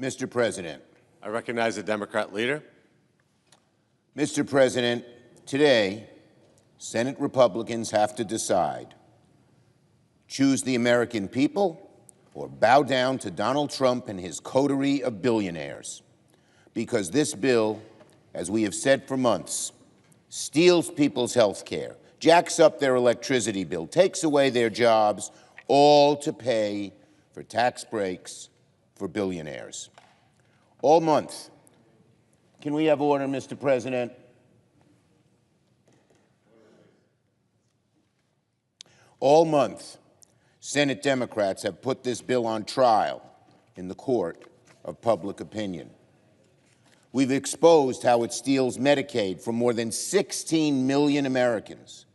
Mr. President. I recognize the Democrat leader. Mr. President, today, Senate Republicans have to decide: choose the American people or bow down to Donald Trump and his coterie of billionaires. Because this bill, as we have said for months, steals people's health care, jacks up their electricity bill, takes away their jobs, all to pay for tax breaks for billionaires. All month. Can we have order, Mr. President? All month, Senate Democrats have put this bill on trial in the court of public opinion. We've exposed how it steals Medicaid from more than 16 million Americans.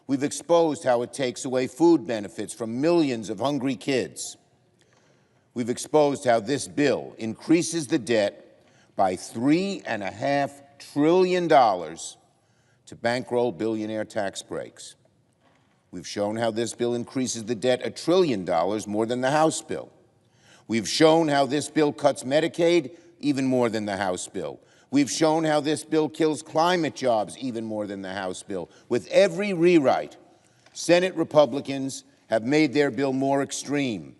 We've exposed how it takes away food benefits from millions of hungry kids. We've exposed how this bill increases the debt by $3.5 trillion to bankroll billionaire tax breaks. We've shown how this bill increases the debt $1 trillion more than the House bill. We've shown how this bill cuts Medicaid even more than the House bill. We've shown how this bill kills climate jobs even more than the House bill. With every rewrite, Senate Republicans have made their bill more extreme,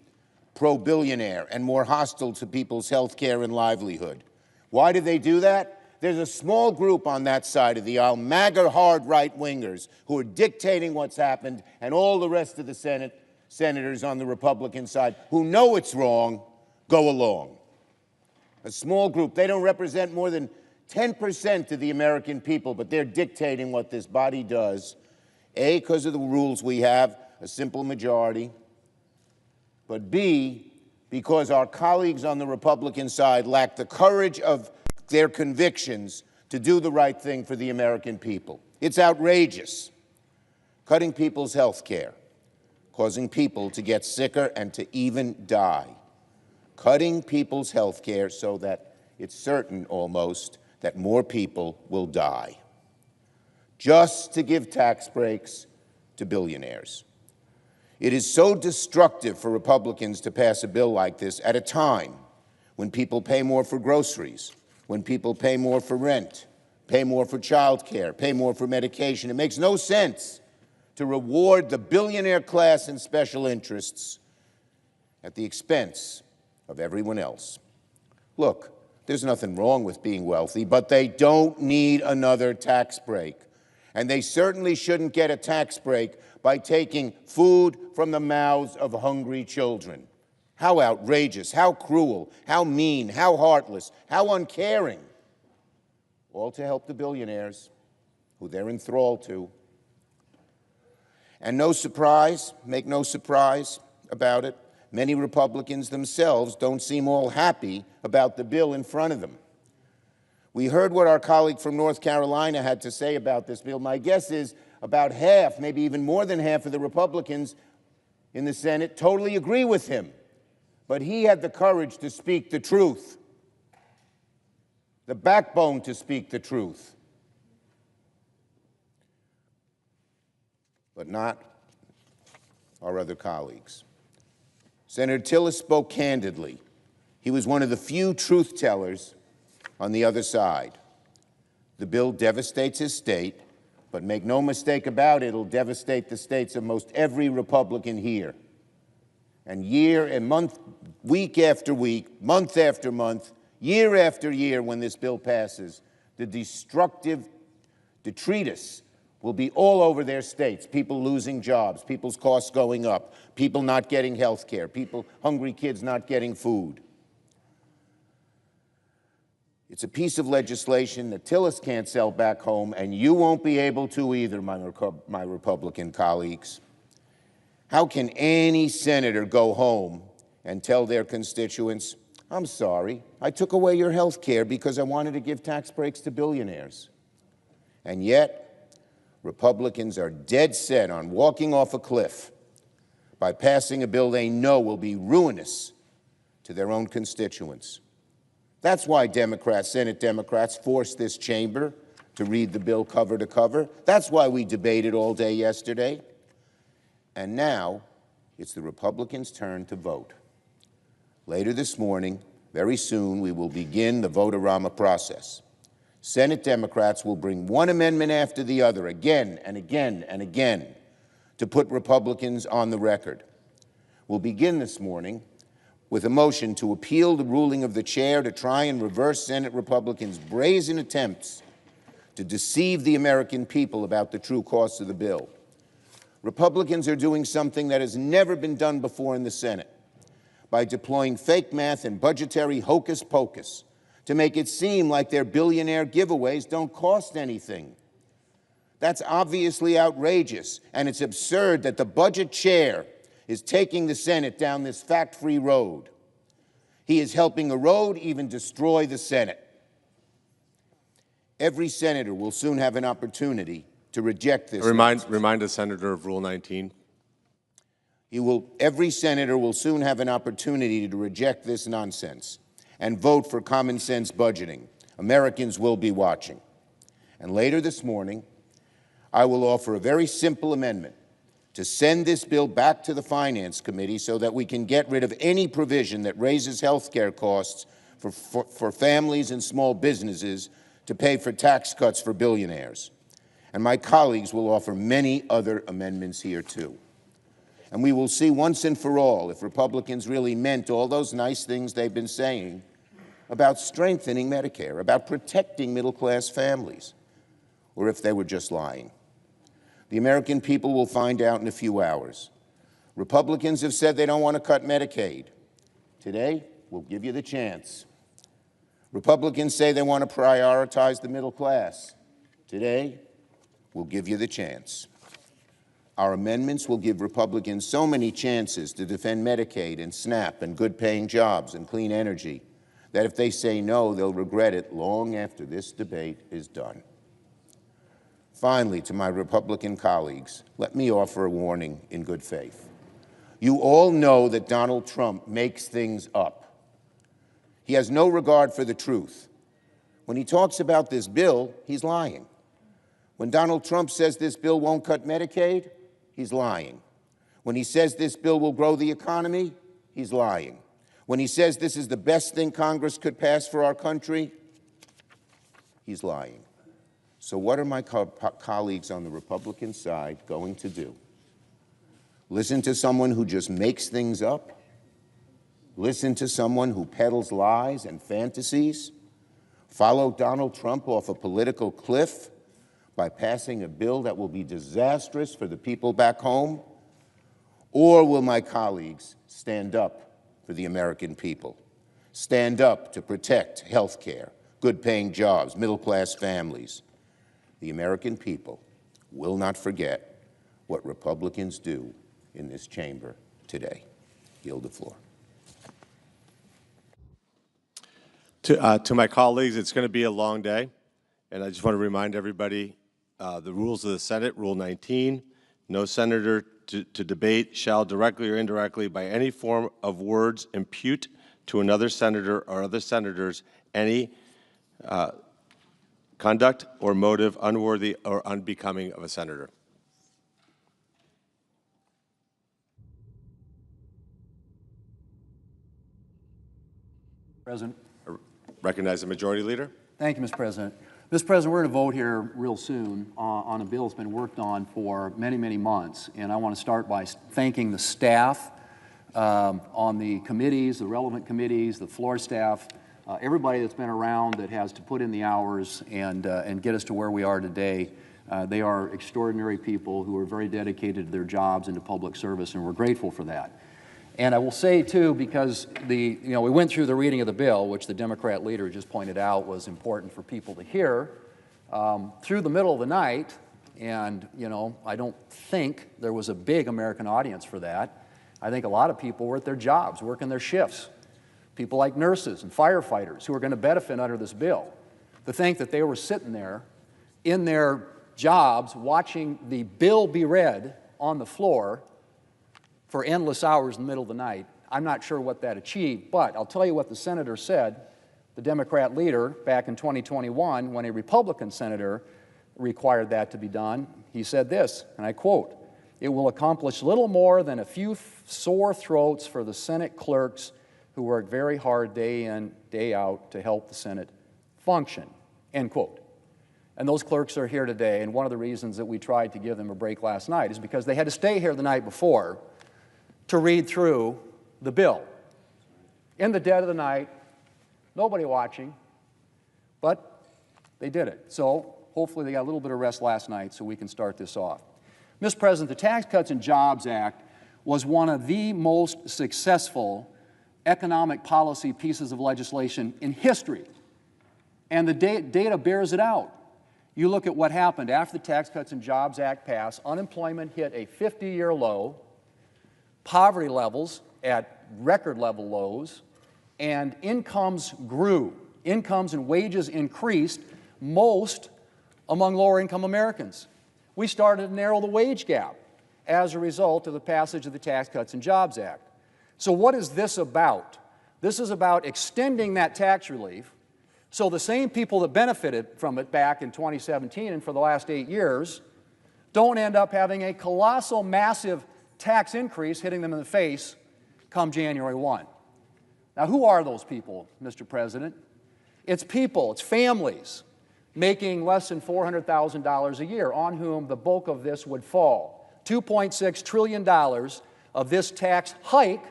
pro-billionaire, and more hostile to people's health care and livelihood. Why do they do that? There's a small group on that side of the aisle, MAGA hard right-wingers, who are dictating what's happened, and all the rest of the senators on the Republican side who know it's wrong go along. A small group. They don't represent more than 10% of the American people, but they're dictating what this body does. A, because of the rules we have, a simple majority, but B, because our colleagues on the Republican side lack the courage of their convictions to do the right thing for the American people. It's outrageous. Cutting people's health care, causing people to get sicker and to even die. Cutting people's health care so that it's certain almost that more people will die. Just to give tax breaks to billionaires. It is so destructive for Republicans to pass a bill like this at a time when people pay more for groceries, when people pay more for rent, pay more for child care, pay more for medication. It makes no sense to reward the billionaire class and special interests at the expense of everyone else. Look, there's nothing wrong with being wealthy, but they don't need another tax break. And they certainly shouldn't get a tax break by taking food from the mouths of hungry children. How outrageous, how cruel, how mean, how heartless, how uncaring. All to help the billionaires who they're enthralled to. And no surprise, make no surprise about it, many Republicans themselves don't seem all happy about the bill in front of them. We heard what our colleague from North Carolina had to say about this bill. My guess is about half, maybe even more than half of the Republicans in the Senate totally agree with him. But he had the courage to speak the truth, the backbone to speak the truth. But not our other colleagues. Senator Tillis spoke candidly. He was one of the few truth tellers on the other side. The bill devastates his state, but make no mistake about it, it'll devastate the states of most every Republican here. And year and month, week after week, month after month, year after year, when this bill passes, the destructive detritus will be all over their states. People losing jobs, people's costs going up, people not getting health care, hungry kids not getting food. It's a piece of legislation that Tillis can't sell back home, and you won't be able to either, my Republican colleagues. How can any senator go home and tell their constituents, I'm sorry, I took away your health care because I wanted to give tax breaks to billionaires? And yet, Republicans are dead set on walking off a cliff by passing a bill they know will be ruinous to their own constituents. That's why Senate Democrats forced this chamber to read the bill cover to cover. That's why we debated all day yesterday. And now, it's the Republicans' turn to vote. Later this morning, Very soon, we will begin the vote-a-rama process. Senate Democrats will bring one amendment after the other, again and again and again, to put Republicans on the record. We'll begin this morning with a motion to appeal the ruling of the chair to try and reverse Senate Republicans' brazen attempts to deceive the American people about the true cost of the bill. Republicans are doing something that has never been done before in the Senate by deploying fake math and budgetary hocus pocus to make it seem like their billionaire giveaways don't cost anything. That's obviously outrageous, and it's absurd that the budget chair is taking the Senate down this fact-free road. He is helping erode, even destroy the Senate. Every senator will soon have an opportunity to reject this. Remind the senator of Rule 19. Every senator will soon have an opportunity to reject this nonsense and vote for common sense budgeting. Americans will be watching. And later this morning, I will offer a very simple amendment to send this bill back to the Finance Committee so that we can get rid of any provision that raises health care costs for families and small businesses to pay for tax cuts for billionaires. And my colleagues will offer many other amendments here, too. And we will see once and for all if Republicans really meant all those nice things they've been saying about strengthening Medicare, about protecting middle-class families, or if they were just lying. The American people will find out in a few hours. Republicans have said they don't want to cut Medicaid. Today, we'll give you the chance. Republicans say they want to prioritize the middle class. Today, we'll give you the chance. Our amendments will give Republicans so many chances to defend Medicaid and SNAP and good-paying jobs and clean energy that if they say no, they'll regret it long after this debate is done. Finally, to my Republican colleagues, let me offer a warning in good faith. You all know that Donald Trump makes things up. He has no regard for the truth. When he talks about this bill, he's lying. When Donald Trump says this bill won't cut Medicaid, he's lying. When he says this bill will grow the economy, he's lying. When he says this is the best thing Congress could pass for our country, he's lying. So what are my colleagues on the Republican side going to do? Listen to someone who just makes things up? Listen to someone who peddles lies and fantasies? Follow Donald Trump off a political cliff by passing a bill that will be disastrous for the people back home? Or will my colleagues stand up for the American people? Stand up to protect health care, good-paying jobs, middle-class families? The American people will not forget what Republicans do in this chamber today. Yield the floor. To my colleagues, it's going to be a long day, and I just want to remind everybody the rules of the Senate, Rule 19, no senator to debate shall directly or indirectly by any form of words impute to another senator or other senators any conduct or motive unworthy or unbecoming of a senator. President. Recognize the Majority Leader. Thank you, Mr. President. Mr. President, we're going to vote here real soon on a bill that's been worked on for many, many months. And I want to start by thanking the staff on the committees, the relevant committees, the floor staff, everybody that's been around that has to put in the hours and get us to where we are today. They are extraordinary people who are very dedicated to their jobs and to public service, and we're grateful for that. And I will say, too, because we went through the reading of the bill, which the Democrat leader just pointed out was important for people to hear, through the middle of the night, and, I don't think there was a big American audience for that. I think a lot of people were at their jobs, working their shifts. People like nurses and firefighters who are going to benefit under this bill. To think that they were sitting there in their jobs watching the bill be read on the floor for endless hours in the middle of the night, I'm not sure what that achieved, but I'll tell you what the senator said, the Democrat leader, back in 2021, when a Republican senator required that to be done. He said this, and I quote, "It will accomplish little more than a few sore throats for the Senate clerks who work very hard day in, day out to help the Senate function, end quote. And those clerks are here today, and one of the reasons that we tried to give them a break last night is because they had to stay here the night before to read through the bill. In the dead of the night, nobody watching, but they did it. So hopefully they got a little bit of rest last night so we can start this off. Mr. President, the Tax Cuts and Jobs Act was one of the most successful economic policy pieces of legislation in history, and the data bears it out. You look at what happened after the Tax Cuts and Jobs Act passed, unemployment hit a 50-year low, poverty levels at record level lows, and incomes grew. Incomes and wages increased, most among lower-income Americans. We started to narrow the wage gap as a result of the passage of the Tax Cuts and Jobs Act. So what is this about? This is about extending that tax relief so the same people that benefited from it back in 2017 and for the last 8 years don't end up having a colossal, massive tax increase hitting them in the face come January 1. Now, who are those people, Mr. President? It's people, it's families making less than $400,000 a year on whom the bulk of this would fall. $2.6 trillion of this tax hike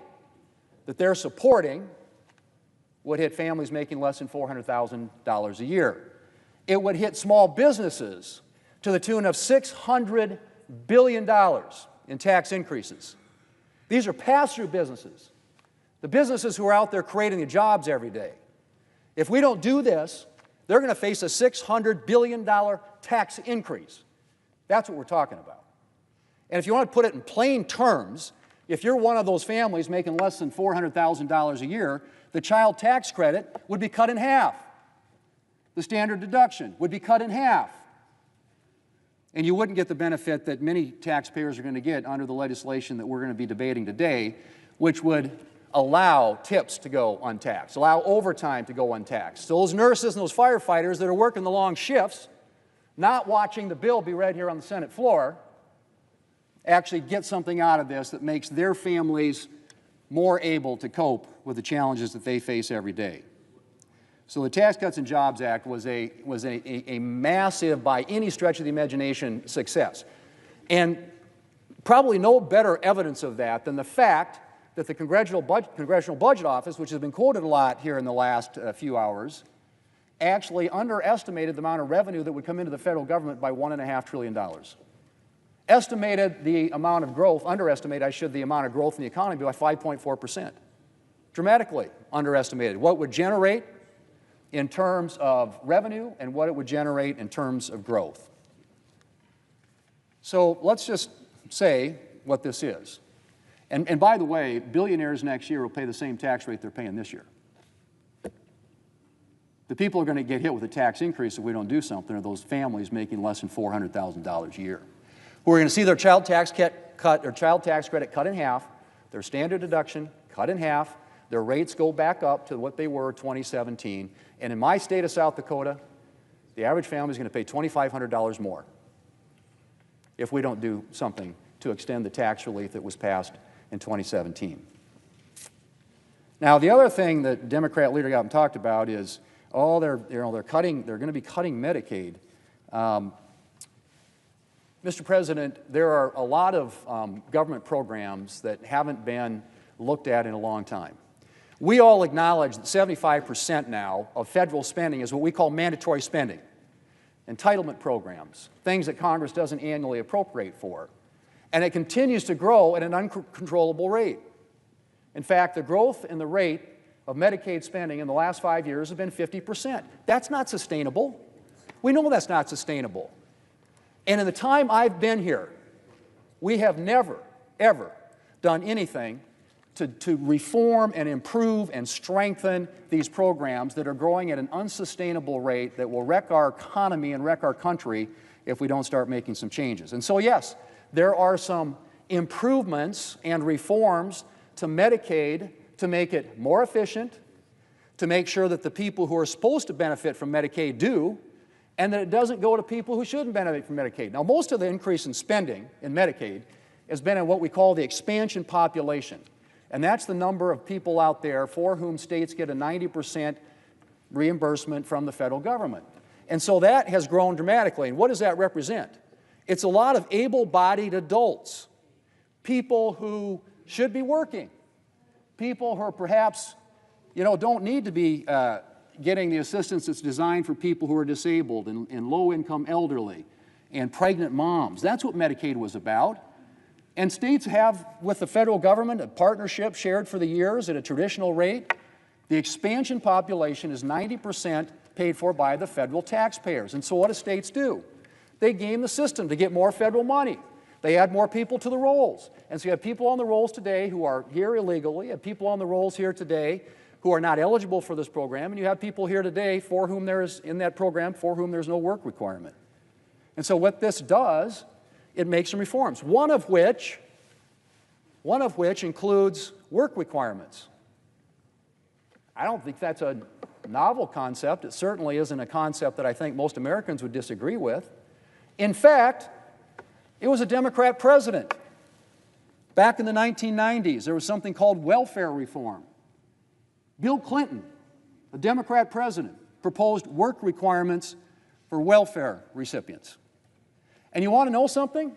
that they're supporting would hit families making less than $400,000 a year. It would hit small businesses to the tune of $600 billion in tax increases. These are pass-through businesses, the businesses who are out there creating the jobs every day. If we don't do this, they're going to face a $600 billion tax increase. That's what we're talking about. And if you want to put it in plain terms, if you're one of those families making less than $400,000 a year, the child tax credit would be cut in half. The standard deduction would be cut in half. And you wouldn't get the benefit that many taxpayers are going to get under the legislation that we're going to be debating today, which would allow tips to go untaxed, allow overtime to go untaxed. So those nurses and those firefighters that are working the long shifts, not watching the bill be read here on the Senate floor, actually get something out of this that makes their families more able to cope with the challenges that they face every day. So the Tax Cuts and Jobs Act was a massive, by any stretch of the imagination, success. And probably no better evidence of that than the fact that the Congressional Budget Office, which has been quoted a lot here in the last few hours, actually underestimated the amount of revenue that would come into the federal government by $1.5 trillion. Estimated the amount of growth, underestimated, the amount of growth in the economy by 5.4%. Dramatically underestimated what it would generate in terms of revenue and what it would generate in terms of growth. So let's just say what this is. And by the way, billionaires next year will pay the same tax rate they're paying this year. The people who are going to get hit with a tax increase if we don't do something are those families making less than $400,000 a year, who are going to see their child tax credit cut in half, their standard deduction cut in half, their rates go back up to what they were in 2017, and in my state of South Dakota, the average family is going to pay $2,500 more if we don't do something to extend the tax relief that was passed in 2017. Now, the other thing that Democrat leader got up and talked about is, they're going to be cutting Medicaid. Mr. President, there are a lot of government programs that haven't been looked at in a long time. We all acknowledge that 75% now of federal spending is what we call mandatory spending, entitlement programs, things that Congress doesn't annually appropriate for. And it continues to grow at an uncontrollable rate. In fact, the growth in the rate of Medicaid spending in the last 5 years has been 50%. That's not sustainable. We know that's not sustainable. And in the time I've been here, we have never, ever done anything to reform and improve and strengthen these programs that are growing at an unsustainable rate that will wreck our economy and wreck our country if we don't start making some changes. And so, yes, there are some improvements and reforms to Medicaid to make it more efficient, to make sure that the people who are supposed to benefit from Medicaid do, and that it doesn't go to people who shouldn't benefit from Medicaid. Now, most of the increase in spending in Medicaid has been in what we call the expansion population. And that's the number of people out there for whom states get a 90% reimbursement from the federal government. And so that has grown dramatically. And what does that represent? It's a lot of able-bodied adults, people who should be working, people who are perhaps, don't need to be getting the assistance that's designed for people who are disabled and low-income elderly and pregnant moms. That's what Medicaid was about. And states have, with the federal government, a partnership shared for the years at a traditional rate. The expansion population is 90% paid for by the federal taxpayers. And so what do states do? They game the system to get more federal money. They add more people to the rolls. And so you have people on the rolls today who are here illegally, you have people on the rolls here today who are not eligible for this program, and you have people here today for whom there is, in that program, for whom there's no work requirement. And so what this does, it makes some reforms, one of which includes work requirements. I don't think that's a novel concept. It certainly isn't a concept that I think most Americans would disagree with. In fact, it was a Democrat president. Back in the 1990s, there was something called welfare reform. Bill Clinton, a Democrat president, proposed work requirements for welfare recipients. And you want to know something?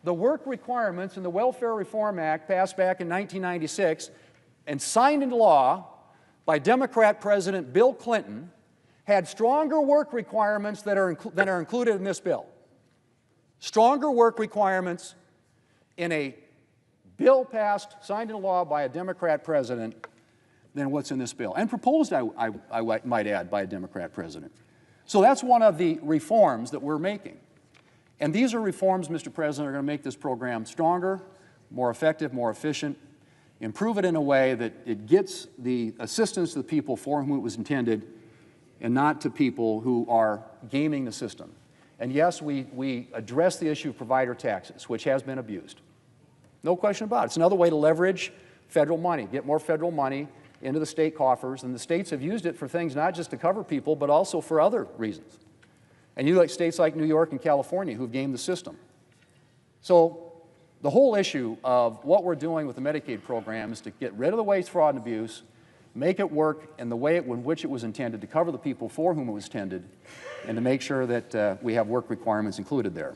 The work requirements in the Welfare Reform Act passed back in 1996 and signed into law by Democrat President Bill Clinton had stronger work requirements that are included in this bill. Stronger work requirements in a bill passed, signed into law by a Democrat president than what's in this bill, and proposed, I might add, by a Democrat president. So that's one of the reforms that we're making. And these are reforms, Mr. President, are going to make this program stronger, more effective, more efficient, improve it in a way that it gets the assistance to the people for whom it was intended and not to people who are gaming the system. And yes, we address the issue of provider taxes, which has been abused. No question about it. It's another way to leverage federal money, get more federal money into the state coffers, and the states have used it for things not just to cover people, but also for other reasons. And you like states like New York and California who've gamed the system. So the whole issue of what we're doing with the Medicaid program is to get rid of the waste, fraud, and abuse, make it work in the way in which it was intended to cover the people for whom it was intended, and to make sure that we have work requirements included there.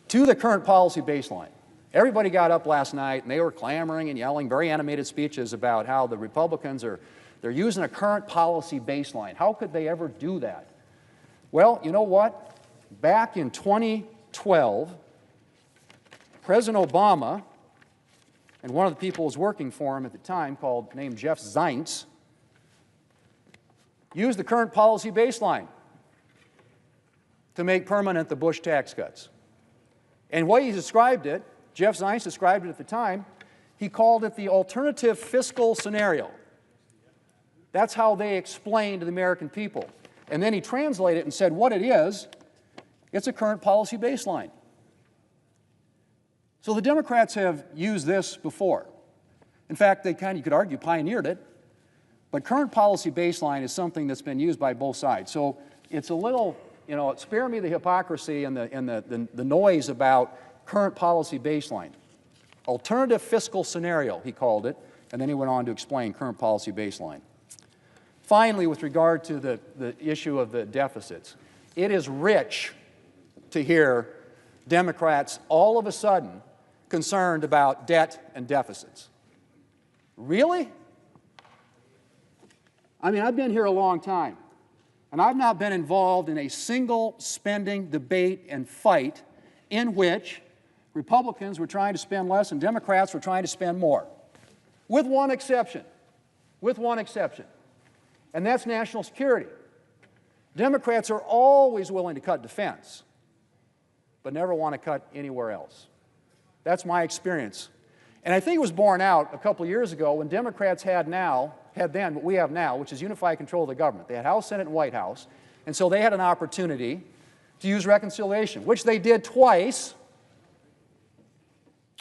To the current policy baseline. Everybody got up last night and they were clamoring and yelling very animated speeches about how the Republicans they're using a current policy baseline. How could they ever do that? Well, you know what? Back in 2012, President Obama and one of the people who was working for him at the time, named Jeff Zients, used the current policy baseline to make permanent the Bush tax cuts. And the way he described it, Jeff Zients described it at the time, he called it the alternative fiscal scenario. That's how they explained to the American people. And then he translated it and said what it is, it's a current policy baseline. So the Democrats have used this before. In fact, they you could argue, pioneered it. But current policy baseline is something that's been used by both sides. So it's a little, spare me the hypocrisy and the noise about current policy baseline. Alternative fiscal scenario, he called it, and then he went on to explain current policy baseline. Finally, with regard to the issue of the deficits, it is rich to hear Democrats all of a sudden concerned about debt and deficits. Really? I mean, I've been here a long time, and I've not been involved in a single spending debate and fight in which Republicans were trying to spend less and Democrats were trying to spend more, with one exception, and that's national security. Democrats are always willing to cut defense, but never want to cut anywhere else. That's my experience. And I think it was borne out a couple of years ago when Democrats had then what we have now, which is unified control of the government. They had House, Senate, and White House, and so they had an opportunity to use reconciliation, which they did twice.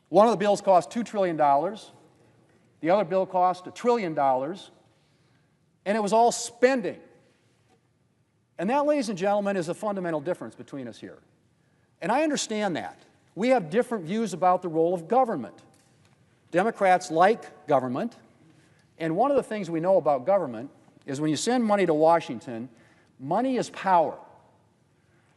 One of the bills cost $2 trillion. The other bill cost $1 trillion. And it was all spending. And that, ladies and gentlemen, is a fundamental difference between us here. And I understand that. We have different views about the role of government. Democrats like government, and one of the things we know about government is when you send money to Washington, money is power.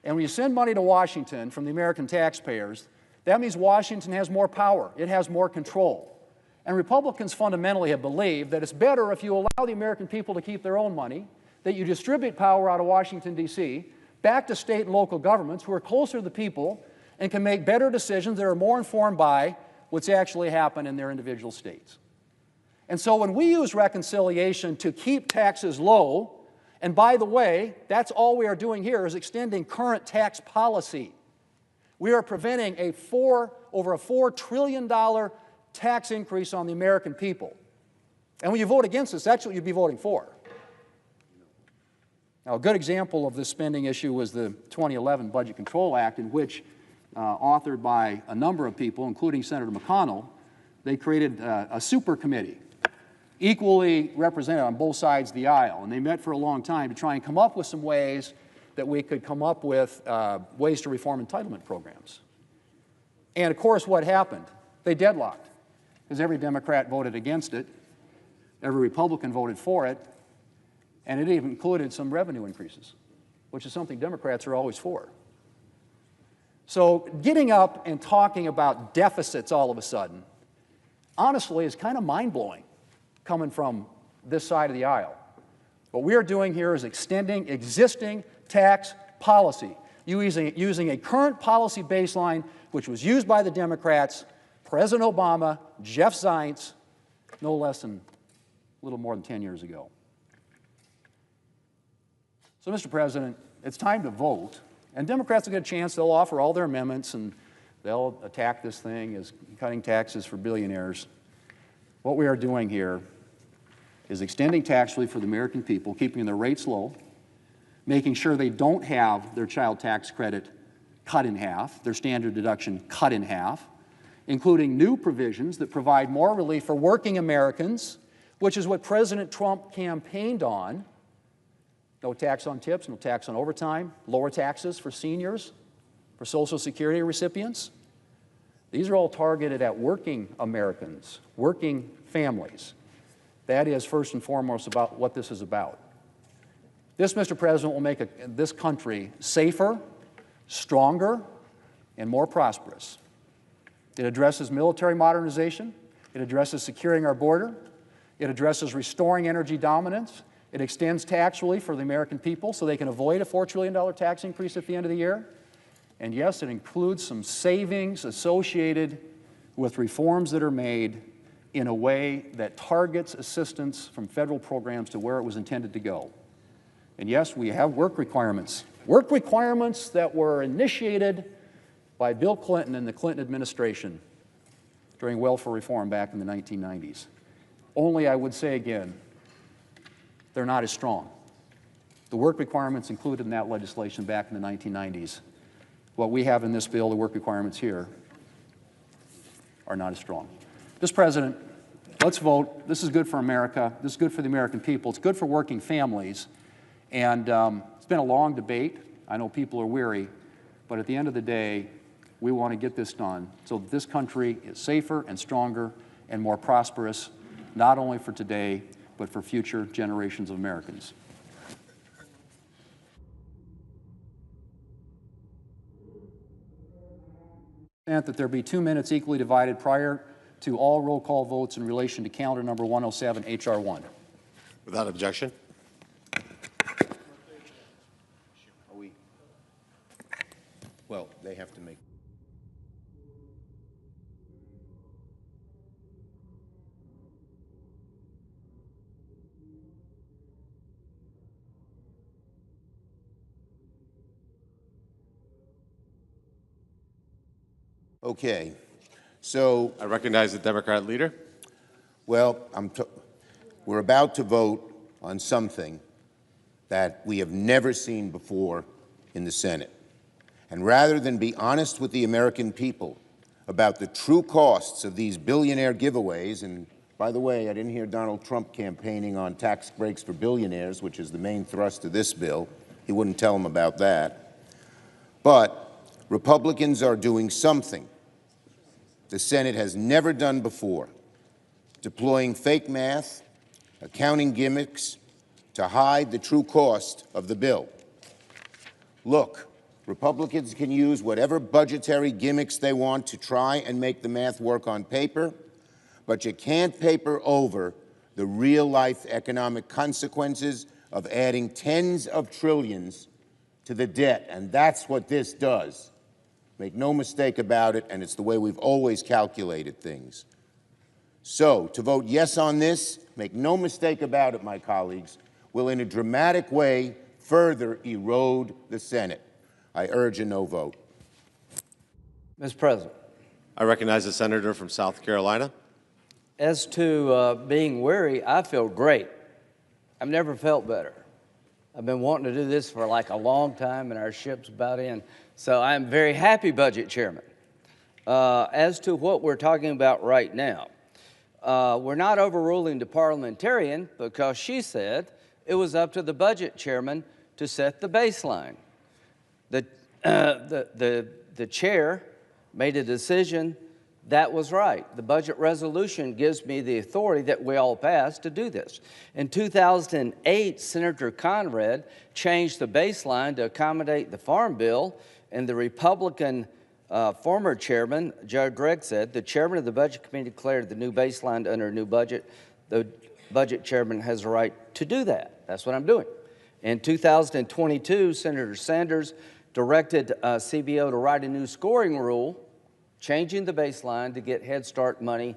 And when you send money to Washington from the American taxpayers, that means Washington has more power. It has more control. And Republicans fundamentally have believed that it's better if you allow the American people to keep their own money, that you distribute power out of Washington, D.C., back to state and local governments who are closer to the people and can make better decisions that are more informed by what's actually happened in their individual states. And so when we use reconciliation to keep taxes low, and by the way, that's all we are doing here is extending current tax policy. We are preventing over a $4 trillion tax increase on the American people. And when you vote against this, that's what you'd be voting for. Now, a good example of this spending issue was the 2011 Budget Control Act, in which, authored by a number of people, including Senator McConnell, they created a super committee, equally represented on both sides of the aisle. And they met for a long time to try and come up with some ways that we could come up with ways to reform entitlement programs. And of course, what happened? They deadlocked, because every Democrat voted against it, every Republican voted for it, and it even included some revenue increases, which is something Democrats are always for. So getting up and talking about deficits all of a sudden, honestly, is kind of mind-blowing coming from this side of the aisle. What we are doing here is extending existing tax policy, using a current policy baseline which was used by the Democrats, President Obama, Jeff Zients, no less than a little more than 10 years ago. So, Mr. President, it's time to vote, and Democrats will get a chance. They'll offer all their amendments, and they'll attack this thing as cutting taxes for billionaires. What we are doing here is extending tax relief for the American people, keeping their rates low, making sure they don't have their child tax credit cut in half, their standard deduction cut in half, including new provisions that provide more relief for working Americans, which is what President Trump campaigned on. No tax on tips, no tax on overtime, lower taxes for seniors, for Social Security recipients. These are all targeted at working Americans, working families. That is, first and foremost, about what this is about. This, Mr. President, will make this country safer, stronger, and more prosperous. It addresses military modernization. It addresses securing our border. It addresses restoring energy dominance. It extends tax relief for the American people so they can avoid a $4 trillion tax increase at the end of the year. And yes, it includes some savings associated with reforms that are made in a way that targets assistance from federal programs to where it was intended to go. And yes, we have work requirements that were initiated by Bill Clinton and the Clinton administration during welfare reform back in the 1990s. Only, I would say again, they're not as strong. The work requirements included in that legislation back in the 1990s, what we have in this bill, the work requirements here, are not as strong. Mr. President, let's vote. This is good for America. This is good for the American people. It's good for working families. And it's been a long debate. I know people are weary. But at the end of the day, we want to get this done so that this country is safer and stronger and more prosperous, not only for today, but for future generations of Americans. That there be 2 minutes equally divided prior to all roll call votes in relation to calendar number 107, H.R. 1. Without objection. Well, they have to make. Okay, so I recognize the Democrat leader. well, we're about to vote on something that we have never seen before in the Senate. And rather than be honest with the American people about the true costs of these billionaire giveaways, and by the way, I didn't hear Donald Trump campaigning on tax breaks for billionaires, which is the main thrust of this bill. He wouldn't tell them about that. But Republicans are doing something the Senate has never done before. deploying fake math, accounting gimmicks to hide the true cost of the bill. Look, Republicans can use whatever budgetary gimmicks they want to try and make the math work on paper, but you can't paper over the real-life economic consequences of adding tens of trillions to the debt, and that's what this does. Make no mistake about it, and it's the way we've always calculated things. So, to vote yes on this, make no mistake about it, my colleagues, will in a dramatic way further erode the Senate. I urge a no vote. Mr. President, I recognize the senator from South Carolina. as to being weary, I feel great. I've never felt better. I've been wanting to do this for like a long time, and our ship's about in. So I'm very happy, Budget Chairman. As to what we're talking about right now, we're not overruling the parliamentarian because she said it was up to the Budget Chairman to set the baseline. The chair made a decision that was right. The budget resolution gives me the authority that we all passed to do this. In 2008, Senator Conrad changed the baseline to accommodate the Farm Bill, and the Republican former chairman, Joe Gregg, said the chairman of the Budget Committee declared the new baseline under a new budget. The budget chairman has a right to do that. That's what I'm doing. In 2022, Senator Sanders directed CBO to write a new scoring rule, changing the baseline to get Head Start money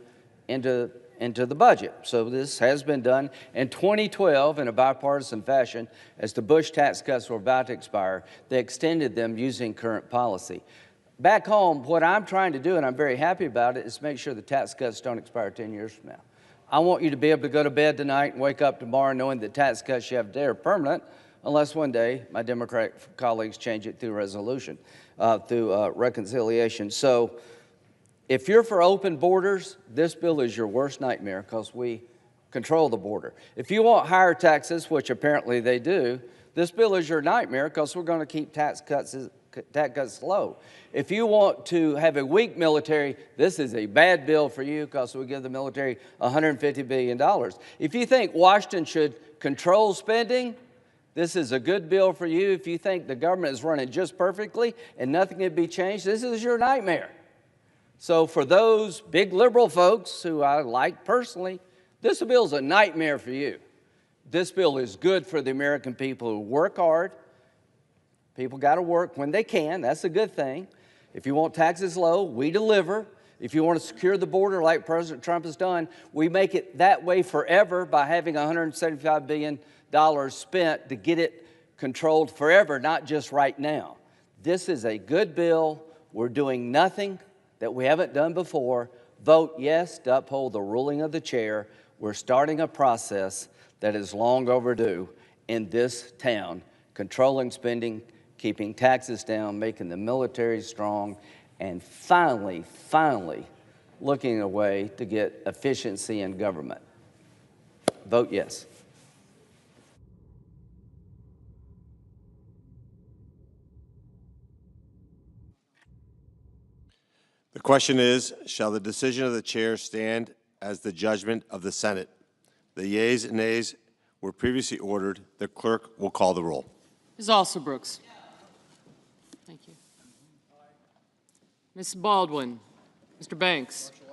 into the budget. So this has been done. In 2012, in a bipartisan fashion, as the Bush tax cuts were about to expire, they extended them using current policy. Back home, what I'm trying to do, and I'm very happy about it, is make sure the tax cuts don't expire 10 years from now. I want you to be able to go to bed tonight and wake up tomorrow knowing the tax cuts you have today are permanent, unless one day my Democratic colleagues change it through resolution, through reconciliation. So if you're for open borders, this bill is your worst nightmare because we control the border. If you want higher taxes, which apparently they do, this bill is your nightmare because we're going to keep tax cuts low. If you want to have a weak military, this is a bad bill for you because we give the military $150 billion. If you think Washington should control spending, this is a good bill for you. If you think the government is running just perfectly and nothing can be changed, this is your nightmare. So for those big liberal folks who I like personally, this bill is a nightmare for you. This bill is good for the American people who work hard. People got to work when they can. That's a good thing. If you want taxes low, we deliver. If you want to secure the border like President Trump has done, we make it that way forever by having $175 billion spent to get it controlled forever, not just right now. This is a good bill. We're doing nothing that we haven't done before. Vote yes to uphold the ruling of the chair. We're starting a process that is long overdue in this town, controlling spending, keeping taxes down, making the military strong, and finally looking at a way to get efficiency in government. Vote yes. The question is, shall the decision of the chair stand as the judgment of the Senate? The yeas and nays were previously ordered. The clerk will call the roll. Ms. Alsobrooks. Thank you. Ms. Baldwin. Mr. Banks. Thank you.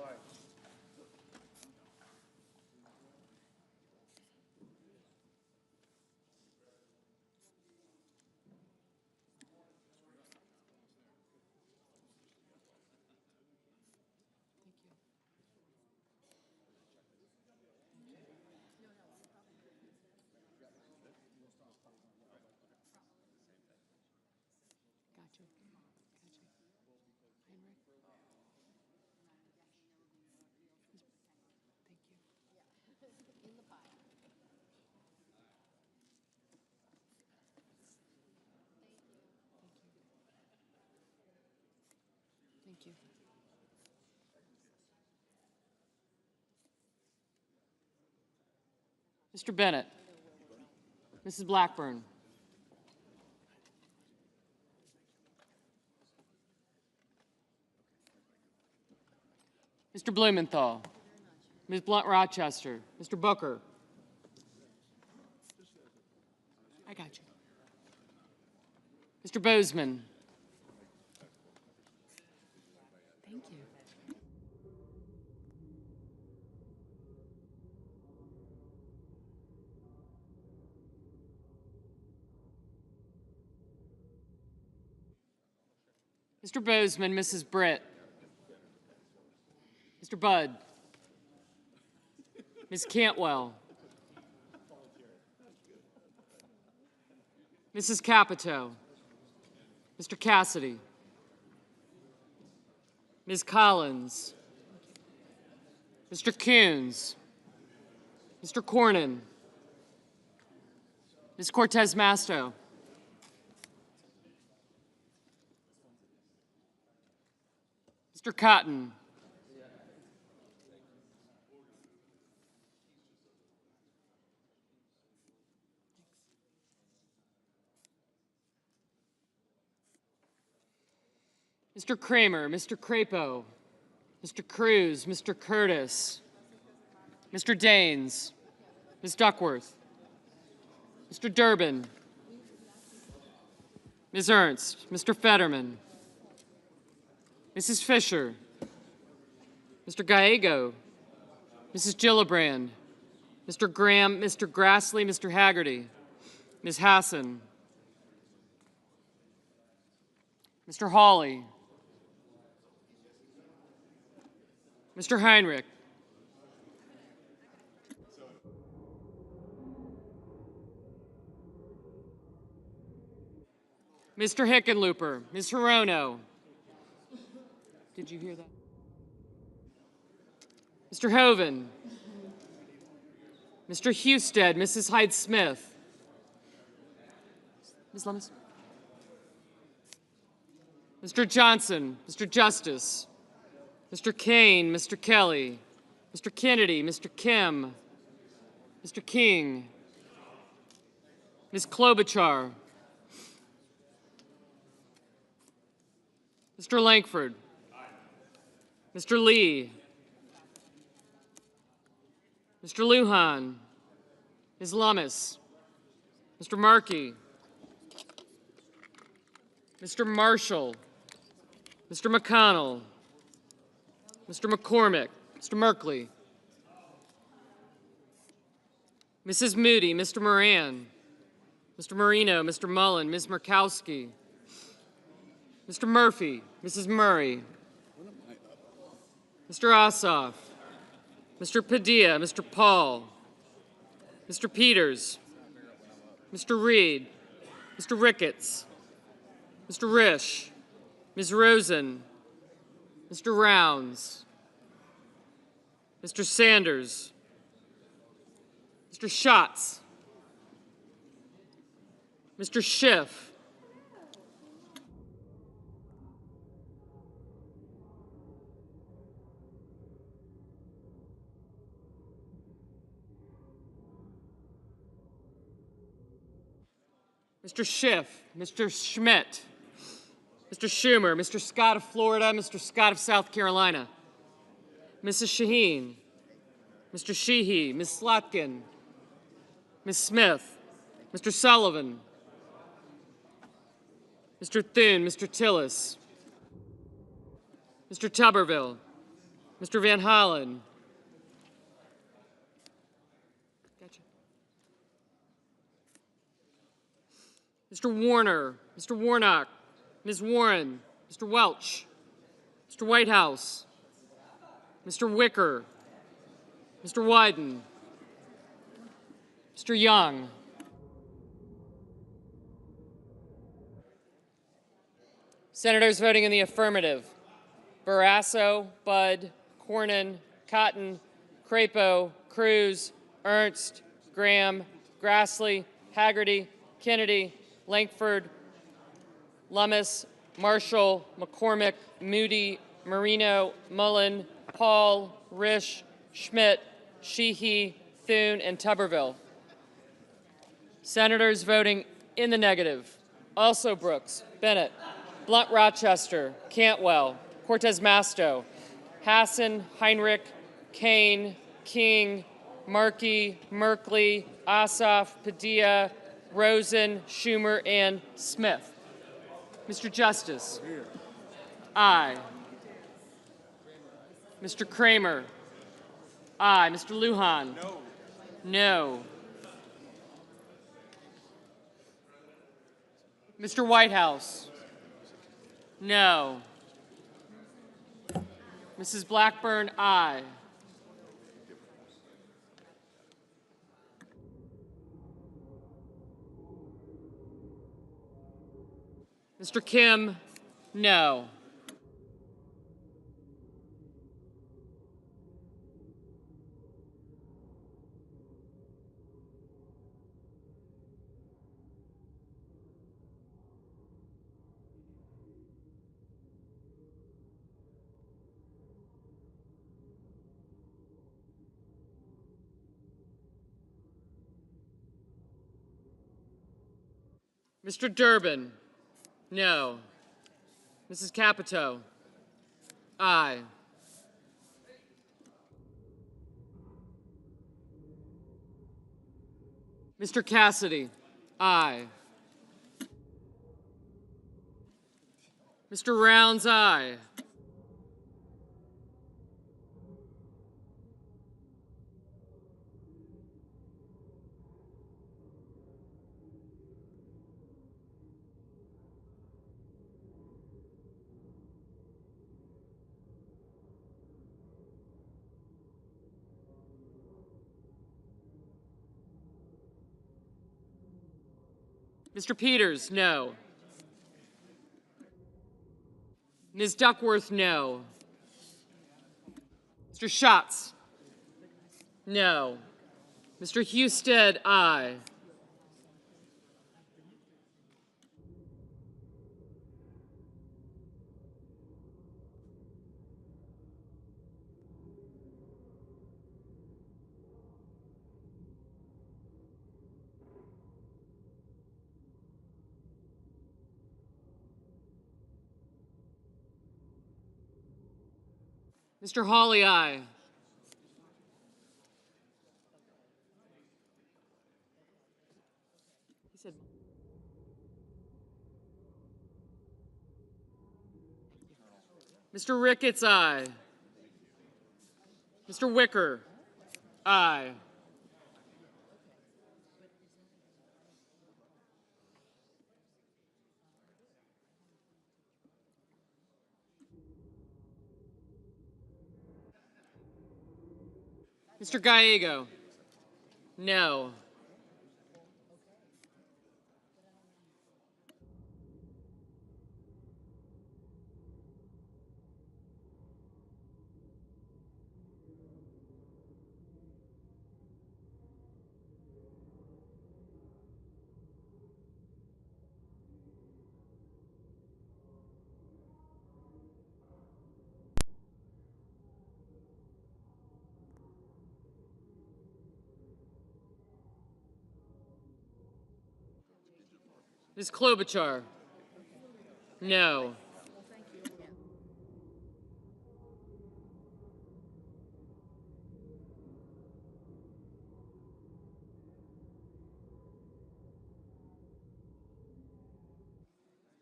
Mr. Bennett. Mrs. Blackburn. Mr. Blumenthal. Ms. Blunt Rochester. Mr. Booker. I got you. Mr. Bozeman. Thank you. Mr. Bozeman, Mrs. Britt. Mr. Budd. Ms. Cantwell. Mrs. Capito. Mr. Cassidy. Ms. Collins. Mr. Coons. Mr. Cornyn. Ms. Cortez Masto. Mr. Cotton. Mr. Kramer, Mr. Crapo, Mr. Cruz, Mr. Curtis, Mr. Daines, Ms. Duckworth, Mr. Durbin, Ms. Ernst, Mr. Fetterman, Mrs. Fisher, Mr. Gallego, Mrs. Gillibrand, Mr. Graham, Mr. Grassley, Mr. Haggerty, Ms. Hassan, Mr. Hawley, Mr. Heinrich, Mr. Hickenlooper, Ms. Hirono. Did you hear that? Mr. Hoven, Mr. Husted, Mrs. Hyde-Smith, Ms. Lummis, Mr. Johnson, Mr. Justice, Mr. Kane, Mr. Kelly, Mr. Kennedy, Mr. Kim, Mr. King, Ms. Klobuchar, Mr. Lankford, Mr. Lee, Mr. Lujan, Ms. Lummis, Mr. Markey, Mr. Marshall, Mr. McConnell, Mr. McCormick, Mr. Merkley, Mrs. Moody, Mr. Moran, Mr. Marino, Mr. Mullen, Ms. Murkowski, Mr. Murphy, Mrs. Murray, Mr. Ossoff, Mr. Padilla, Mr. Paul, Mr. Peters, Mr. Reed, Mr. Ricketts, Mr. Risch, Ms. Rosen, Mr. Rounds, Mr. Sanders, Mr. Schatz, Mr. Schiff, Mr. Schiff, Mr. Schmidt, Mr. Schumer, Mr. Scott of Florida, Mr. Scott of South Carolina, Mrs. Shaheen, Mr. Sheehy, Ms. Slotkin, Ms. Smith, Mr. Sullivan, Mr. Thune, Mr. Tillis, Mr. Tuberville, Mr. Van Hollen. Gotcha. Mr. Warner, Mr. Warnock, Ms. Warren, Mr. Welch, Mr. Whitehouse, Mr. Wicker, Mr. Wyden, Mr. Young, Senators voting in the affirmative: Barrasso, Budd, Cornyn, Cotton, Crapo, Cruz, Ernst, Graham, Grassley, Haggerty, Kennedy, Lankford, Lummis, Marshall, McCormick, Moody, Marino, Mullen, Paul, Risch, Schmidt, Sheehy, Thune, and Tuberville. Senators voting in the negative: also Brooks, Bennett, Blunt Rochester, Cantwell, Cortez Masto, Hassan, Heinrich, Kane, King, Markey, Merkley, Ossoff, Padilla, Rosen, Schumer, and Smith. Mr. Justice. Aye. Mr. Kramer. Aye. Mr. Lujan. No. No. Mr. Whitehouse. No. Mrs. Blackburn, aye. Mr. Kim, no. Mr. Durbin, no. Mrs. Capito, aye. Mr. Cassidy, aye. Mr. Rounds, aye. Mr. Peters, no. Ms. Duckworth, no. Mr. Schatz, no. Mr. Husted, aye. Mr. Hawley, aye. He said, Mr. Ricketts, aye. Mr. Wicker, aye. Mr. Gallego, no. Ms. Klobuchar, no.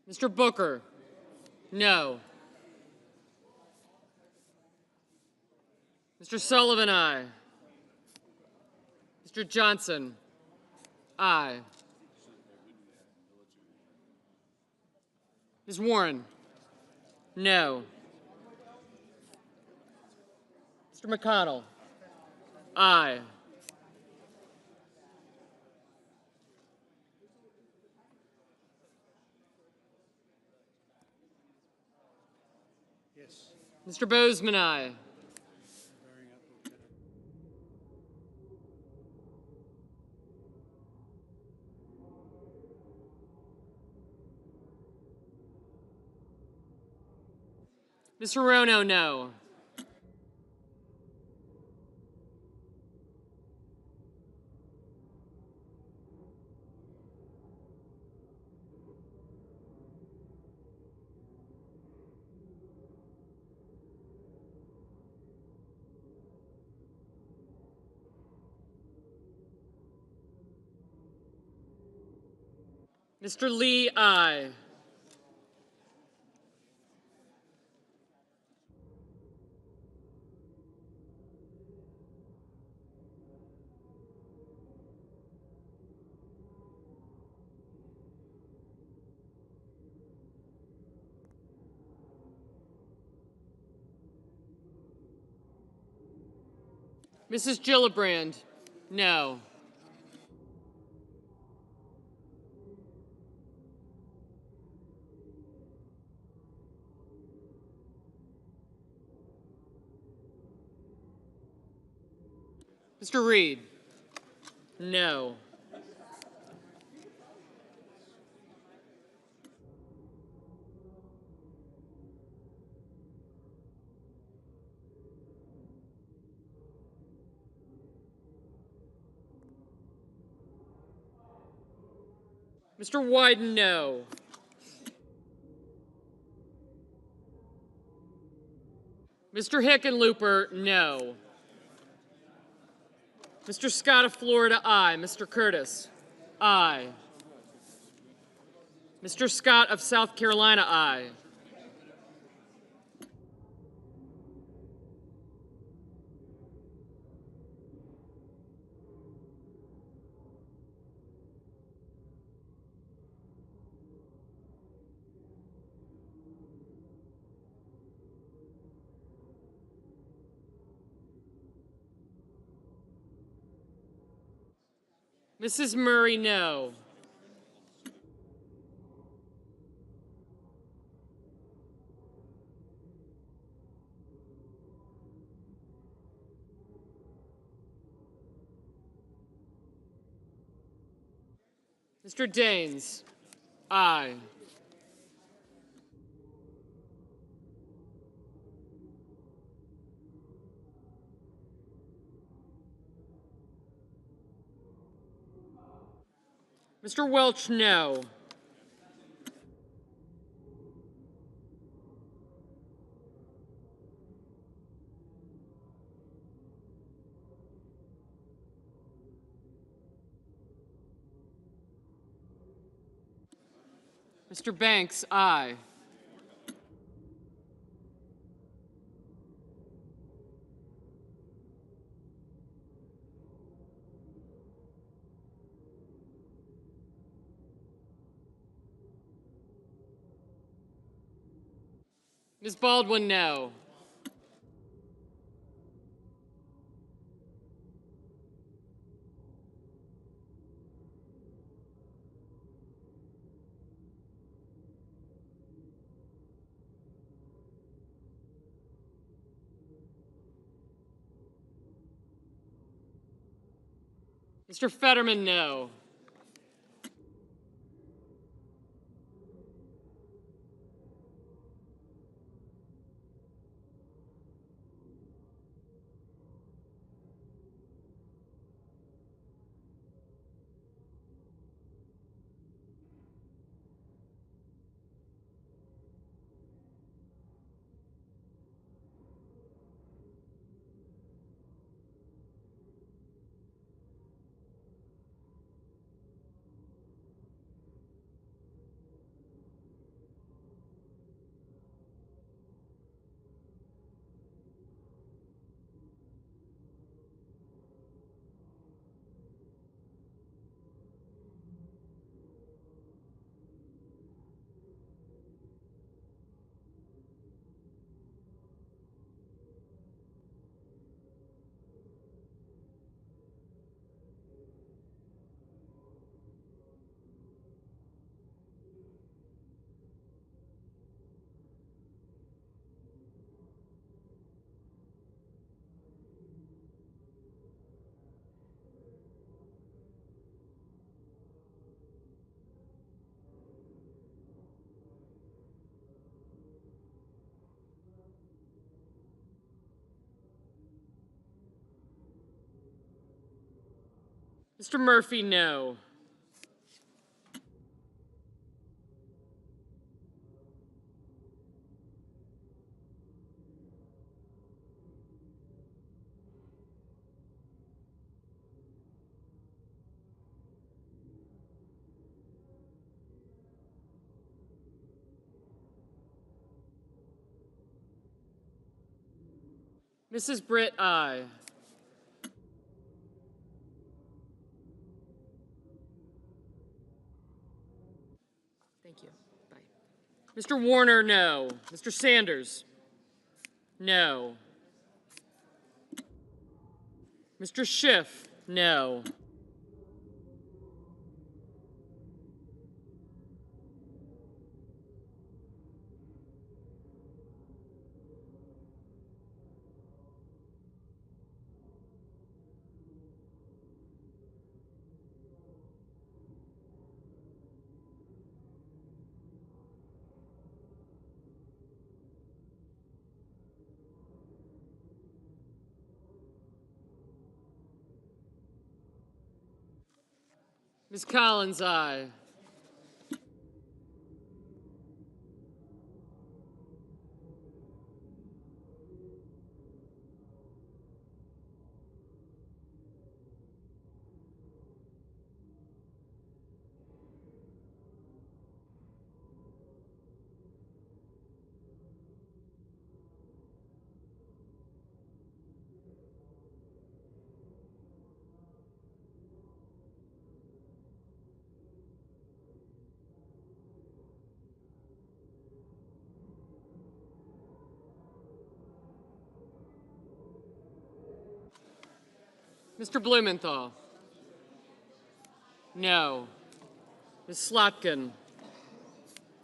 Mr. Booker, no. Mr. Sullivan, aye. Mr. Johnson, aye. Ms. Warren, no. Mr. McConnell, aye. Mr. Bozeman, aye. Mr. Rono, no. Mr. Lee, aye. Mrs. Gillibrand, no. Mr. Reed, no. Mr. Wyden, no. Mr. Hickenlooper, no. Mr. Scott of Florida, aye. Mr. Curtis, aye. Mr. Scott of South Carolina, aye. Mrs. Murray, no. Mr. Daines, aye. Mr. Welch, no. Mr. Banks, aye. Ms. Baldwin, no. Mr. Fetterman, no. Mr. Murphy, no. Mrs. Britt, aye. Thank you. Bye. Mr. Warner, no. Mr. Sanders, no. Mr. Schiff, no. Ms. Collins, aye. Mr. Blumenthal, no. Ms. Slotkin,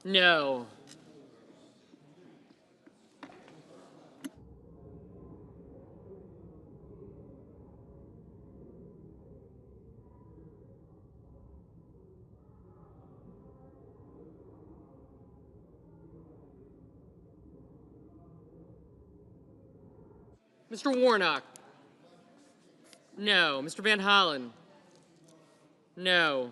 no. Mr. Warnock, no. Mr. Van Hollen, no.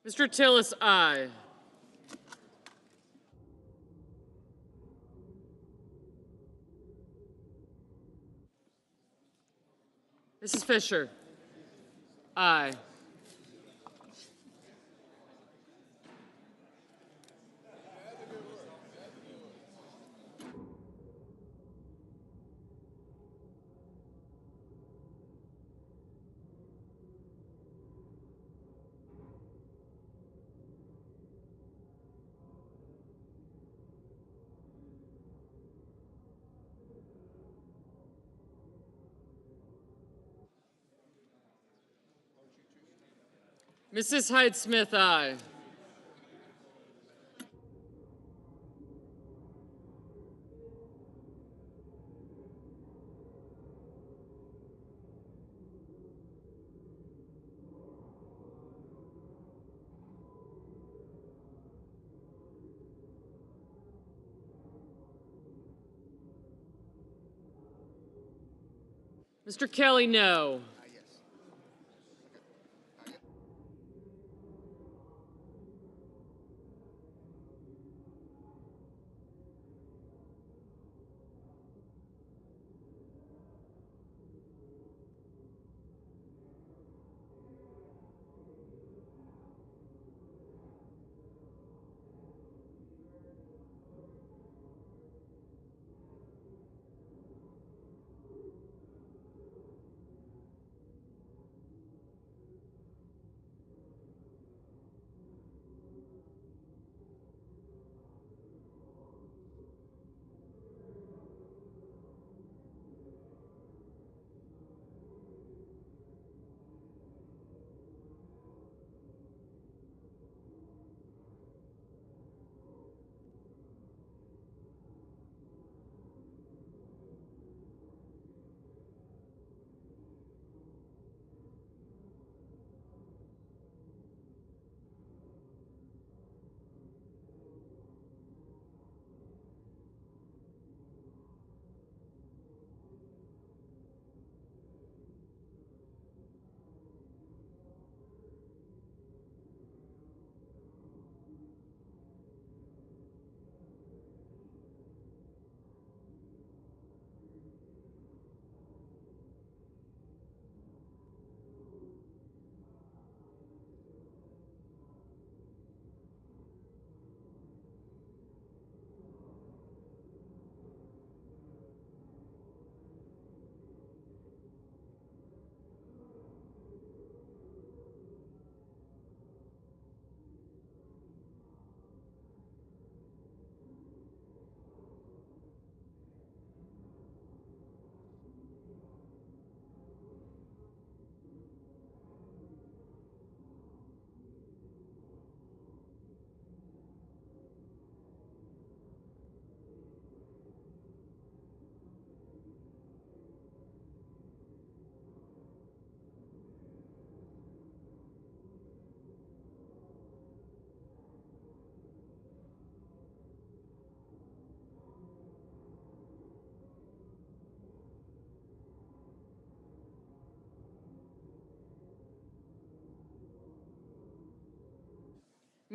Mr. Tillis, aye. Mrs. Fisher, aye. Mrs. Hyde-Smith, aye. Mr. Kelly, no.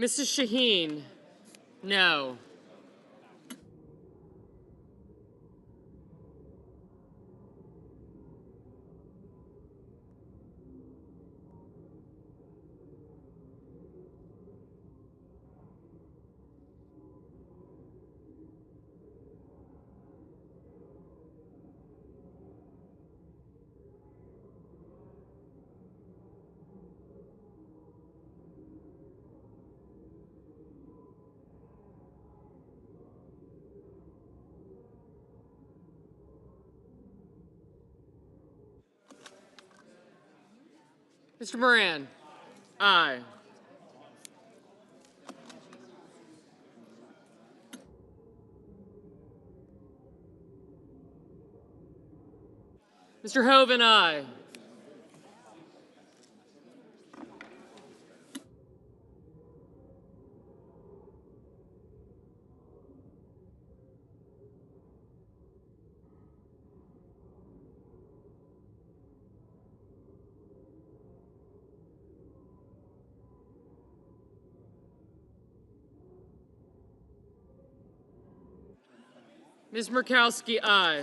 Mrs. Shaheen, no. Mr. Moran, aye. Mr. Hoven, aye. Ms. Murkowski, aye.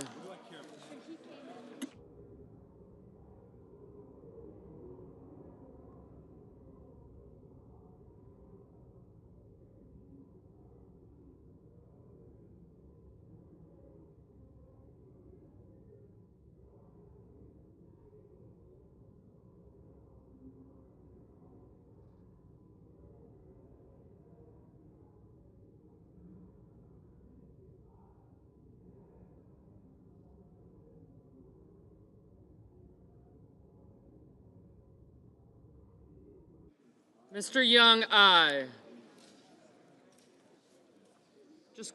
Mr. Young, aye. Just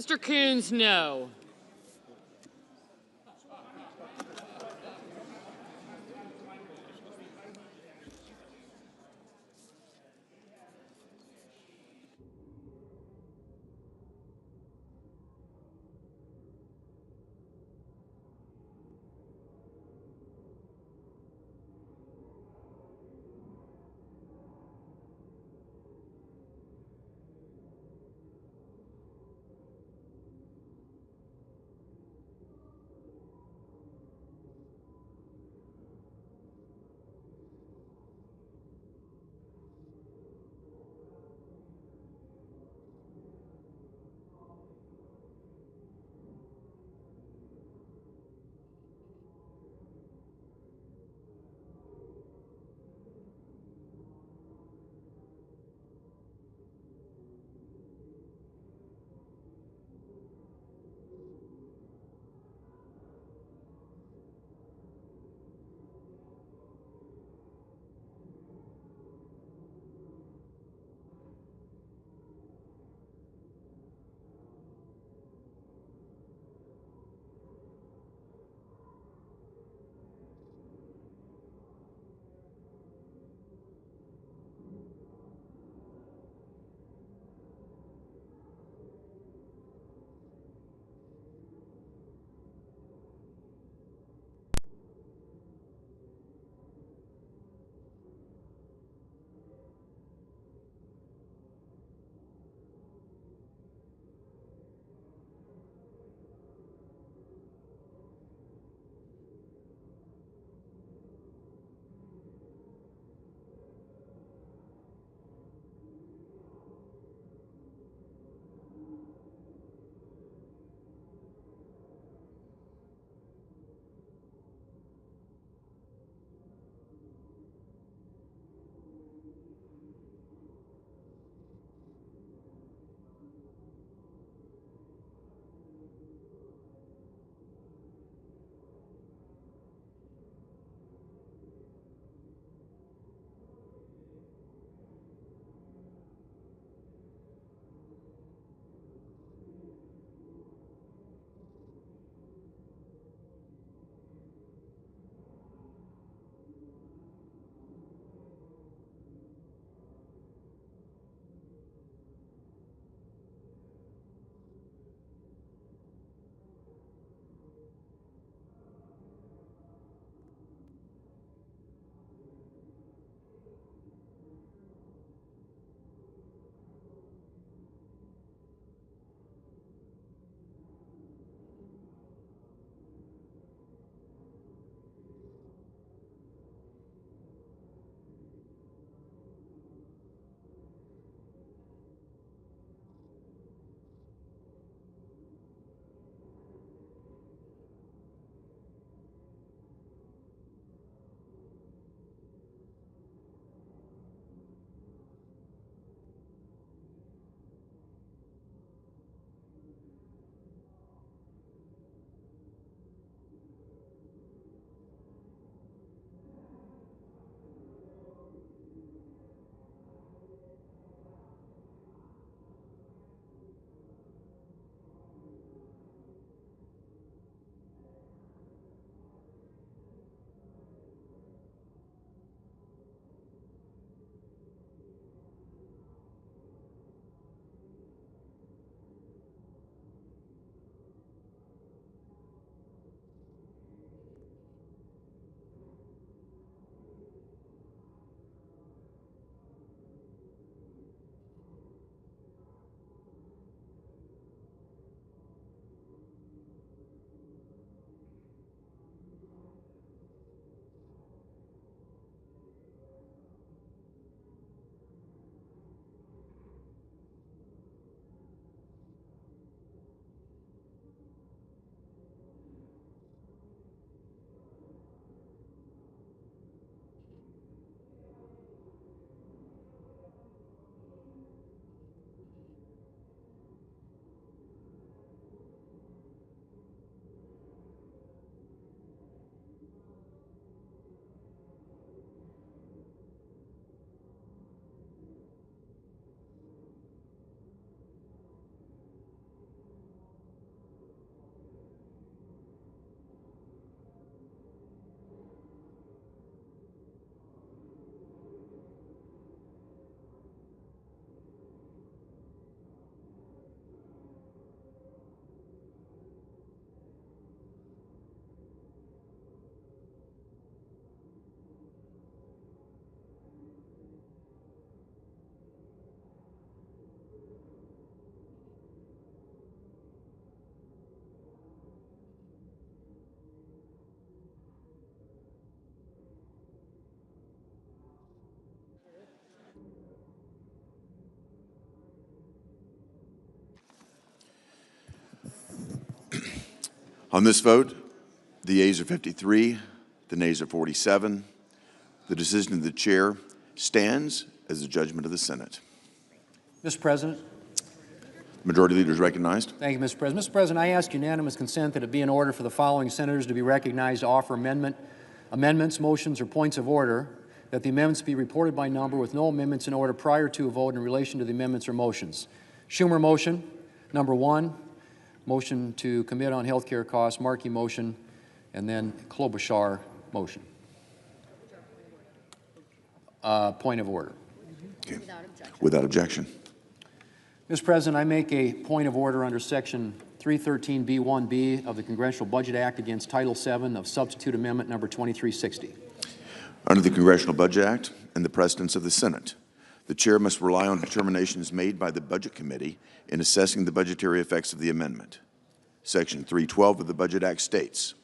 Mr. Coons, no. On this vote, the yeas are 53, the nays are 47. The decision of the chair stands as the judgment of the Senate. Mr. President. Majority Leader is recognized. Thank you, Mr. President. Mr. President, I ask unanimous consent that it be in order for the following senators to be recognized to offer amendments, motions, or points of order, that the amendments be reported by number with no amendments in order prior to a vote in relation to the amendments or motions. Schumer motion, number 1. Motion to commit on health care costs, Markey motion, and then Klobuchar motion. Point of order. Okay. Without objection. Mr. President, I make a point of order under Section 313B1B of the Congressional Budget Act against Title VII of Substitute Amendment Number 2360. Under the Congressional Budget Act and the precedents of the Senate, the chair must rely on determinations made by the Budget Committee in assessing the budgetary effects of the amendment. Section 312 of the Budget Act states,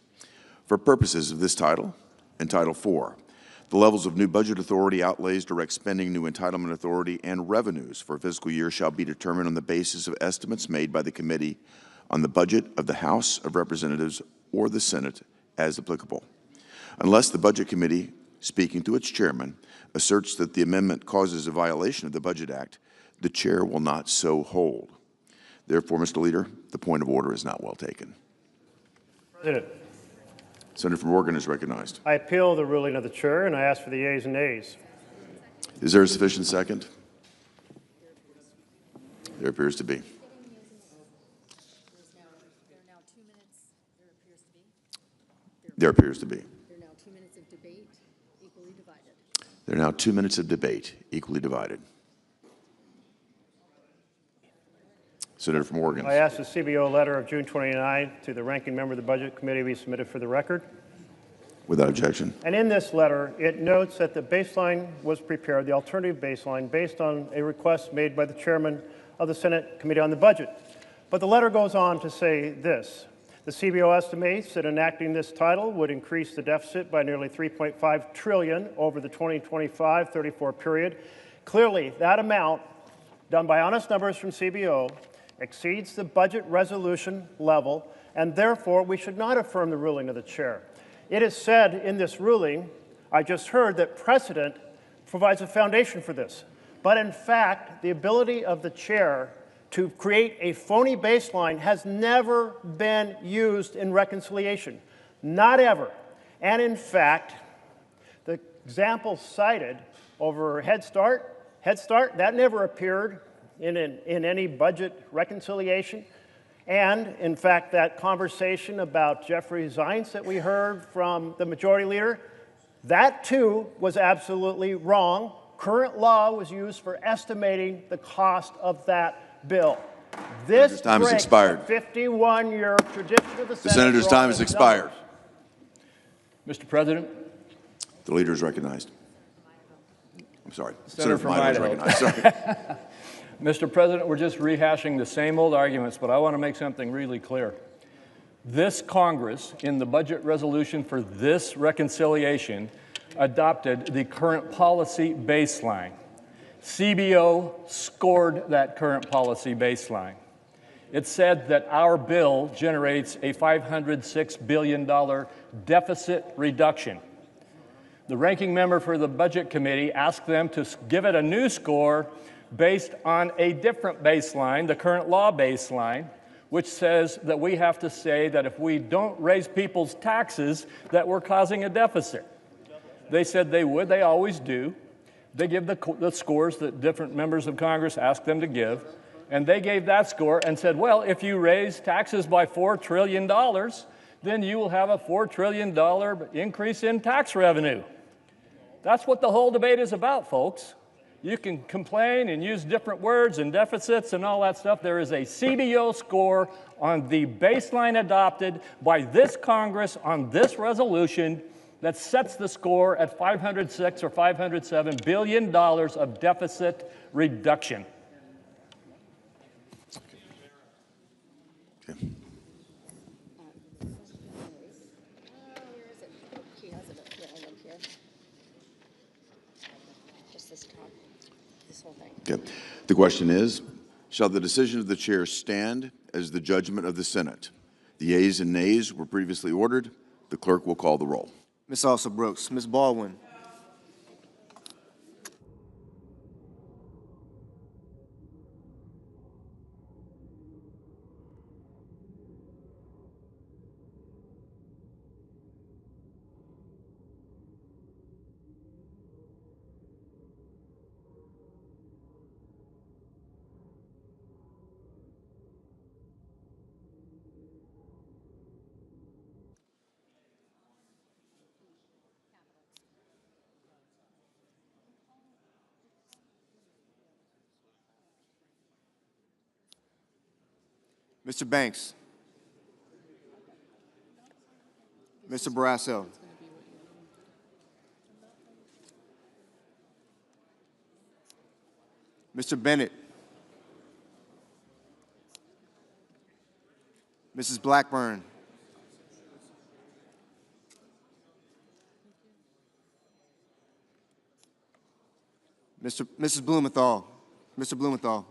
for purposes of this title and Title IV, the levels of new budget authority, outlays, direct spending, new entitlement authority, and revenues for a fiscal year shall be determined on the basis of estimates made by the committee on the budget of the House of Representatives or the Senate as applicable. Unless the Budget Committee, speaking to its chairman, asserts that the amendment causes a violation of the Budget Act, the chair will not so hold. Therefore, Mr. Leader, the point of order is not well taken. President, Senator from Oregon is recognized. I appeal the ruling of the chair, and I ask for the yeas and nays. Is there a sufficient second? There appears to be. There appears to be. There are now 2 minutes of debate, equally divided. There are now 2 minutes of debate, equally divided. Senator from Oregon. I ask the CBO letter of June 29 to the ranking member of the Budget Committee be submitted for the record. Without objection. And in this letter, it notes that the baseline was prepared, the alternative baseline, based on a request made by the chairman of the Senate Committee on the Budget. But the letter goes on to say this. The CBO estimates that enacting this title would increase the deficit by nearly $3.5 trillion over the 2025-34 period. Clearly, that amount, done by honest numbers from CBO, exceeds the budget resolution level, and therefore we should not affirm the ruling of the chair. It is said in this ruling, I just heard, that precedent provides a foundation for this. But in fact, the ability of the chair to create a phony baseline has never been used in reconciliation. Not ever. And in fact, the example cited over Head Start, that never appeared in any budget reconciliation. And in fact, that conversation about Jeffrey Zients that we heard from the Majority Leader, that too was absolutely wrong. Current law was used for estimating the cost of that bill. This time has expired. 51-year tradition of the Senate. The senator's time has expired. Mr. President. The leader is recognized. I'm sorry. Senator from Idaho is recognized. Sorry. Mr. President, we're just rehashing the same old arguments, but I want to make something really clear. This Congress, in the budget resolution for this reconciliation, adopted the current policy baseline. CBO scored that current policy baseline. It said that our bill generates a $506 billion deficit reduction. The ranking member for the Budget Committee asked them to give it a new score based on a different baseline, the current law baseline, which says that we have to say that if we don't raise people's taxes, that we're causing a deficit. They said they would, they always do. They give the scores that different members of Congress ask them to give, and they gave that score and said, well, if you raise taxes by $4 trillion, then you will have a $4 trillion increase in tax revenue. That's what the whole debate is about, folks. You can complain and use different words and deficits and all that stuff. There is a CBO score on the baseline adopted by this Congress on this resolution that sets the score at $506 or $507 billion of deficit reduction. Okay. Where is it? He has it written in here. Just this top, this whole thing. Okay. The question is, shall the decision of the chair stand as the judgment of the Senate? The yeas and nays were previously ordered. The clerk will call the roll. Ms. Also Brooks, Ms. Baldwin, Mr. Banks, Mr. Barrasso, Mr. Bennett, Mrs. Blackburn, Mrs. Blumenthal, Mr. Blumenthal,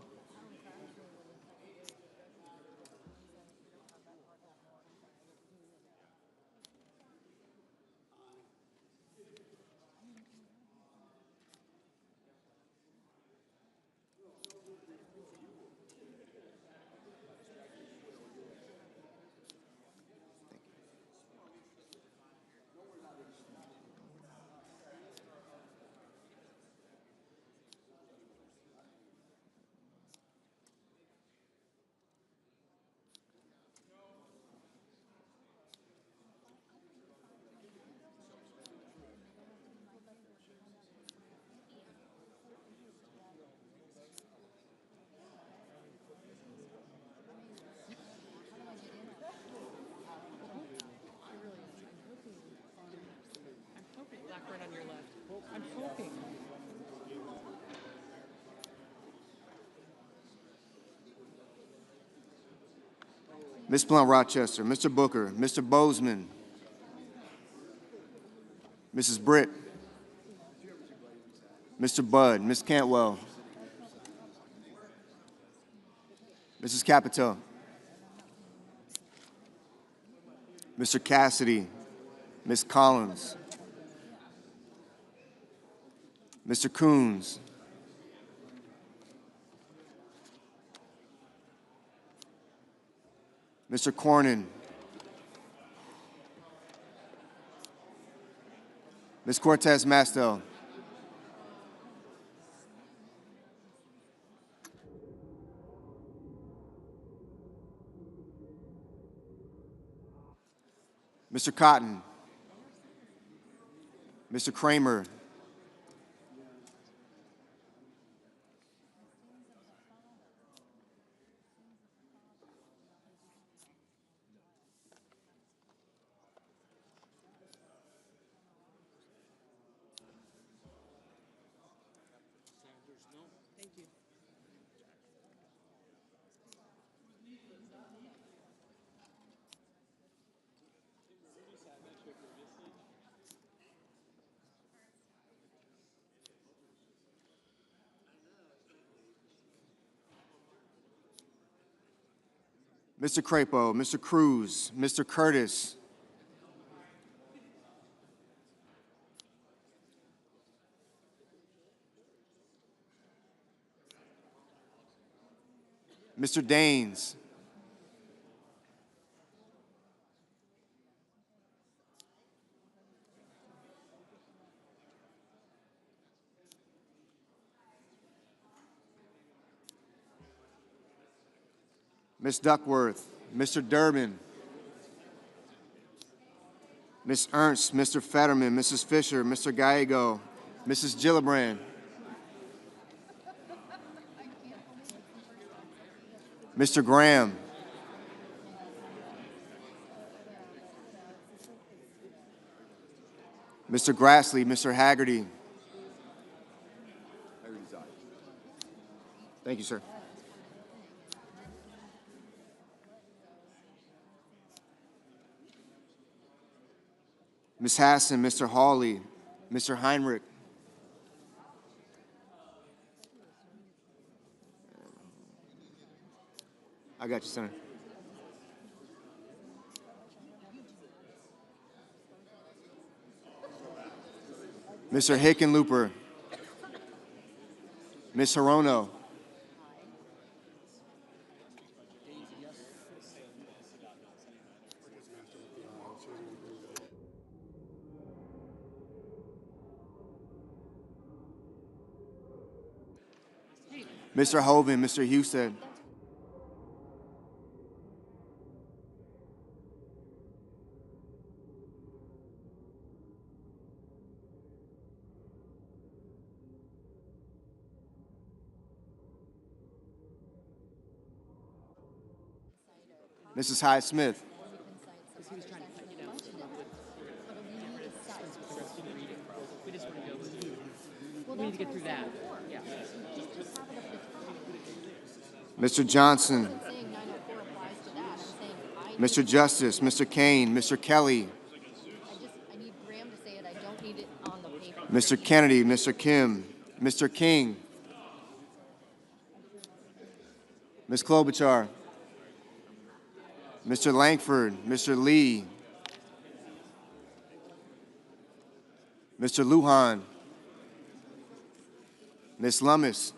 Blackburn on your left. I'm hoping. Ms. Blunt Rochester, Mr. Booker, Mr. Bozeman, Mrs. Britt, Mr. Budd, Ms. Cantwell, Mrs. Capito, Mr. Cassidy, Ms. Collins, Mr. Coons, Mr. Cornyn, Ms. Cortez Mastel, Mr. Cotton, Mr. Kramer, Mr. Crapo, Mr. Cruz, Mr. Curtis, Mr. Daines, Ms. Duckworth, Mr. Durbin, Ms. Ernst, Mr. Fetterman, Mrs. Fisher, Mr. Gallego, Mrs. Gillibrand, Mr. Graham, Mr. Grassley, Mr. Haggerty. Thank you, sir. Ms. Hassan, Mr. Hawley, Mr. Heinrich, I got you, Senator. Mr. Hickenlooper, Ms. Hirono, Mr. Hoven, Mr. Husted, Mrs. Hyde Smith, We need to get through that. Yeah. Mr. Johnson, Mr. Justice, Mr. Kane, Mr. Kelly, I need Graham to say it. I don't need it on the paper. Mr. Kennedy, Mr. Kim, Mr. King, Ms. Klobuchar, Mr. Langford, Mr. Lee, Mr. Lujan, Ms. Lummis,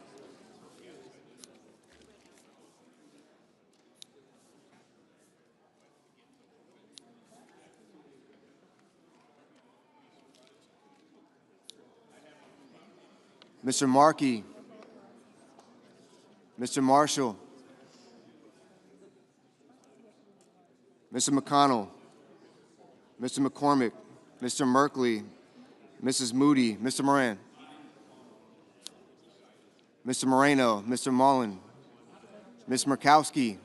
Mr. Markey, Mr. Marshall, Mr. McConnell, Mr. McCormick, Mr. Merkley, Mrs. Moody, Mr. Moran, Mr. Moreno, Mr. Mullen, Ms. Murkowski,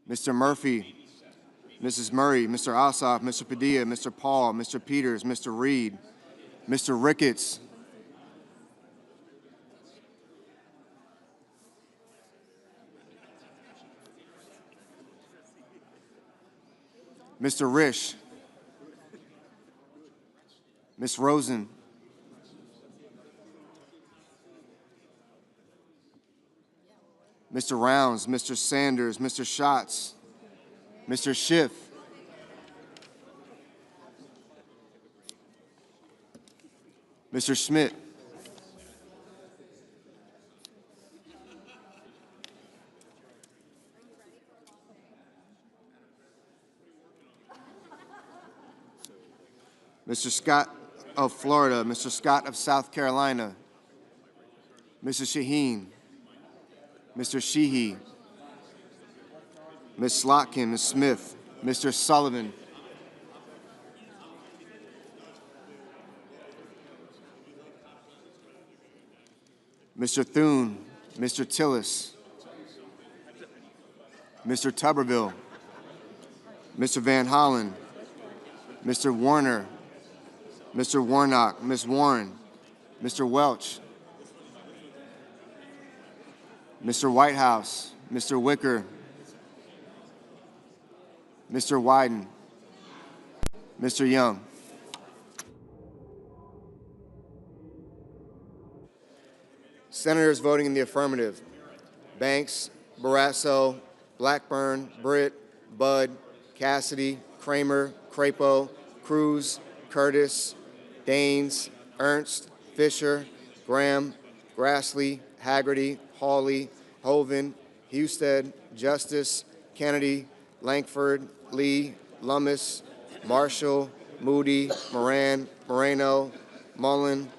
Mr. Murphy, Mrs. Murray, Mr. Ossoff, Mr. Padilla, Mr. Paul, Mr. Peters, Mr. Reed, Mr. Ricketts, Mr. Risch, Ms. Rosen, Mr. Rounds, Mr. Sanders, Mr. Schatz, Mr. Schiff, Mr. Schmidt, Mr. Scott of Florida, Mr. Scott of South Carolina, Mrs. Shaheen, Mr. Sheehy, Ms. Slotkin, Ms. Smith, Mr. Sullivan, Mr. Thune, Mr. Tillis, Mr. Tuberville, Mr. Van Hollen, Mr. Warner, Mr. Warnock, Ms. Warren, Mr. Welch, Mr. Whitehouse, Mr. Wicker, Mr. Wyden, Mr. Young. Senators voting in the affirmative: Banks, Barrasso, Blackburn, Britt, Budd, Cassidy, Kramer, Crapo, Cruz, Curtis, Daines, Ernst, Fisher, Graham, Grassley, Haggerty, Hawley, Hoven, Husted, Justice, Kennedy, Langford, Lee, Lummis, Marshall, Moody, Moran, Moreno, Mullen,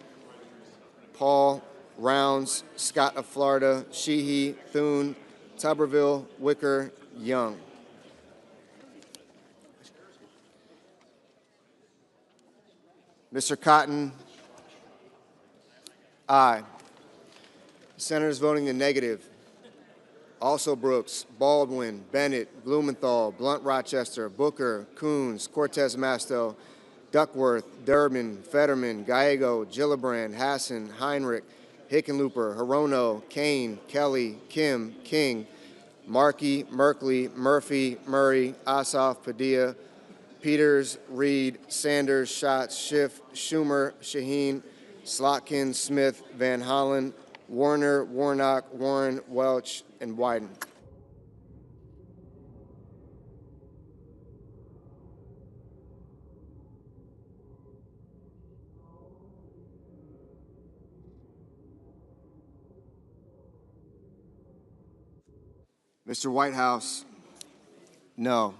Paul, Rounds, Scott of Florida, Sheehy, Thune, Tuberville, Wicker, Young. Mr. Cotton, aye. Senators voting the negative: also Brooks, Baldwin, Bennett, Blumenthal, Blunt Rochester, Booker, Coons, Cortez Masto, Duckworth, Durbin, Fetterman, Gallego, Gillibrand, Hassan, Heinrich, Hickenlooper, Hirono, Kane, Kelly, Kim, King, Markey, Merkley, Murphy, Murray, Ossoff, Padilla, Peters, Reed, Sanders, Schatz, Schiff, Schumer, Shaheen, Slotkin, Smith, Van Hollen, Warner, Warnock, Warren, Welch, and Wyden. Mr. Whitehouse, no.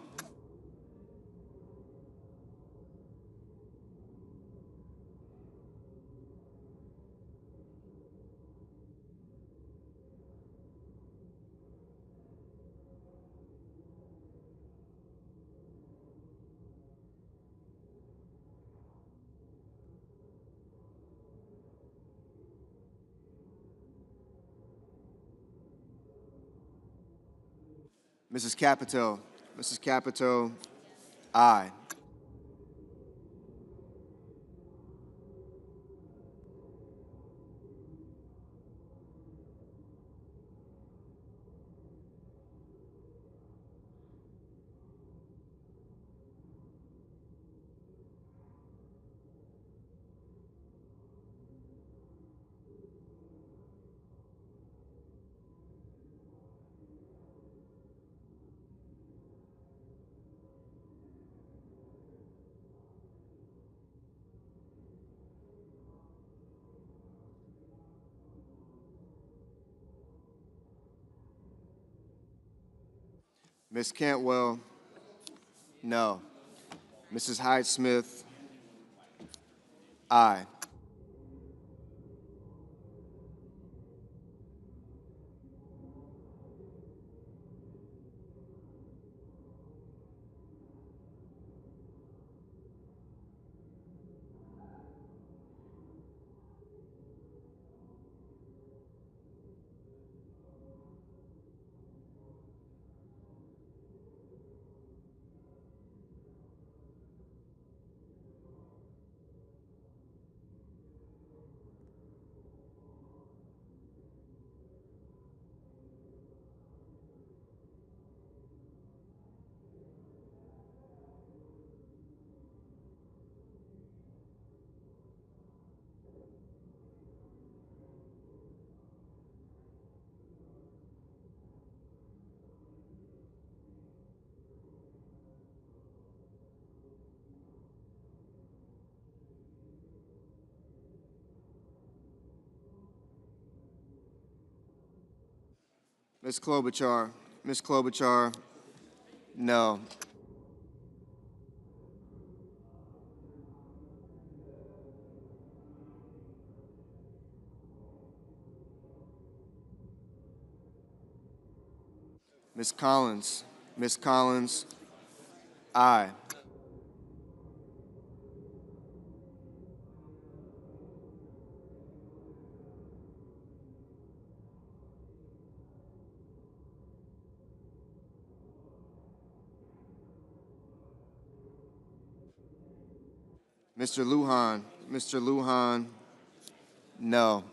Mrs. Capito, aye. Ms. Cantwell, no. Mrs. Hyde-Smith, aye. Ms. Klobuchar, no. Ms. Collins, aye. Mr. Lujan, no.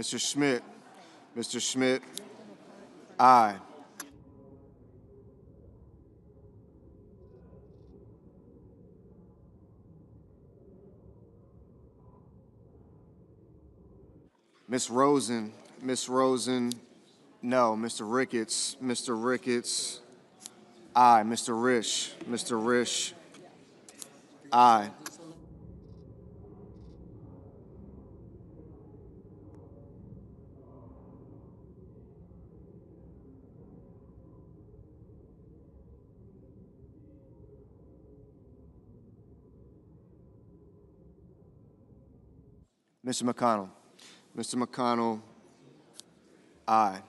Mr. Schmidt, aye. Miss Rosen, no. Mr. Ricketts, aye. Mr. Risch, aye. Mr. McConnell, aye.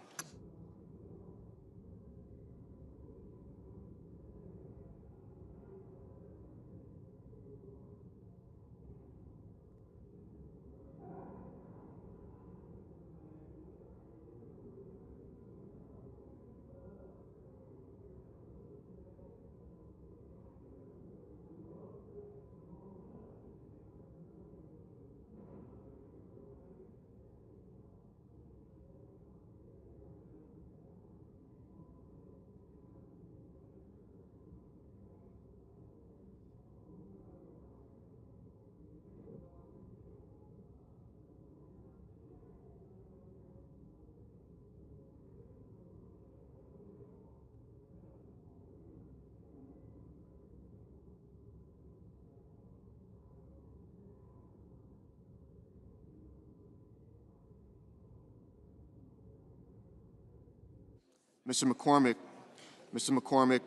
Mr. McCormick,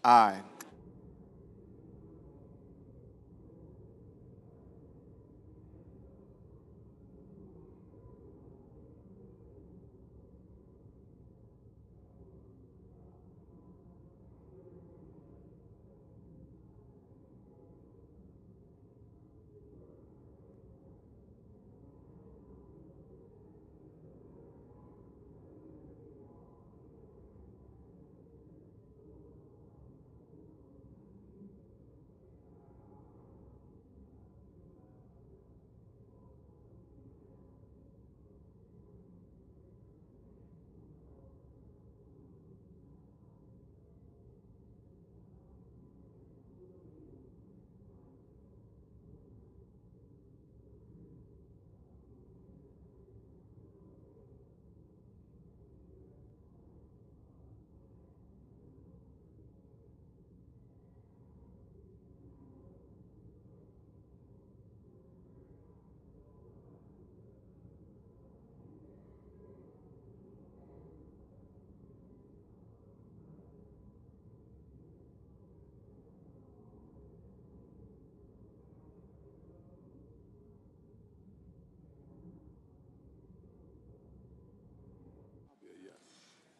aye.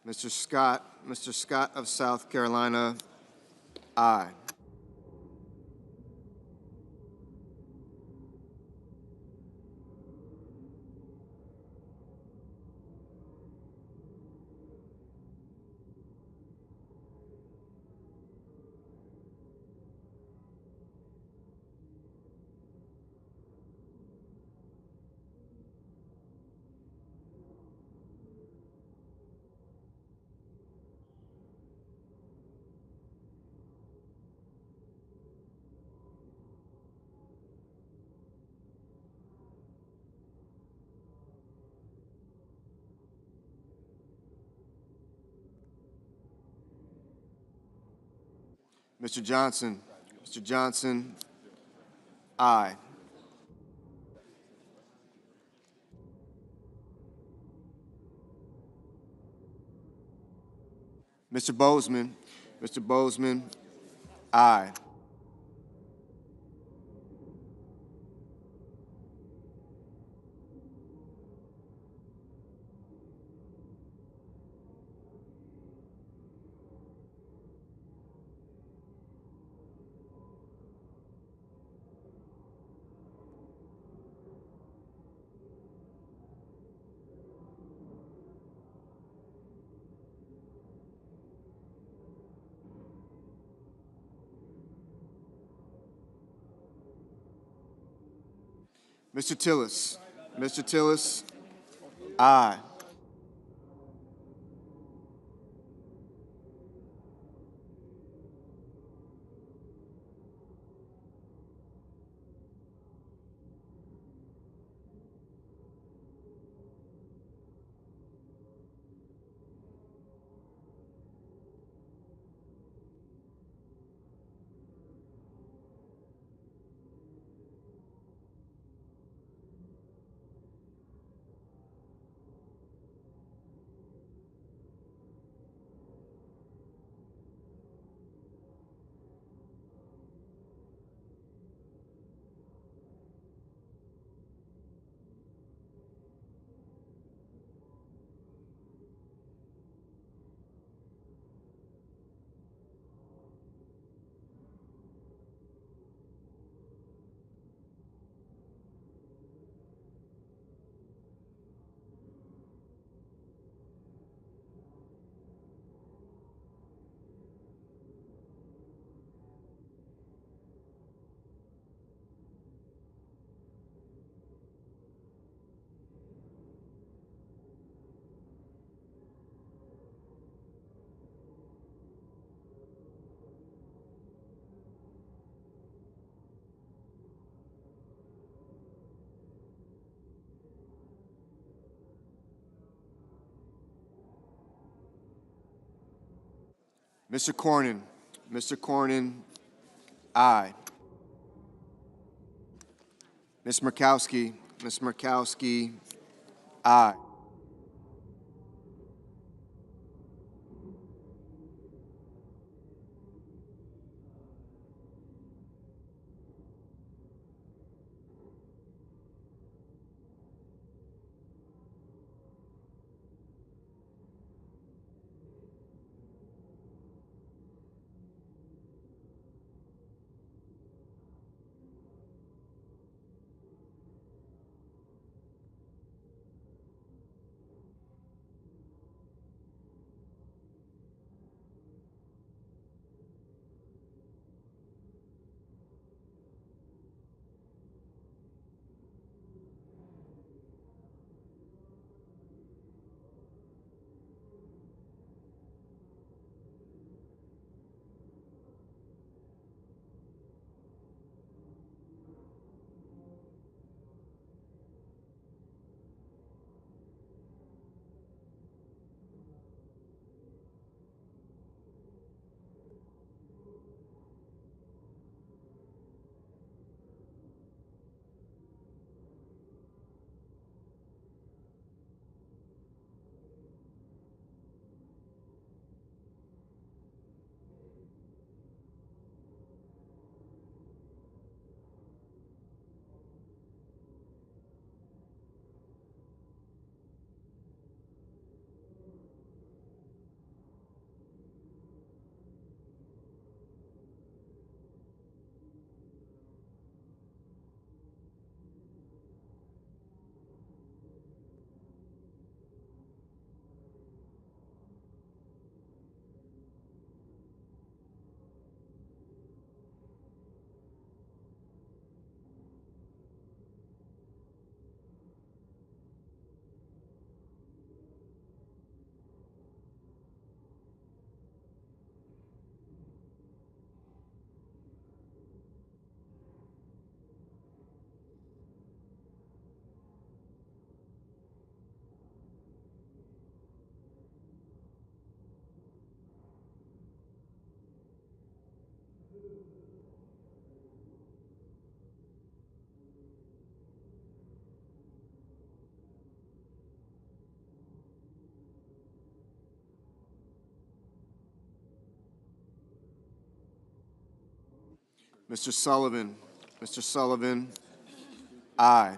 Mr. Scott of South Carolina, aye. Mr. Johnson, aye. Mr. Bozeman, aye. Mr. Tillis, aye. Mr. Cornyn. Mr. Cornyn, aye. Ms. Murkowski. Ms. Murkowski, aye. Mr. Sullivan. Mr. Sullivan, aye.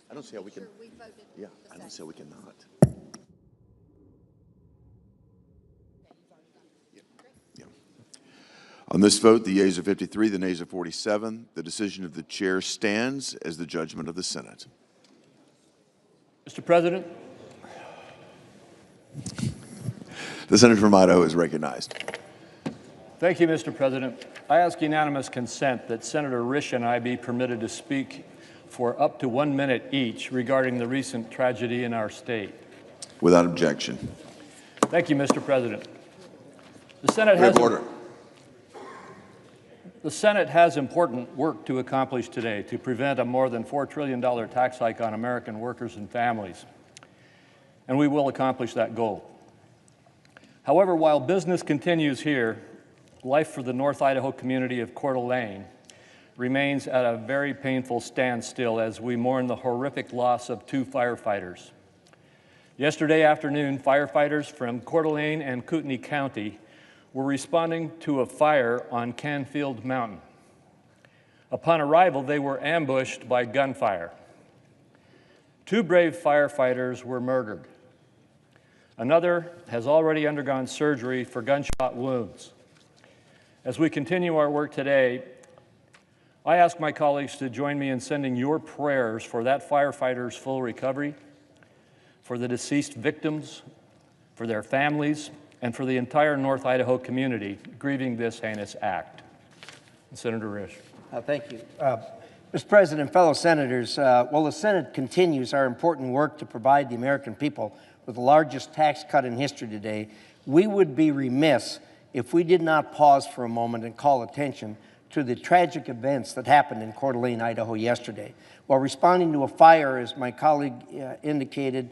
I don't see how we can, yeah, I don't see how we cannot. Yeah. On this vote, the yeas are 53, the nays are 47. The decision of the chair stands as the judgment of the Senate. Mr. President, The senator from Idaho is recognized. thank you, Mr. President. I ask unanimous consent that Senator Risch and I be permitted to speak for up to 1 minute each regarding the recent tragedy in our state. Without objection. Thank you, Mr. President. The Senate has important work to accomplish today to prevent a more than $4 trillion tax hike on American workers and families, and we will accomplish that goal. However, while business continues here, life for the North Idaho community of Coeur d'Alene remains at a very painful standstill as we mourn the horrific loss of 2 firefighters. Yesterday afternoon, firefighters from Coeur d'Alene and Kootenai County were responding to a fire on Canfield Mountain. Upon arrival, they were ambushed by gunfire. 2 brave firefighters were murdered. Another has already undergone surgery for gunshot wounds. As we continue our work today, I ask my colleagues to join me in sending your prayers for that firefighter's full recovery, for the deceased victims, for their families, and for the entire North Idaho community grieving this heinous act. Senator Risch. Thank you. Mr. President, fellow senators, while the Senate continues our important work to provide the American people with the largest tax cut in history today, we would be remiss if we did not pause for a moment and call attention to the tragic events that happened in Coeur d'Alene, Idaho yesterday. While responding to a fire, as my colleague indicated,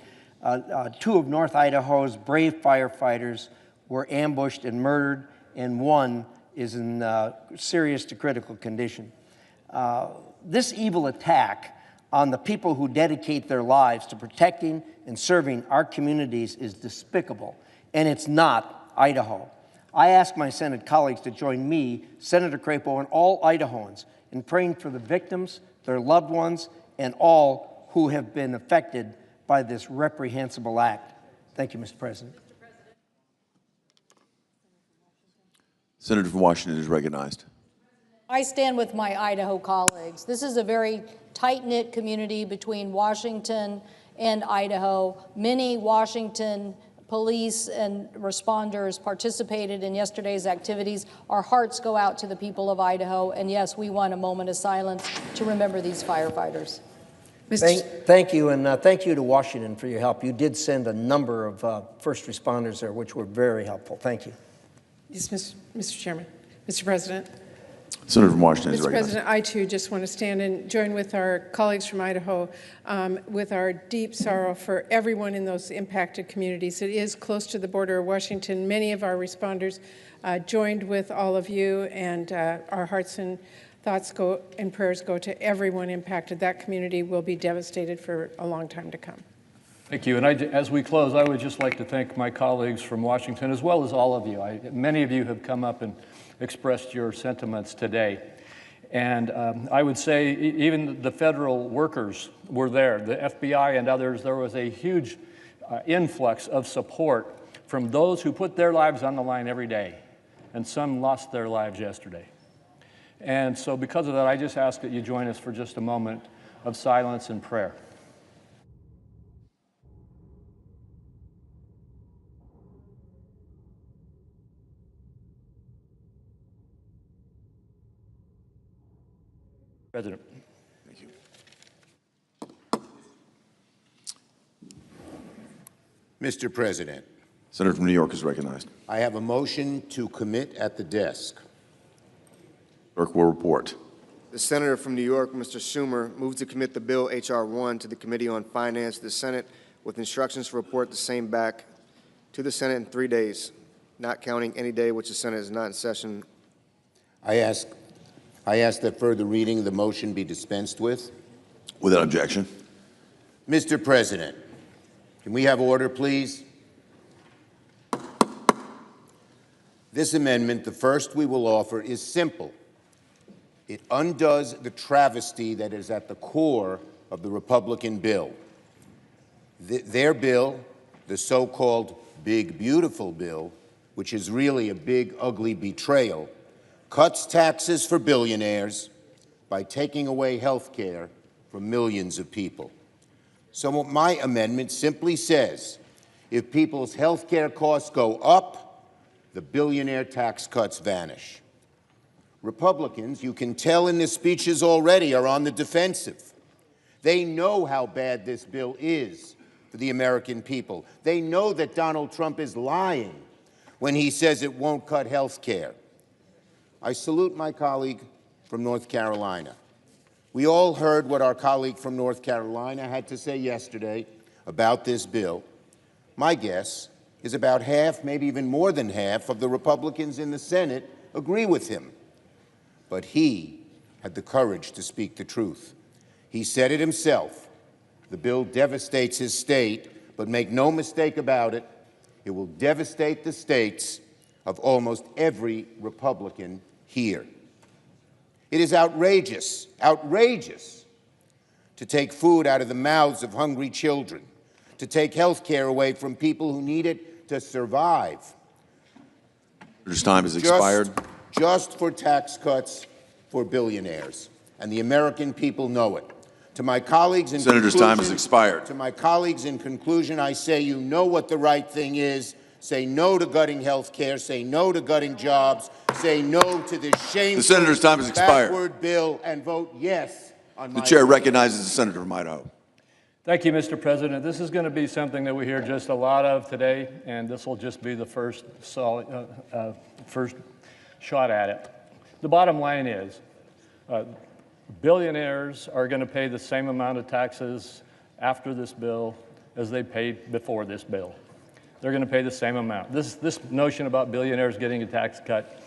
two of North Idaho's brave firefighters were ambushed and murdered, and one is in serious to critical condition. This evil attack on the people who dedicate their lives to protecting and serving our communities is despicable, and it's not Idaho. I ask my Senate colleagues to join me, Senator Crapo, and all Idahoans in praying for the victims, their loved ones, and all who have been affected by this reprehensible act. Thank you, Mr. President. Senator from Washington is recognized. I stand with my Idaho colleagues. This is a very tight-knit community between Washington and Idaho. Many Washington police and responders participated in yesterday's activities. Our hearts go out to the people of Idaho, and yes, we want a moment of silence to remember these firefighters. Thank you, and thank you to Washington for your help. You did send a number of first responders there, which were very helpful. Thank you. Yes, Mr. Chairman. Mr. President. Senator from Washington is Mr. recognized. President, I too just want to stand and join with our colleagues from Idaho with our deep sorrow for everyone in those impacted communities. It is close to the border of Washington. Many of our responders joined with all of you, and our hearts and thoughts and prayers go to everyone impacted. That community will be devastated for a long time to come. Thank you. And as we close, I would just like to thank my colleagues from Washington, as well as all of you. Many of you have come up and expressed your sentiments today. And I would say even the federal workers were there, the FBI and others. There was a huge influx of support from those who put their lives on the line every day, and some lost their lives yesterday. And so because of that, I just ask that you join us for just a moment of silence and prayer. President. Thank you. Mr. President, Senator from New York is recognized. I have a motion to commit at the desk. Clerk will report. The senator from New York, Mr. Schumer, moves to commit the bill H.R. 1 to the Committee on Finance, the Senate, with instructions to report the same back to the Senate in 3 days, not counting any day which the Senate is not in session. I ask that further reading of the motion be dispensed with. Without objection. Mr. President, can we have order, please? This amendment, the first we will offer, is simple. It undoes the travesty that is at the core of the Republican bill. Their bill, the so-called Big Beautiful Bill, which is really a big, ugly betrayal, cuts taxes for billionaires by taking away health care from millions of people. So my amendment simply says, if people's health care costs go up, the billionaire tax cuts vanish. Republicans, you can tell in their speeches already, are on the defensive. They know how bad this bill is for the American people. They know that Donald Trump is lying when he says it won't cut health care. I salute my colleague from North Carolina. We all heard what our colleague from North Carolina had to say yesterday about this bill. My guess is about half, maybe even more than half, of the Republicans in the Senate agree with him. But he had the courage to speak the truth. He said it himself. The bill devastates his state, but make no mistake about it, it will devastate the states of almost every Republican here. It is outrageous, outrageous to take food out of the mouths of hungry children, to take health care away from people who need it to survive. Senator's time has expired. Just for tax cuts for billionaires. and the American people know it. To my colleagues in Senator's time has expired. To my colleagues in conclusion, I say you know what the right thing is. Say no to gutting health care. Say no to gutting jobs. Say no to this shameful, The senator's time has expired. backward bill, and vote yes on my The chair bill. recognizes the senator from Idaho. Thank you, Mr. President. This is going to be something that we hear just a lot of today, and this will just be the first shot at it. The bottom line is, billionaires are going to pay the same amount of taxes after this bill as they paid before this bill. They're going to pay the same amount. This notion about billionaires getting a tax cut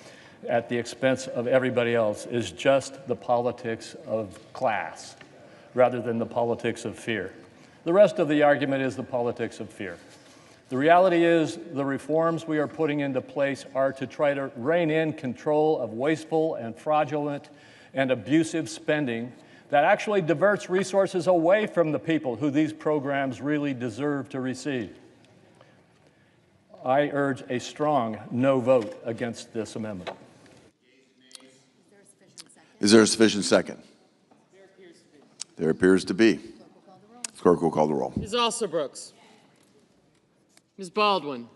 at the expense of everybody else is just the politics of class rather than the politics of fear. The rest of the argument is the politics of fear. The reality is the reforms we are putting into place are to try to rein in control of wasteful and fraudulent and abusive spending that actually diverts resources away from the people who these programs really deserve to receive. I urge a strong no vote against this amendment. Is there a sufficient second? There appears to be. Clerk will call the roll. Ms. Alsobrooks. Ms. Baldwin.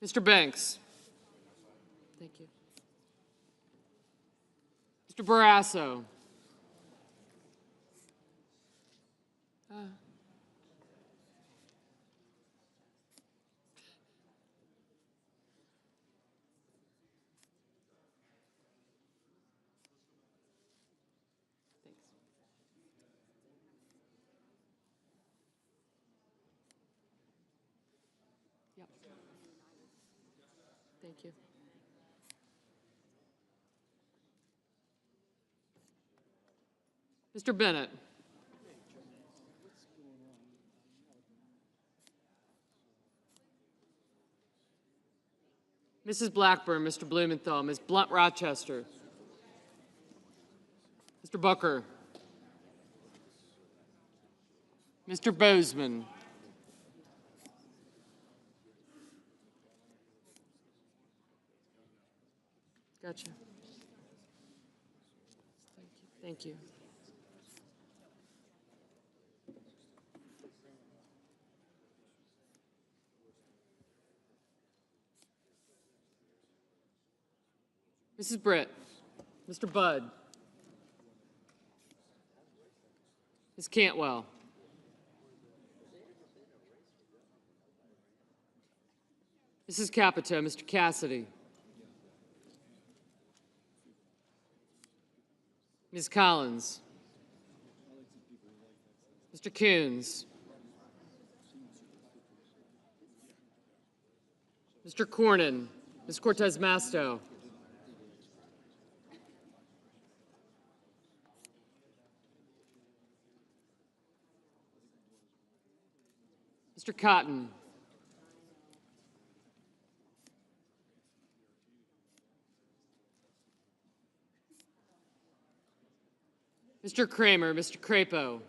Mr. Banks. Thank you. Mr. Barrasso. Yep. Thank you. Mr. Bennett. Mrs. Blackburn, Mr. Blumenthal, Ms. Blunt Rochester, Mr. Booker, Mr. Bozeman, gotcha. Thank you. Mrs. Britt, Mr. Budd, Ms. Cantwell, Mrs. Capito, Mr. Cassidy, Ms. Collins, Mr. Coons, Mr. Cornyn, Ms. Cortez Masto, Mr. Cotton, Mr. Kramer, Mr. Crapo,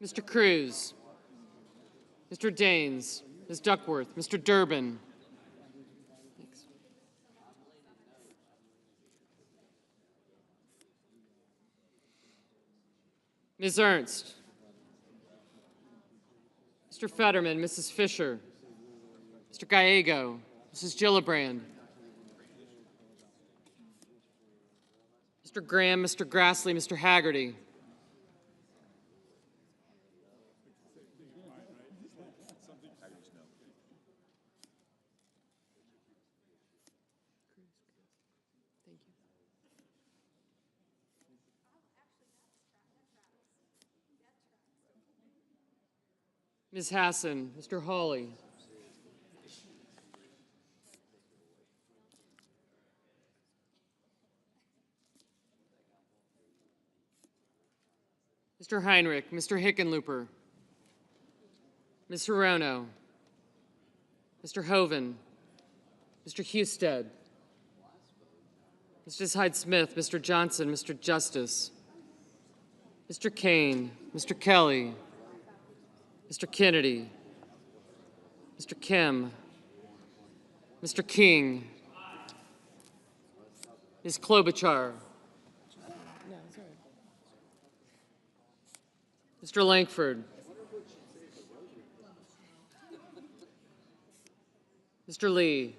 Mr. Cruz, Mr. Daines, Ms. Duckworth, Mr. Durbin, thanks. Ms. Ernst, Mr. Fetterman, Mrs. Fisher, Mr. Gallego, Mrs. Gillibrand, Mr. Graham, Mr. Grassley, Mr. Haggerty, Ms. Hassan, Mr. Hawley, Mr. Heinrich, Mr. Hickenlooper, Ms. Hirono, Mr. Hoven, Mr. Husted, Mrs. Hyde-Smith, Mr. Johnson, Mr. Justice, Mr. Kane, Mr. Kelly, Mr. Kennedy, Mr. Kim, Mr. King, Ms. Klobuchar, Mr. Langford, Mr. Lee,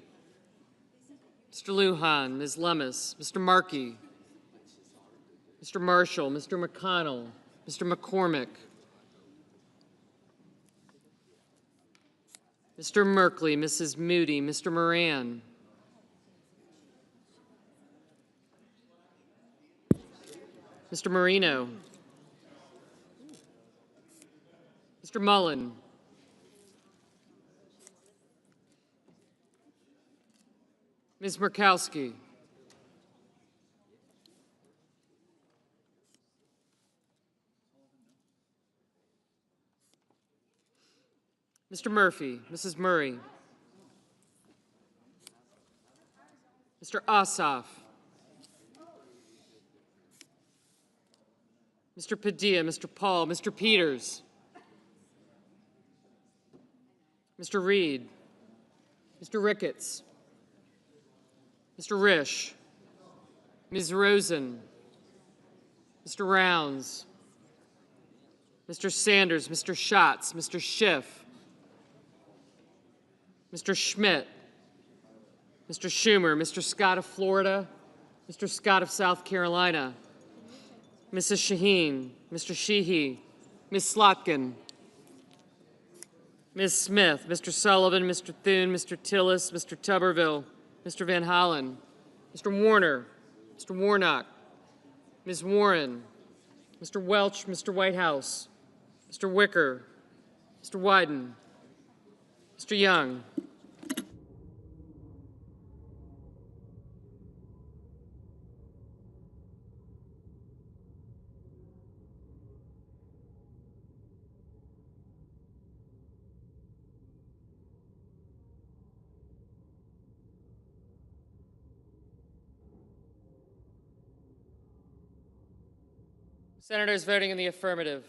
Mr. Lujan, Ms. Lemus, Mr. Markey, Mr. Marshall, Mr. McConnell, Mr. McCormick, Mr. Merkley, Mrs. Moody, Mr. Moran, Mr. Marino, Mr. Mullen, Ms. Murkowski, Mr. Murphy, Mrs. Murray, Mr. Ossoff, Mr. Padilla, Mr. Paul, Mr. Peters, Mr. Reed, Mr. Ricketts, Mr. Risch, Ms. Rosen, Mr. Rounds, Mr. Sanders, Mr. Schatz, Mr. Schiff, Mr. Schmidt, Mr. Schumer, Mr. Scott of Florida, Mr. Scott of South Carolina, Mrs. Shaheen, Mr. Sheehy, Ms. Slotkin, Ms. Smith, Mr. Sullivan, Mr. Thune, Mr. Tillis, Mr. Tuberville, Mr. Van Hollen, Mr. Warner, Mr. Warnock, Ms. Warren, Mr. Welch, Mr. Whitehouse, Mr. Wicker, Mr. Wyden, Mr. Young, Senators voting in the affirmative.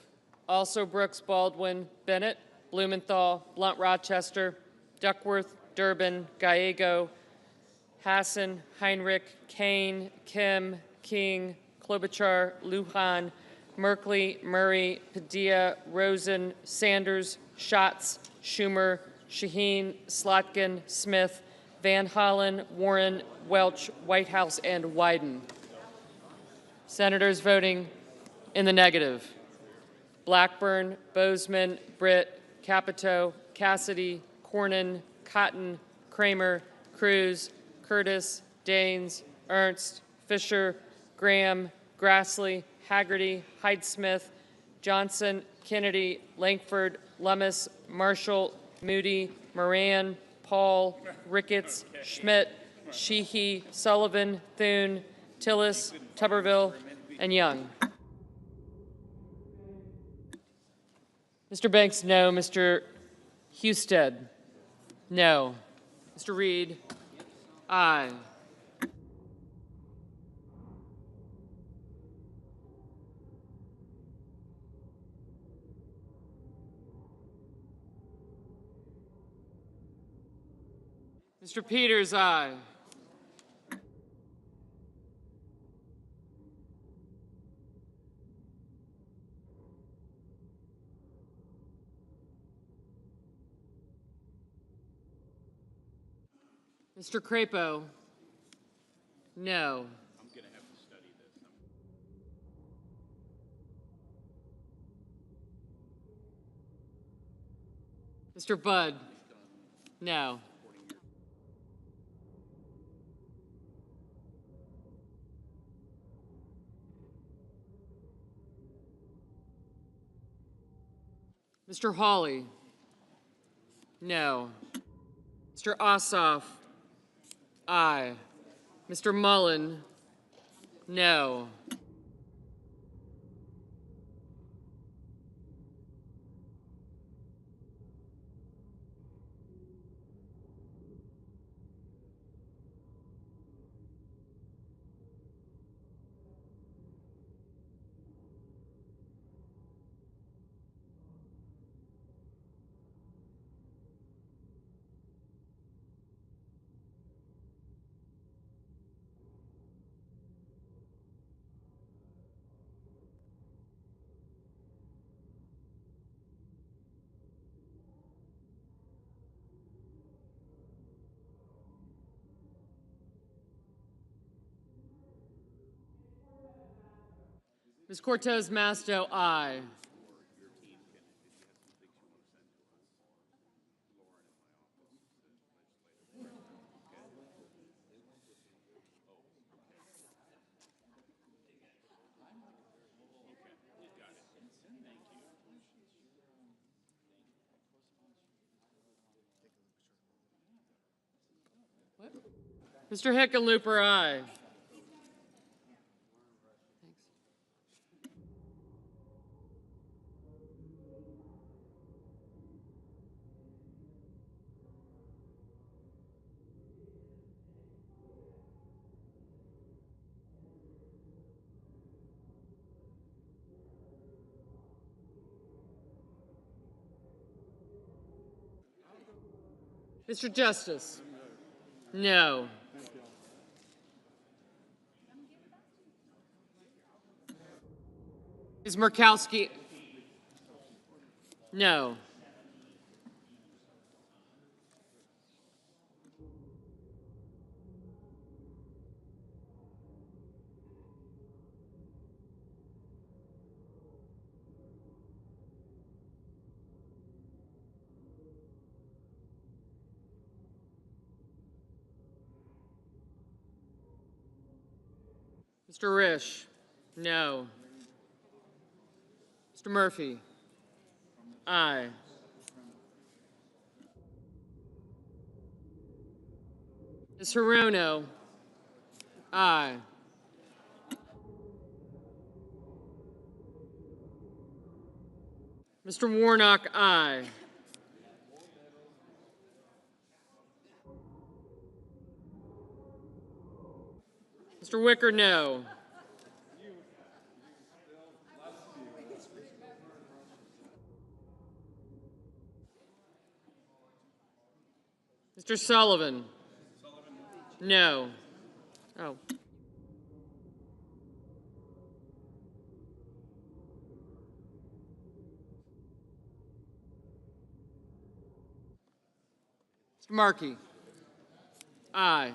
Also Brooks, Baldwin, Bennett, Blumenthal, Blunt Rochester, Duckworth, Durbin, Gallego, Hassan, Heinrich, Kane, Kim, King, Klobuchar, Lujan, Merkley, Murray, Padilla, Rosen, Sanders, Schatz, Schumer, Shaheen, Slotkin, Smith, Van Hollen, Warren, Welch, Whitehouse, and Wyden. Senators voting in the negative. Blackburn, Bozeman, Britt, Capito, Cassidy, Cornyn, Cotton, Kramer, Cruz, Curtis, Daines, Ernst, Fisher, Graham, Grassley, Haggerty, Hyde-Smith, Johnson, Kennedy, Langford, Lummis, Marshall, Moody, Moran, Paul, Ricketts, Schmidt, Sheehy, Sullivan, Thune, Tillis, Tuberville, and Young. Mr. Banks, no. Mr. Husted, no. Mr. Reed, aye. Mr. Peters, aye. Mr. Crapo, no. I'm going to have to study this. Mr. Budd, no. Mr. Hawley, no. Mr. Ossoff, aye. Mr. Mullen, no. Ms. Cortez Masto, aye. Mr. Hickenlooper, aye. Mr. Justice, no. Ms. Murkowski, no. Mr. Risch, no. Mr. Murphy, aye. Ms. Hirono, aye. Mr. Warnock, aye. Mr. Wicker, no. Mr. Sullivan, no. Oh. Mr. Markey, aye.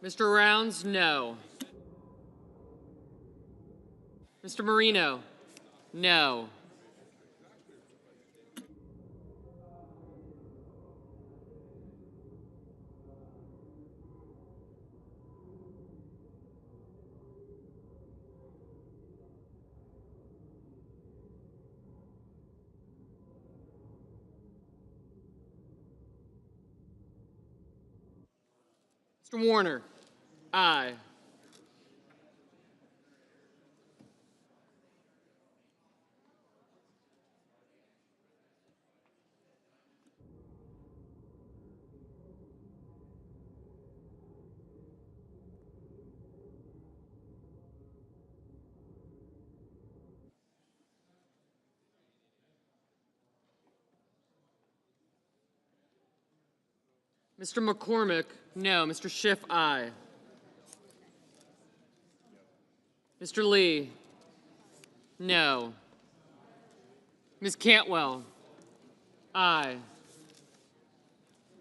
Mr. Rounds, no. Mr. Marino, no. Mr. Warner, aye. Mr. McCormick, no. Mr. Schiff, aye. Mr. Lee, no. Ms. Cantwell, aye.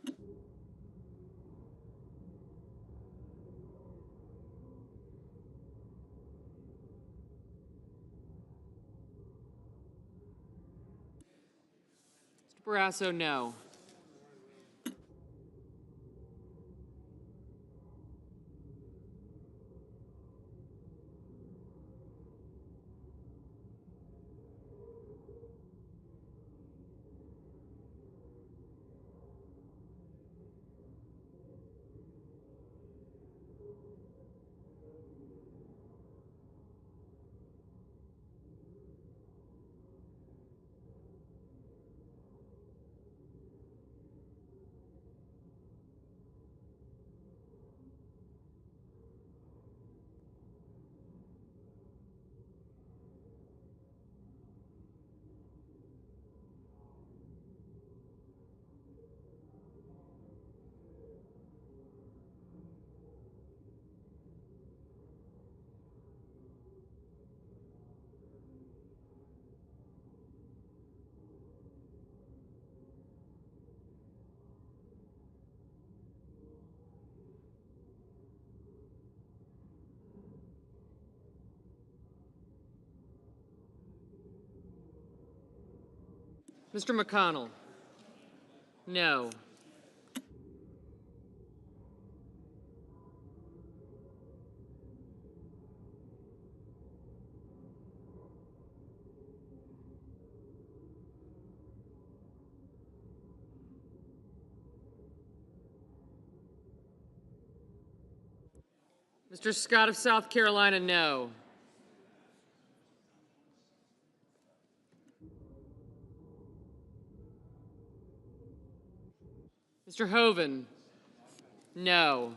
Mr. Barrasso, no. Mr. McConnell? No. Mr. Scott of South Carolina, no. Mr. Hoeven, no.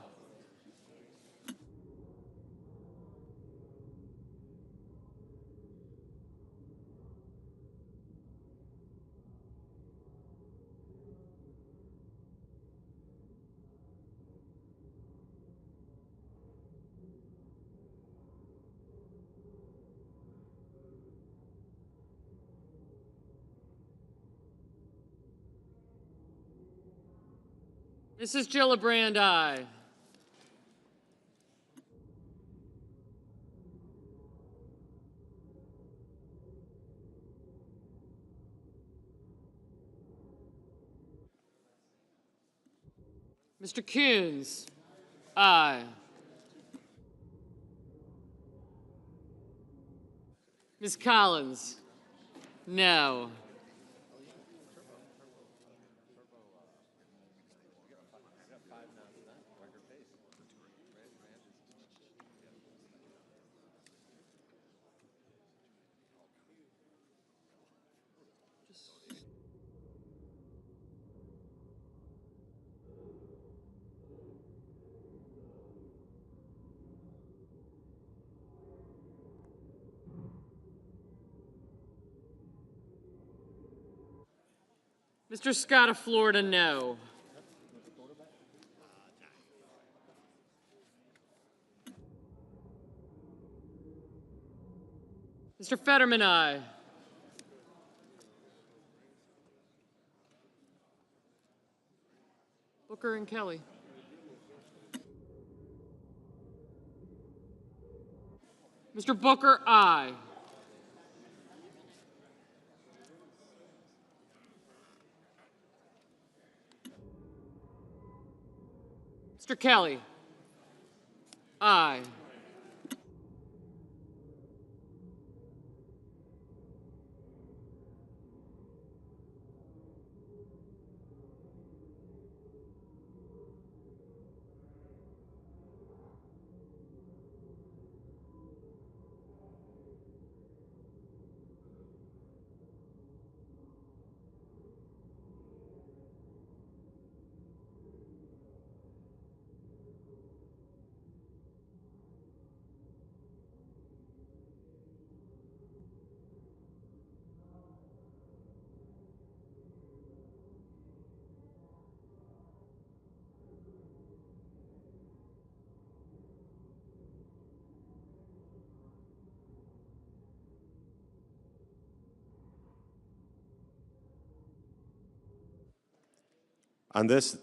Mrs. Gillibrand, aye. Mr. Coons, aye. Ms. Collins, no. Mr. Scott of Florida, no. Mr. Fetterman, aye. Booker and Kelly. Mr. Booker, aye. Mr. Kelly, aye. On this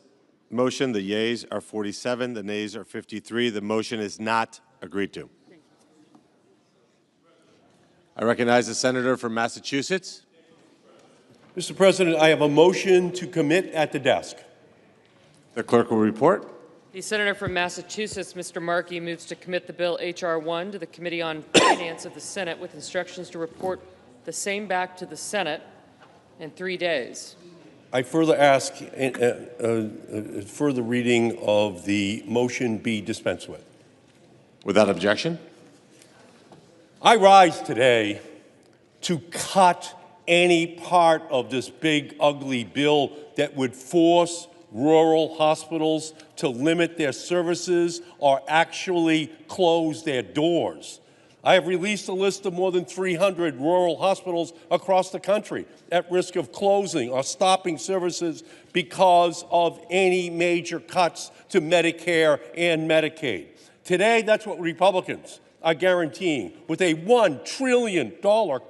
motion, the yeas are 47, the nays are 53. The motion is not agreed to. I recognize the senator from Massachusetts. Mr. President, I have a motion to commit at the desk. The clerk will report. The senator from Massachusetts, Mr. Markey, moves to commit the bill H.R. 1 to the Committee on Finance of the Senate with instructions to report the same back to the Senate in 3 days. I further ask further reading of the motion be dispensed with. Without objection. I rise today to cut any part of this big, ugly bill that would force rural hospitals to limit their services or actually close their doors. I have released a list of more than 300 rural hospitals across the country at risk of closing or stopping services because of any major cuts to Medicare and Medicaid. Today, that's what Republicans are guaranteeing. With a $1 trillion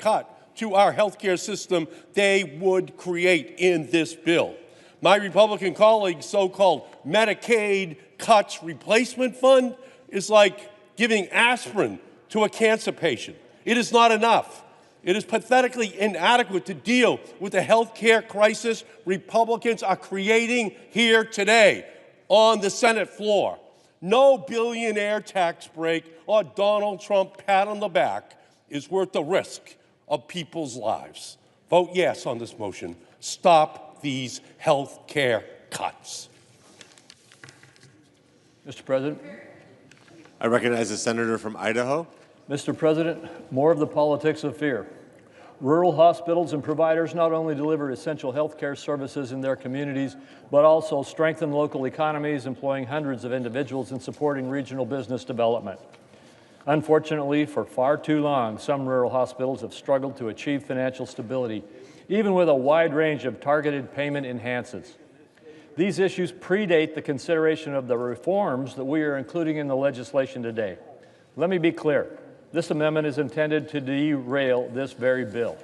cut to our healthcare system, they would create in this bill. My Republican colleagues' so-called Medicaid cuts replacement fund is like giving aspirin to a cancer patient. It is not enough. It is pathetically inadequate to deal with the health care crisis Republicans are creating here today on the Senate floor. No billionaire tax break or Donald Trump pat on the back is worth the risk of people's lives. Vote yes on this motion. Stop these health care cuts. Mr. President. I recognize the senator from Idaho. Mr. President, more of the politics of fear. Rural hospitals and providers not only deliver essential health care services in their communities, but also strengthen local economies, employing hundreds of individuals and supporting regional business development. Unfortunately, for far too long, some rural hospitals have struggled to achieve financial stability, even with a wide range of targeted payment enhances. These issues predate the consideration of the reforms that we are including in the legislation today. Let me be clear. This amendment is intended to derail this very bill.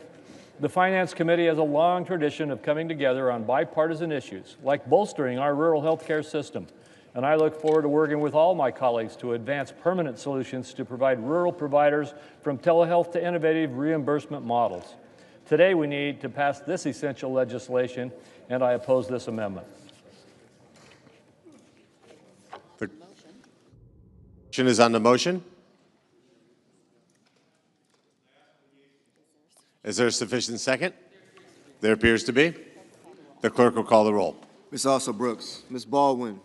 The Finance Committee has a long tradition of coming together on bipartisan issues, like bolstering our rural health care system, and I look forward to working with all my colleagues to advance permanent solutions to provide rural providers from telehealth to innovative reimbursement models. Today, we need to pass this essential legislation, and I oppose this amendment. The motion is on the motion. Is there a sufficient second? There appears to be. The clerk will call the roll. Ms. Also Brooks. Ms. Baldwin.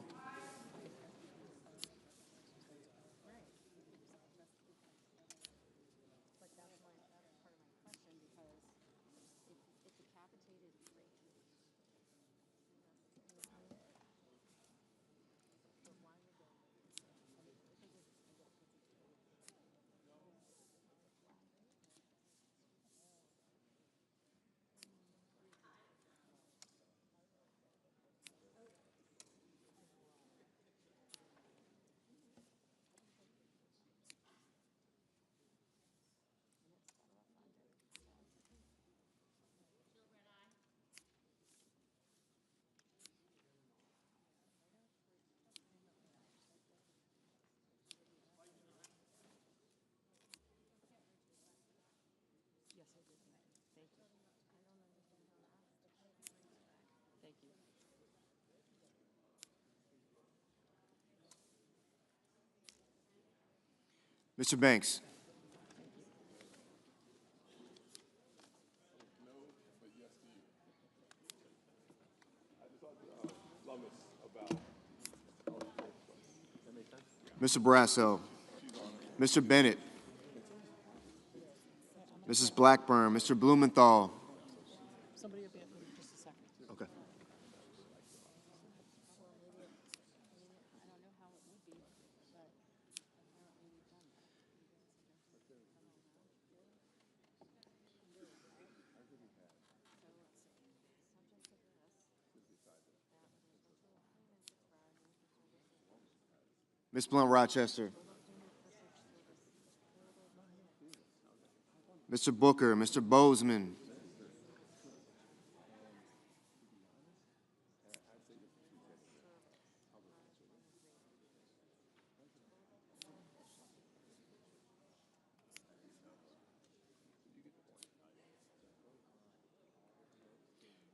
Mr. Banks. Mr. Brasso. Mr. Bennett. Mrs. Blackburn. Mr. Blumenthal. Okay. Ms. Blunt Rochester. Mr. Booker, Mr. Bozeman.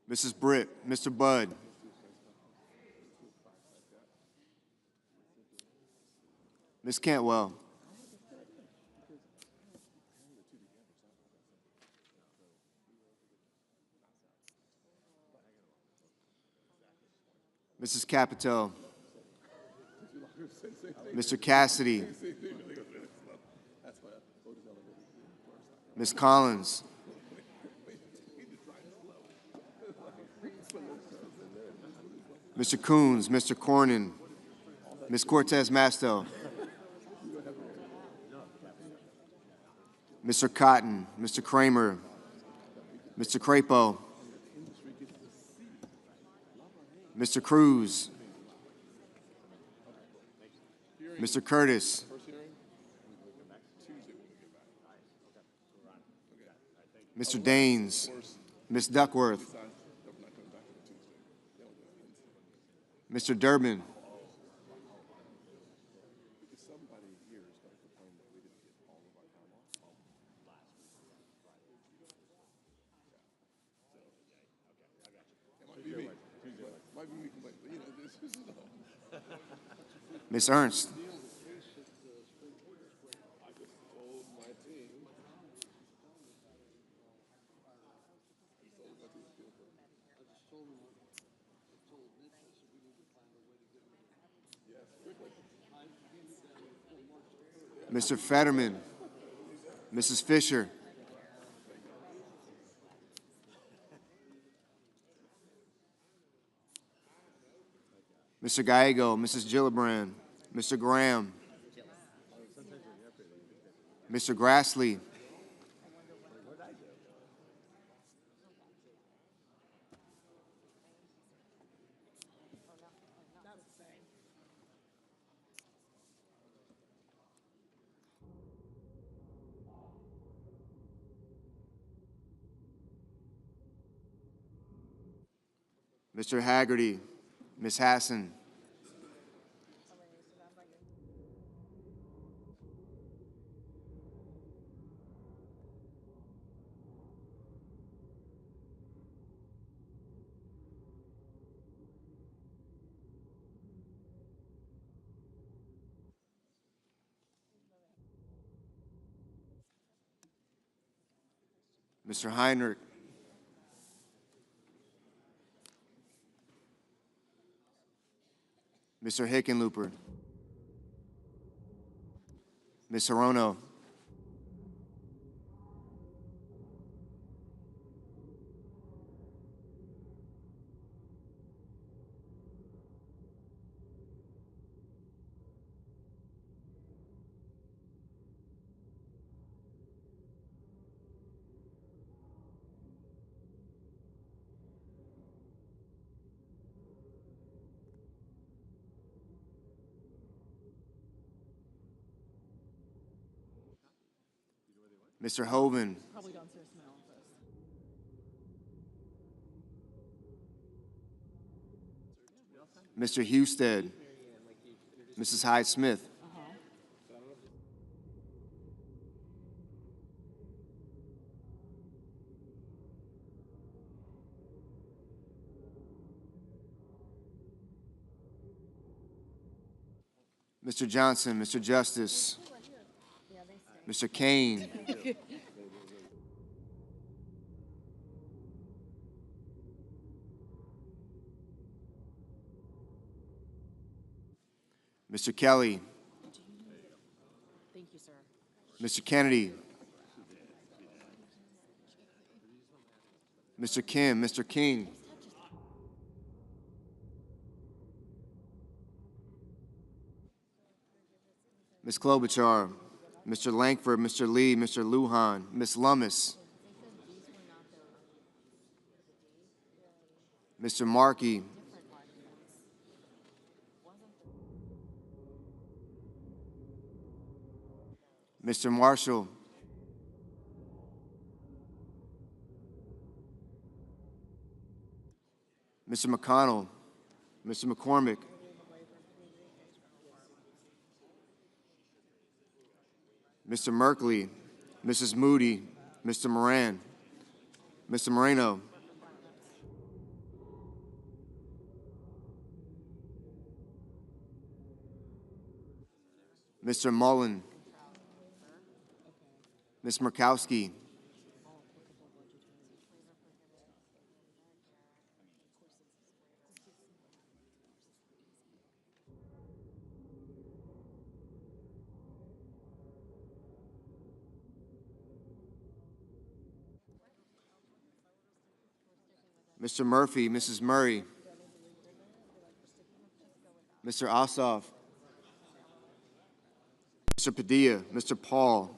Mrs. Britt, Mr. Budd. Ms. Cantwell. Mrs. Capito. Mr. Cassidy. Ms. Collins. Mr. Coons, Mr. Cornyn, Ms. Cortez Masto. Mr. Cotton, Mr. Kramer, Mr. Crapo, Mr. Cruz, Mr. Curtis, Mr. Daines, Ms. Duckworth, Mr. Durbin, Ms. Ernst. Mr. Fetterman. Mrs. Fisher. Mr. Gallego, Mrs. Gillibrand, Mr. Graham, Mr. Grassley, Mr. Haggerty, Ms. Hassan, Mr. Heinrich, Mr. Hickenlooper, Ms. Hirono, Mr. Hoven, Mr. Husted, Mrs. Hyde-Smith, Mr. Johnson, Mr. Justice, Mr. Kane, Mr. Kelly, Mr. Kennedy, Mr. Kim, Mr. King, Ms. Klobuchar, Mr. Lankford, Mr. Lee, Mr. Lujan, Ms. Lummis, Mr. Markey, Mr. Marshall, Mr. McConnell, Mr. McCormick, Mr. Merkley, Mrs. Moody, Mr. Moran, Mr. Moreno, Mr. Mullen, Ms. Murkowski, Mr. Murphy, Mrs. Murray, Mr. Ossoff, Mr. Padilla, Mr. Paul,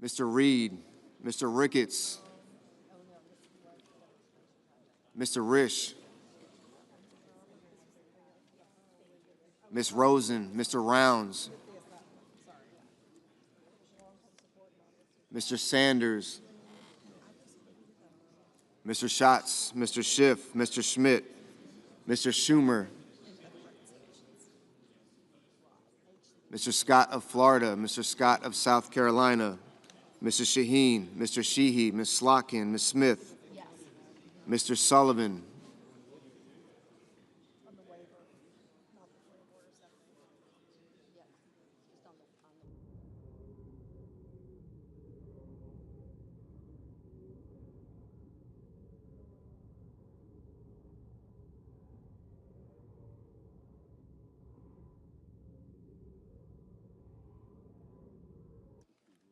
Mr. Reed, Mr. Ricketts, Mr. Risch, Ms. Rosen, Mr. Rounds, Mr. Sanders, Mr. Schatz, Mr. Schiff, Mr. Schmidt, Mr. Schumer, Mr. Scott of Florida, Mr. Scott of South Carolina, Mrs. Shaheen, Mr. Sheehy, Ms. Slotkin, Ms. Smith, Mr. Sullivan,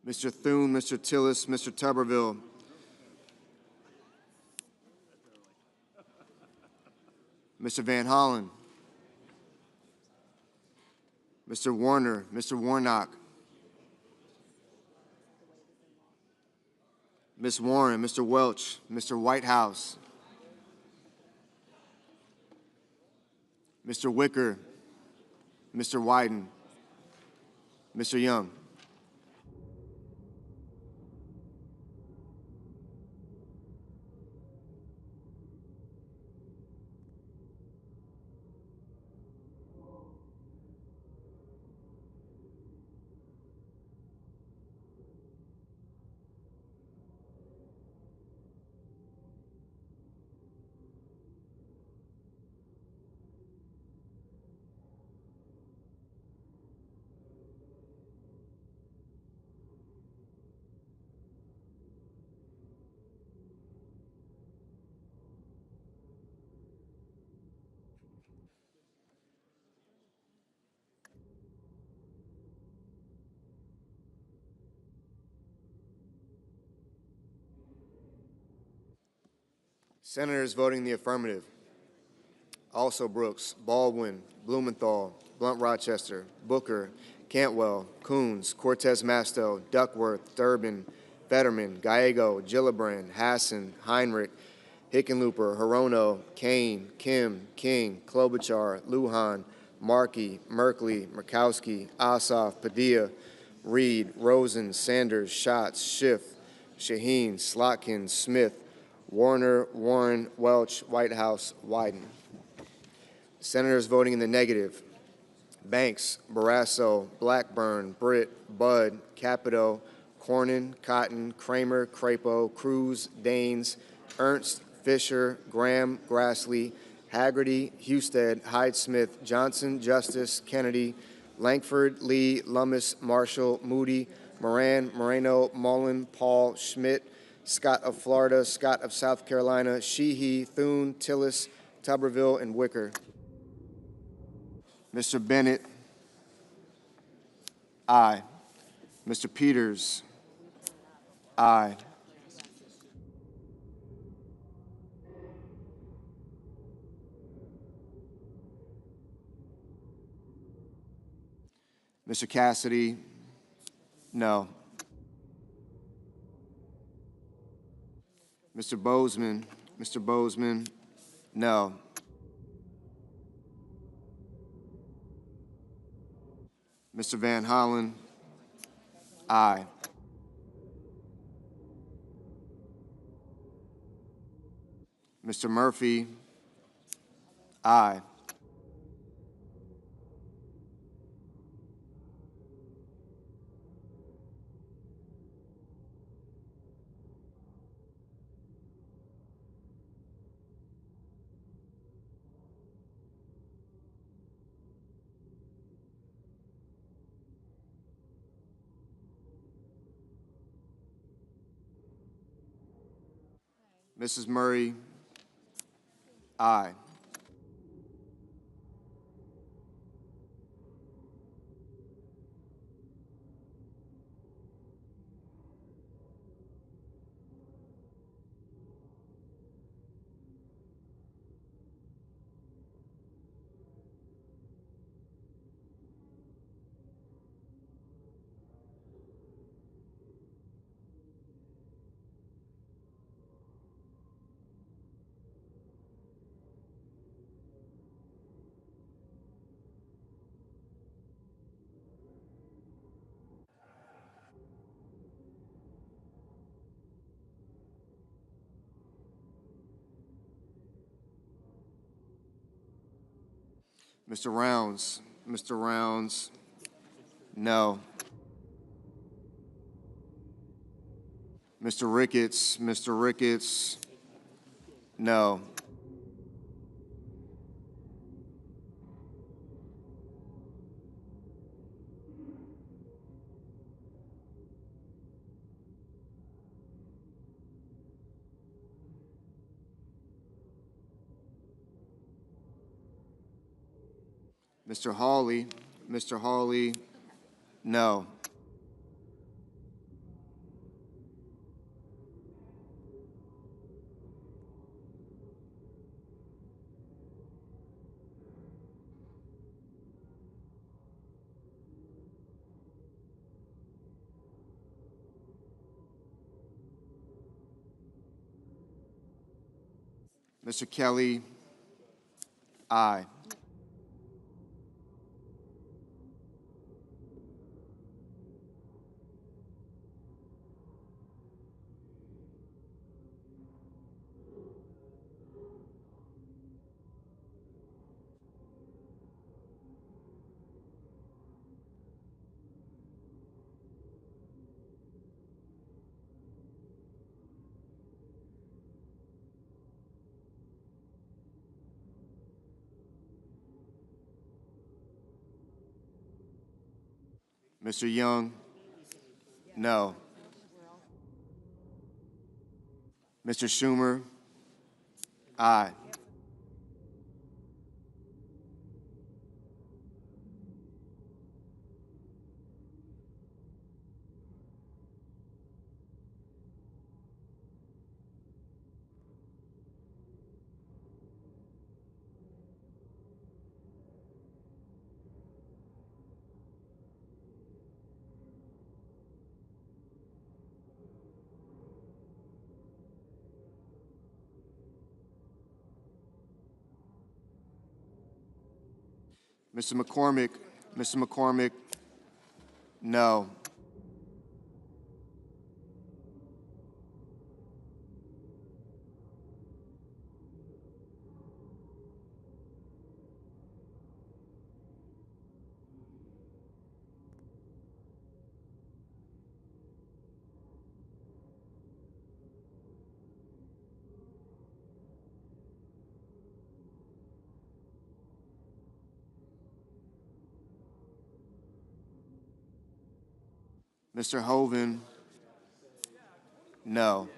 Mr. Thune, Mr. Tillis, Mr. Tuberville, Mr. Van Hollen, Mr. Warner, Mr. Warnock, Ms. Warren, Mr. Welch, Mr. Whitehouse, Mr. Wicker, Mr. Wyden, Mr. Young. Senators voting the affirmative: Also Brooks, Baldwin, Blumenthal, Blunt-Rochester, Booker, Cantwell, Coons, Cortez Masto, Duckworth, Durbin, Fetterman, Gallego, Gillibrand, Hassan, Heinrich, Hickenlooper, Hirono, Kane, Kim, King, Klobuchar, Lujan, Markey, Merkley, Murkowski, Ossoff, Padilla, Reed, Rosen, Sanders, Schatz, Schiff, Shaheen, Slotkin, Smith, Warner, Warren, Welch, Whitehouse, Wyden. Senators voting in the negative: Banks, Barrasso, Blackburn, Britt, Budd, Capito, Cornyn, Cotton, Kramer, Crapo, Cruz, Daines, Ernst, Fisher, Graham, Grassley, Haggerty, Husted, Hyde-Smith, Johnson, Justice, Kennedy, Lankford, Lee, Lummis, Marshall, Moody, Moran, Moreno, Mullen, Paul, Schmidt, Scott of Florida, Scott of South Carolina, Sheehy, Thune, Tillis, Tuberville, and Wicker. Mr. Bennett, aye. Mr. Peters, aye. Mr. Cassidy, no. Mr. Bozeman, no. Mr. Van Hollen, aye. Mr. Murphy, aye. Mrs. Murray, aye. Mr. Rounds. Mr. Rounds, no. Mr. Ricketts. Mr. Ricketts, no. Mr. Hawley. Mr. Hawley, no. Mr. Kelly, aye. Mr. Young, no. Mr. Schumer, aye. Mr. McCormick, Mr. McCormick, no. Mr. Hoven, no.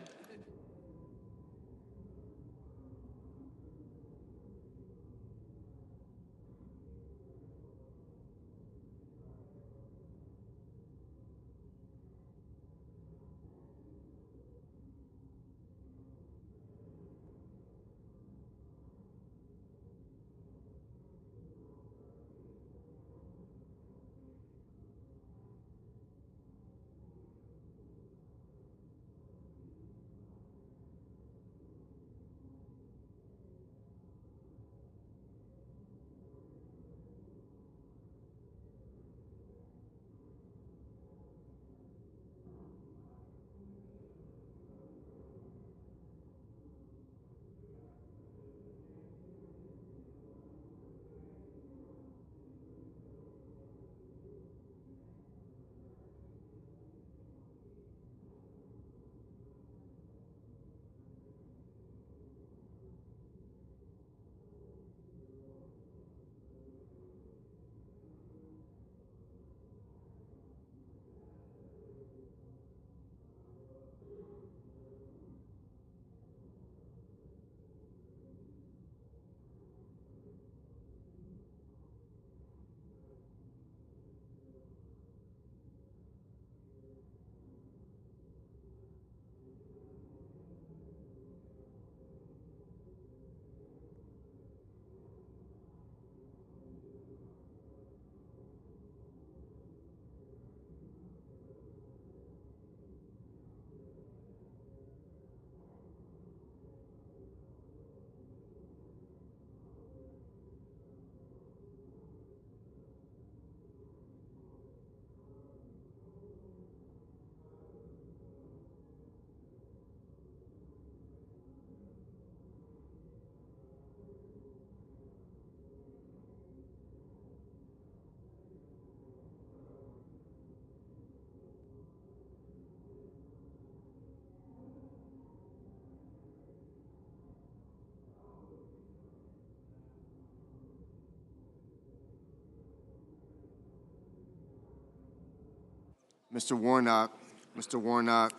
Mr. Warnock. Mr. Warnock.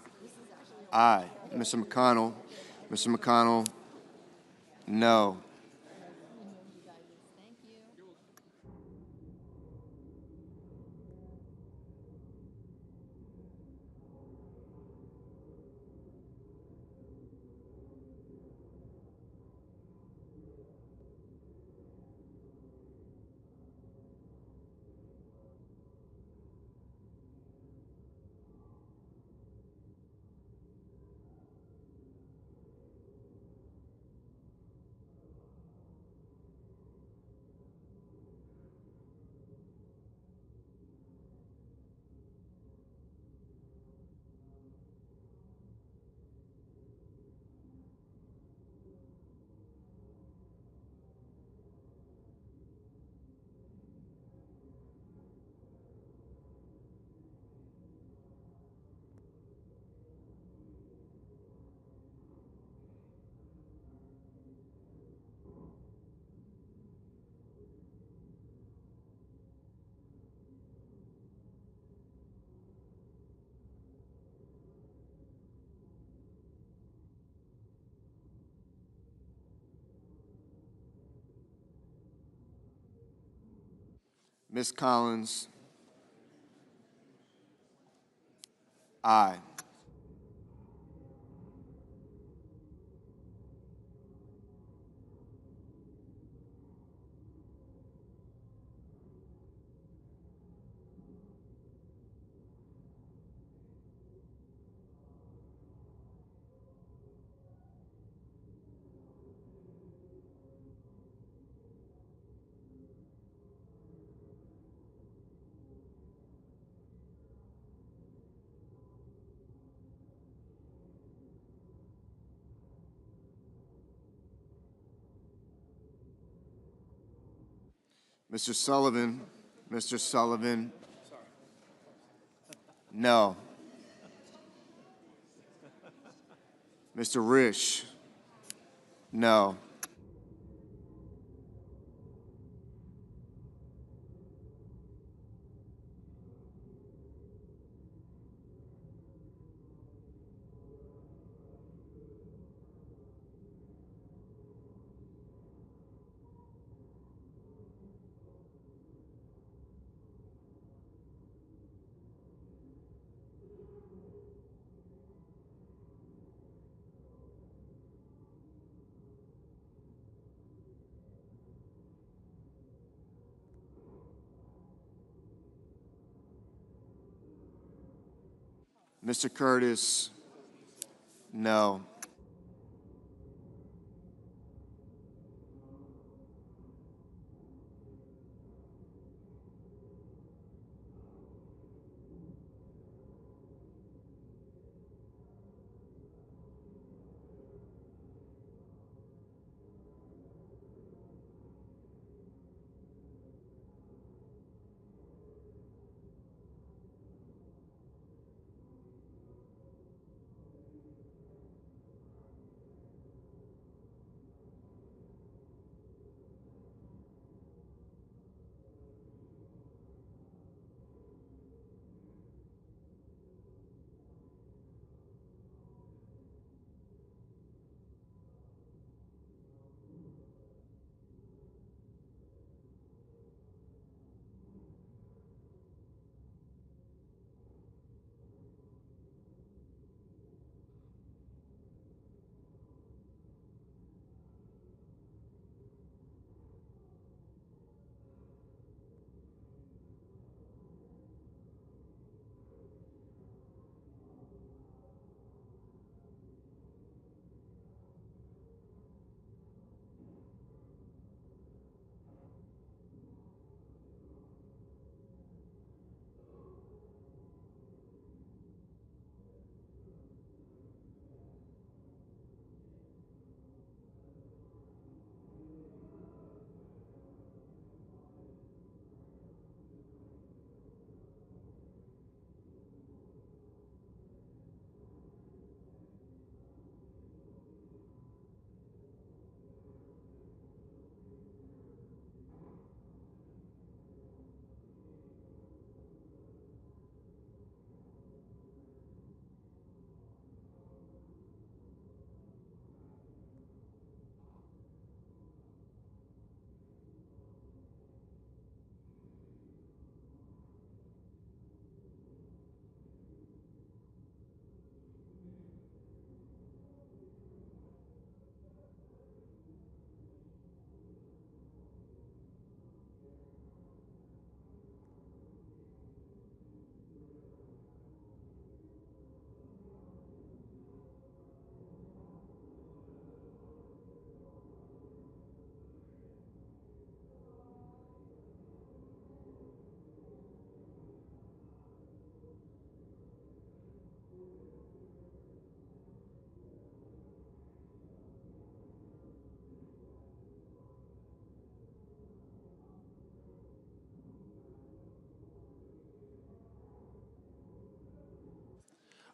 Aye. Mr. McConnell. Mr. McConnell. No. Ms. Collins. Aye. Mr. Sullivan. Mr. Sullivan. No. Mr. Risch. No. Mr. Curtis. No.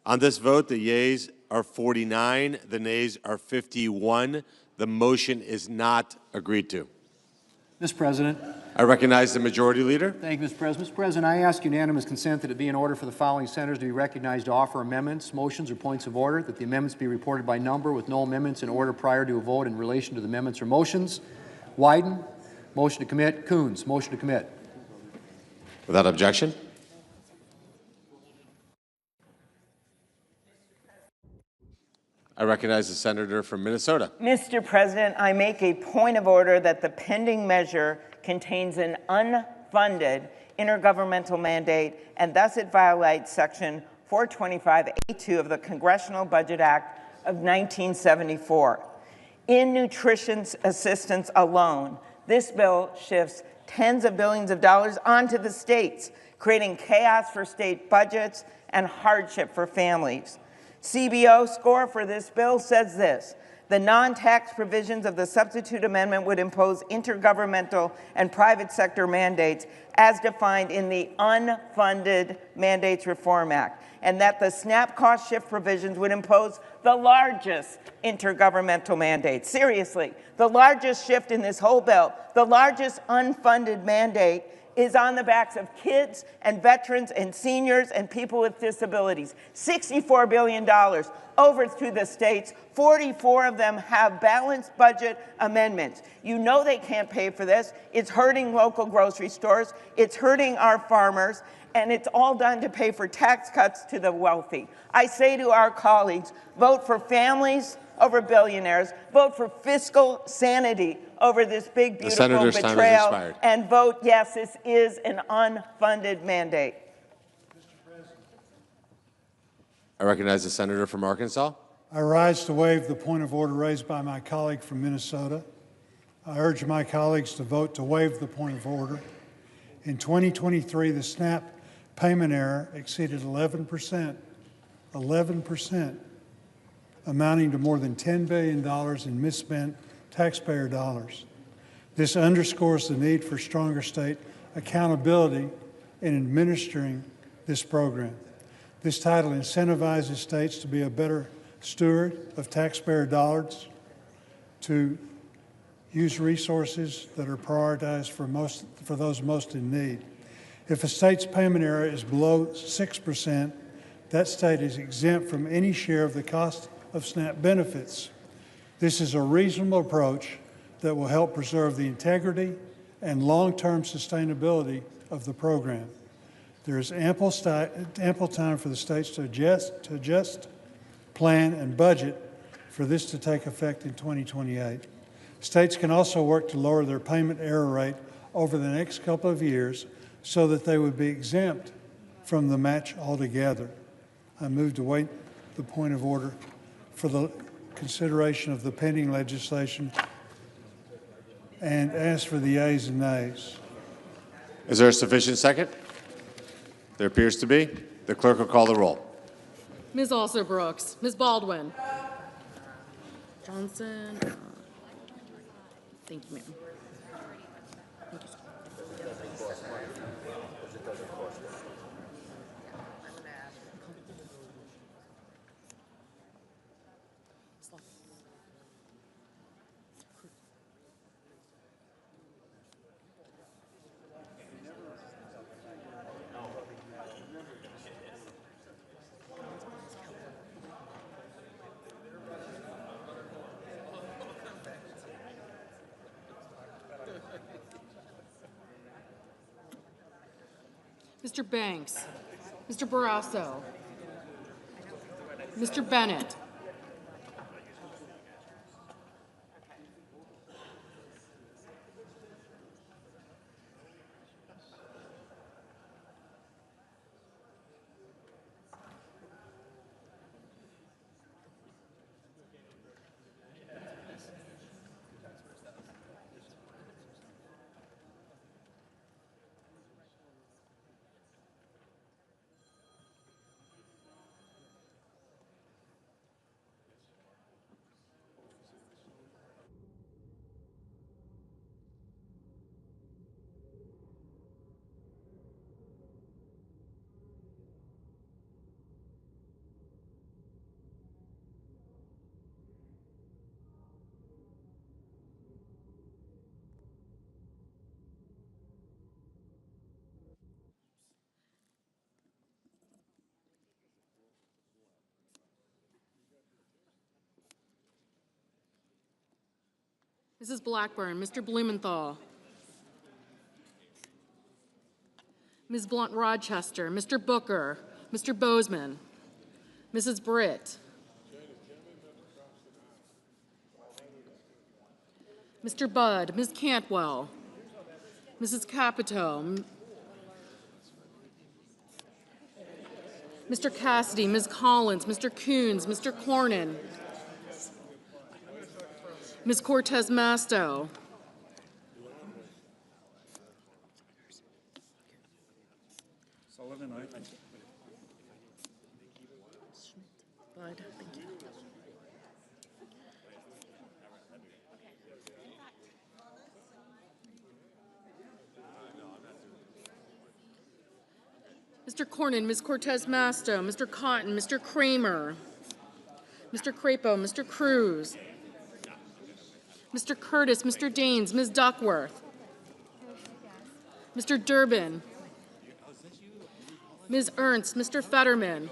On this vote, the yeas are 49, the nays are 51. The motion is not agreed to. Mr. President. I recognize the Majority Leader. Thank you, Mr. President. Mr. President, I ask unanimous consent that it be in order for the following senators to be recognized to offer amendments, motions, or points of order, that the amendments be reported by number with no amendments in order prior to a vote in relation to the amendments or motions. Wyden. Motion to commit. Coons. Motion to commit. Without objection. I recognize the senator from Minnesota. Mr. President, I make a point of order that the pending measure contains an unfunded intergovernmental mandate, and thus it violates Section 425A2 of the Congressional Budget Act of 1974. In nutrition assistance alone, this bill shifts tens of billions of dollars onto the states, creating chaos for state budgets and hardship for families. CBO score for this bill says this: the non-tax provisions of the substitute amendment would impose intergovernmental and private sector mandates as defined in the Unfunded Mandates Reform Act, and that the SNAP cost shift provisions would impose the largest intergovernmental mandate. Seriously, the largest shift in this whole bill, the largest unfunded mandate, is on the backs of kids and veterans and seniors and people with disabilities. $64 billion over to the states. 44 of them have balanced budget amendments. You know they can't pay for this. It's hurting local grocery stores. It's hurting our farmers. And it's all done to pay for tax cuts to the wealthy. I say to our colleagues, vote for families over billionaires, vote for fiscal sanity over this big, beautiful betrayal, and vote yes, this is an unfunded mandate. I recognize the senator from Arkansas. I rise to waive the point of order raised by my colleague from Minnesota. I urge my colleagues to vote to waive the point of order. In 2023, the SNAP payment error exceeded 11%, amounting to more than $10 billion in misspent taxpayer dollars. This underscores the need for stronger state accountability in administering this program. This title incentivizes states to be a better steward of taxpayer dollars, to use resources that are prioritized for those most in need. If a state's payment error is below 6%, that state is exempt from any share of the cost of SNAP benefits. This is a reasonable approach that will help preserve the integrity and long-term sustainability of the program. There is ample time for the states to adjust, plan, and budget for this to take effect in 2028. States can also work to lower their payment error rate over the next couple of years so that they would be exempt from the match altogether. I move to waive the point of order for the consideration of the pending legislation and ask for the yeas and nays. Is there a sufficient second? There appears to be. The clerk will call the roll. Ms. Alsor-Brooks, Ms. Baldwin. Johnson. Thank you, ma'am. Thank you. Mr. Banks, Mr. Barrasso, Mr. Bennett, Mrs. Blackburn, Mr. Blumenthal, Ms. Blunt-Rochester, Mr. Booker, Mr. Bozeman, Mrs. Britt, Mr. Budd, Ms. Cantwell, Mrs. Capito, Mr. Cassidy, Ms. Collins, Mr. Coons, Mr. Cornyn, Ms. Cortez Masto, Sullivan, aye. Bud, thank you. Mr. Cornyn, Ms. Cortez Masto, Mr. Cotton, Mr. Kramer, Mr. Crapo, Mr. Cruz, Mr. Curtis, Mr. Daines, Ms. Duckworth, Mr. Durbin, Ms. Ernst, Mr. Fetterman,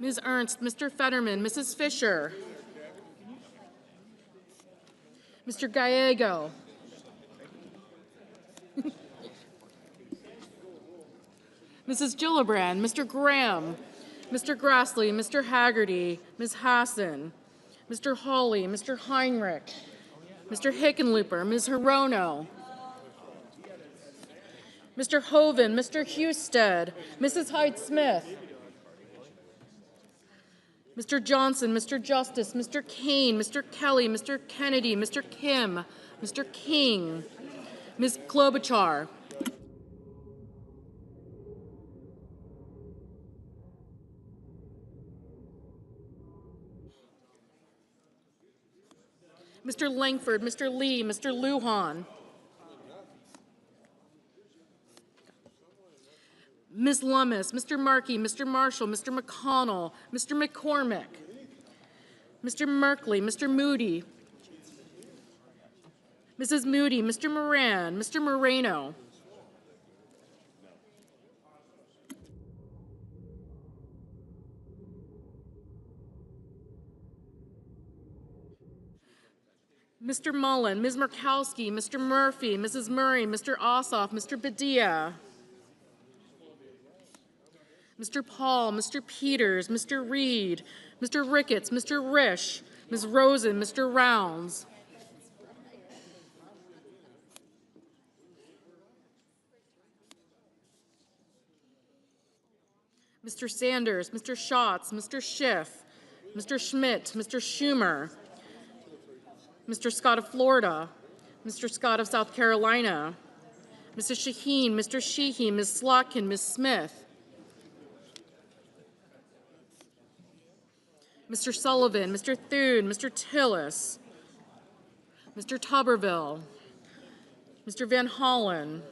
Ms. Ernst, Mr. Fetterman, Mrs. Fisher, Mr. Gallego, Mrs. Gillibrand, Mr. Graham, Mr. Grassley, Mr. Haggerty, Ms. Hassan, Mr. Hawley, Mr. Heinrich, Mr. Hickenlooper, Ms. Hirono, Mr. Hoven, Mr. Husted, Mrs. Hyde-Smith, Mr. Johnson, Mr. Justice, Mr. Kane, Mr. Kelly, Mr. Kennedy, Mr. Kim, Mr. King, Ms. Klobuchar, Mr. Langford, Mr. Lee, Mr. Lujan, Ms. Lummis, Mr. Markey, Mr. Marshall, Mr. McConnell, Mr. McCormick, Mr. Merkley, Mr. Moody, Mrs. Moody, Mr. Moran, Mr. Moreno, Mr. Mullen, Ms. Murkowski, Mr. Murphy, Mrs. Murray, Mr. Ossoff, Mr. Padilla, Mr. Paul, Mr. Peters, Mr. Reed, Mr. Ricketts, Mr. Risch, Ms. Rosen, Mr. Rounds, Mr. Sanders, Mr. Schatz, Mr. Schiff, Mr. Schmidt, Mr. Schumer, Mr. Scott of Florida, Mr. Scott of South Carolina, Mrs. Shaheen, Mr. Sheehy, Ms. Slotkin, Ms. Smith, Mr. Sullivan, Mr. Thune, Mr. Tillis, Mr. Tuberville, Mr. Van Hollen,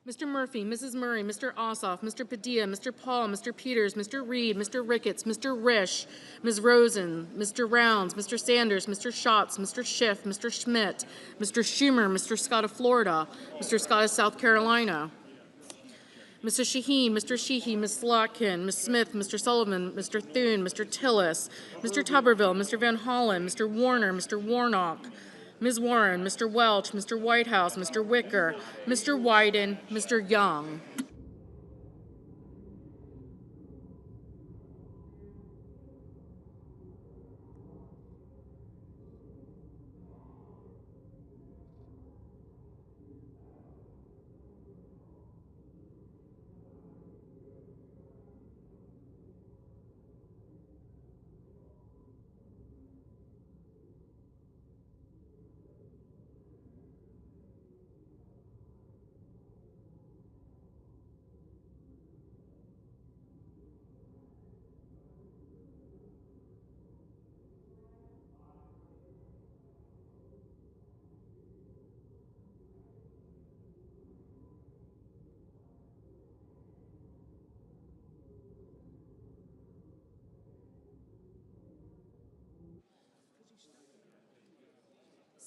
Mr. Murphy, Mrs. Murray, Mr. Ossoff, Mr. Padilla, Mr. Paul, Mr. Peters, Mr. Reed, Mr. Ricketts, Mr. Risch, Ms. Rosen, Mr. Rounds, Mr. Sanders, Mr. Schatz, Mr. Schiff, Mr. Schmidt, Mr. Schumer, Mr. Scott of Florida, Mr. Scott of South Carolina, Mr. Shaheen, Mr. Sheehy, Ms. Slotkin, Ms. Smith, Mr. Sullivan, Mr. Thune, Mr. Tillis, Mr. Tuberville, Mr. Van Hollen, Mr. Warner, Mr. Warnock, Ms. Warren, Mr. Welch, Mr. Whitehouse, Mr. Wicker, Mr. Wyden, Mr. Young.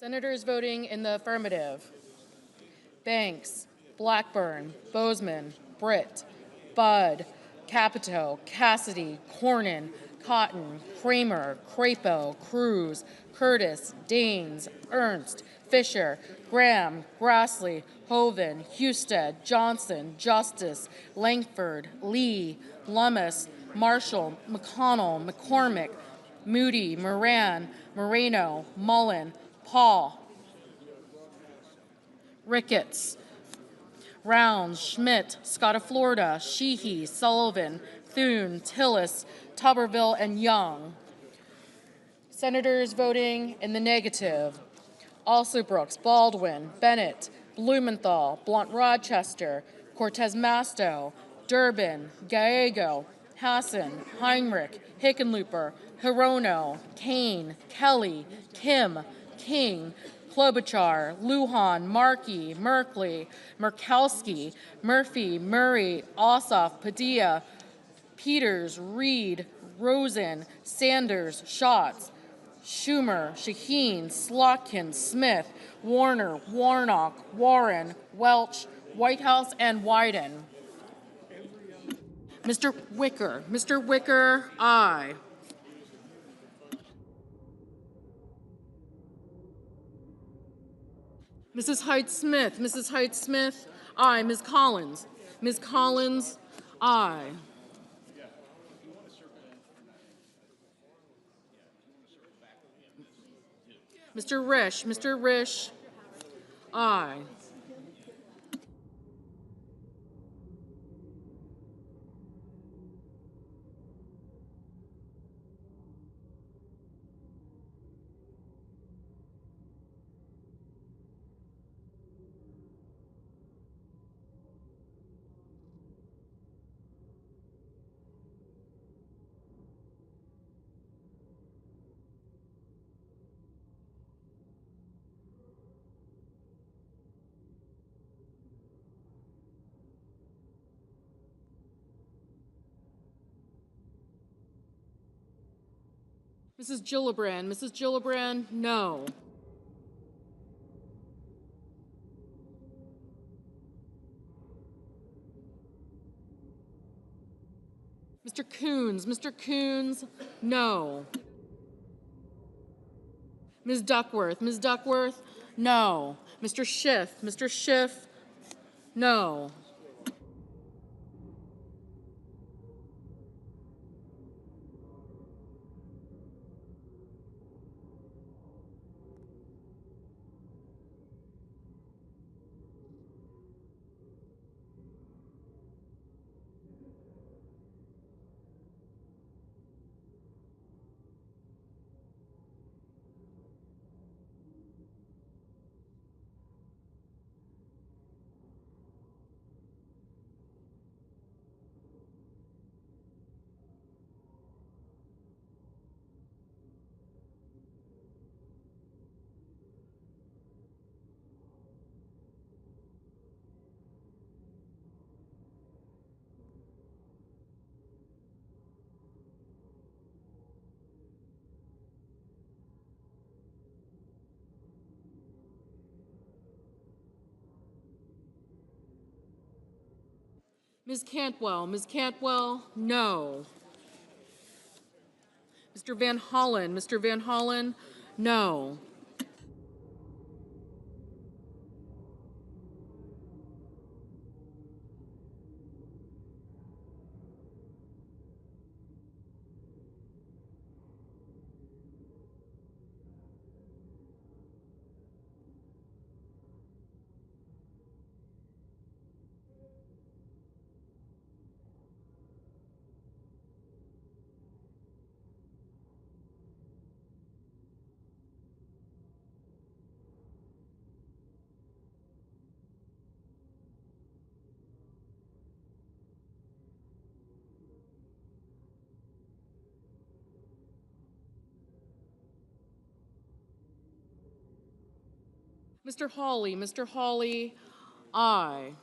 Senators voting in the affirmative: Banks, Blackburn, Bozeman, Britt, Budd, Capito, Cassidy, Cornyn, Cotton, Kramer, Crapo, Cruz, Curtis, Daines, Ernst, Fisher, Graham, Grassley, Hoven, Husted, Johnson, Justice, Langford, Lee, Lummis, Marshall, McConnell, McCormick, Moody, Moran, Moreno, Mullen, Paul, Ricketts, Rounds, Schmidt, Scott of Florida, Sheehy, Sullivan, Thune, Tillis, Tuberville, and Young. Senators voting in the negative: Alsobrooks, Baldwin, Bennett, Blumenthal, Blunt-Rochester, Cortez Masto, Durbin, Gallego, Hassan, Heinrich, Hickenlooper, Hirono, Kane, Kelly, Kim, King, Klobuchar, Lujan, Markey, Merkley, Murkowski, Murphy, Murray, Ossoff, Padilla, Peters, Reed, Rosen, Sanders, Schatz, Schumer, Shaheen, Slotkin, Smith, Warner, Warnock, Warren, Welch, Whitehouse, and Wyden. Mr. Wicker, aye. Mrs. Height Smith, aye. Ms. Collins, aye. Mr. Risch, aye. Mrs. Gillibrand, no. Mr. Coons, no. Ms. Duckworth, no. Mr. Schiff, no. Ms. Cantwell, no. Mr. Van Hollen, no. Mr. Hawley, aye.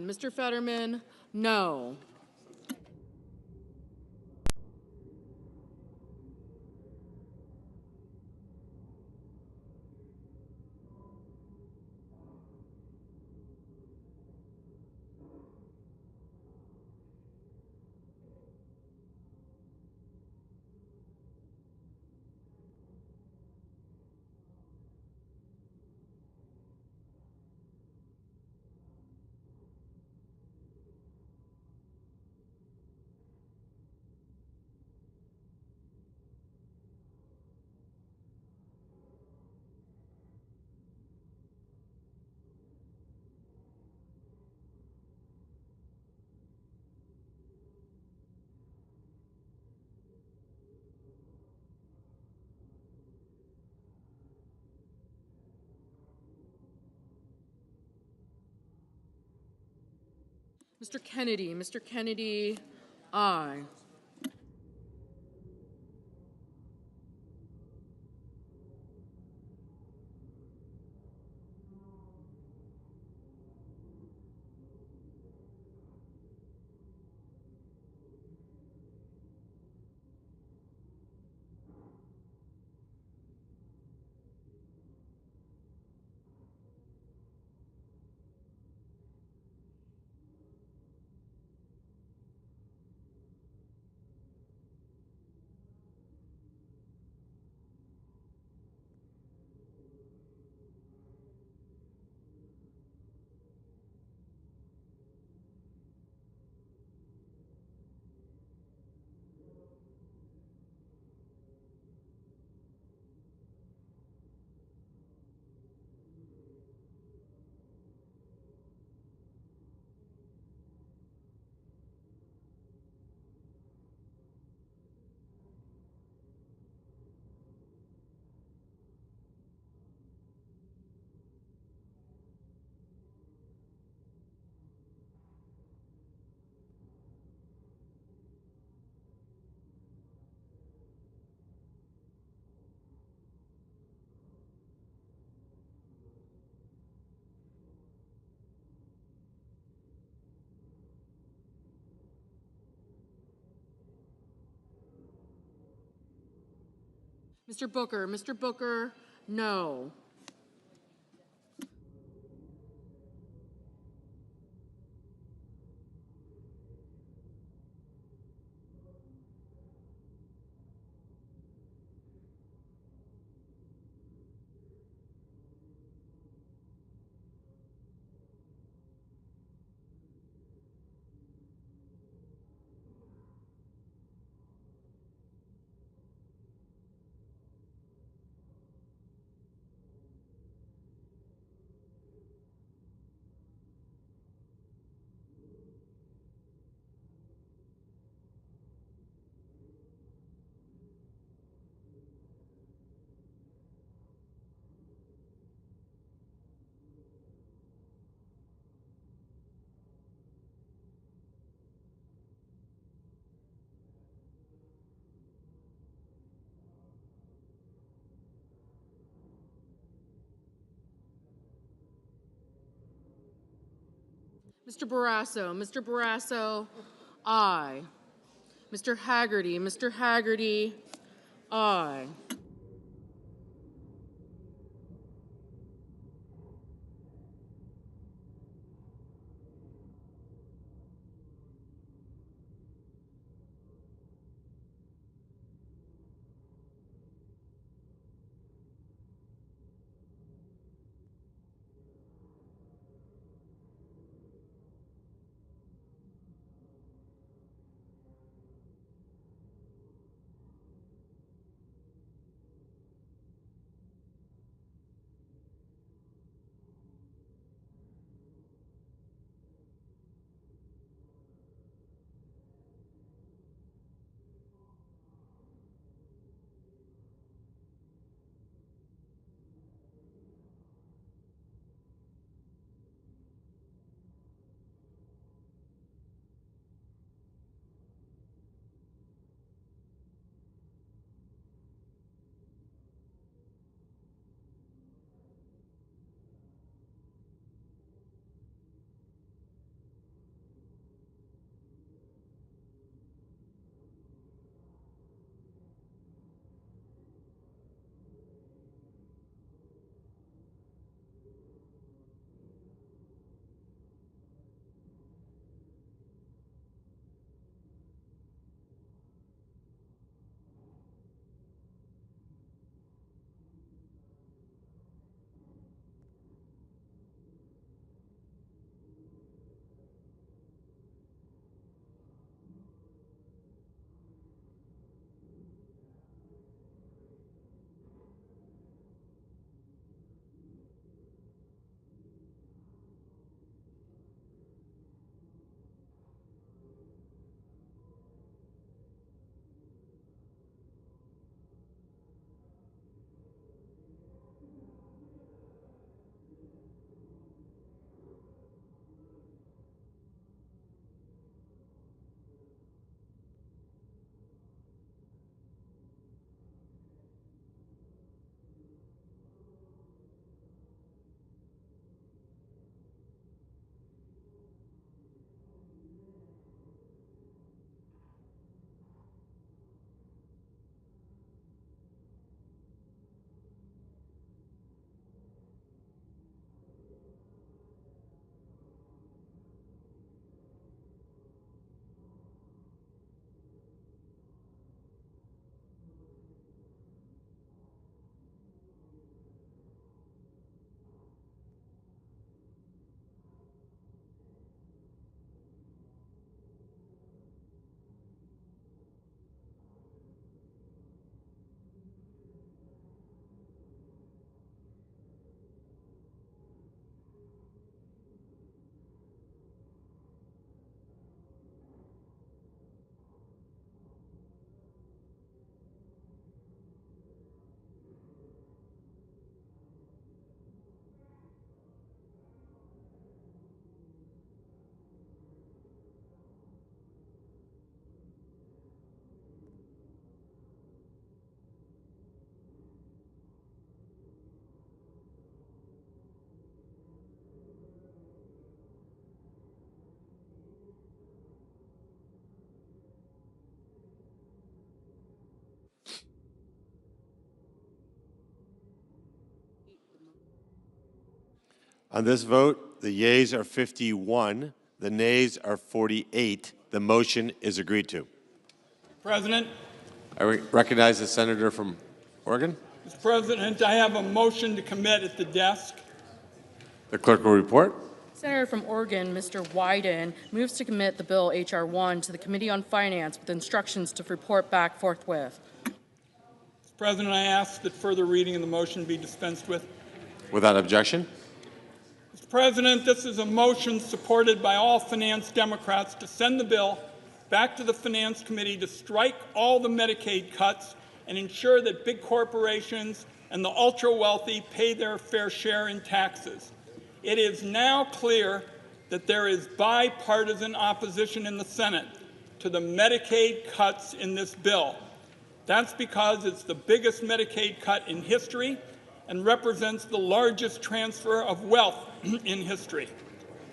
Mr. Fetterman, no. Mr. Kennedy, aye. Mr. Booker, no. Mr. Barrasso, aye. Mr. Haggerty, aye. On this vote, the yeas are 51, the nays are 48. The motion is agreed to. President, I recognize the senator from Oregon. Mr. President, I have a motion to commit at the desk. The clerk will report. Senator from Oregon, Mr. Wyden, moves to commit the bill H.R. 1 to the Committee on Finance with instructions to report back forthwith. Mr. President, I ask that further reading of the motion be dispensed with. Without objection. Mr. President, this is a motion supported by all finance Democrats to send the bill back to the Finance Committee to strike all the Medicaid cuts and ensure that big corporations and the ultra-wealthy pay their fair share in taxes. It is now clear that there is bipartisan opposition in the Senate to the Medicaid cuts in this bill. That's because it's the biggest Medicaid cut in history and represents the largest transfer of wealth in history.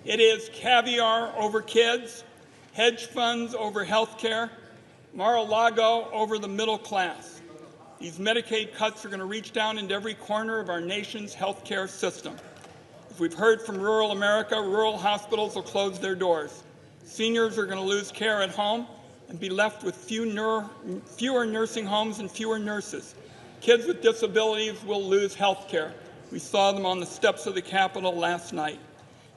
It is caviar over kids, hedge funds over health care, Mar-a-Lago over the middle class. These Medicaid cuts are going to reach down into every corner of our nation's health care system. As we've heard from rural America, rural hospitals will close their doors. Seniors are going to lose care at home and be left with fewer nursing homes and fewer nurses. Kids with disabilities will lose health care. We saw them on the steps of the Capitol last night.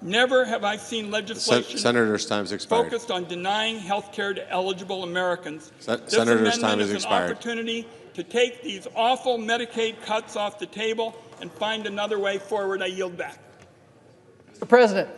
Never have I seen legislation Senator's time's expired. focused on denying health care to eligible Americans. Senator's time is an expired. opportunity to take these awful Medicaid cuts off the table and find another way forward. I yield back. Mr. President.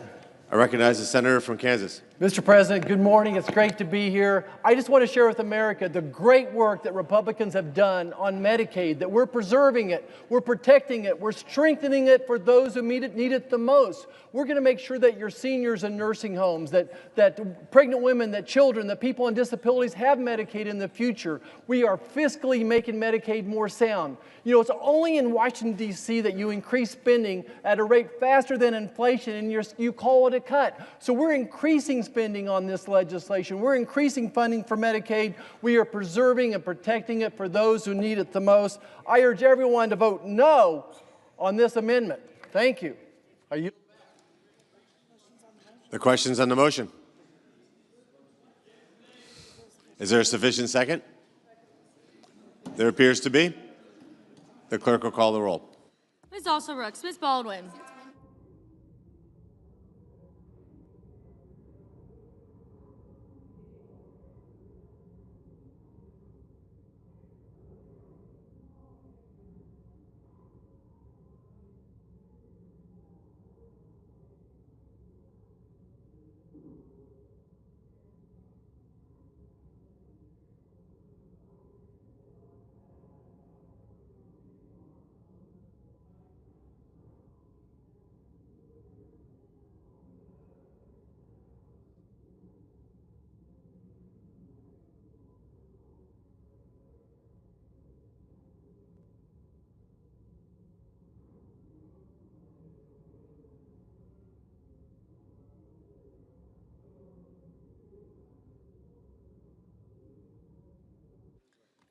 I recognize the senator from Kansas. Mr. President, good morning. It's great to be here. I just want to share with America the great work that Republicans have done on Medicaid, that we're preserving it, we're protecting it, we're strengthening it for those who need it the most. We're going to make sure that your seniors in nursing homes, that pregnant women, that children, that people on disabilities have Medicaid in the future. We are fiscally making Medicaid more sound. You know, it's only in Washington, D.C. that you increase spending at a rate faster than inflation, and you call it a cut. So we're increasing spending on this legislation. We're increasing funding for Medicaid. We are preserving and protecting it for those who need it the most. I urge everyone to vote no on this amendment. Thank you. Are you? The questions on the motion. Is there a sufficient second? There appears to be. The clerk will call the roll. Ms. Also-Rooks, Ms. Baldwin.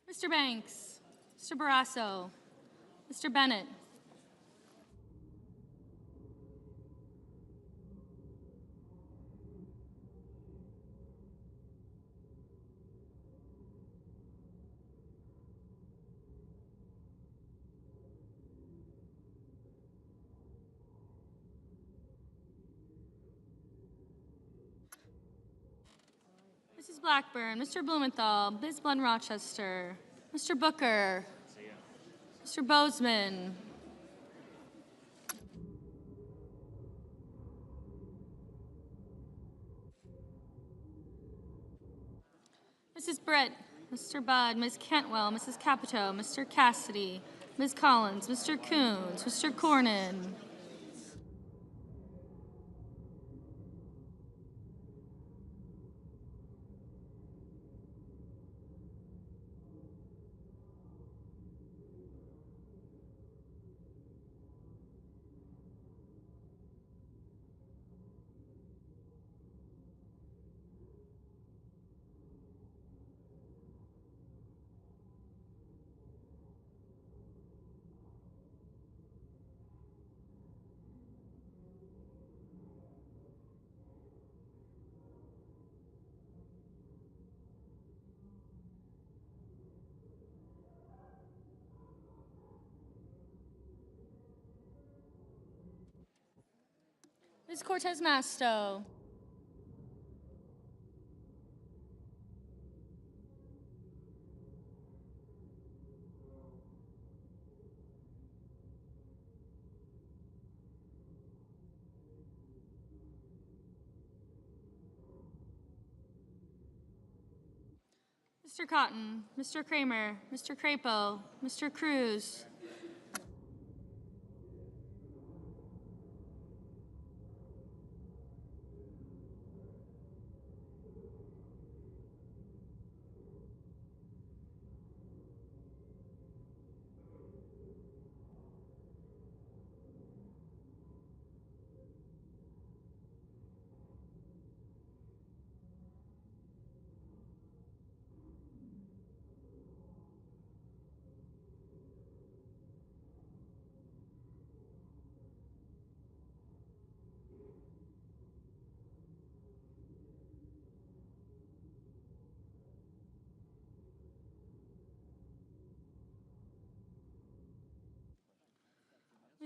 Mr. Banks, Mr. Barrasso, Mr. Bennett. Mrs. Blackburn, Mr. Blumenthal, Ms. Blunt-Rochester, Mr. Booker, Mr. Bozeman, Mrs. Britt, Mr. Budd, Ms. Cantwell, Mrs. Capito, Mr. Cassidy, Ms. Collins, Mr. Coons, Mr. Cornyn. Ms. Cortez Masto. Mr. Cotton, Mr. Kramer, Mr. Crapo, Mr. Cruz.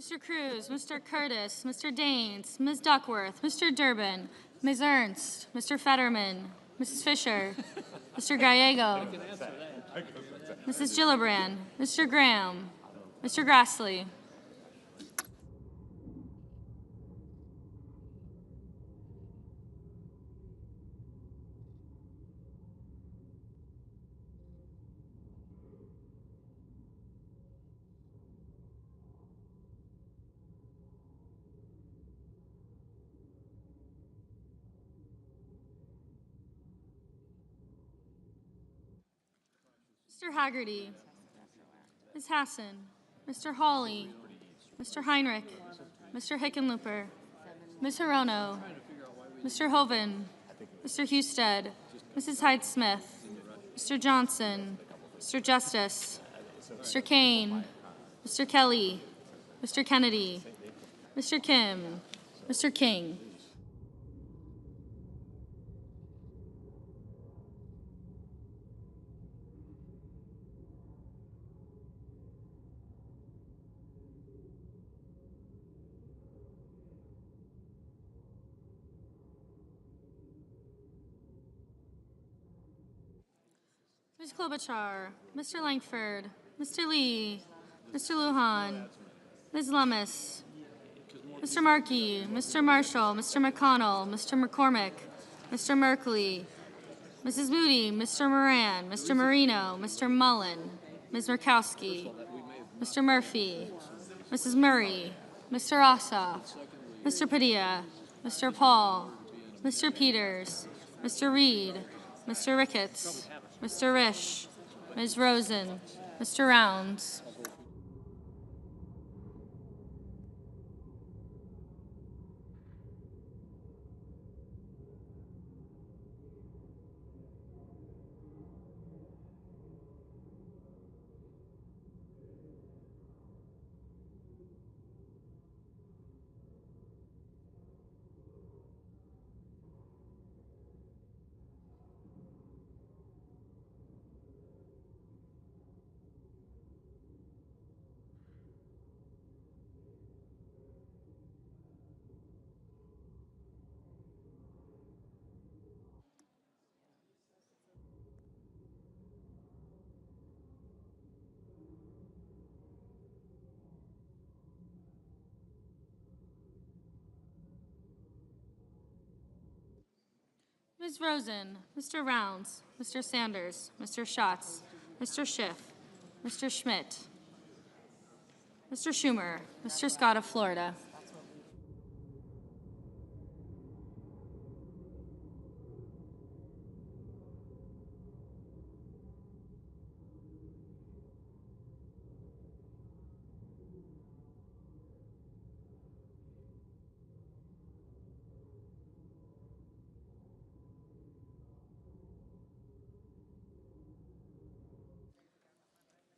Mr. Cruz, Mr. Curtis, Mr. Daines, Ms. Duckworth, Mr. Durbin, Ms. Ernst, Mr. Fetterman, Mrs. Fisher, Mr. Gallego, Mrs. Gillibrand, Mr. Graham, Mr. Grassley. Mr. Haggerty, Ms. Hassan, Mr. Hawley, Mr. Heinrich, Mr. Hickenlooper, Ms. Hirono, Mr. Hoven, Mr. Husted, Mrs. Hyde-Smith, Mr. Johnson, Mr. Justice, Mr. Kane, Mr. Kelly, Mr. Kennedy, Mr. Kim, Mr. King. Ms. Klobuchar, Mr. Langford, Mr. Lee, Mr. Lujan, Ms. Lummis, Mr. Markey, Mr. Marshall, Mr. McConnell, Mr. McCormick, Mr. Merkley, Mrs. Moody, Mr. Moran, Mr. Marino, Mr. Mullen, Ms. Murkowski, Mr. Murphy, Mrs. Murray, Mr. Ossoff, Mr. Padilla, Mr. Paul, Mr. Peters, Mr. Reed, Mr. Ricketts, Mr. Risch, Ms. Rosen, Mr. Rounds. Ms. Rosen, Mr. Rounds, Mr. Sanders, Mr. Schatz, Mr. Schiff, Mr. Schmidt, Mr. Schumer, Mr. Scott of Florida.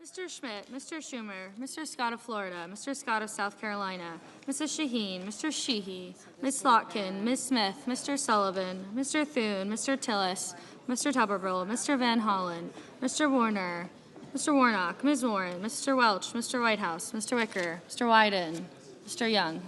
Mr. Schmidt, Mr. Schumer, Mr. Scott of Florida, Mr. Scott of South Carolina, Mrs. Shaheen, Mr. Sheehy, Ms. Slotkin, Ms. Smith, Mr. Sullivan, Mr. Thune, Mr. Tillis, Mr. Tuberville, Mr. Van Hollen, Mr. Warner, Mr. Warnock, Ms. Warren, Mr. Welch, Mr. Whitehouse, Mr. Wicker, Mr. Wyden, Mr. Young.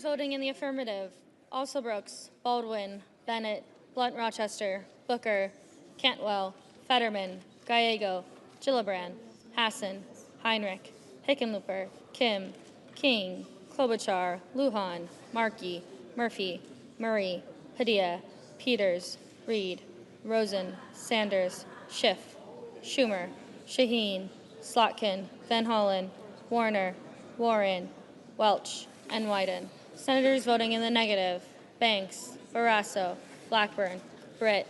Senators voting in the affirmative: Alsobrooks, Baldwin, Bennett, Blunt Rochester, Booker, Cantwell, Fetterman, Gallego, Gillibrand, Hassan, Heinrich, Hickenlooper, Kim, King, Klobuchar, Lujan, Markey, Murphy, Murray, Padilla, Peters, Reed, Rosen, Sanders, Schiff, Schumer, Shaheen, Slotkin, Van Hollen, Warner, Warren, Welch, and Wyden. Senators voting in the negative: Banks, Barrasso, Blackburn, Britt,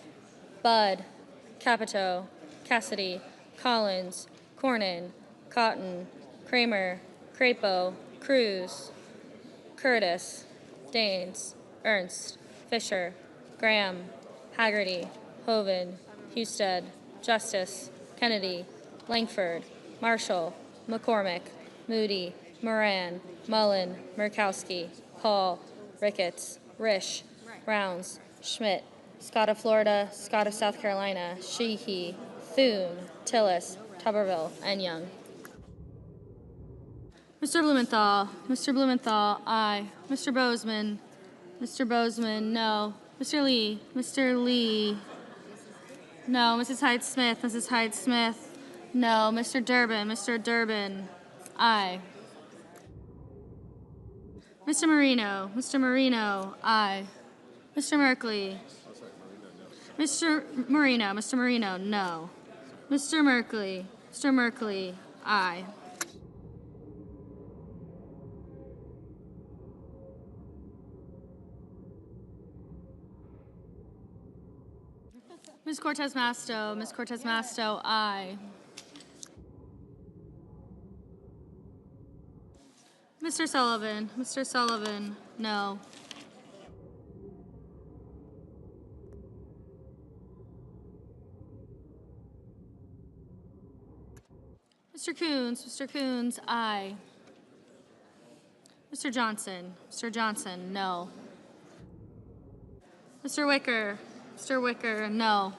Budd, Capito, Cassidy, Collins, Cornyn, Cotton, Kramer, Crapo, Cruz, Curtis, Daines, Ernst, Fisher, Graham, Haggerty, Hoven, Husted, Justice, Kennedy, Langford, Marshall, McCormick, Moody, Moran, Mullen, Murkowski, Paul, Ricketts, Risch, Rounds, Schmidt, Scott of Florida, Scott of South Carolina, Sheehy, Thune, Tillis, Tuberville, and Young. Mr. Blumenthal, aye. Mr. Bozeman, no. Mr. Lee, no. Mrs. Hyde-Smith, no. Mr. Durbin, aye. Mr. Marino, aye. Mr. Merkley, Mr. Marino, no. Mr. Merkley, aye. Ms. Cortez Masto, aye. Mr. Sullivan, no. Mr. Coons, aye. Mr. Johnson, no. Mr. Wicker, no.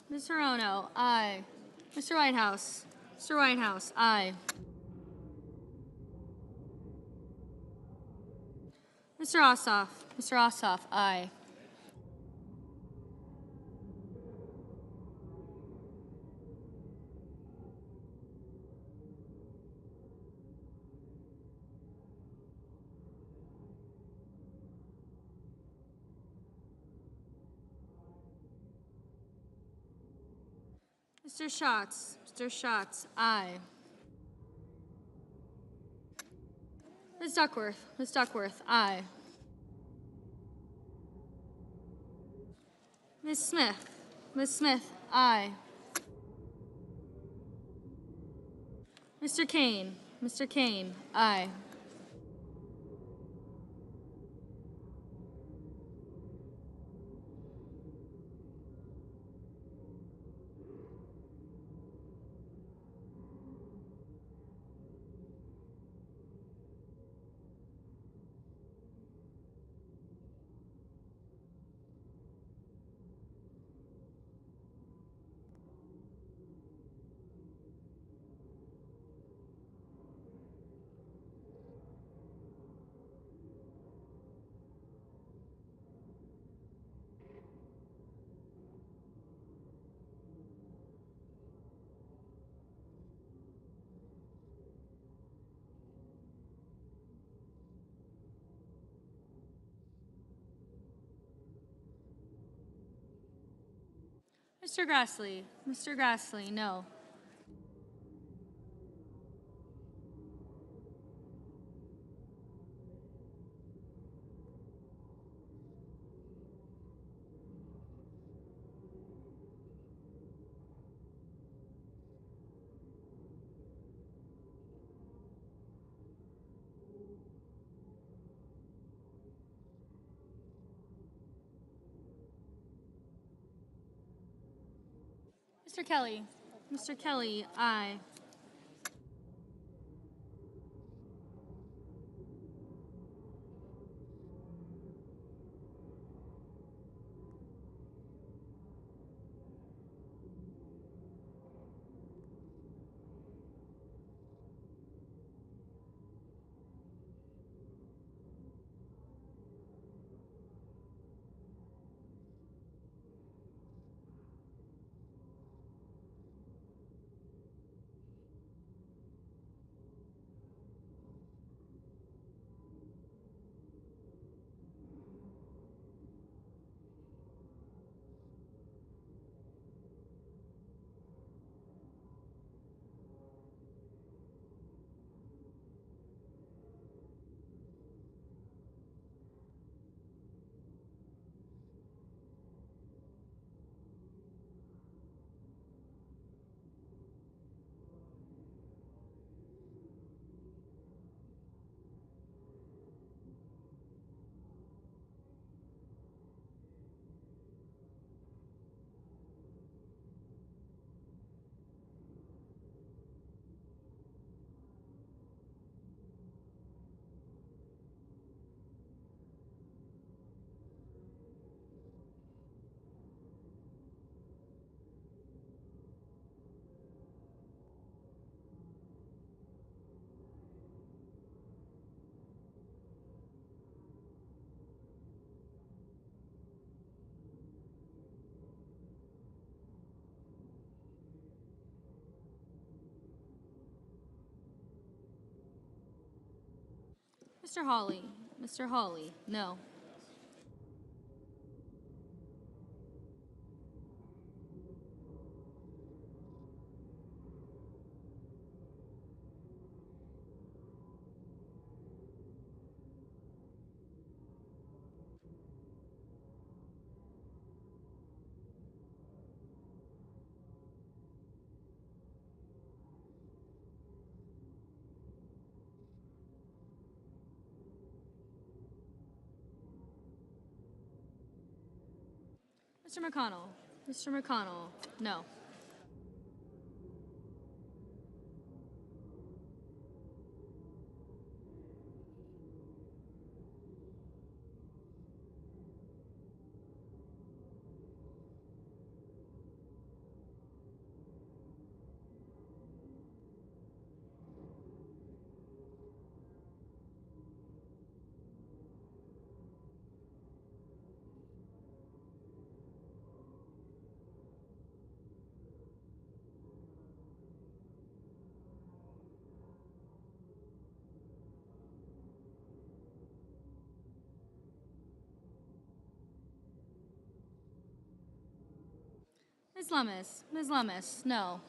Ms. Hirono, aye. Mr. Whitehouse, aye. Mr. Ossoff, aye. Mr. Schatz, aye. Ms. Duckworth, aye. Ms. Smith, aye. Mr. Kane, aye. Mr. Grassley. Mr. Grassley, no. Mr. Kelly. Mr. Kelly, aye. Mr. Hawley. Mr. Hawley, no. Mr. McConnell. Mr. McConnell, no. Ms. Lummis. Ms. Lummis, no.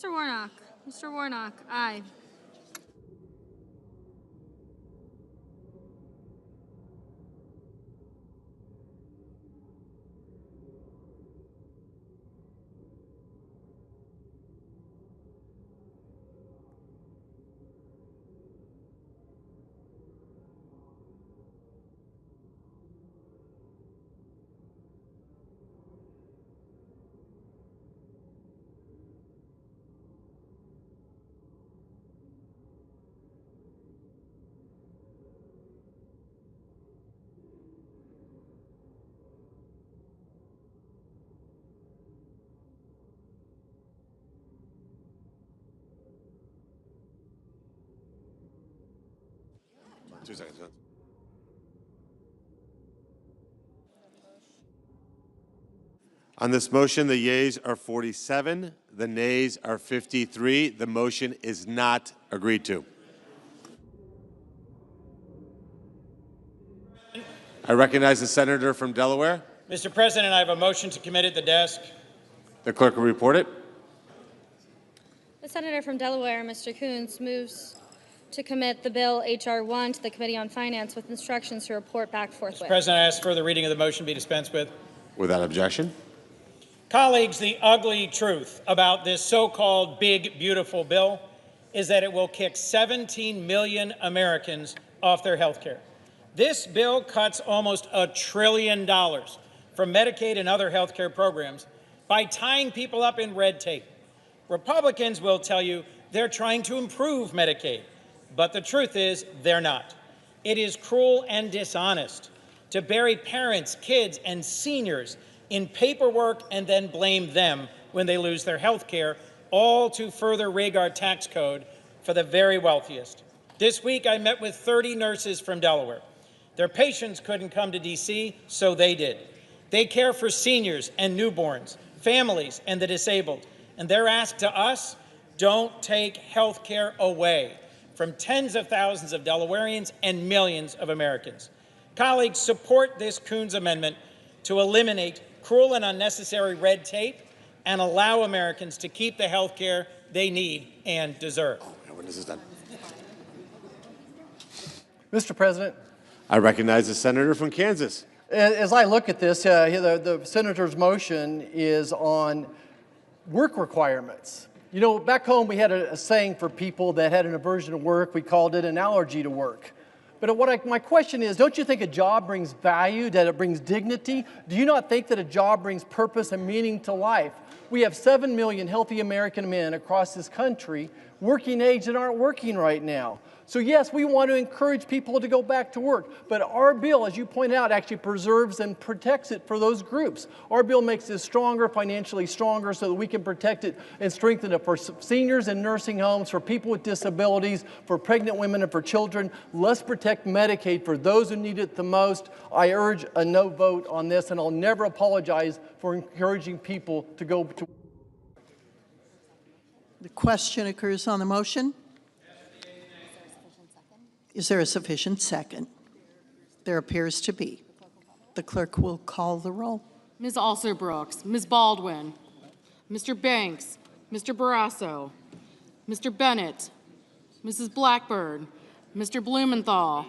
Mr. Warnock. Mr. Warnock, aye. Two seconds. On this motion, the yeas are 47, the nays are 53. The motion is not agreed to. I recognize the senator from Delaware. Mr. President, I have a motion to commit at the desk. The clerk will report it. The senator from Delaware, Mr. Coons, moves to commit the bill H.R. 1 to the Committee on Finance with instructions to report back forthwith. Mr. President, I ask for the reading of the motion be dispensed with. Without objection. Colleagues, the ugly truth about this so-called big, beautiful bill is that it will kick 17 million Americans off their health care. This bill cuts almost $1 trillion from Medicaid and other health care programs by tying people up in red tape. Republicans will tell you they're trying to improve Medicaid, but the truth is they're not. It is cruel and dishonest to bury parents, kids, and seniors in paperwork and then blame them when they lose their health care, all to further rig our tax code for the very wealthiest. This week, I met with 30 nurses from Delaware. Their patients couldn't come to D.C., so they did. They care for seniors and newborns, families, and the disabled. And their ask to us, don't take health care away from tens of thousands of Delawareans and millions of Americans. Colleagues, support this Coons amendment to eliminate cruel and unnecessary red tape and allow Americans to keep the health care they need and deserve. When this is done. Mr. President, I recognize the senator from Kansas. as I look at this, the senator's motion is on work requirements. You know, back home we had a saying for people that had an aversion to work. We called it an allergy to work. But my question is, don't you think a job brings value, that it brings dignity? Do you not think that a job brings purpose and meaning to life? We have 7 million healthy American men across this country, working age, that aren't working right now. So yes, we want to encourage people to go back to work, but our bill, as you pointed out, actually preserves and protects it for those groups. Our bill makes it stronger, financially stronger, so that we can protect it and strengthen it for seniors in nursing homes, for people with disabilities, for pregnant women, and for children. Let's protect Medicaid for those who need it the most. I urge a no vote on this, and I'll never apologize for encouraging people to go to work. The question occurs on the motion. Is there a sufficient second? There appears to be. The clerk will call the roll. Ms. Alsor-Brooks, Ms. Baldwin, Mr. Banks, Mr. Barrasso, Mr. Bennett, Mrs. Blackburn, Mr. Blumenthal,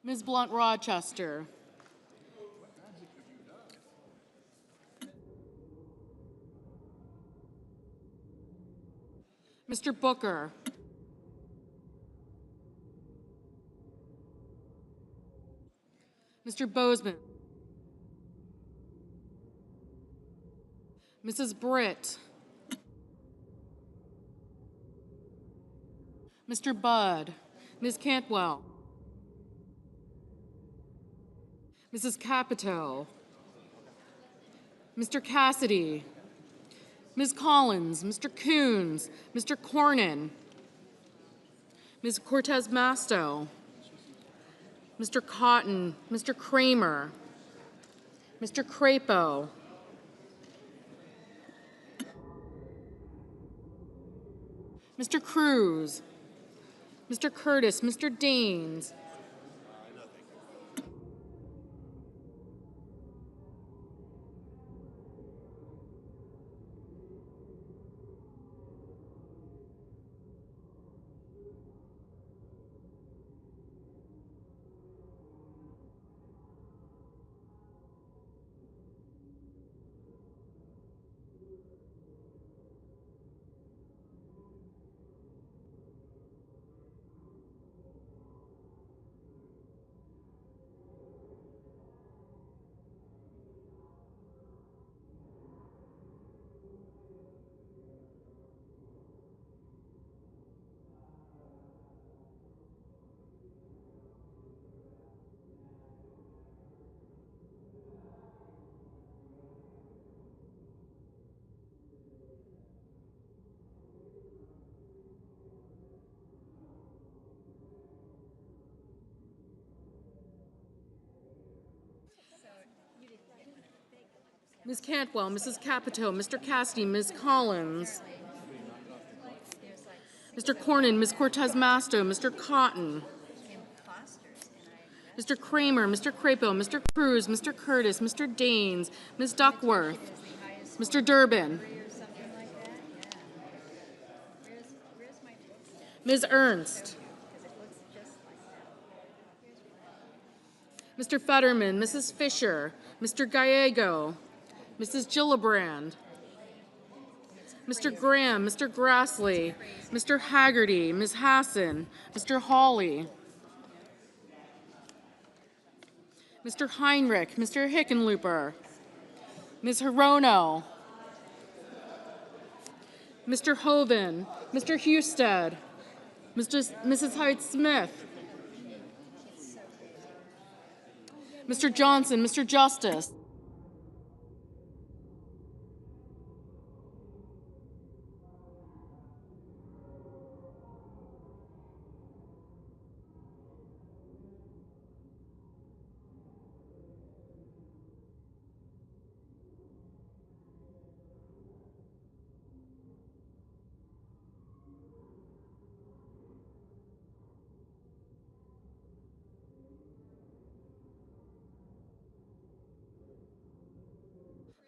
Ms. Blunt-Rochester, Mr. Booker, Mr. Bozeman, Mrs. Britt, Mr. Budd, Ms. Cantwell, Mrs. Capito, Mr. Cassidy, Ms. Collins, Mr. Coons, Mr. Cornyn, Ms. Cortez Masto, Mr. Cotton, Mr. Kramer, Mr. Crapo, Mr. Cruz, Mr. Curtis, Mr. Daines, Ms. Cantwell, Mrs. Capito, Mr. Cassidy, Ms. Collins, Mr. Cornyn, Ms. Cortez Masto, Mr. Cotton, Mr. Kramer, Mr. Crapo, Mr. Cruz, Mr. Curtis, Mr. Daines, Ms. Duckworth, Mr. Durbin, Ms. Ernst, Mr. Fetterman, Mrs. Fisher, Mr. Gallego, Mrs. Gillibrand, Mr. Graham, Mr. Grassley, Mr. Haggerty, Ms. Hassan, Mr. Hawley, Mr. Heinrich, Mr. Hickenlooper, Ms. Hirono, Mr. Hoven, Mr. Husted, Mrs. Hyde-Smith, Mr. Johnson, Mr. Justice,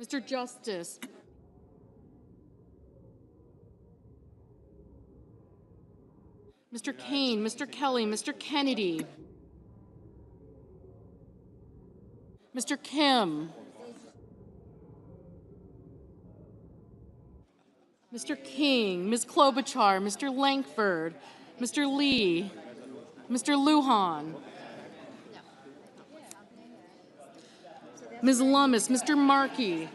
Mr. Justice, Mr. Kane, Mr. Kelly, Mr. Kennedy, Mr. Kim, Mr. King, Ms. Klobuchar, Mr. Lankford, Mr. Lee, Mr. Lujan, Ms. Lummis, Mr. Markey,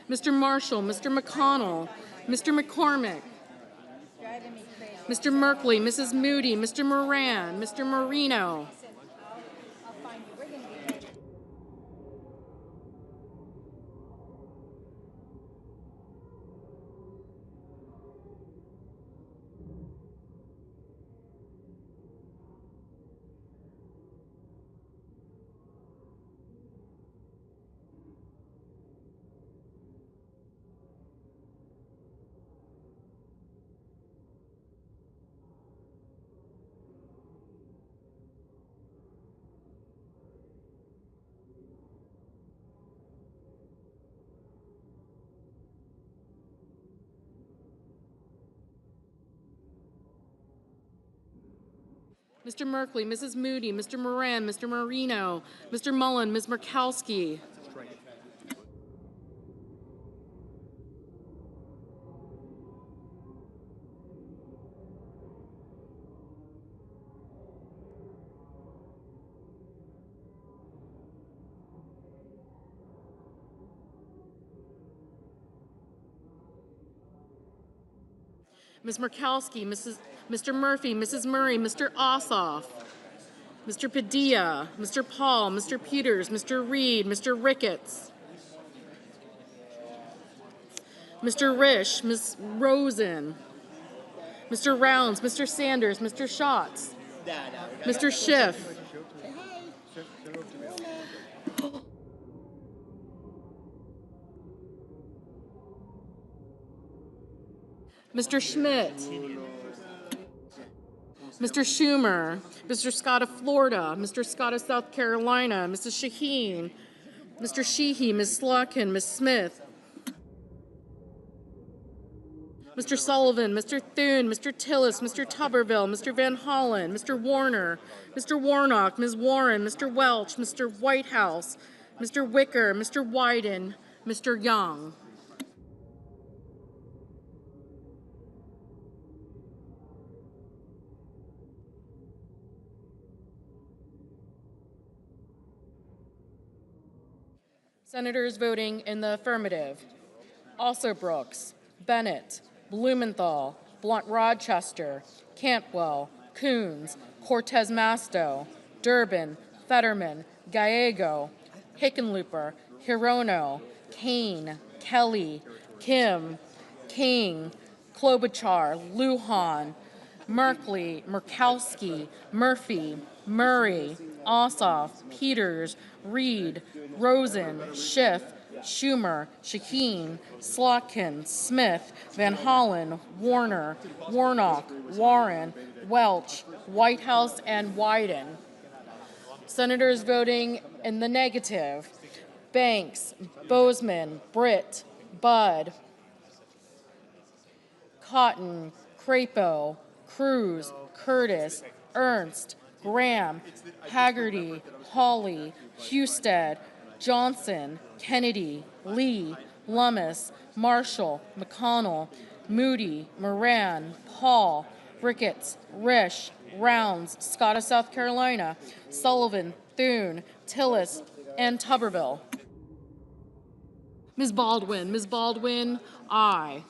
Mr. Marshall, Mr. McConnell, Mr. McCormick, Mr. Merkley, Mrs. Moody, Mr. Moran, Mr. Marino, Mr. Merkley, Mrs. Moody, Mr. Moran, Mr. Marino, Mr. Mullen, Ms. Murkowski, Ms. Murkowski, Mr. Murphy, Mrs. Murray, Mr. Ossoff, Mr. Padilla, Mr. Paul, Mr. Peters, Mr. Reed, Mr. Ricketts, Mr. Risch, Ms. Rosen, Mr. Rounds, Mr. Sanders, Mr. Schatz, Mr. Schiff, Mr. Schmidt, Mr. Schumer, Mr. Scott of Florida, Mr. Scott of South Carolina, Mrs. Shaheen, Mr. Sheehy, Ms. Slotkin, Ms. Smith, Mr. Sullivan, Mr. Thune, Mr. Tillis, Mr. Tuberville, Mr. Van Hollen, Mr. Warner, Mr. Warnock, Ms. Warren, Mr. Welch, Mr. Whitehouse, Mr. Wicker, Mr. Wyden, Mr. Young. Senators voting in the affirmative: Also Brooks, Bennett, Blumenthal, Blunt-Rochester, Cantwell, Coons, Cortez Masto, Durbin, Fetterman, Gallego, Hickenlooper, Hirono, Kane, Kelly, Kim, King, Klobuchar, Lujan, Merkley, Murkowski, Murphy, Murray, Ossoff, Peters, Reed, Rosen, Schiff, Schumer, Shaheen, Slotkin, Smith, Van Hollen, Warner, Warnock, Warren, Welch, Whitehouse, and Wyden. Senators voting in the negative: Banks, Bozeman, Britt, Budd, Cotton, Crapo, Cruz, Curtis, Ernst, Graham, Haggerty, Hawley, Husted, Johnson, Kennedy, Lee, Lummis, Marshall, McConnell, Moody, Moran, Paul, Ricketts, Risch, Rounds, Scott of South Carolina, Sullivan, Thune, Tillis, and Tuberville. Ms. Baldwin, aye.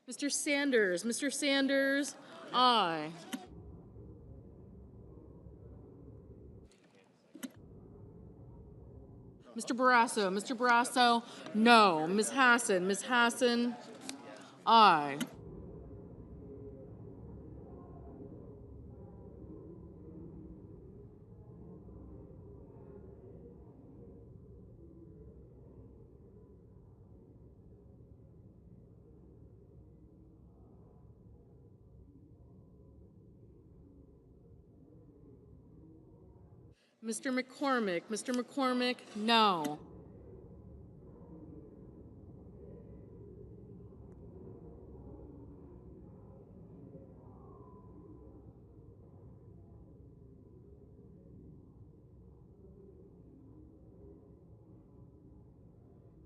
Mr. Sanders, aye. Mr. Barrasso, no. Ms. Hassan, aye. Mr. McCormick, no.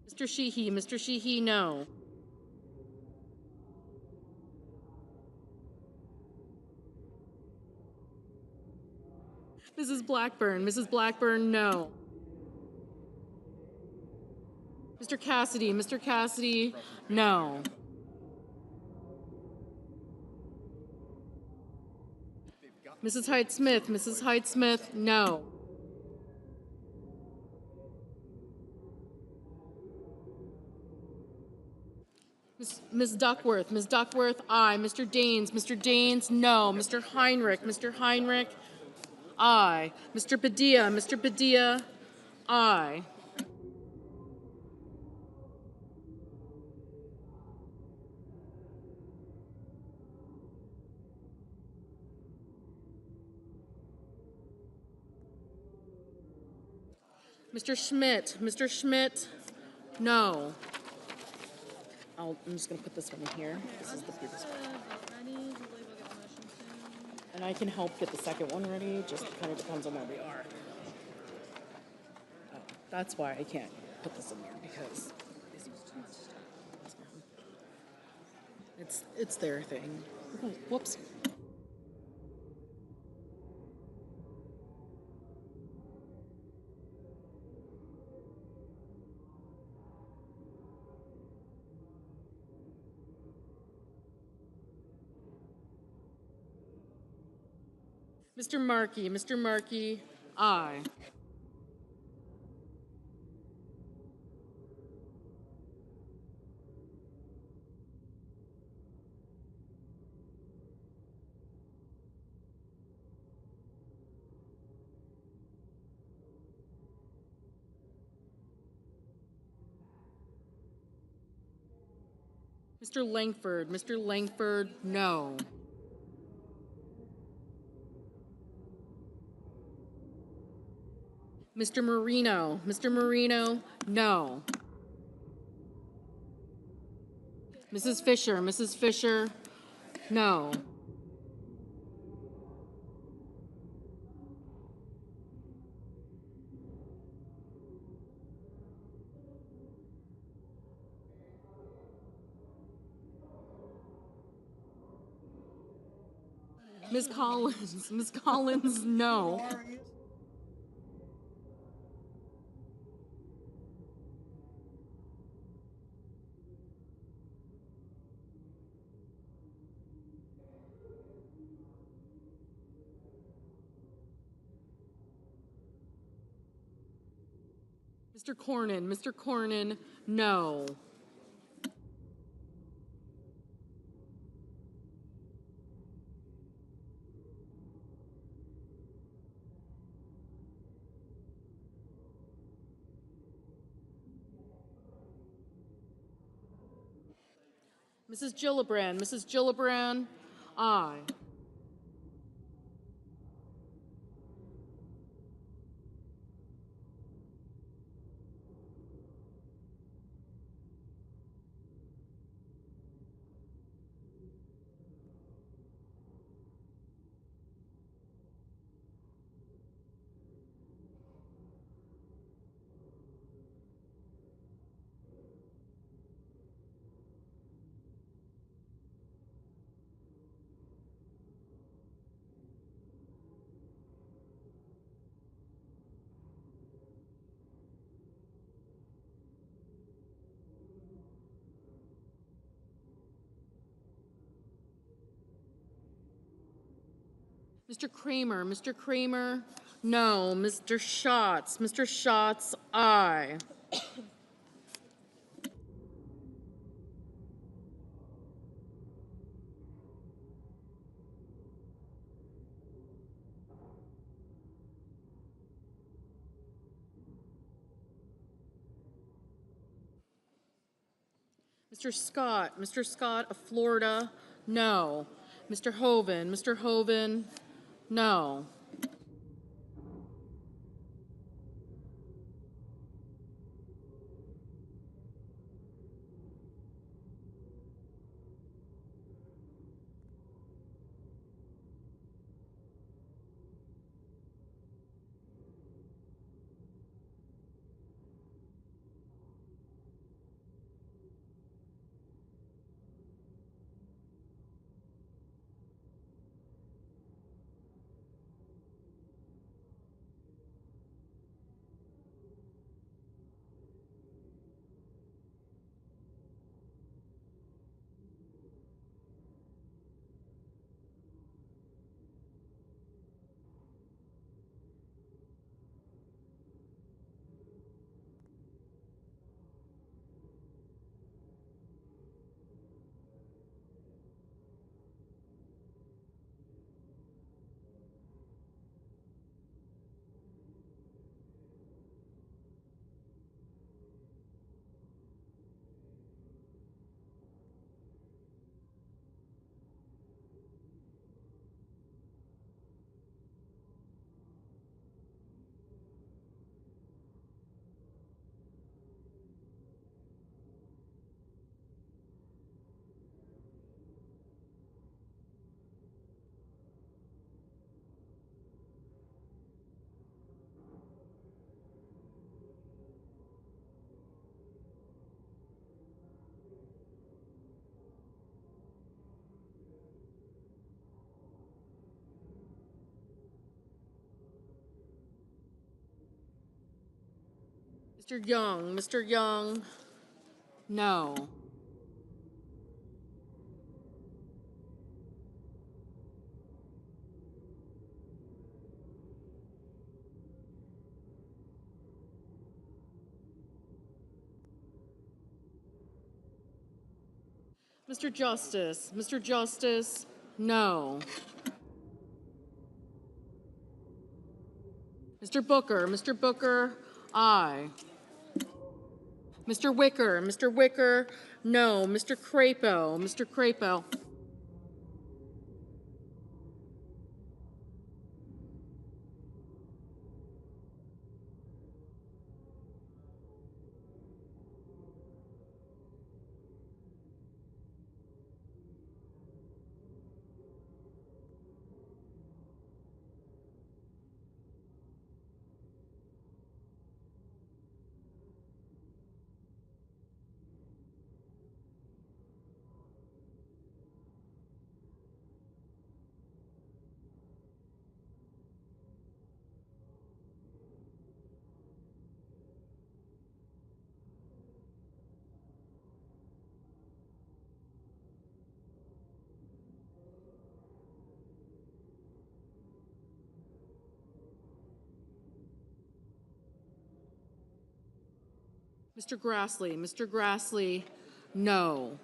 Mr. Sheehy, no. Mrs. Blackburn, no. Mr. Cassidy, no. Mrs. Hyde-Smith, no. Ms. Duckworth, aye. Mr. Daines, no. Mr. Heinrich, aye. Mr. Padilla, aye. Mr. Schmidt, no. I'm just going to put this one in here. This is the previous one. And I can help get the second one ready, just kind of depends on where we are. That's why I can't put this in there, because it's their thing. Oh, whoops. Mr. Markey, aye. Mr. Langford, no. Mr. Marino, no. Mrs. Fisher, no. Ms. Collins, no. Mr. Cornyn, no. Mrs. Gillibrand, aye. Mr. Kramer, no. Mr. Schatz, aye. Mr. Scott of Florida, no. Mr. Hoven, no. Mr. Young, Mr. Young, no. Mr. Justice, no. Mr. Booker, aye. Mr. Wicker, no. Mr. Crapo, Mr. Grassley, no.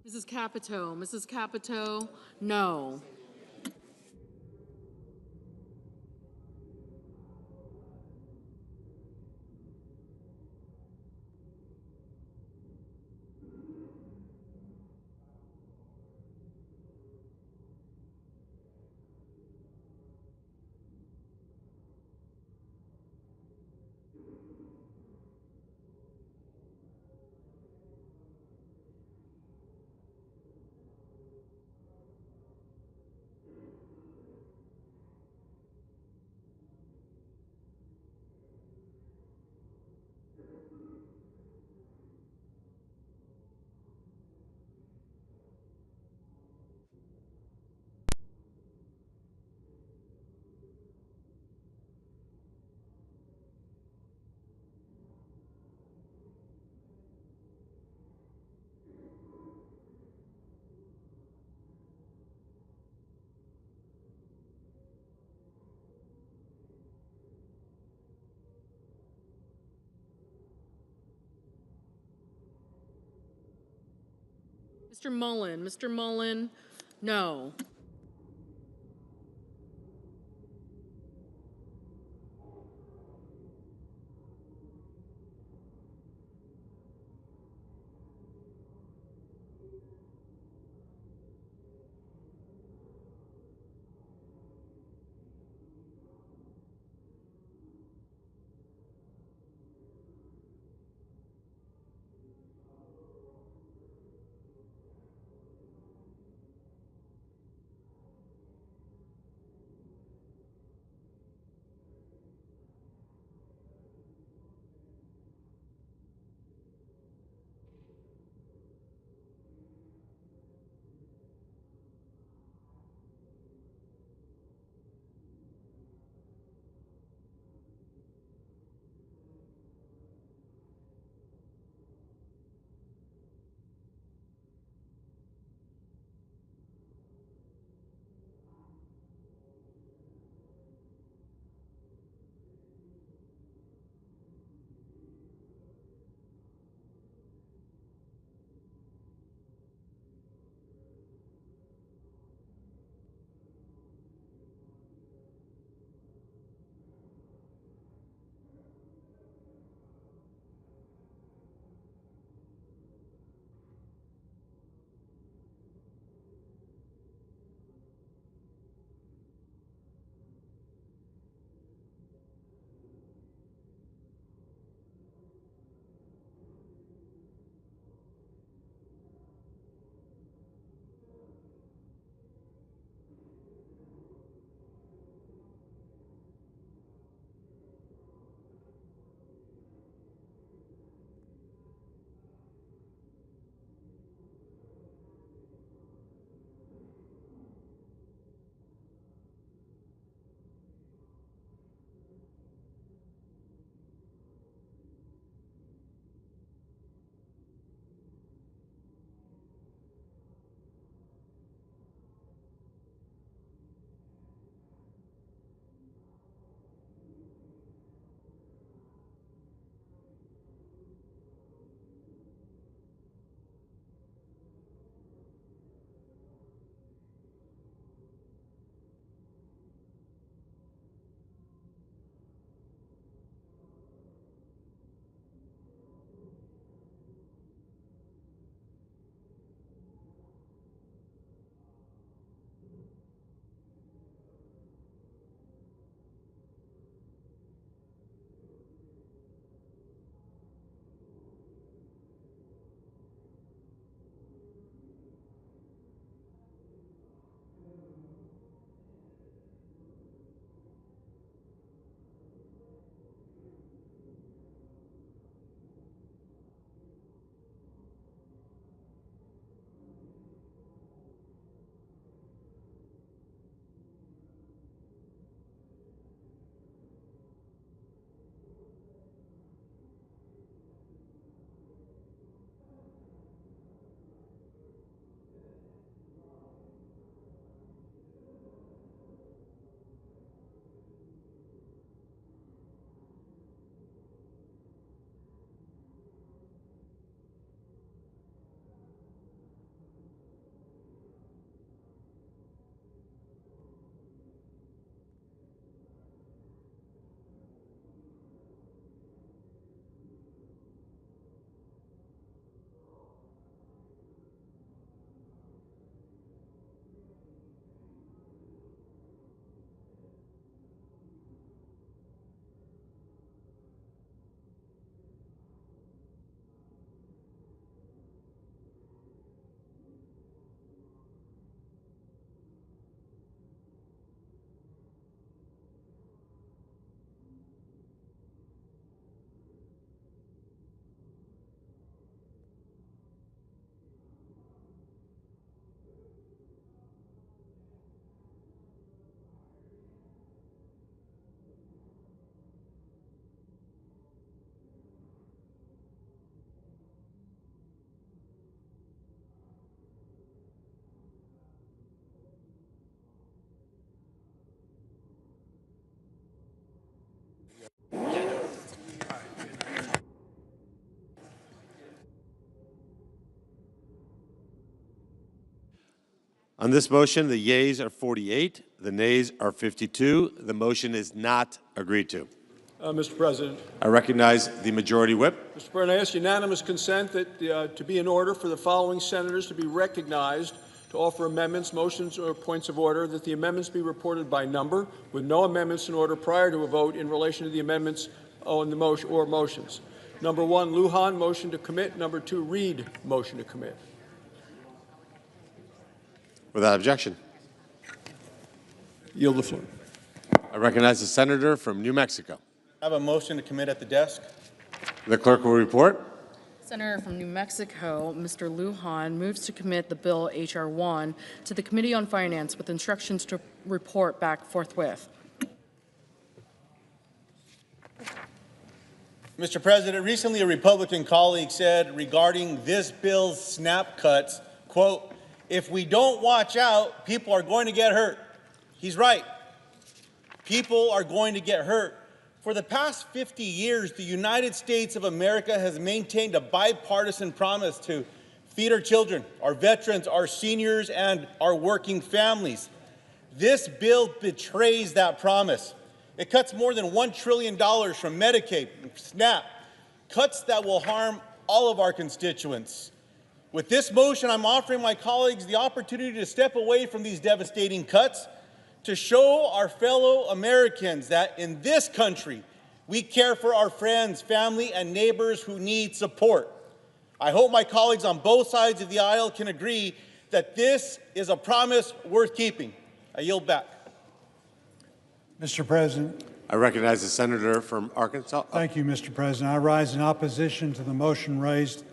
Mrs. Capito, no. Mr. Mullen. Mr. Mullen, no. On this motion, the yeas are 48, the nays are 52. The motion is not agreed to. Mr. President. I recognize the Majority Whip. Mr. President, I ask unanimous consent that to be in order for the following senators to be recognized to offer amendments, motions, or points of order, that the amendments be reported by number, with no amendments in order prior to a vote in relation to the amendments on the motion or motions. Number 1, Lujan, motion to commit. Number 2, Reed, motion to commit. Without objection. Yield the floor. I recognize the senator from New Mexico. I have a motion to commit at the desk. The clerk will report. Senator from New Mexico, Mr. Lujan, moves to commit the bill H.R. 1 to the Committee on Finance with instructions to report back forthwith. Mr. President, recently a Republican colleague said regarding this bill's SNAP cuts, quote, "If we don't watch out, people are going to get hurt." He's right. People are going to get hurt. For the past 50 years, the United States of America has maintained a bipartisan promise to feed our children, our veterans, our seniors, and our working families. This bill betrays that promise. It cuts more than $1 trillion from Medicaid, SNAP, cuts that will harm all of our constituents. With this motion, I'm offering my colleagues the opportunity to step away from these devastating cuts, to show our fellow Americans that in this country, we care for our friends, family, and neighbors who need support. I hope my colleagues on both sides of the aisle can agree that this is a promise worth keeping. I yield back. Mr. President. I recognize the senator from Arkansas. Thank you, Mr. President. I rise in opposition to the motion raised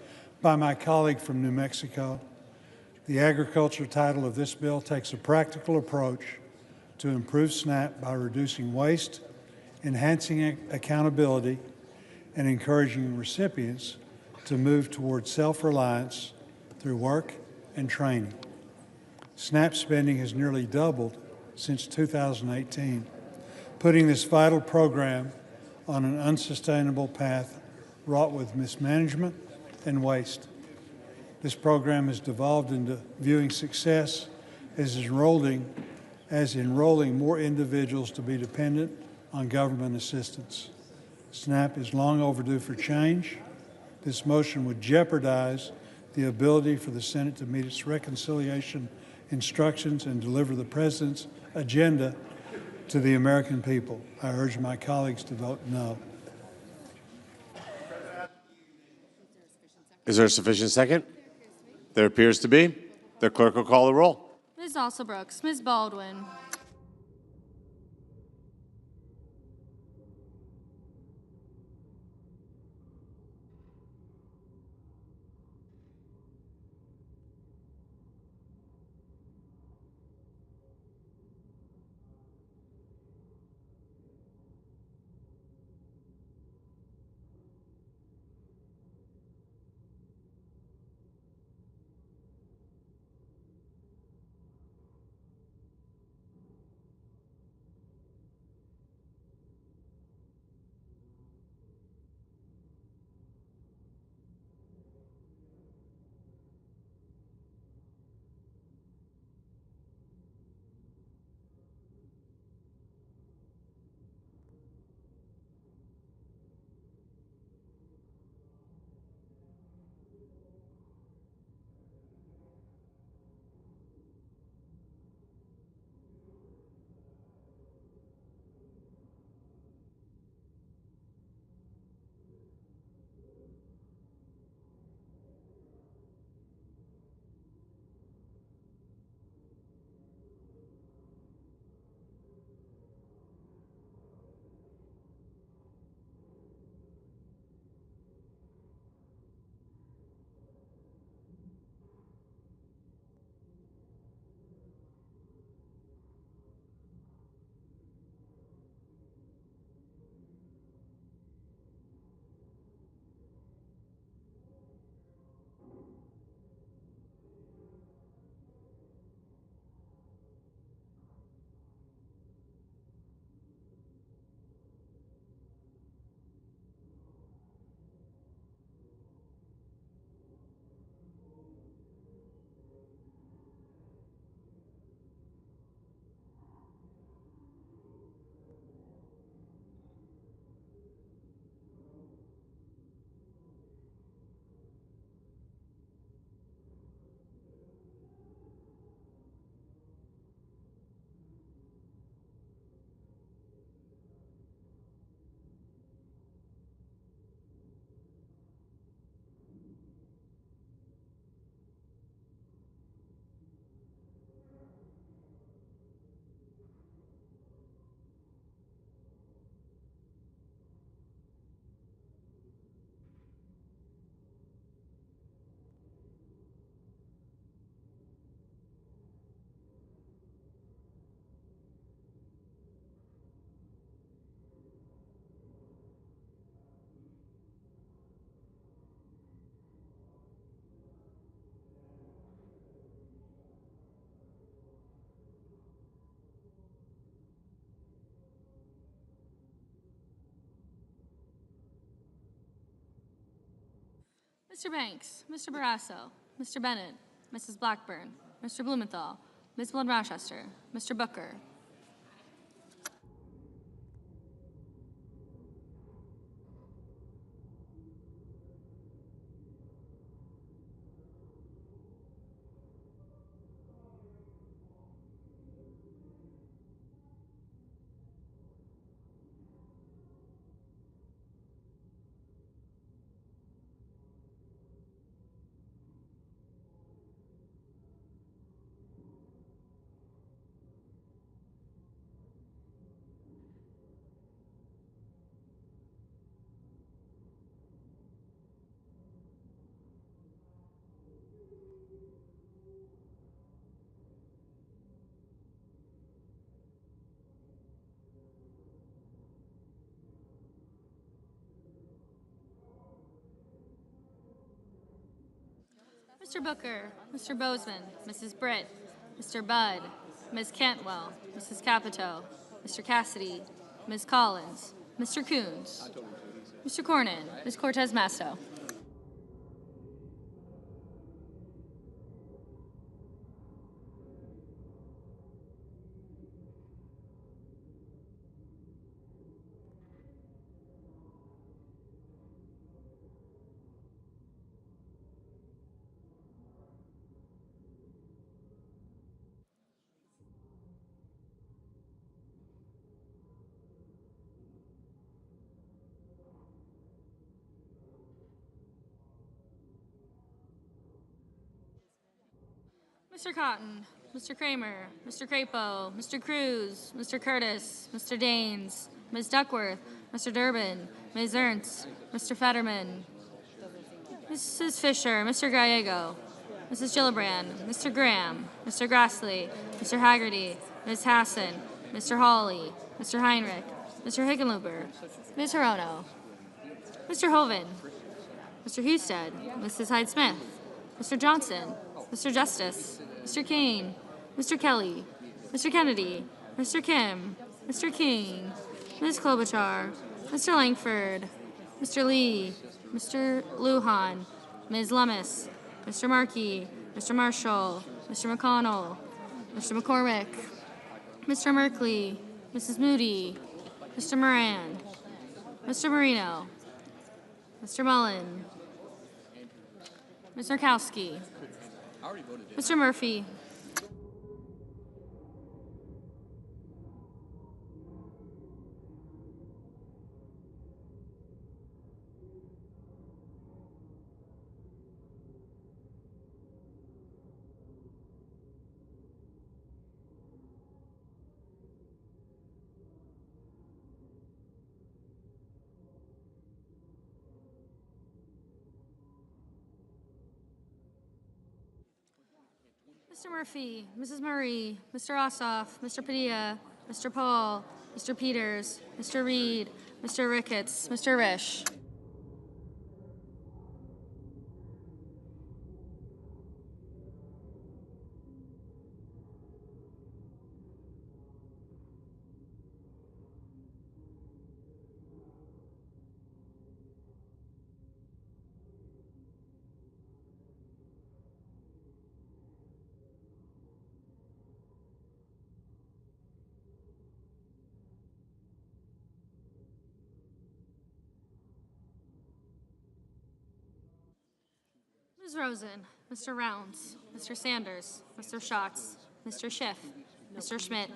by my colleague from New Mexico. The agriculture title of this bill takes a practical approach to improve SNAP by reducing waste, enhancing accountability, and encouraging recipients to move toward self-reliance through work and training. SNAP spending has nearly doubled since 2018, putting this vital program on an unsustainable path wrought with mismanagement and waste. This program has devolved into viewing success as enrolling more individuals to be dependent on government assistance. SNAP is long overdue for change. This motion would jeopardize the ability for the Senate to meet its reconciliation instructions and deliver the President's agenda to the American people. I urge my colleagues to vote no. Is there a sufficient second? There appears to be. The clerk will call the roll. Ms. Alsobrooks, Ms. Baldwin. Mr. Banks, Mr. Barrasso, Mr. Bennett, Mrs. Blackburn, Mr. Blumenthal, Ms. Blood Rochester, Mr. Booker. Mr. Booker, Mr. Bozeman, Mrs. Britt, Mr. Budd, Ms. Cantwell, Mrs. Capito, Mr. Cassidy, Ms. Collins, Mr. Coons, Mr. Cornyn, Ms. Cortez Masto. Mr. Cotton, Mr. Kramer, Mr. Crapo, Mr. Cruz, Mr. Curtis, Mr. Daines, Ms. Duckworth, Mr. Durbin, Ms. Ernst, Mr. Fetterman, Mrs. Fisher, Mr. Gallego, Mrs. Gillibrand, Mr. Graham, Mr. Grassley, Mr. Haggerty, Ms. Hassan, Mr. Hawley, Mr. Heinrich, Mr. Hickenlooper, Ms. Hirono, Mr. Hovind, Mr. Husted, Mrs. Hyde-Smith, Mr. Johnson, Mr. Justice, Mr. Kane, Mr. Kelly, Mr. Kennedy, Mr. Kim, Mr. King, Ms. Klobuchar, Mr. Langford, Mr. Lee, Mr. Lujan, Ms. Lummis, Mr. Markey, Mr. Marshall, Mr. McConnell, Mr. McCormick, Mr. Merkley, Mrs. Moody, Mr. Moran, Mr. Marino, Mr. Mullen, Ms. Murkowski, Mr. Murphy, Mr. Murphy, Mrs. Murray, Mr. Ossoff, Mr. Padilla, Mr. Paul, Mr. Peters, Mr. Reed, Mr. Ricketts, Mr. Risch. Ms. Rosen, Mr. Rounds, Mr. Sanders, Mr. Schatz, Mr. Schiff, Mr. Schmidt,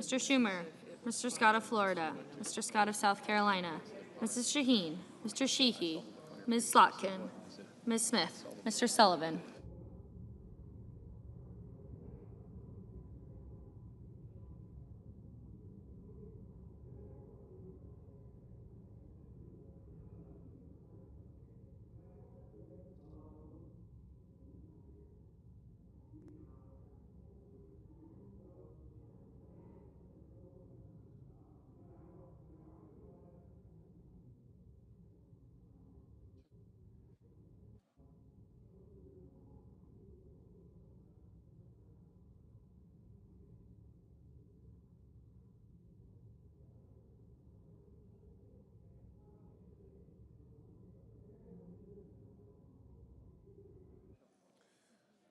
Mr. Schumer, Mr. Scott of Florida, Mr. Scott of South Carolina, Mrs. Shaheen, Mr. Sheehy, Ms. Slotkin, Ms. Smith, Mr. Sullivan.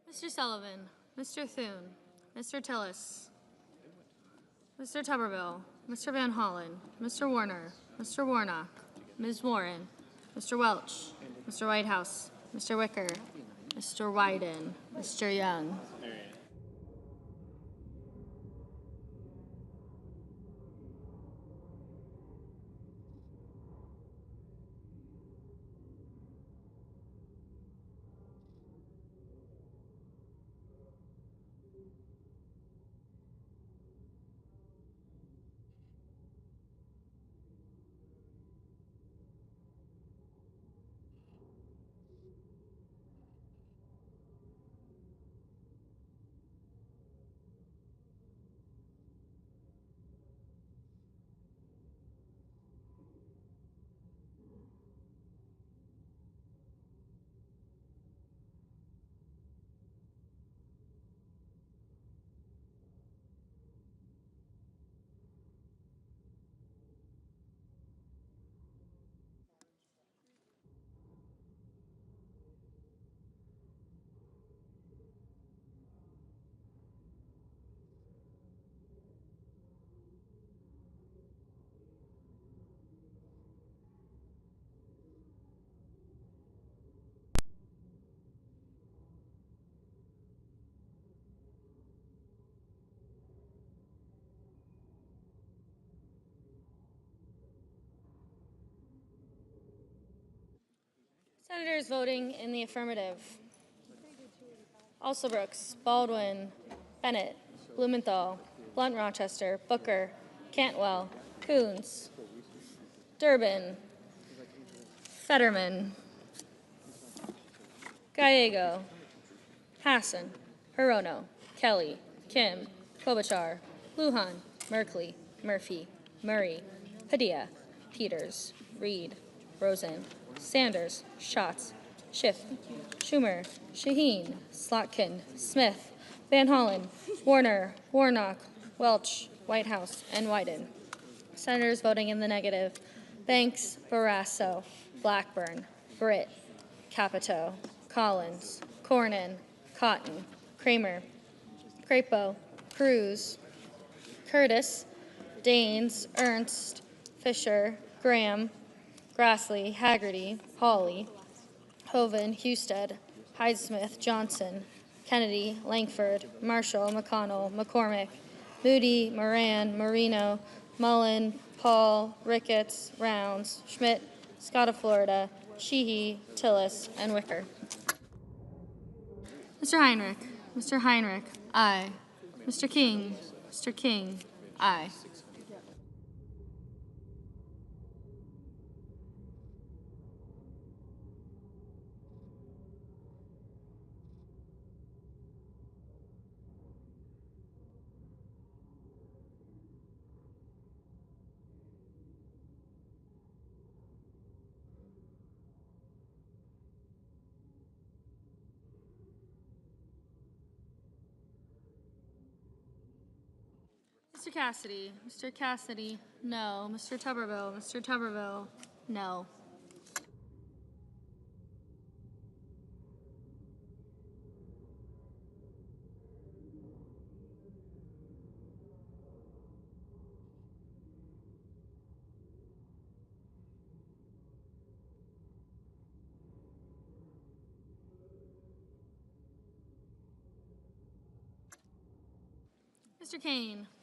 Mr. Sullivan, Mr. Thune, Mr. Tillis, Mr. Tuberville, Mr. Van Hollen, Mr. Warner, Mr. Warnock, Ms. Warren, Mr. Welch, Mr. Whitehouse, Mr. Wicker, Mr. Wyden, Mr. Young. Senators voting in the affirmative: Alsobrooks, Baldwin, Bennett, Blumenthal, Blunt Rochester, Booker, Cantwell, Coons, Durbin, Fetterman, Gallego, Hassan, Hirono, Kelly, Kim, Klobuchar, Lujan, Merkley, Murphy, Murray, Padilla, Peters, Reed, Rosen, Sanders, Schatz, Schiff, Schumer, Shaheen, Slotkin, Smith, Van Hollen, Warner, Warnock, Welch, Whitehouse, and Wyden. Senators voting in the negative: Banks, Barrasso, Blackburn, Britt, Capito, Collins, Cornyn, Cotton, Kramer, Crapo, Cruz, Curtis, Daines, Ernst, Fisher, Graham, Grassley, Haggerty, Hawley, Hoven, Husted, Hyde-Smith, Johnson, Kennedy, Langford, Marshall, McConnell, McCormick, Moody, Moran, Marino, Mullen, Paul, Ricketts, Rounds, Schmidt, Scott of Florida, Sheehy, Tillis, and Wicker. Mr. Heinrich, aye. Mr. King, aye. Mr. Cassidy, no. Mr. Tuberville, no.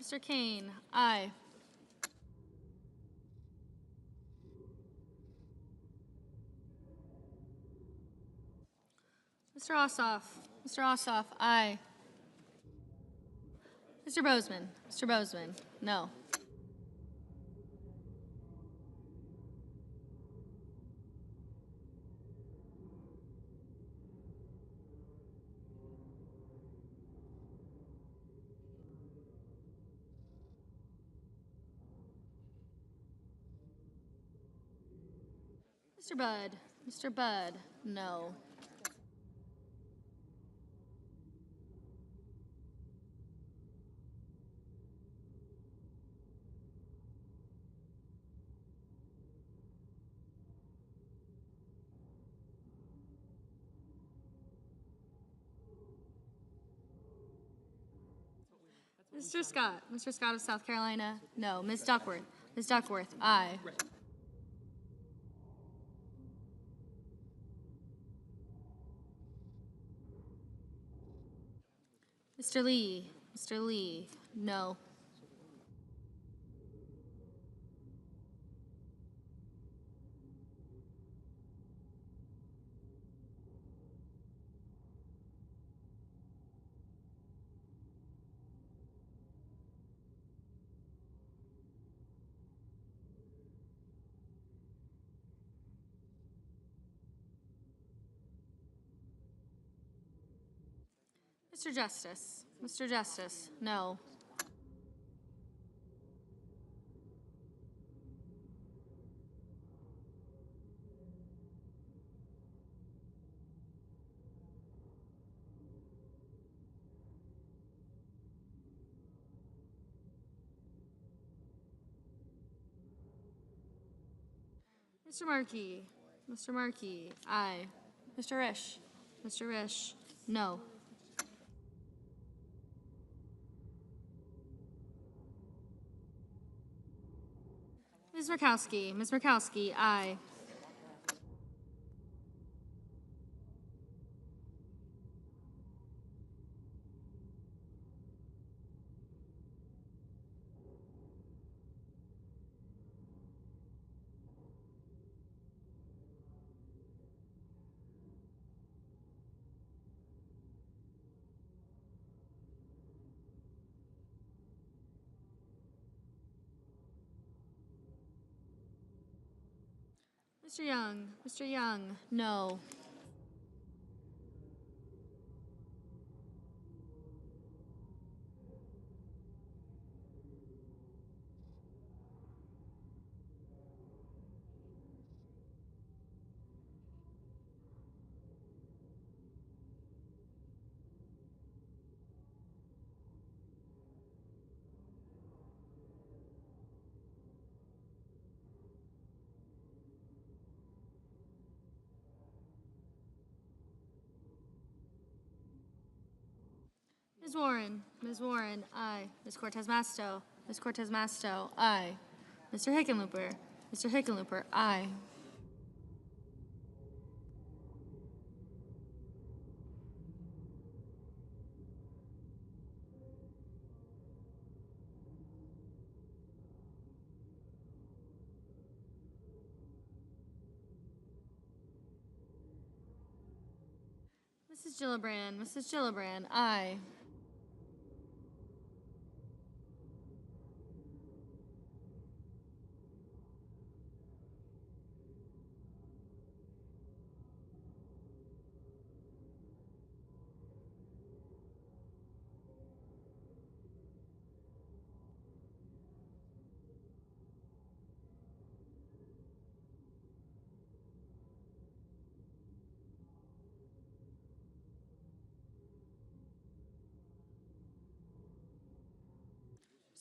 Mr. Kane, aye. Mr. Ossoff, aye. Mr. Bozeman, no. Mr. Budd, no. Mr. Scott. Mr. Scott of South Carolina, no. Ms. Duckworth. Ms. Duckworth, aye. Mr. Lee. Mr. Lee, no. Mr. Justice. Mr. Justice, no. Mr. Markey. Mr. Markey, aye. Mr. Risch. Mr. Risch, no. Ms. Murkowski. Ms. Murkowski, aye. Mr. Young. Mr. Young, no. Ms. Warren. Ms. Warren, aye. Ms. Cortez Masto. Ms. Cortez Masto, aye. Mr. Hickenlooper. Mr. Hickenlooper, aye. Mrs. Gillibrand. Mrs. Gillibrand, aye.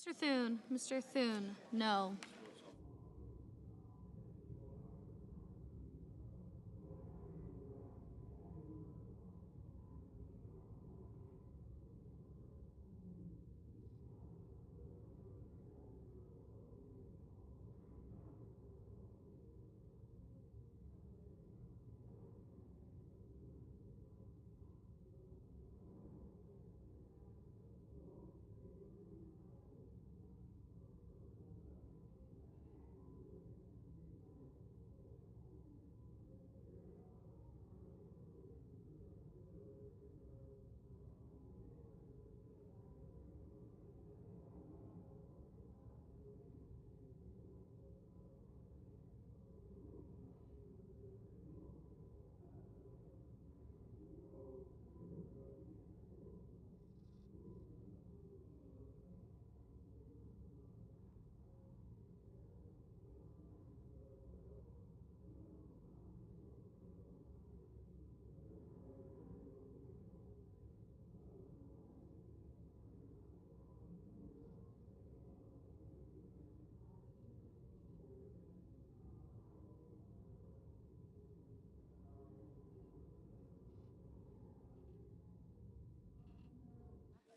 Mr. Thune. Mr. Thune, no.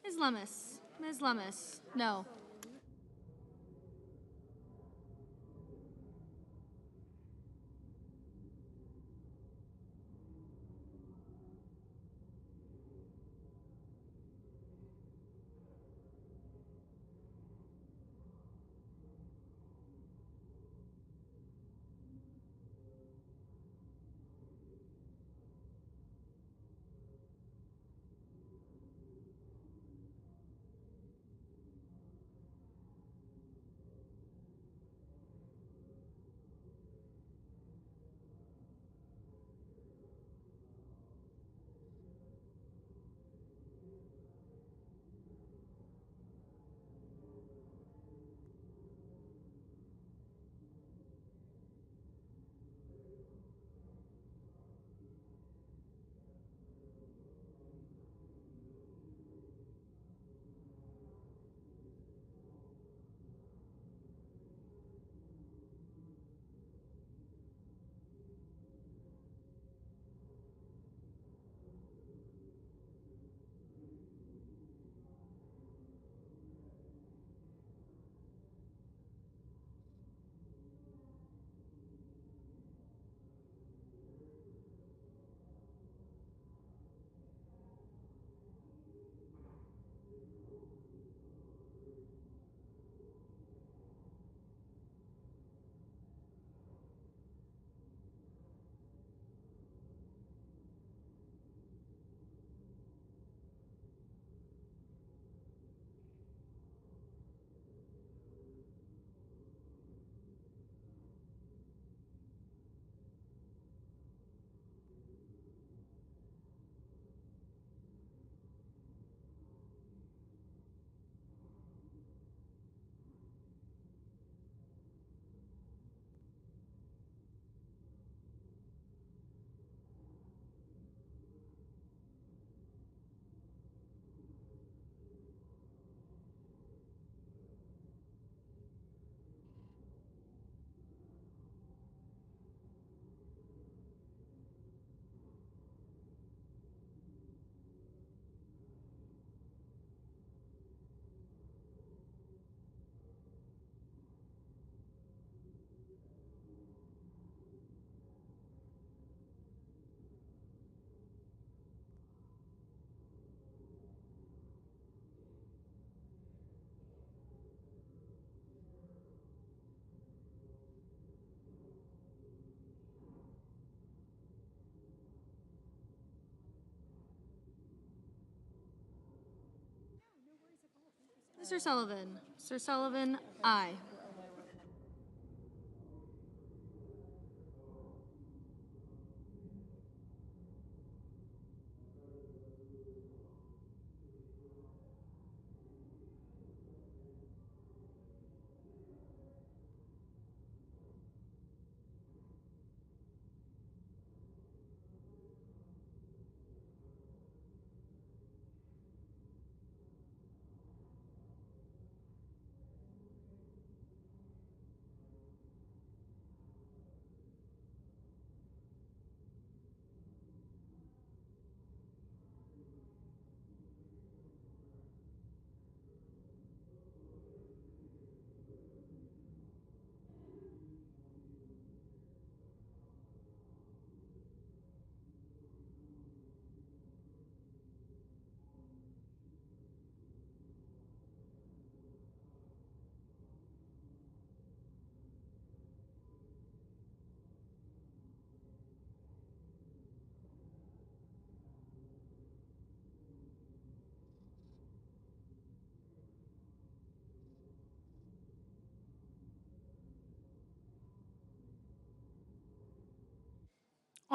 Ms. Lummis. Ms. Lummis? No. Mr. Sullivan? Mr. Sullivan, aye.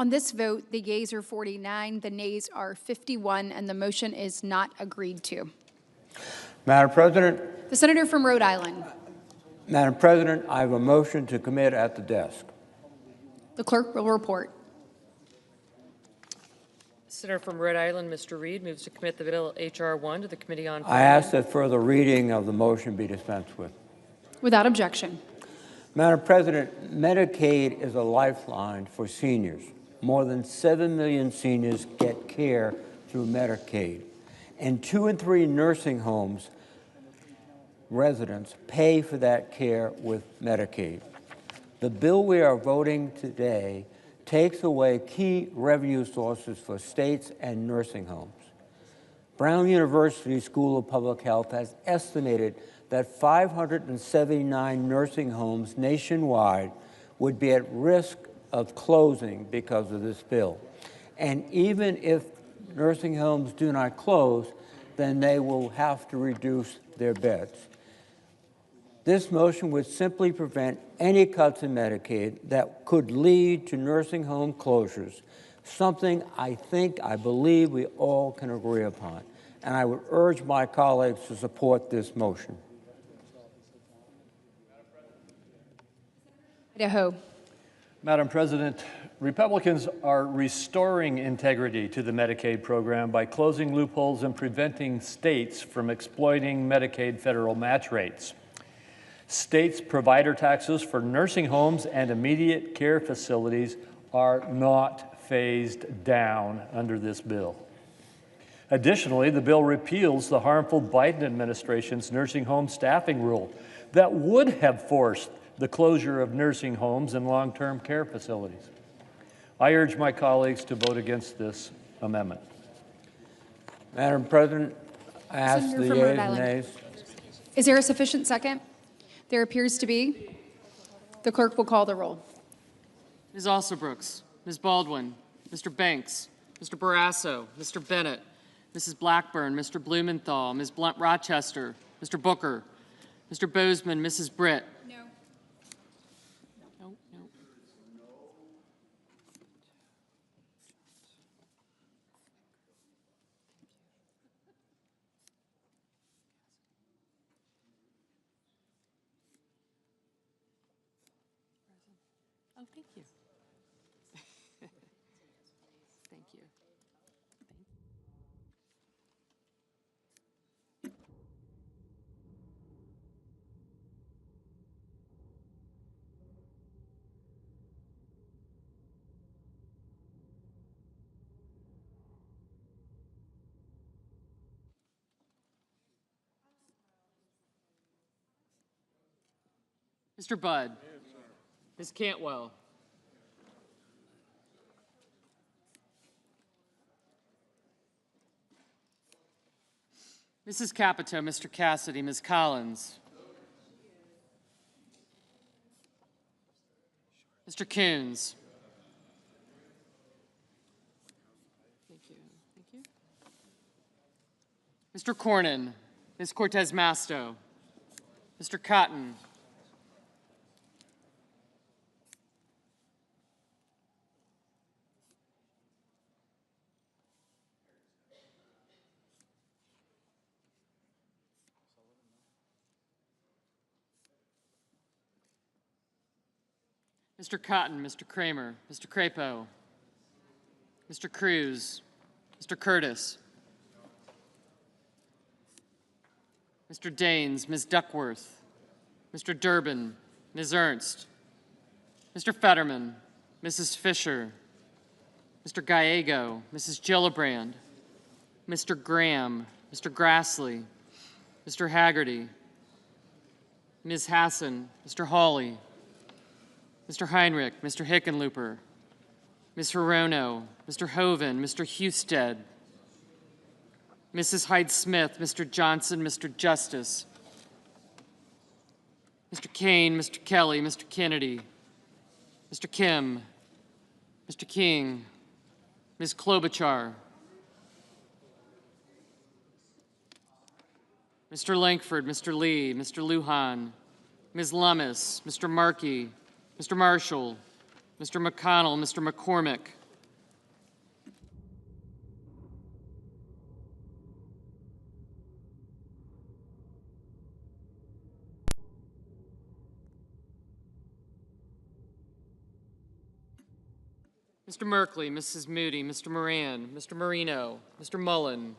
On this vote, the yeas are 49, the nays are 51, and the motion is not agreed to. Madam President. The senator from Rhode Island. Madam President, I have a motion to commit at the desk. The clerk will report. Senator from Rhode Island, Mr. Reed, moves to commit the bill H.R. 1 to the Committee on Finance. I ask that further reading of the motion be dispensed with. Without objection. Madam President, Medicaid is a lifeline for seniors. More than 7 million seniors get care through Medicaid, and 2 in 3 nursing homes residents pay for that care with Medicaid. The bill we are voting today takes away key revenue sources for states and nursing homes. Brown University School of Public Health has estimated that 579 nursing homes nationwide would be at risk of closing because of this bill. And even if nursing homes do not close, then they will have to reduce their beds. This motion would simply prevent any cuts in Medicaid that could lead to nursing home closures, something I believe we all can agree upon. And I would urge my colleagues to support this motion. Idaho. Madam President, Republicans are restoring integrity to the Medicaid program by closing loopholes and preventing states from exploiting Medicaid federal match rates. States' provider taxes for nursing homes and immediate care facilities are not phased down under this bill. Additionally, the bill repeals the harmful Biden administration's nursing home staffing rule that would have forced the closure of nursing homes and long-term care facilities. I urge my colleagues to vote against this amendment. Madam President, I ask Senator the from yeas Rhode and Island. nays. Is there a sufficient second? There appears to be. The clerk will call the roll. Ms. Alsobrooks, Ms. Baldwin, Mr. Banks, Mr. Barrasso, Mr. Bennett, Mrs. Blackburn, Mr. Blumenthal, Ms. Blunt Rochester, Mr. Booker, Mr. Bozeman, Mrs. Britt. No. No. Oh, thank you. Thank you. Mr. Budd. Ms. Cantwell. Mrs. Capito, Mr. Cassidy, Ms. Collins. Mr. Coons. Thank you. Mr. Cornyn, Ms. Cortez Masto, Mr. Cotton. Mr. Cotton, Mr. Kramer, Mr. Crapo, Mr. Cruz, Mr. Curtis, Mr. Daines, Ms. Duckworth, Mr. Durbin, Ms. Ernst, Mr. Fetterman, Mrs. Fisher, Mr. Gallego, Mrs. Gillibrand, Mr. Graham, Mr. Grassley, Mr. Haggerty, Ms. Hassan, Mr. Hawley, Mr. Heinrich, Mr. Hickenlooper, Ms. Hirono, Mr. Hoven, Mr. Husted, Mrs. Hyde-Smith, Mr. Johnson, Mr. Justice, Mr. Kane, Mr. Kelly, Mr. Kennedy, Mr. Kim, Mr. King, Ms. Klobuchar, Mr. Lankford, Mr. Lee, Mr. Lujan, Ms. Lummis, Mr. Markey, Mr. Marshall, Mr. McConnell, Mr. McCormick, Mr. Merkley, Mrs. Moody, Mr. Moran, Mr. Marino, Mr. Mullen,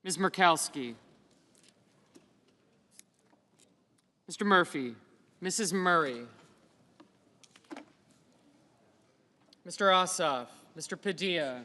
Ms. Murkowski, Mr. Murphy, Mrs. Murray, Mr. Ossoff, Mr. Padilla,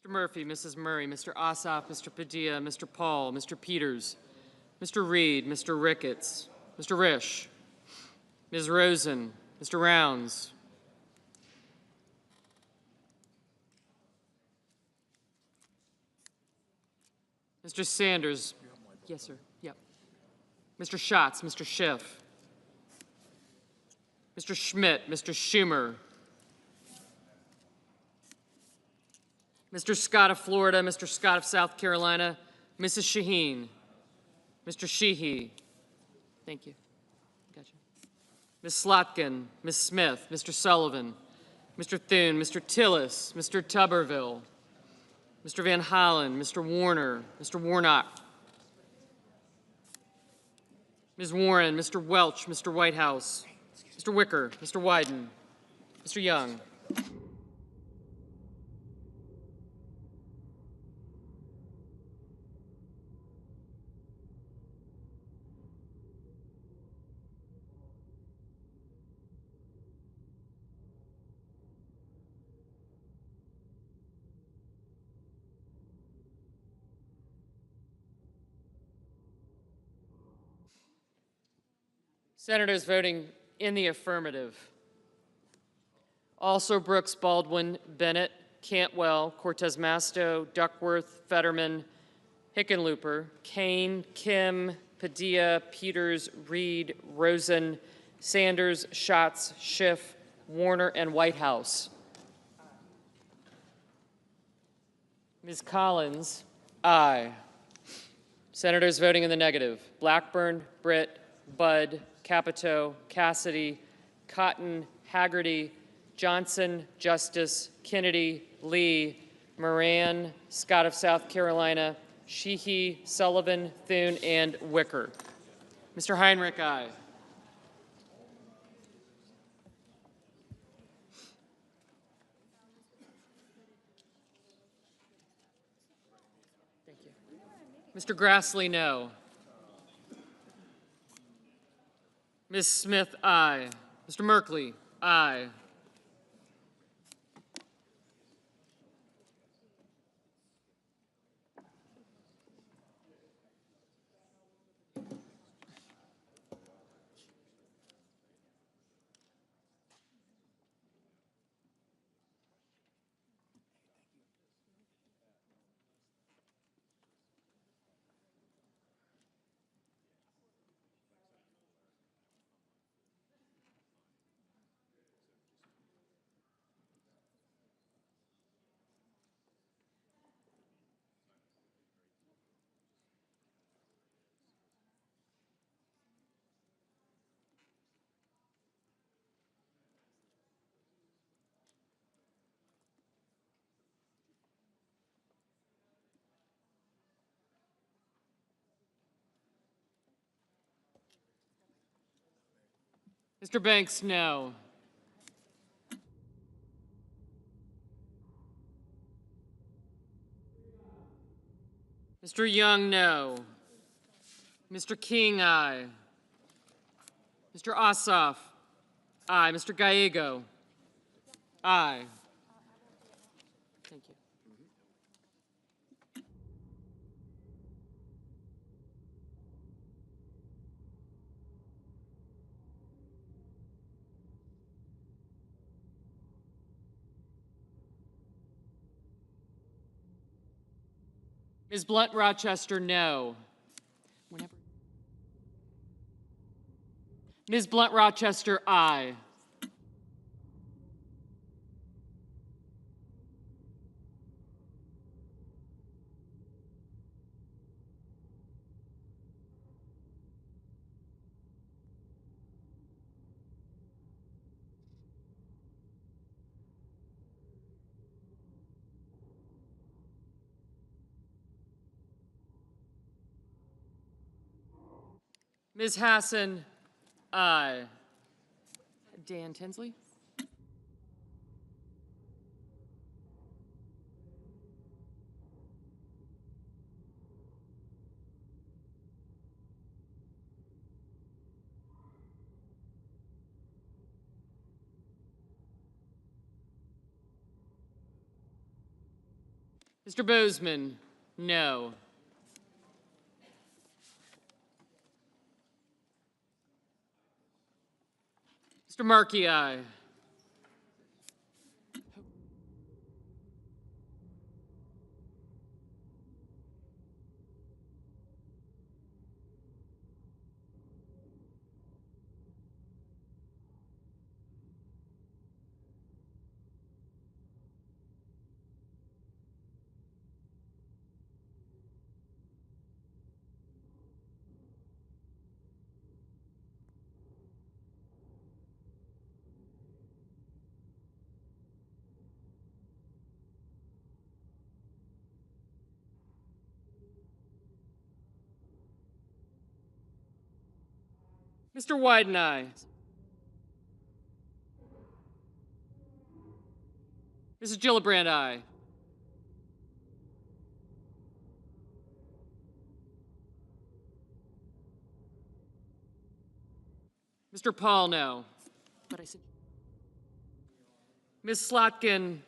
Mr. Murphy, Mrs. Murray, Mr. Ossoff, Mr. Padilla, Mr. Paul, Mr. Peters, Mr. Reed, Mr. Ricketts, Mr. Risch, Ms. Rosen, Mr. Rounds, Mr. Sanders. Yes, sir. Yep. Mr. Schatz, Mr. Schiff, Mr. Schmidt, Mr. Schumer, Mr. Scott of Florida, Mr. Scott of South Carolina, Mrs. Shaheen, Mr. Sheehy. Thank you. Gotcha. Ms. Slotkin, Ms. Smith, Mr. Sullivan, Mr. Thune, Mr. Tillis, Mr. Tuberville, Mr. Van Hollen, Mr. Warner, Mr. Warnock, Ms. Warren, Mr. Welch, Mr. Whitehouse, Mr. Wicker, Mr. Wyden, Mr. Young. Senators voting in the affirmative: also Brooks, Baldwin, Bennett, Cantwell, Cortez Masto, Duckworth, Fetterman, Hickenlooper, Kane, Kim, Padilla, Peters, Reed, Rosen, Sanders, Schatz, Schiff, Warner, and Whitehouse. Ms. Collins, aye. Senators voting in the negative: Blackburn, Britt, Budd, Capito, Cassidy, Cotton, Haggerty, Johnson, Justice, Kennedy, Lee, Moran, Scott of South Carolina, Sheehy, Sullivan, Thune, and Wicker. Mr. Heinrich, aye. Thank you. Mr. Grassley, no. Ms. Smith, aye. Mr. Merkley, aye. Mr. Banks, no. Mr. Young, no. Mr. King, aye. Mr. Ossoff, aye. Mr. Gallego, aye. Thank you. Ms. Blunt Rochester, no. Whenever. Ms. Blunt Rochester, aye. Ms. Hassan, aye. Dan Tinsley? Mr. Bozeman, no. Mr. Markey, aye. Mr. Wyden, aye. Mrs. Gillibrand, aye. Mr. Paul, no. But I said. Ms. Slotkin,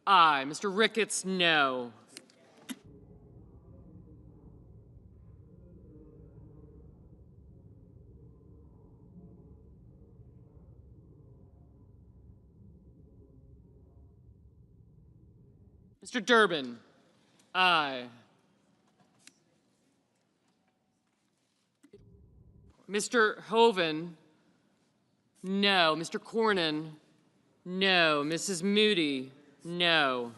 aye. Mr. Ricketts, no. Mr. Durbin, aye. Mr. Hoven, no. Mr. Cornyn, no. Mrs. Moody, no.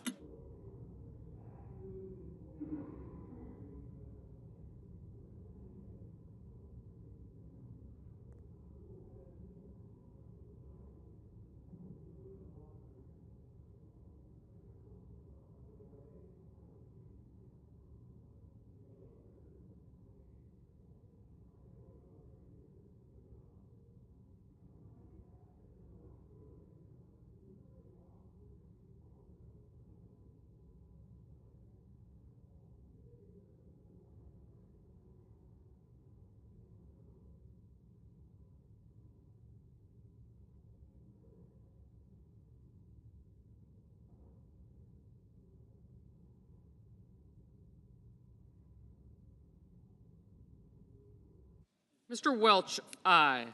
Mr. Welch, aye.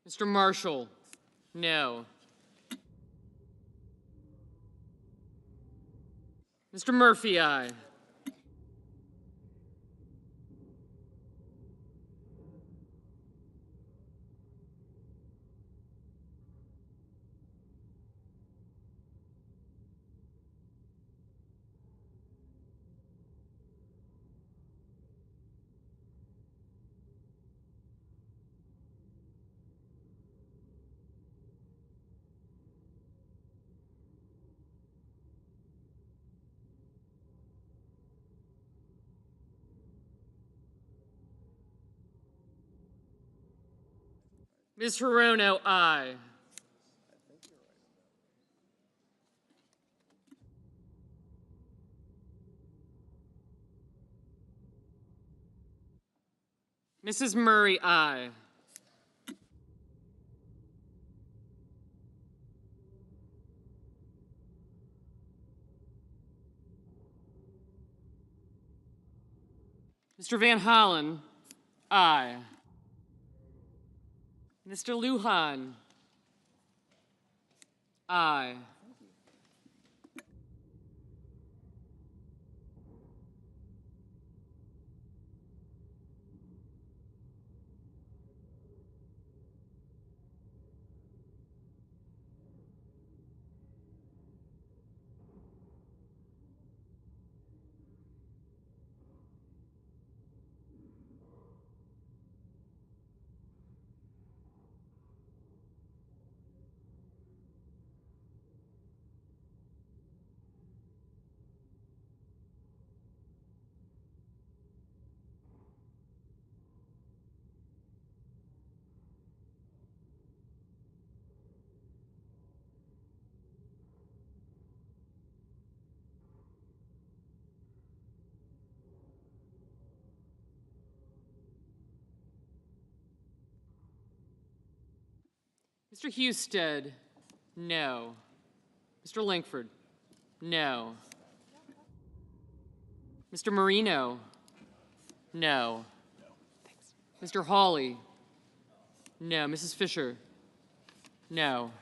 Mr. Marshall, no. Mr. Murphy, aye. Ms. Hirono, aye. Mrs. Murray, aye. Mr. Van Hollen, aye. Mr. Lujan, aye. Mr. Husted, no. Mr. Langford, no. Mr. Marino, no. Mr. Hawley, no. Mrs. Fisher, no.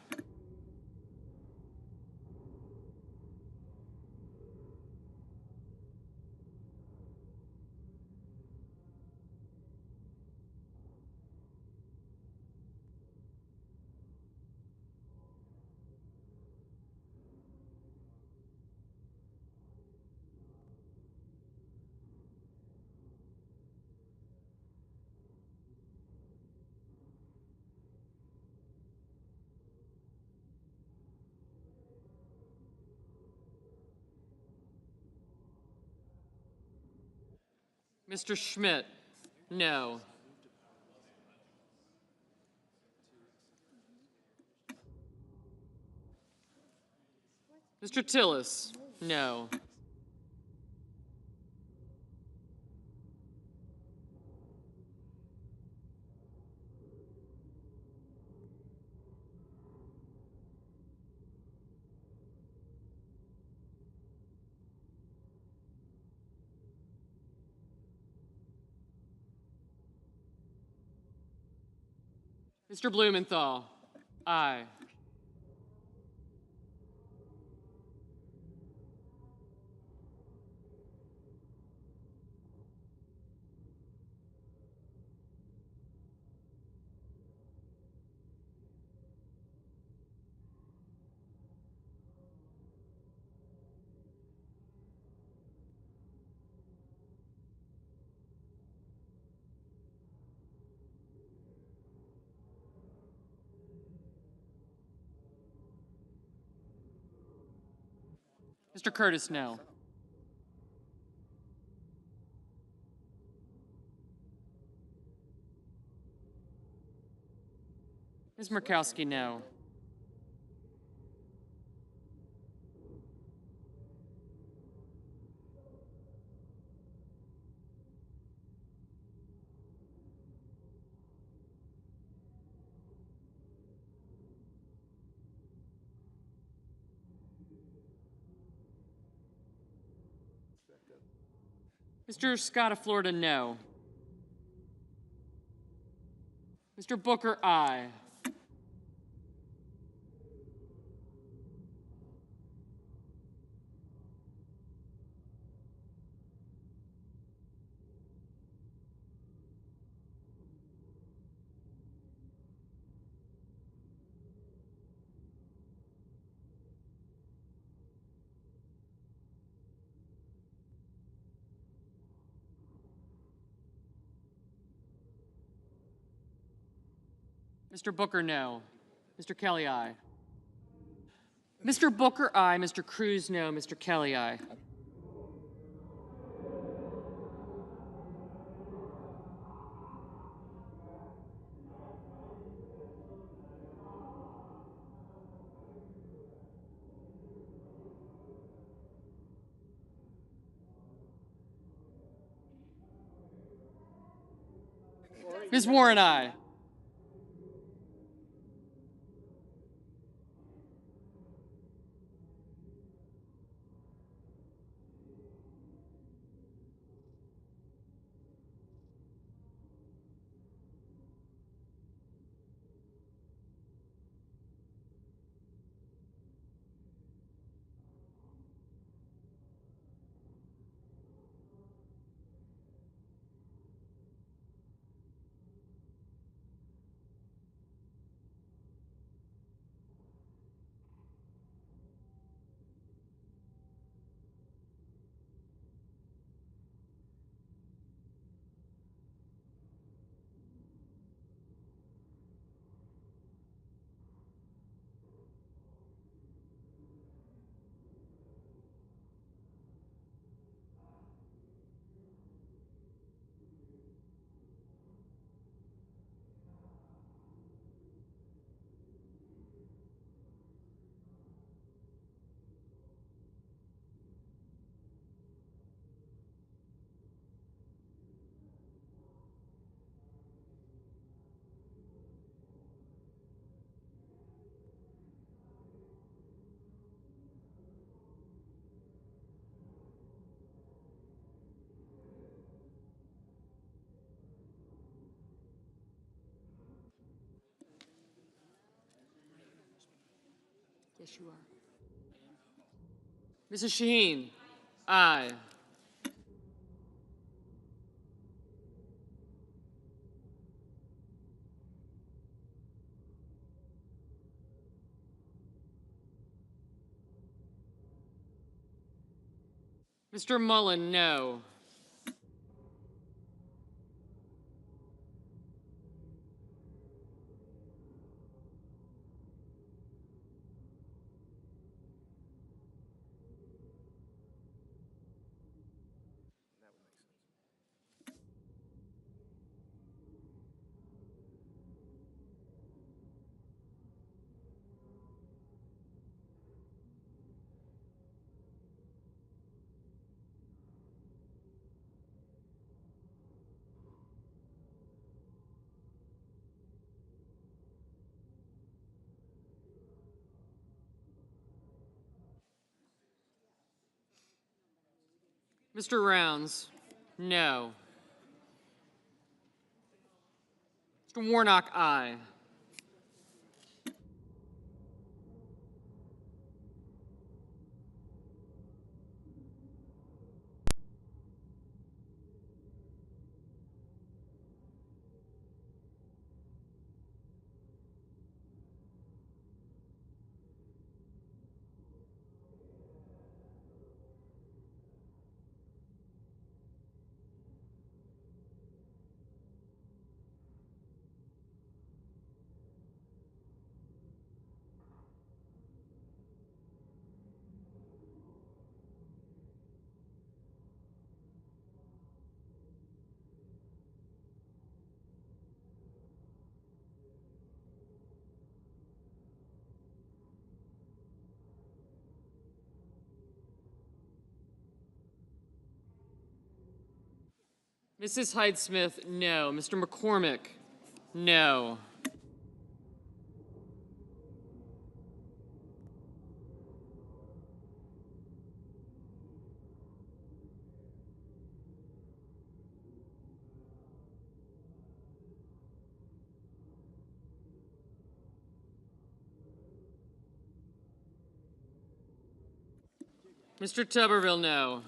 Mr. Schmidt, no. Mr. Tillis, no. Mr. Blumenthal, aye. Mr. Curtis, no. Ms. Murkowski, no. Mr. Scott of Florida, no. Mr. Booker, aye. Mr. Booker, no. Mr. Kelly, aye. Mr. Booker, aye. Mr. Cruz, no. Mr. Kelly, aye. Ms. Warren, aye. Yes, you are. Mrs. Shaheen? Aye. Mr. Mullen, no. Mr. Rounds, no. Mr. Warnock, aye. Mrs. Hyde-Smith, no. Mr. McCormick, no. Mr. Tuberville, no.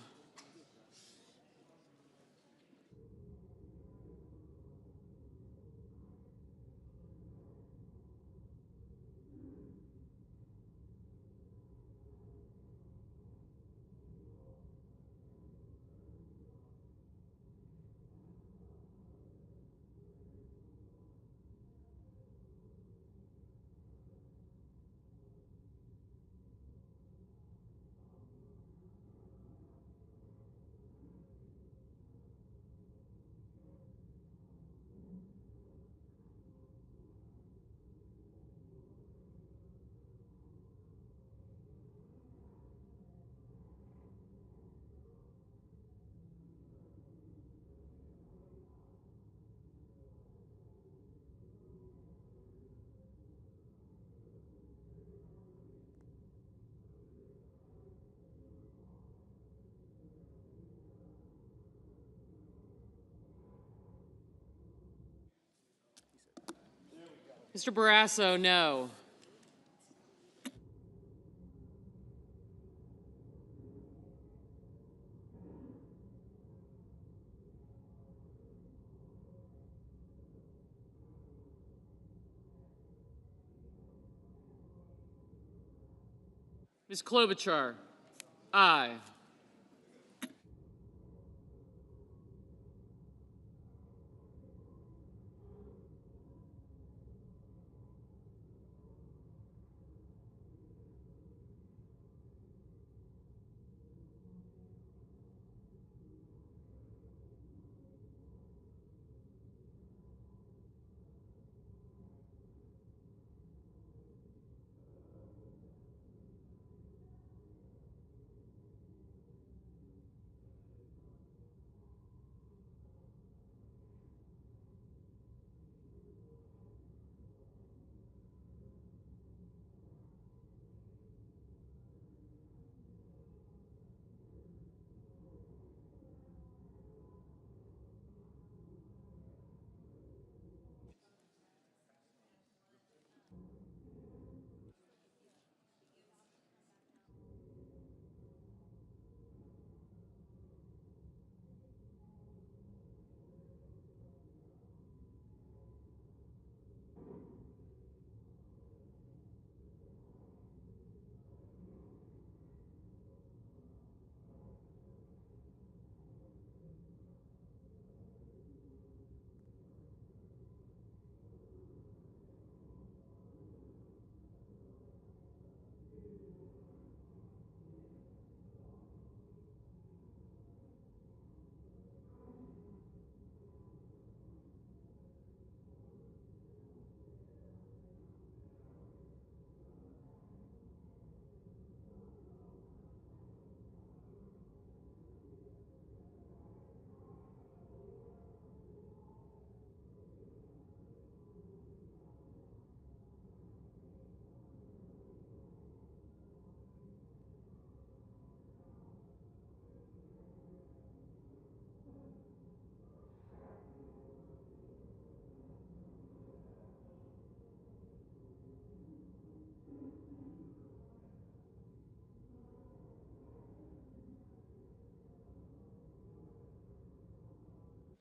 Mr. Barrasso, no. Ms. Klobuchar, aye.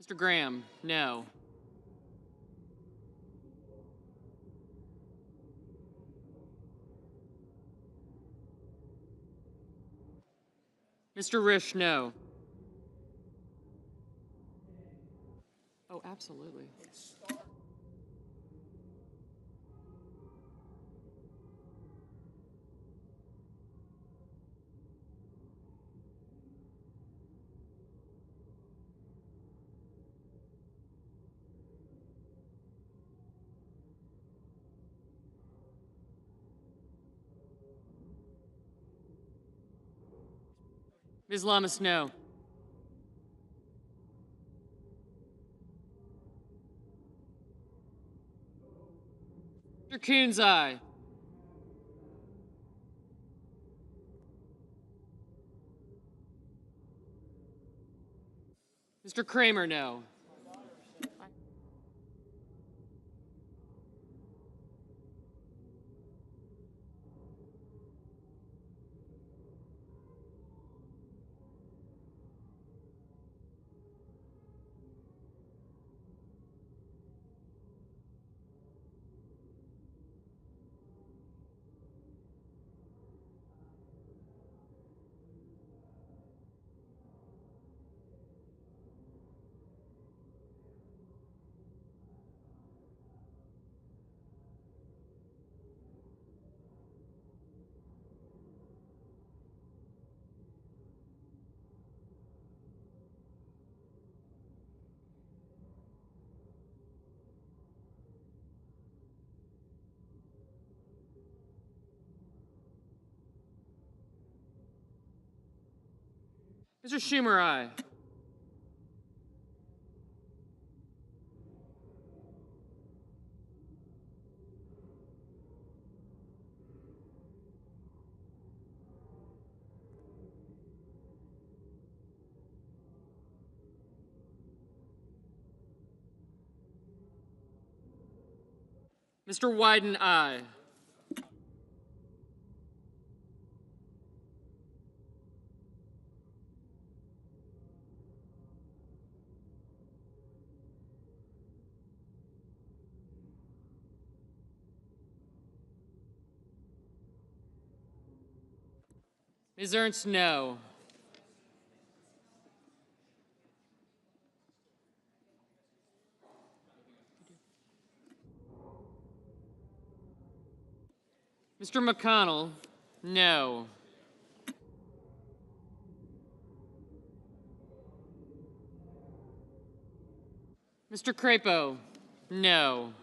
Mr. Graham, no. Mr. Risch, no. Oh, absolutely. Ms. Lamas, no. Mr. Coons, aye. Mr. Kramer, no. Mr. Schumer, aye. Mr. Wyden, aye. Ms. Ernst, no. Mr. McConnell, no. Mr. Crapo, no.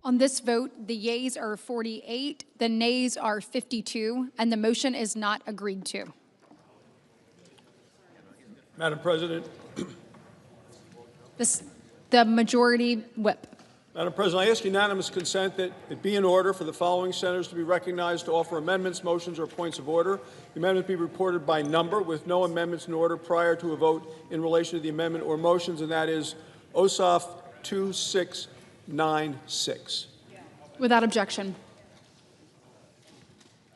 On this vote, the yeas are 48, the nays are 52, and the motion is not agreed to. Madam President. The majority whip. Madam President, I ask unanimous consent that it be in order for the following senators to be recognized to offer amendments, motions, or points of order. The amendment be reported by number with no amendments in order prior to a vote in relation to the amendment or motions, and that is OSOF 2696. Without objection.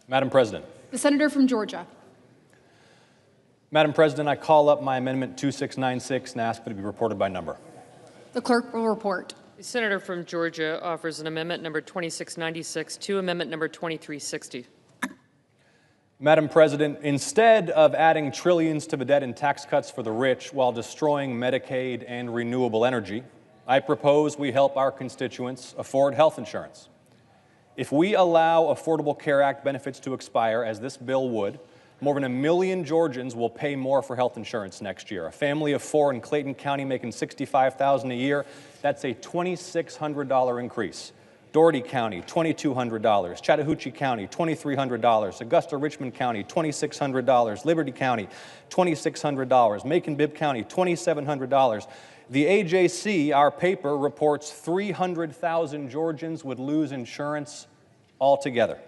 Madam President. The senator from Georgia. Madam President, I call up my amendment 2696 and ask that it be reported by number. The clerk will report. The senator from Georgia offers an amendment number 2696 to amendment number 2360. Madam President, instead of adding trillions to the debt and tax cuts for the rich while destroying Medicaid and renewable energy, I propose we help our constituents afford health insurance. If we allow Affordable Care Act benefits to expire, as this bill would, more than 1 million Georgians will pay more for health insurance next year. A family of 4 in Clayton County making $65,000 a year, that's a $2,600 increase. Dougherty County, $2,200. Chattahoochee County, $2,300. Augusta-Richmond County, $2,600. Liberty County, $2,600. Macon-Bibb County, $2,700. The AJC, our paper, reports 300,000 Georgians would lose insurance altogether.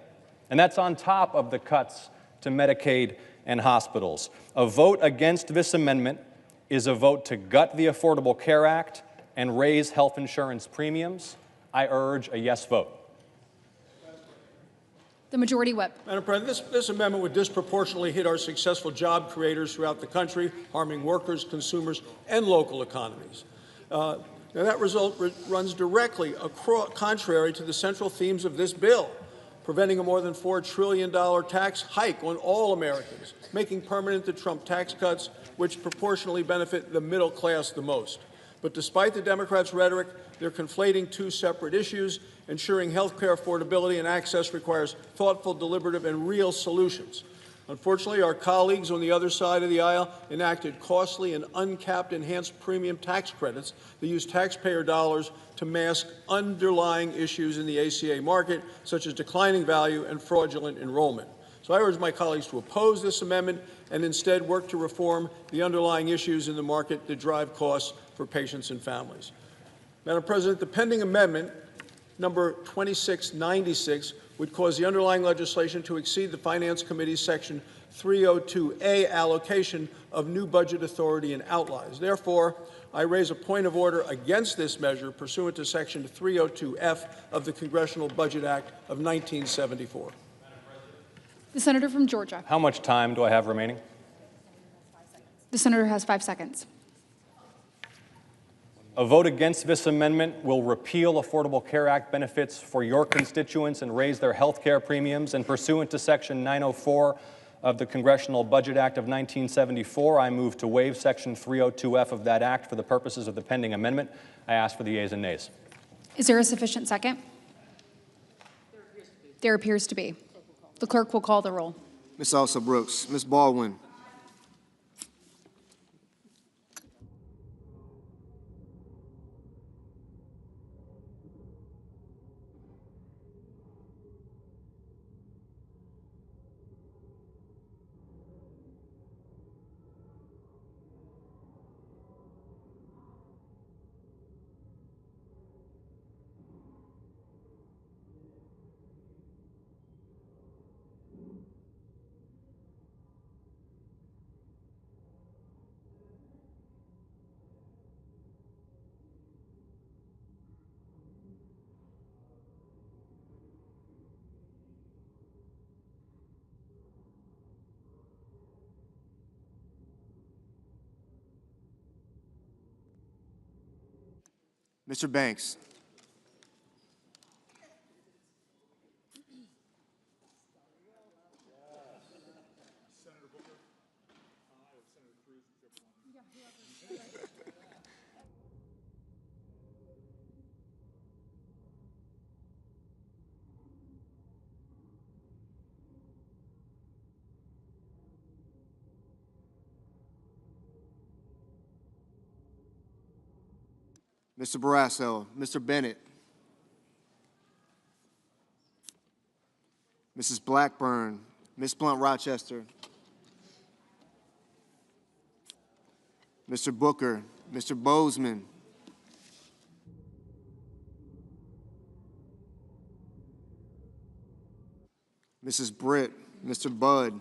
And that's on top of the cuts to Medicaid and hospitals. A vote against this amendment is a vote to gut the Affordable Care Act and raise health insurance premiums. I urge a yes vote. The majority whip. Madam President, this amendment would disproportionately hit our successful job creators throughout the country, harming workers, consumers, and local economies. Now that result runs directly contrary to the central themes of this bill, preventing a more than $4 trillion tax hike on all Americans, making permanent the Trump tax cuts, which proportionally benefit the middle class the most. But despite the Democrats' rhetoric, they're conflating two separate issues. Ensuring health care affordability and access requires thoughtful, deliberative, and real solutions. Unfortunately, our colleagues on the other side of the aisle enacted costly and uncapped enhanced premium tax credits that use taxpayer dollars to mask underlying issues in the ACA market, such as declining value and fraudulent enrollment. So I urge my colleagues to oppose this amendment and instead work to reform the underlying issues in the market that drive costs for patients and families. Madam President, the pending amendment, number 2696, would cause the underlying legislation to exceed the Finance Committee's Section 302A allocation of new budget authority and outlays. Therefore, I raise a point of order against this measure pursuant to Section 302F of the Congressional Budget Act of 1974. The senator from Georgia. How much time do I have remaining? The senator has 5 seconds. A vote against this amendment will repeal Affordable Care Act benefits for your constituents and raise their health care premiums. And pursuant to Section 904 of the Congressional Budget Act of 1974, I move to waive Section 302F of that act for the purposes of the pending amendment. I ask for the yeas and nays. Is there a sufficient second? There appears to be. The clerk will call the roll. Ms. Elsa Brooks. Ms. Baldwin. Mr. Banks. Mr. Barrasso. Mr. Bennett. Mrs. Blackburn, Ms. Blunt Rochester, Mr. Booker, Mr. Bozeman, Mrs. Britt, Mr. Budd,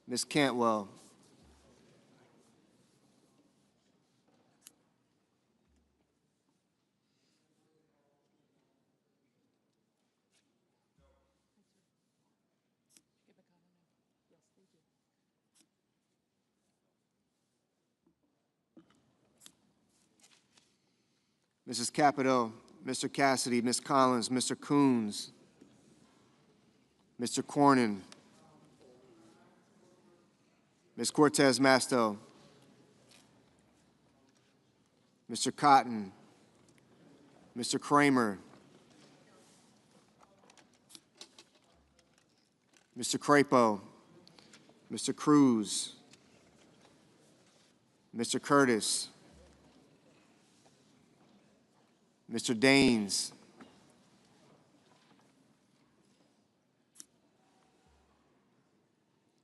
Ms. Cantwell, Mrs. Capito, Mr. Cassidy, Ms. Collins, Mr. Coons, Mr. Cornyn, Ms. Cortez Masto, Mr. Cotton, Mr. Kramer, Mr. Crapo, Mr. Cruz, Mr. Curtis, Mr. Daines,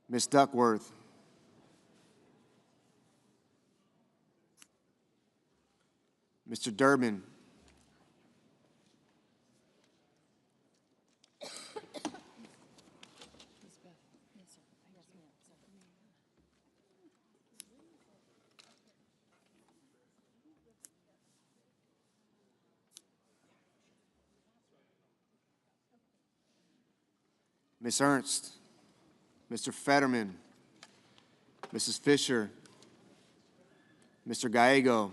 Ms. Duckworth, Mr. Durbin, Ms. Ernst, Mr. Fetterman, Mrs. Fisher, Mr. Gallego,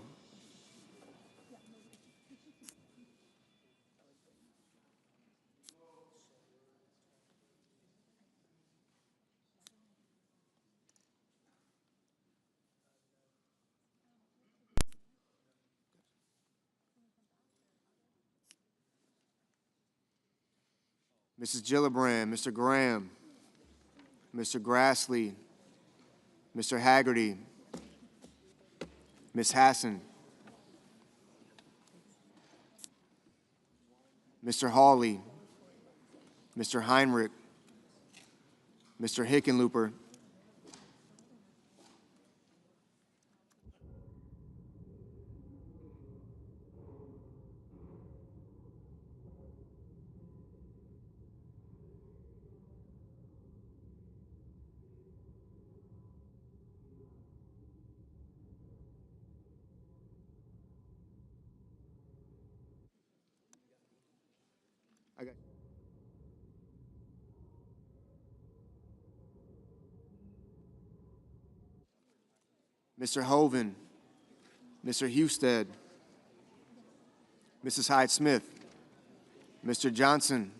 Mrs. Gillibrand, Mr. Graham, Mr. Grassley, Mr. Haggerty, Ms. Hassan, Mr. Hawley, Mr. Heinrich, Mr. Hickenlooper, Mr. Hoven, Mr. Husted, Mrs. Hyde-Smith, Mr. Johnson,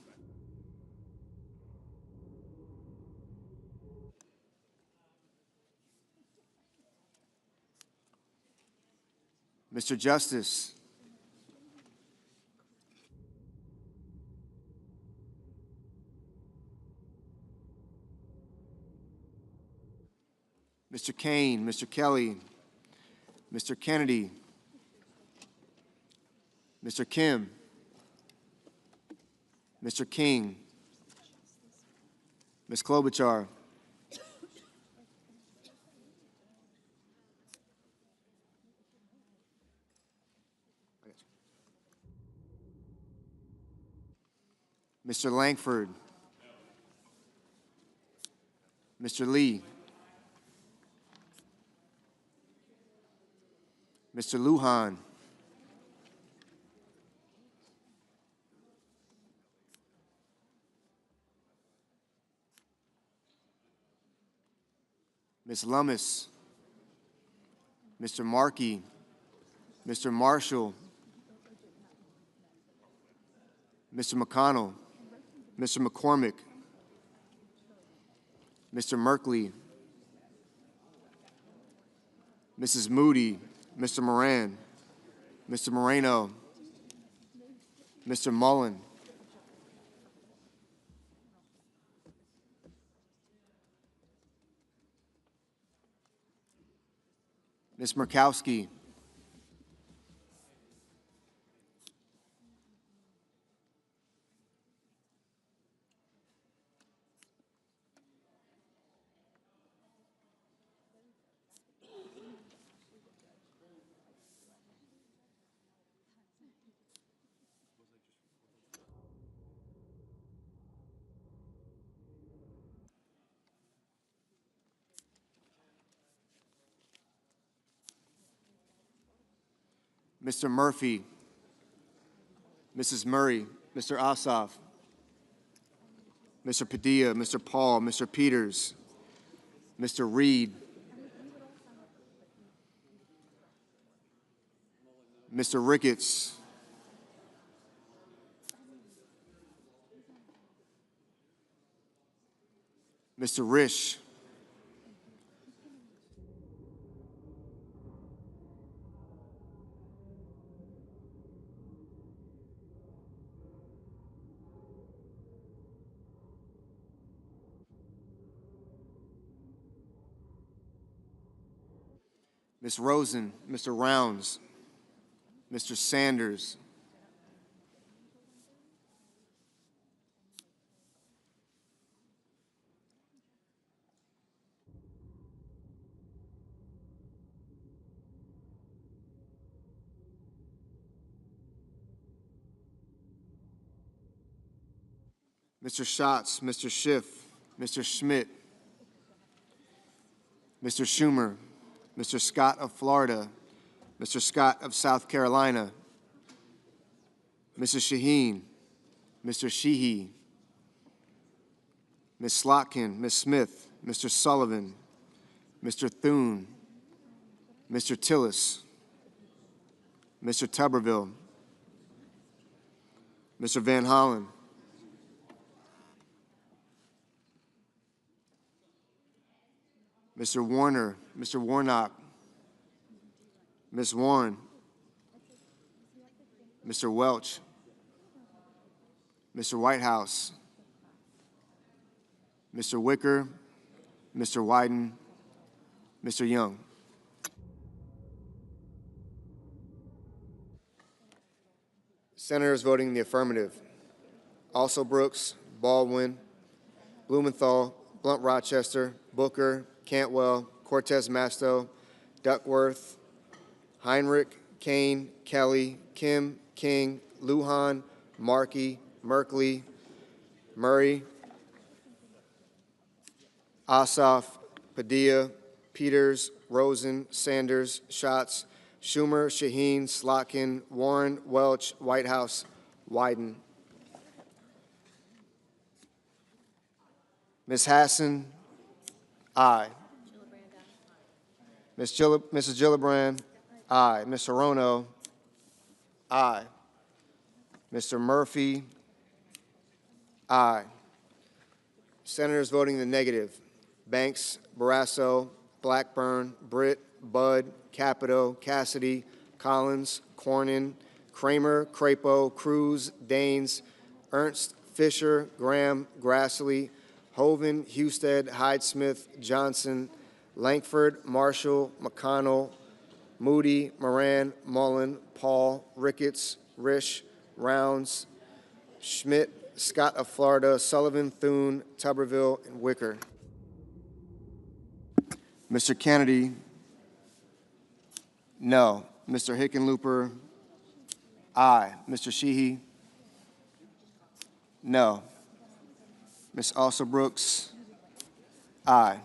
Mr. Justice, Mr. Kane, Mr. Kelly, Mr. Kennedy, Mr. Kim, Mr. King, Ms. Klobuchar, Mr. Langford, Mr. Lee, Mr. Lujan, Ms. Lummis, Mr. Markey, Mr. Marshall, Mr. McConnell, Mr. McCormick, Mr. Merkley, Mrs. Moody, Mr. Moran, Mr. Moreno, Mr. Mullen, Ms. Murkowski, Mr. Murphy, Mrs. Murray, Mr. Ossoff, Mr. Padilla, Mr. Paul, Mr. Peters, Mr. Reed, Mr. Ricketts, Mr. Risch, Ms. Rosen, Mr. Rounds, Mr. Sanders, Mr. Schatz, Mr. Schiff, Mr. Schmidt, Mr. Schumer, Mr. Scott of Florida, Mr. Scott of South Carolina, Mrs. Shaheen, Mr. Sheehy, Ms. Slotkin, Ms. Smith, Mr. Sullivan, Mr. Thune, Mr. Tillis, Mr. Tuberville, Mr. Van Hollen, Mr. Warner, Mr. Warnock, Ms. Warren, Mr. Welch, Mr. Whitehouse, Mr. Wicker, Mr. Wyden, Mr. Young. Senators voting in the affirmative: Also Brooks, Baldwin, Blumenthal, Blunt Rochester, Booker, Cantwell, Cortez Masto, Duckworth, Heinrich, Kane, Kelly, Kim, King, Lujan, Markey, Merkley, Murray, Ossoff, Padilla, Peters, Rosen, Sanders, Schatz, Schumer, Shaheen, Slotkin, Warren, Welch, Whitehouse, Wyden. Ms. Hassan, aye. Mrs. Gillibrand, aye. Ms. Hirono, aye. Mr. Murphy, aye. Senators voting in the negative: Banks, Barrasso, Blackburn, Britt, Budd, Capito, Cassidy, Collins, Cornyn, Kramer, Crapo, Cruz, Daines, Ernst, Fisher, Graham, Grassley, Hoven, Husted, Hyde-Smith, Johnson, Lankford, Marshall, McConnell, Moody, Moran, Mullen, Paul, Ricketts, Risch, Rounds, Schmidt, Scott of Florida, Sullivan, Thune, Tuberville, and Wicker. Mr. Kennedy, no. Mr. Hickenlooper, aye. Mr. Sheehy, no. Ms. Alsobrooks, aye.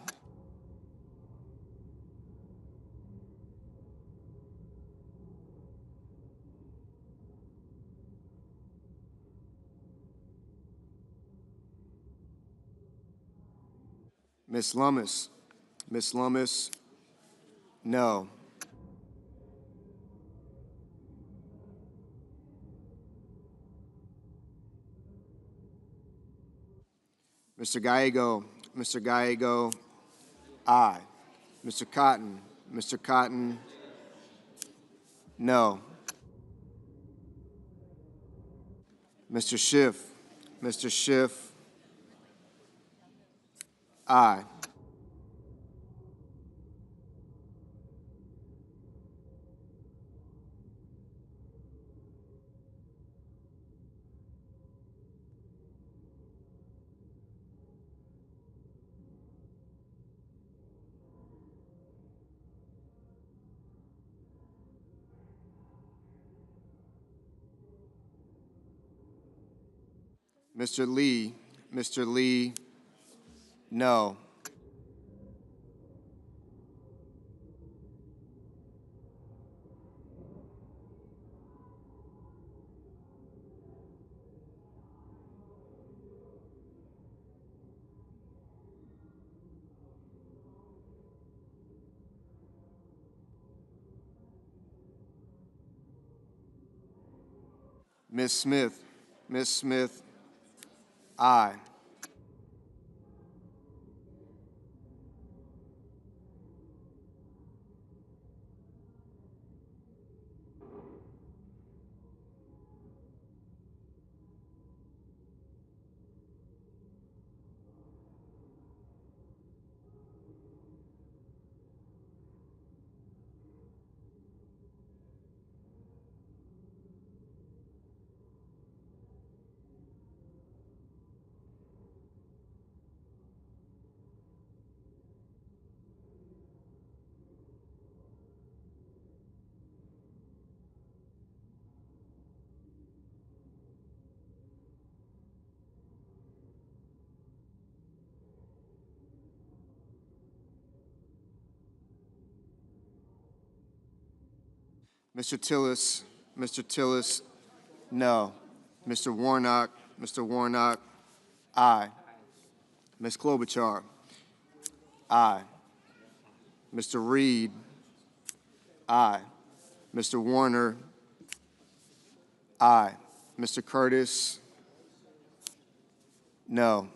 Ms. Lummis, no. Mr. Gallego, aye. Mr. Cotton, no. Mr. Schiff, aye. Mr. Lee, no. Ms. Smith. Ms. Smith, aye. Mr. Tillis, no. Mr. Warnock, aye. Ms. Klobuchar, aye. Mr. Reed, aye. Mr. Warner, aye. Mr. Curtis, no.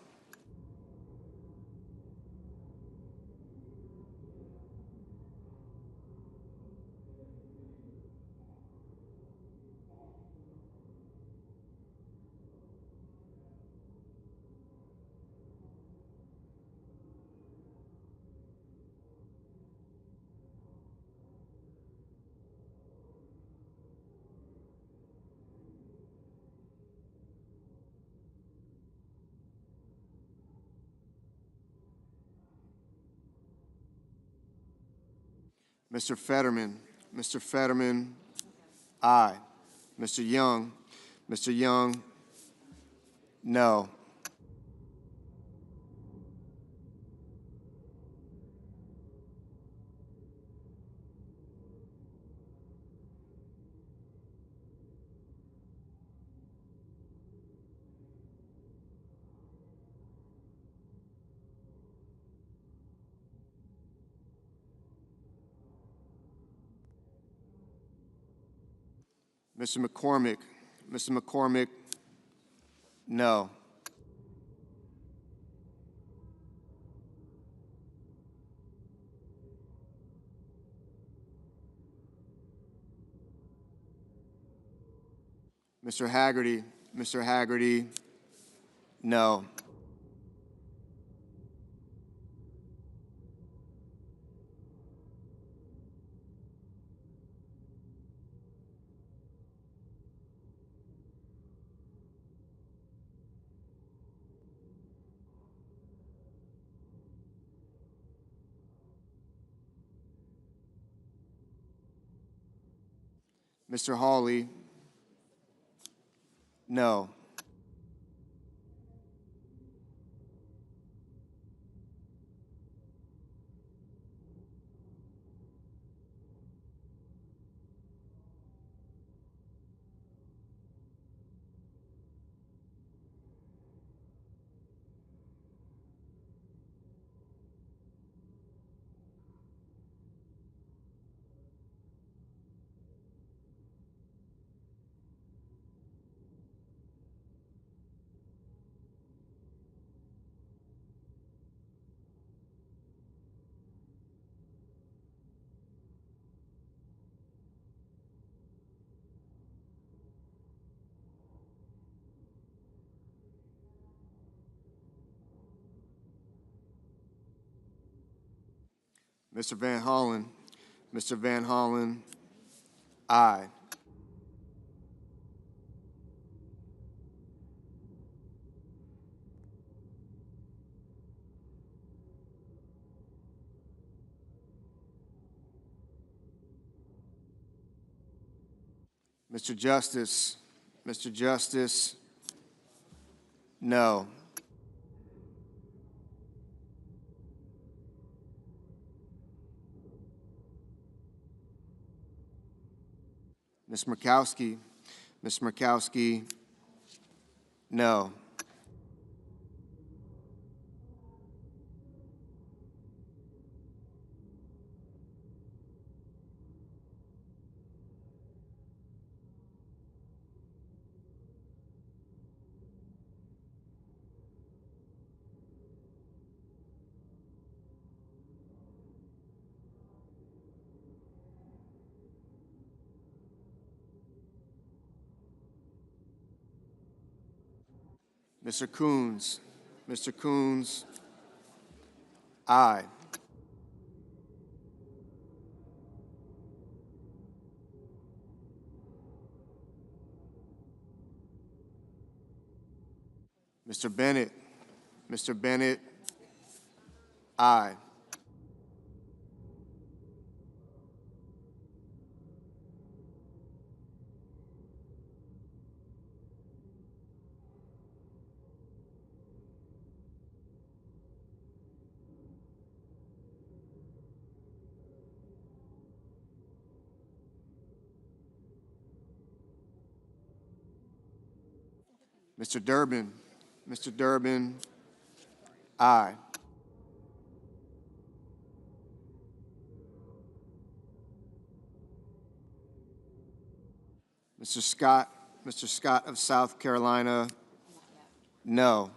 Mr. Fetterman, aye. Mr. Young, no. Mr. McCormick, no. Mr. Haggerty, no. Mr. Hawley, no. Mr. Van Hollen, aye. Mr. Justice, no. Ms. Murkowski, no. Mr. Coons. Mr. Coons, aye. Mr. Bennett. Mr. Bennett, aye. Mr. Durbin. Mr. Durbin, aye. Mr. Scott. Mr. Scott of South Carolina, no.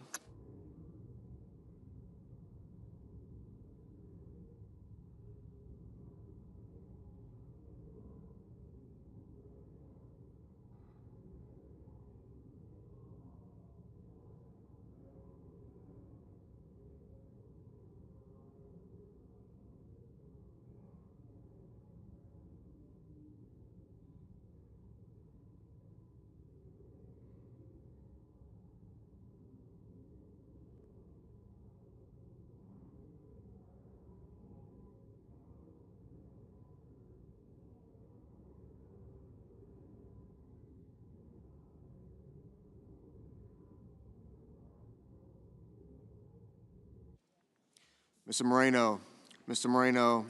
Mr. Moreno. Mr. Moreno,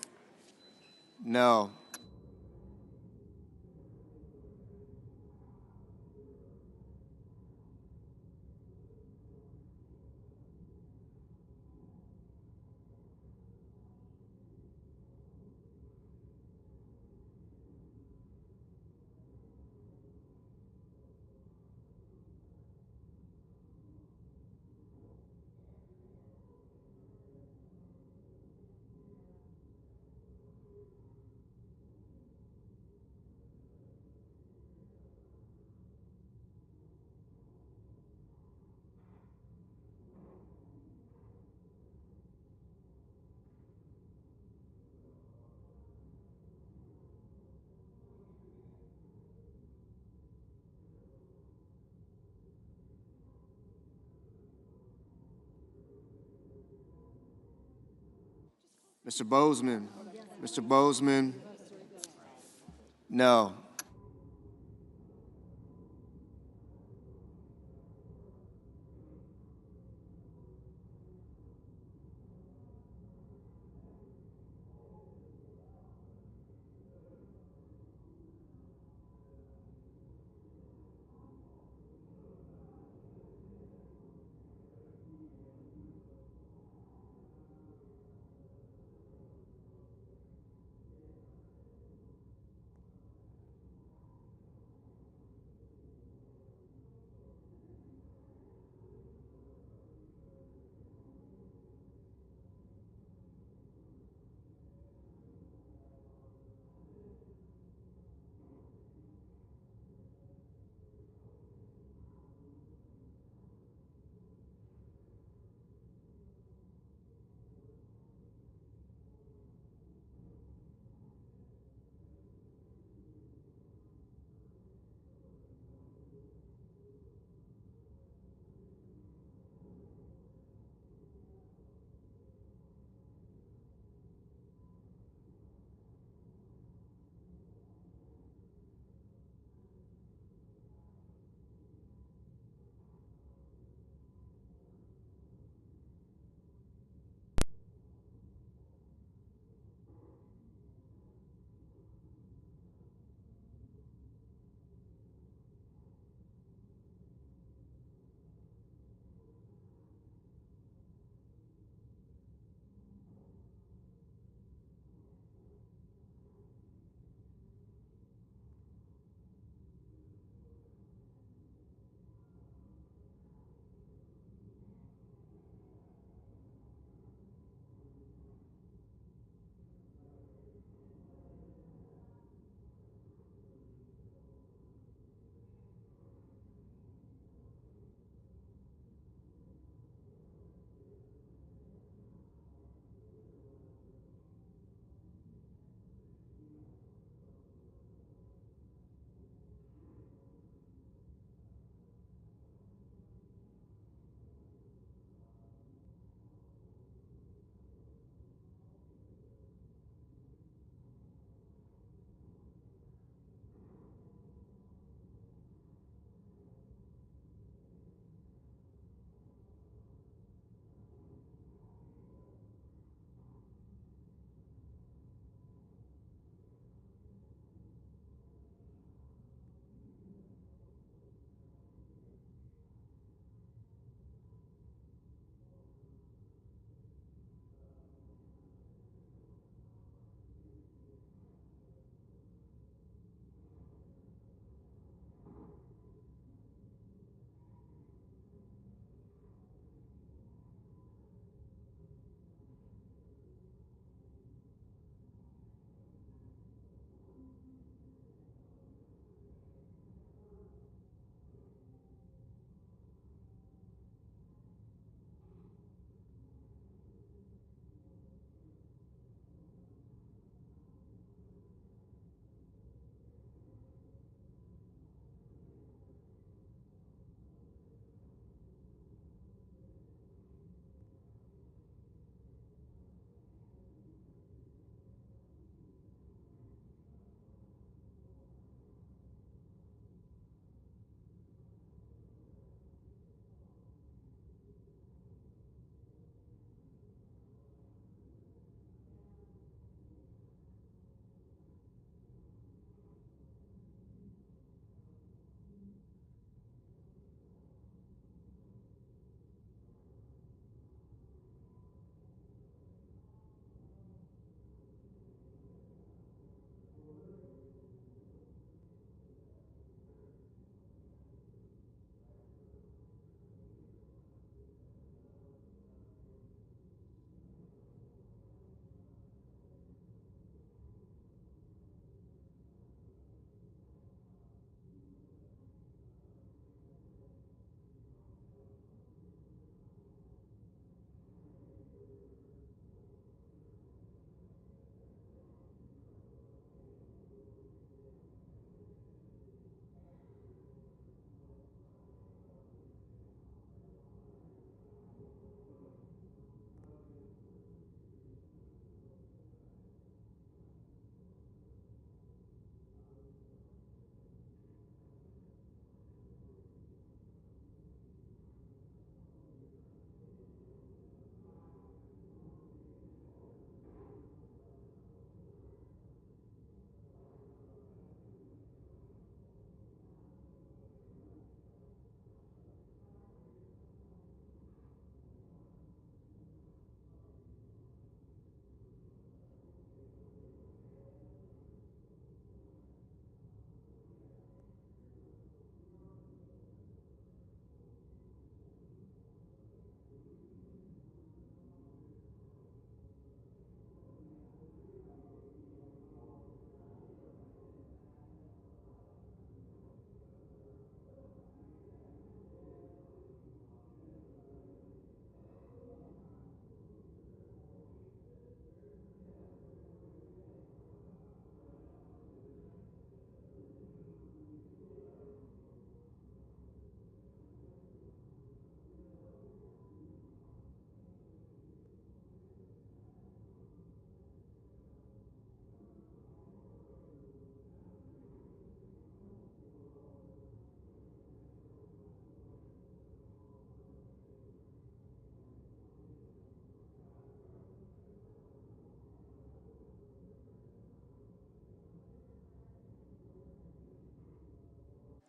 no. Mr. Bozeman. Mr. Bozeman, no.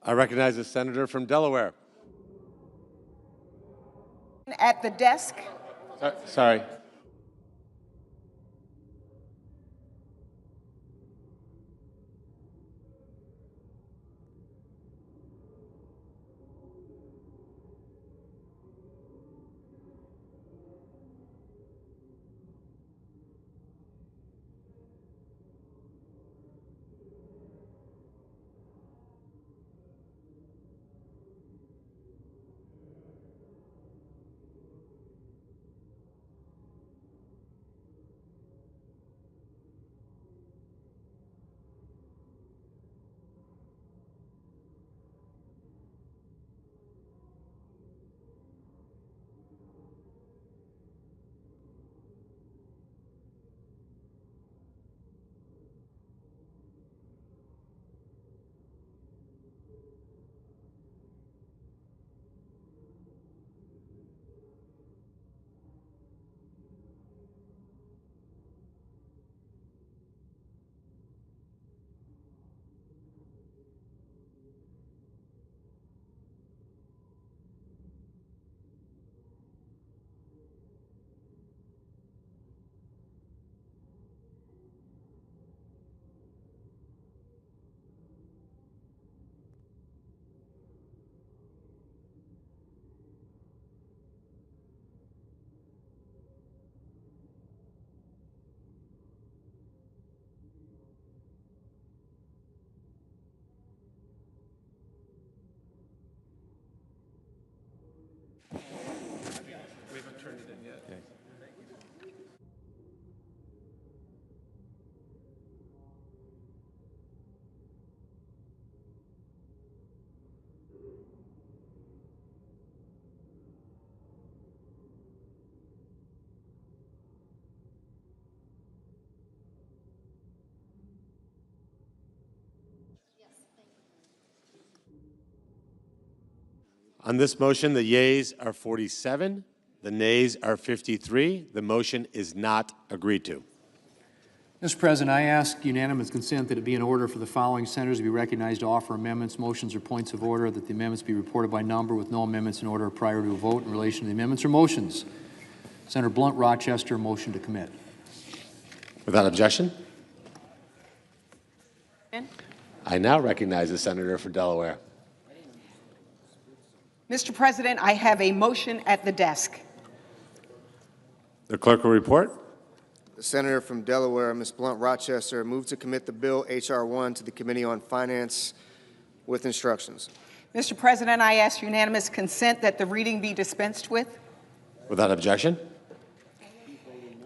I recognize the senator from Delaware. At the desk. Sorry. On this motion, the yeas are 47, the nays are 53. The motion is not agreed to. Mr. President, I ask unanimous consent that it be in order for the following senators to be recognized to offer amendments, motions, or points of order, that the amendments be reported by number with no amendments in order prior to a vote in relation to the amendments or motions. Senator Blunt, Rochester, motion to commit. Without objection, I now recognize the senator for Delaware. Mr. President, I have a motion at the desk. The clerk will report. The senator from Delaware, Ms. Blunt Rochester, moved to commit the bill H.R. 1 to the Committee on Finance with instructions. Mr. President, I ask unanimous consent that the reading be dispensed with. Without objection.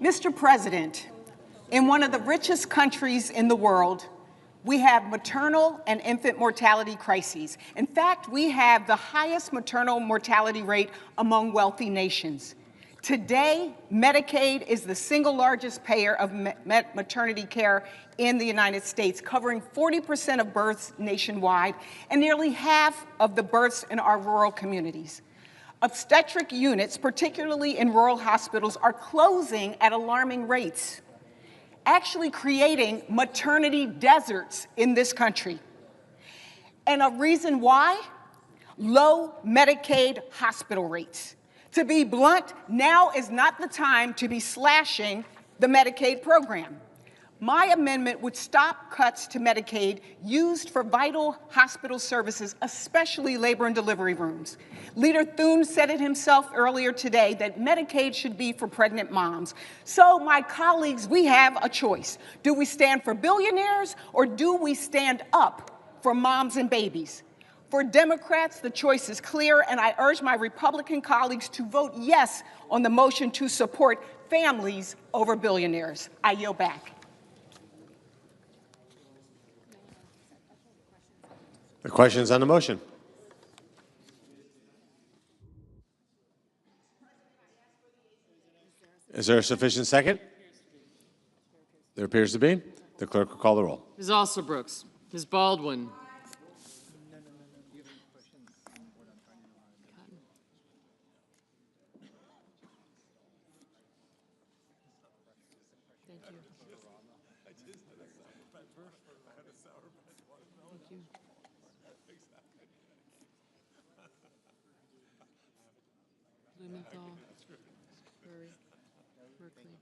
Mr. President, in one of the richest countries in the world, we have maternal and infant mortality crises. In fact, we have the highest maternal mortality rate among wealthy nations. Today, Medicaid is the single largest payer of maternity care in the United States, covering 40% of births nationwide and nearly half of the births in our rural communities. Obstetric units, particularly in rural hospitals, are closing at alarming rates, actually creating maternity deserts in this country. And a reason why? Low Medicaid hospital rates. To be blunt, now is not the time to be slashing the Medicaid program. My amendment would stop cuts to Medicaid used for vital hospital services, especially labor and delivery rooms. Leader Thune said it himself earlier today that Medicaid should be for pregnant moms. So, my colleagues, we have a choice. Do we stand for billionaires or do we stand up for moms and babies? For Democrats, the choice is clear, and I urge my Republican colleagues to vote yes on the motion to support families over billionaires. I yield back. The questions on the motion. Is there a sufficient second? There appears to be. The clerk will call the roll. Ms. Alsobrooks, Ms. Baldwin, Blumenthal, Murray, Merkley.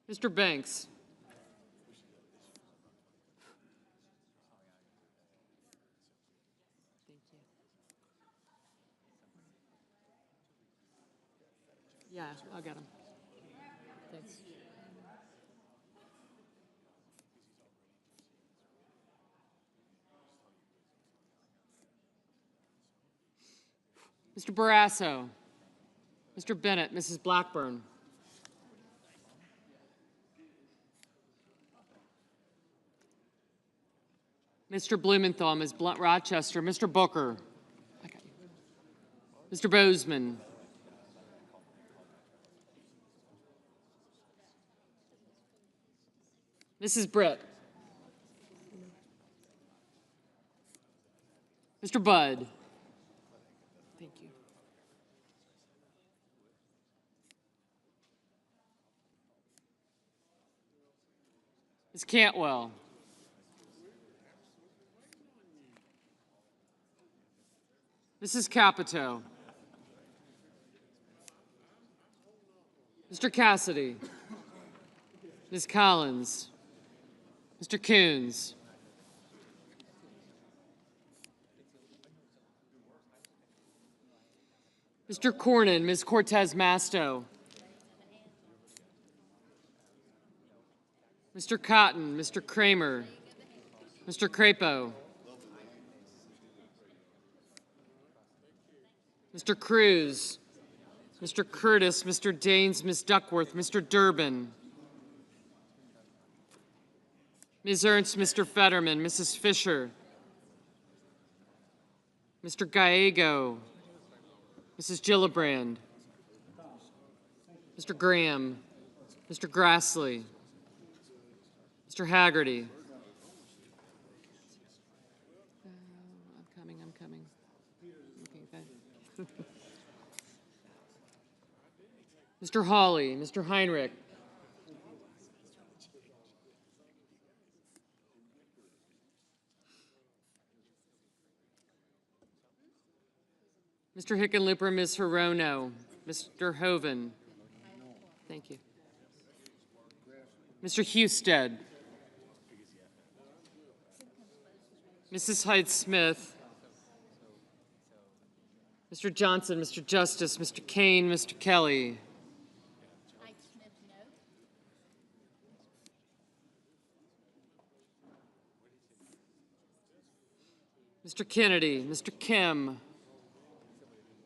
Mr. Banks. Yeah, I'll get him. Thanks. Mr. Barrasso. Mr. Bennett, Mrs. Blackburn. Mr. Blumenthal, Ms. Rochester, Mr. Booker. Mr. Bozeman. Mrs. Britt. Mr. Budd. Thank you. Ms. Cantwell. Mrs. Capito. Mr. Cassidy. Ms. Collins. Mr. Coons. Mr. Cornyn, Ms. Cortez Masto. Mr. Cotton, Mr. Kramer, Mr. Crapo. Mr. Cruz, Mr. Curtis, Mr. Daines, Ms. Duckworth, Mr. Durbin, Ms. Ernst, Mr. Fetterman, Mrs. Fisher, Mr. Gallego, Mrs. Gillibrand, Mr. Graham, Mr. Grassley, Mr. Haggerty. I'm coming. Okay, good. Mr. Hawley, Mr. Heinrich. Mr. Hickenlooper, Ms. Hirono, Mr. Hoven. Thank you. Mr. Husted. Mrs. Hyde-Smith. Mr. Johnson, Mr. Justice, Mr. Kane, Mr. Kelly. Mr. Kennedy, Mr. Kim,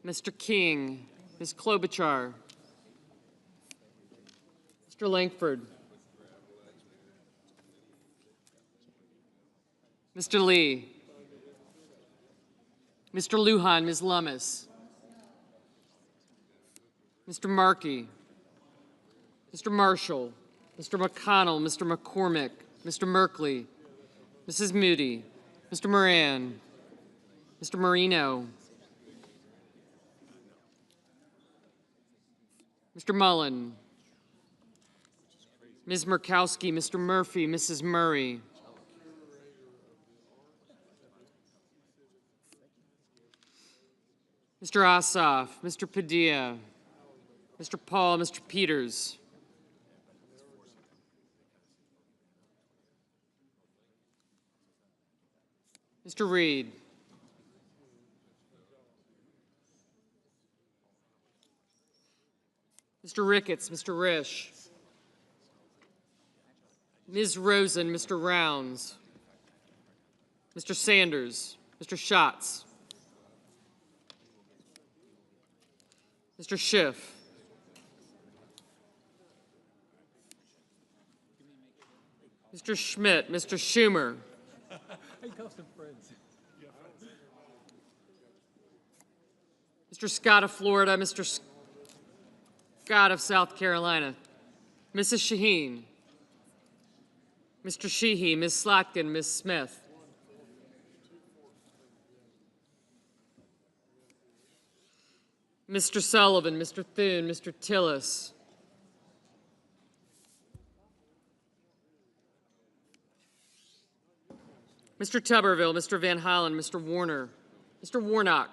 Mr. King, Ms. Klobuchar, Mr. Langford, Mr. Lee, Mr. Lujan, Ms. Lummis, Mr. Markey, Mr. Marshall, Mr. McConnell, Mr. McCormick, Mr. Merkley, Mrs. Moody, Mr. Moran, Mr. Marino, Mr. Mullen, Ms. Murkowski, Mr. Murphy, Mrs. Murray, Mr. Ossoff, Mr. Padilla, Mr. Paul, Mr. Peters, Mr. Reed, Mr. Ricketts, Mr. Risch, Ms. Rosen, Mr. Rounds, Mr. Sanders, Mr. Schatz, Mr. Schiff, Mr. Schmidt, Mr. Schumer, Mr. Scott of Florida, Mr. Scott of South Carolina, Mrs. Shaheen, Mr. Sheehy, Ms. Slotkin, Ms. Smith. Mr. Sullivan, Mr. Thune, Mr. Tillis. Mr. Tuberville, Mr. Van Hollen, Mr. Warner, Mr. Warnock,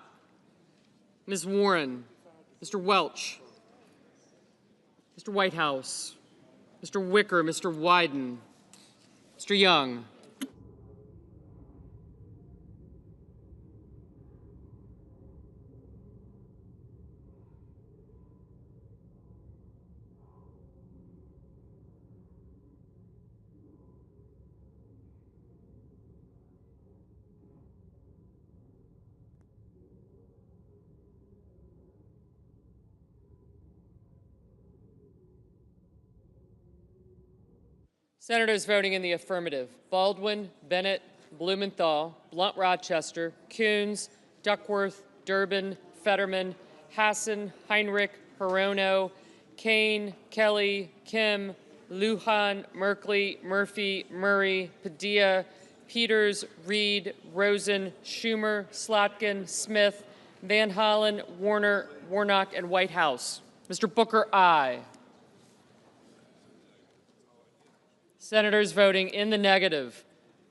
Ms. Warren, Mr. Welch, Mr. Whitehouse, Mr. Wicker, Mr. Wyden, Mr. Young. Senators voting in the affirmative: Baldwin, Bennett, Blumenthal, Blunt-Rochester, Coons, Duckworth, Durbin, Fetterman, Hassan, Heinrich, Hirono, Kane, Kelly, Kim, Lujan, Merkley, Murphy, Murray, Padilla, Peters, Reed, Rosen, Schumer, Slotkin, Smith, Van Hollen, Warner, Warnock, and Whitehouse. Mr. Booker, aye. Senators voting in the negative: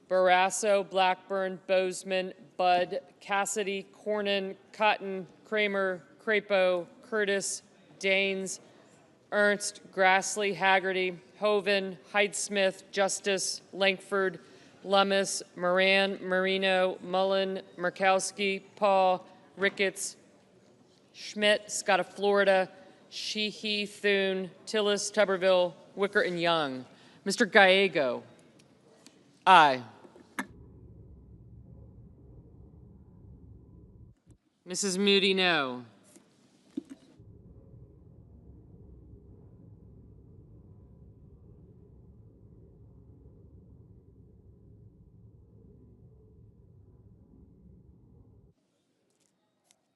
Barrasso, Blackburn, Bozeman, Budd, Cassidy, Cornyn, Cotton, Kramer, Crapo, Curtis, Daines, Ernst, Grassley, Haggerty, Hoven, Hyde-Smith, Justice, Lankford, Lummis, Moran, Marino, Mullen, Murkowski, Paul, Ricketts, Schmidt, Scott of Florida, Sheehy, Thune, Tillis, Tuberville, Wicker, and Young. Mr. Gallego, aye. Mrs. Moody, no.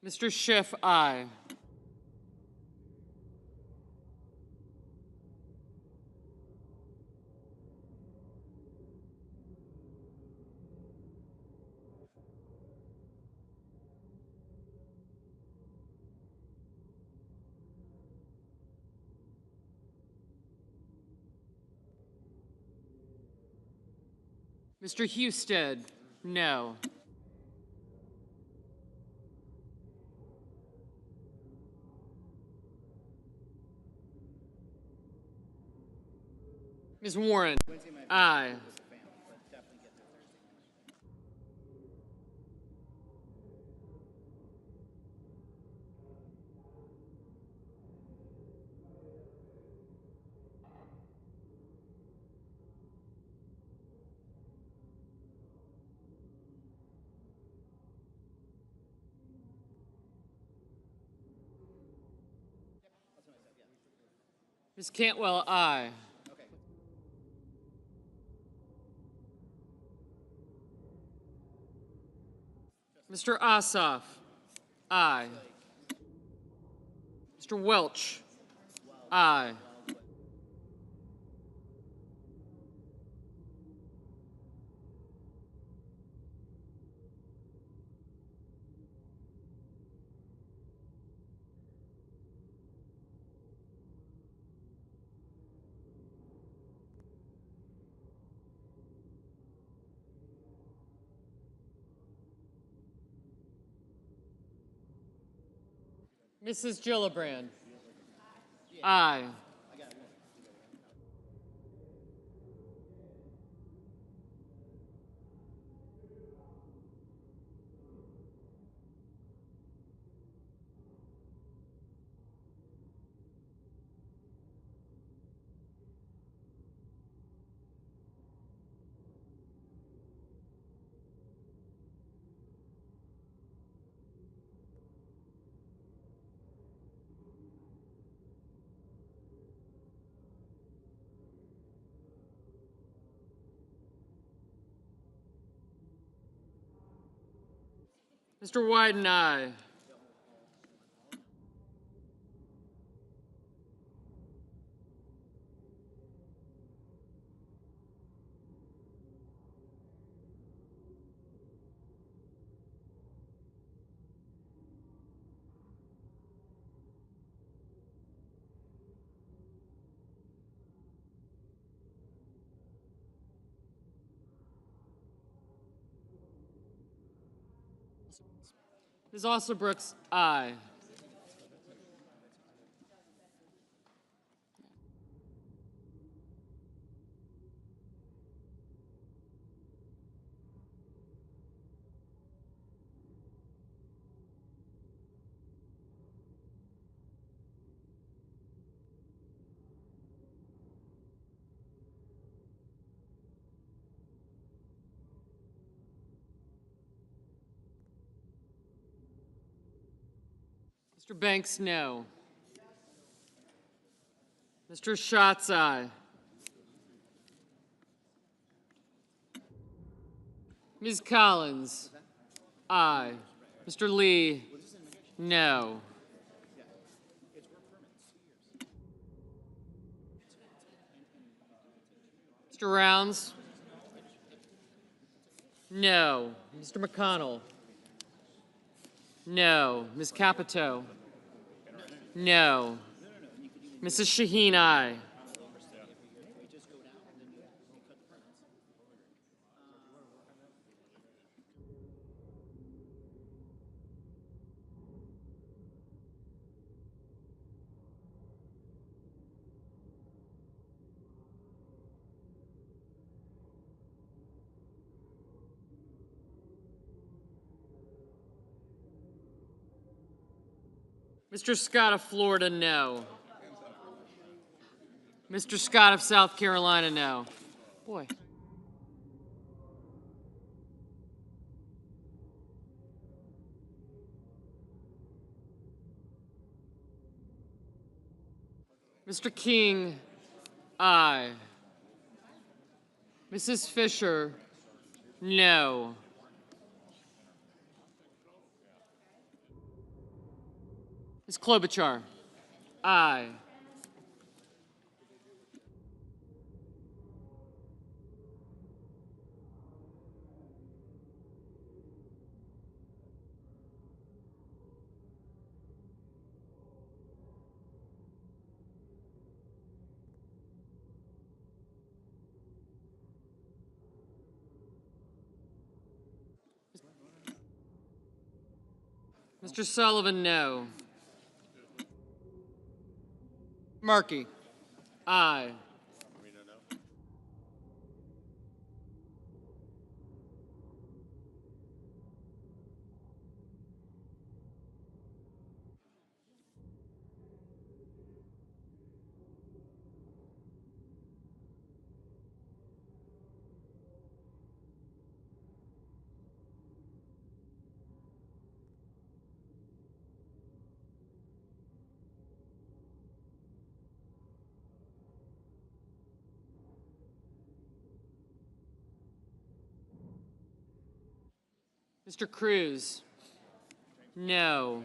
Mr. Schiff, aye. Mr. Husted, no. Ms. Warren, aye. Ms. Cantwell, aye. Mr. Ossoff, aye. Mr. Welch, aye. Mrs. Gillibrand, aye. Mr. Wyden, aye. Ms. Ossobrooks, aye. Mr. Banks, no. Mr. Schatz, aye. Ms. Collins, aye. Mr. Lee, no. Mr. Rounds, no. Mr. McConnell, no. Ms. Capito, no. Mrs. Shaheen, aye. Mr. Scott of Florida, no. Mr. Scott of South Carolina, no. Boy. Mr. King, aye. Mrs. Fisher, no. Ms. Klobuchar, aye. Mr. Sullivan, no. Markey, aye. Mr. Cruz, no.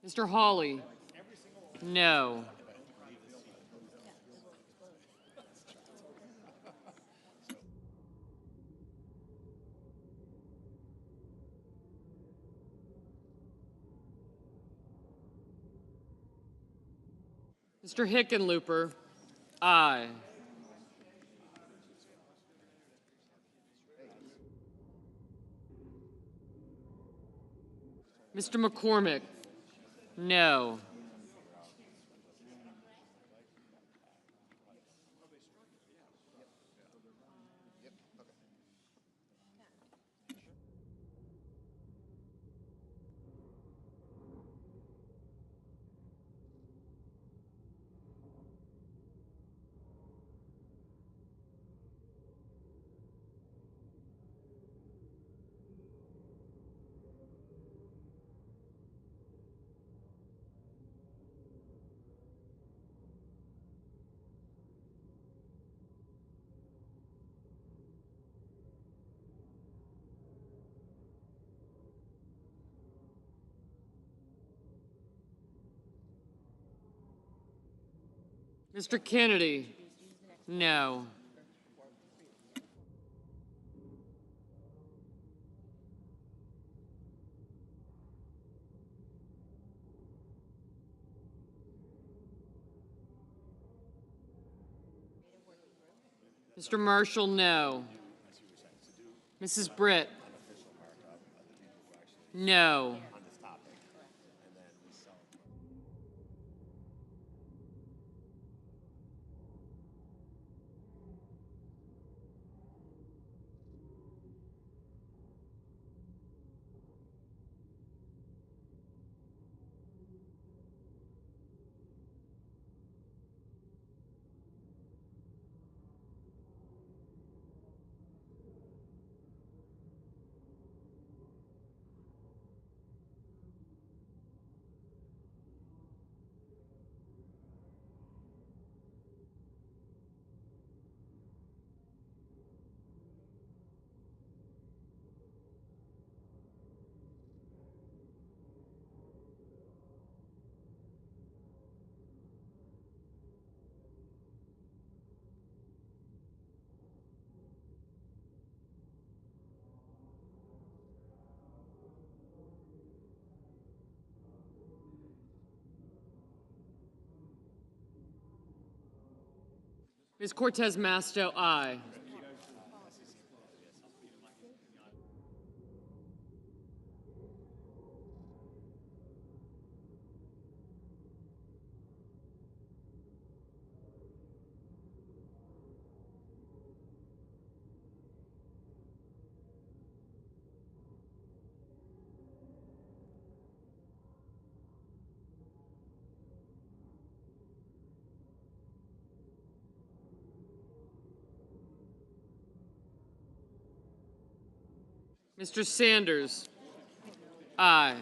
Mr. Hawley, no. Mr. Hickenlooper, aye. Mr. McCormick, no. Mr. Kennedy, no. Mr. Marshall, no. Mrs. Britt? No. Ms. Cortez Masto, aye. Mr. Sanders, aye.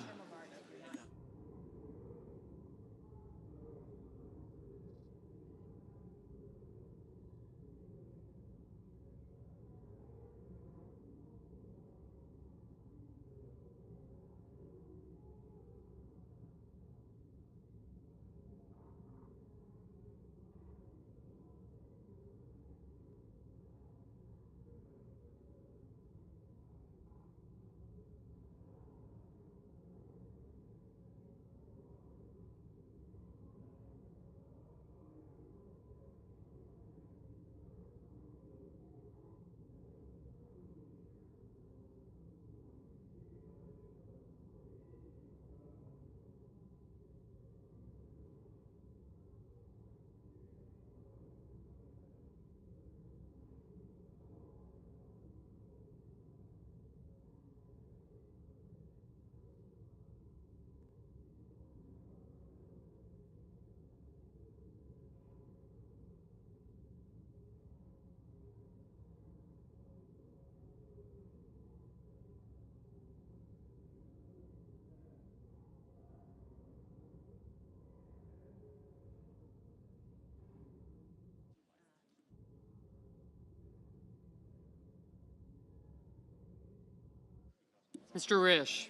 Mr. Risch,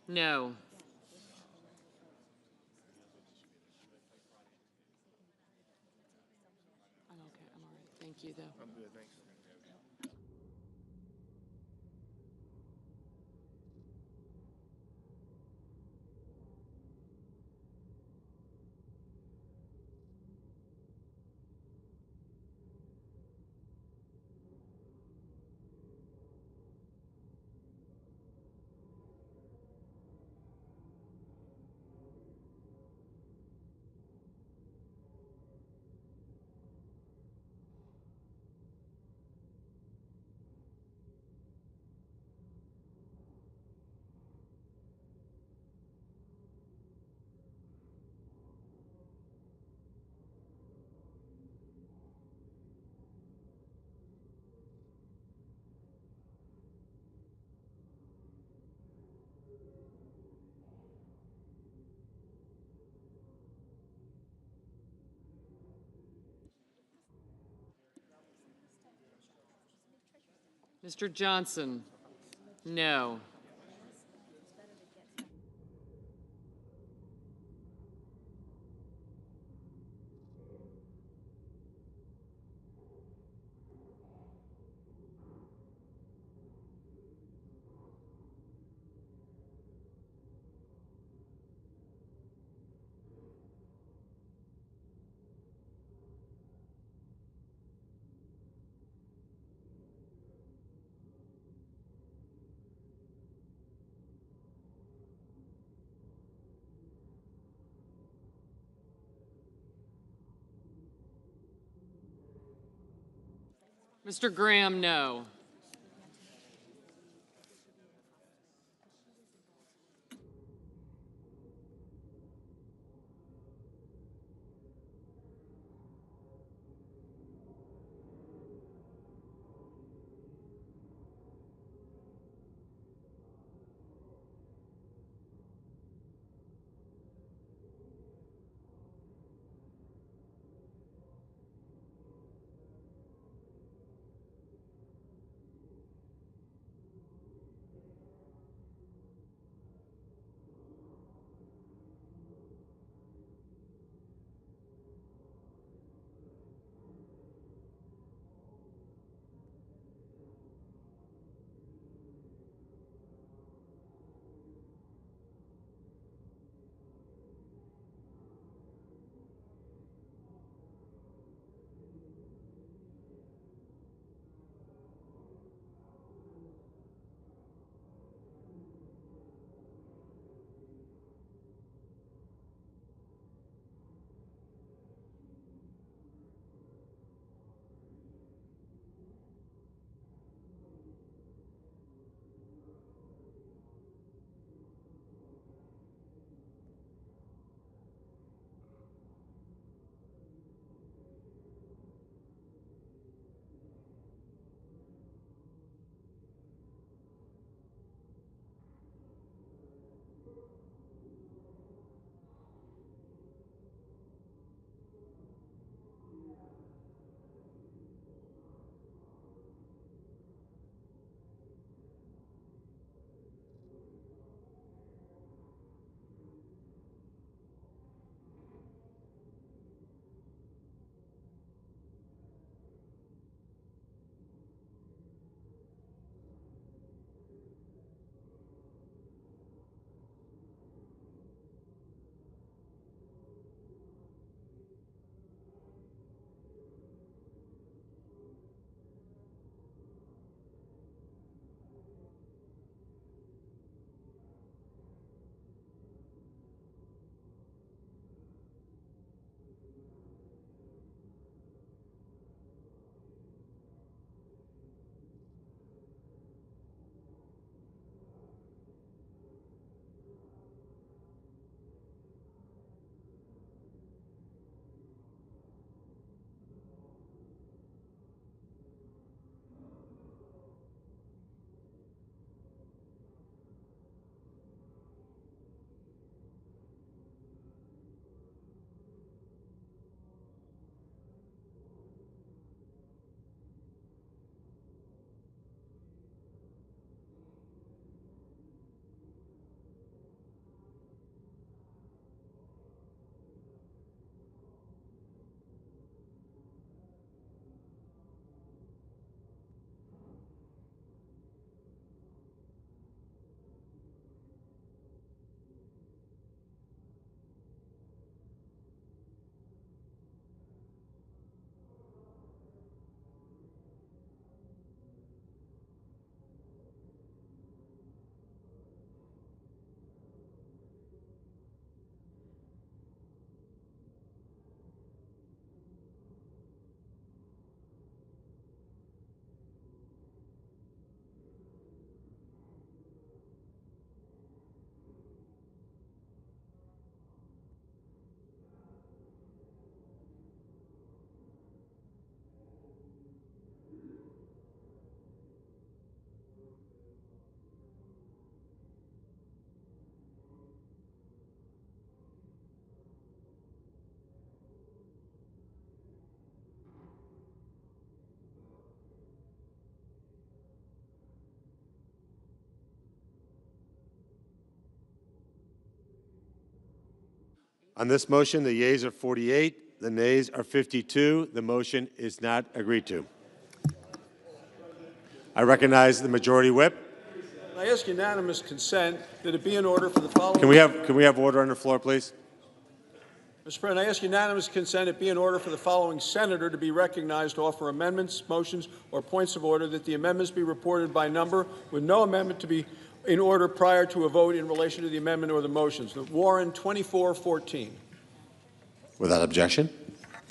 no. I'm okay, I'm all right. Thank you, though. I'm good, thanks. Mr. Johnson, no. Mr. Graham, no. On this motion, the yeas are 48, the nays are 52. The motion is not agreed to. I recognize the Majority Whip. I ask unanimous consent that it be in order for the following. Can we have order on the floor, please? Mr. President, I ask unanimous consent it be in order for the following senator to be recognized to offer amendments, motions, or points of order, that the amendments be reported by number, with no amendment to be in order prior to a vote in relation to the amendment or the motions. The Warren, 2414. Without objection.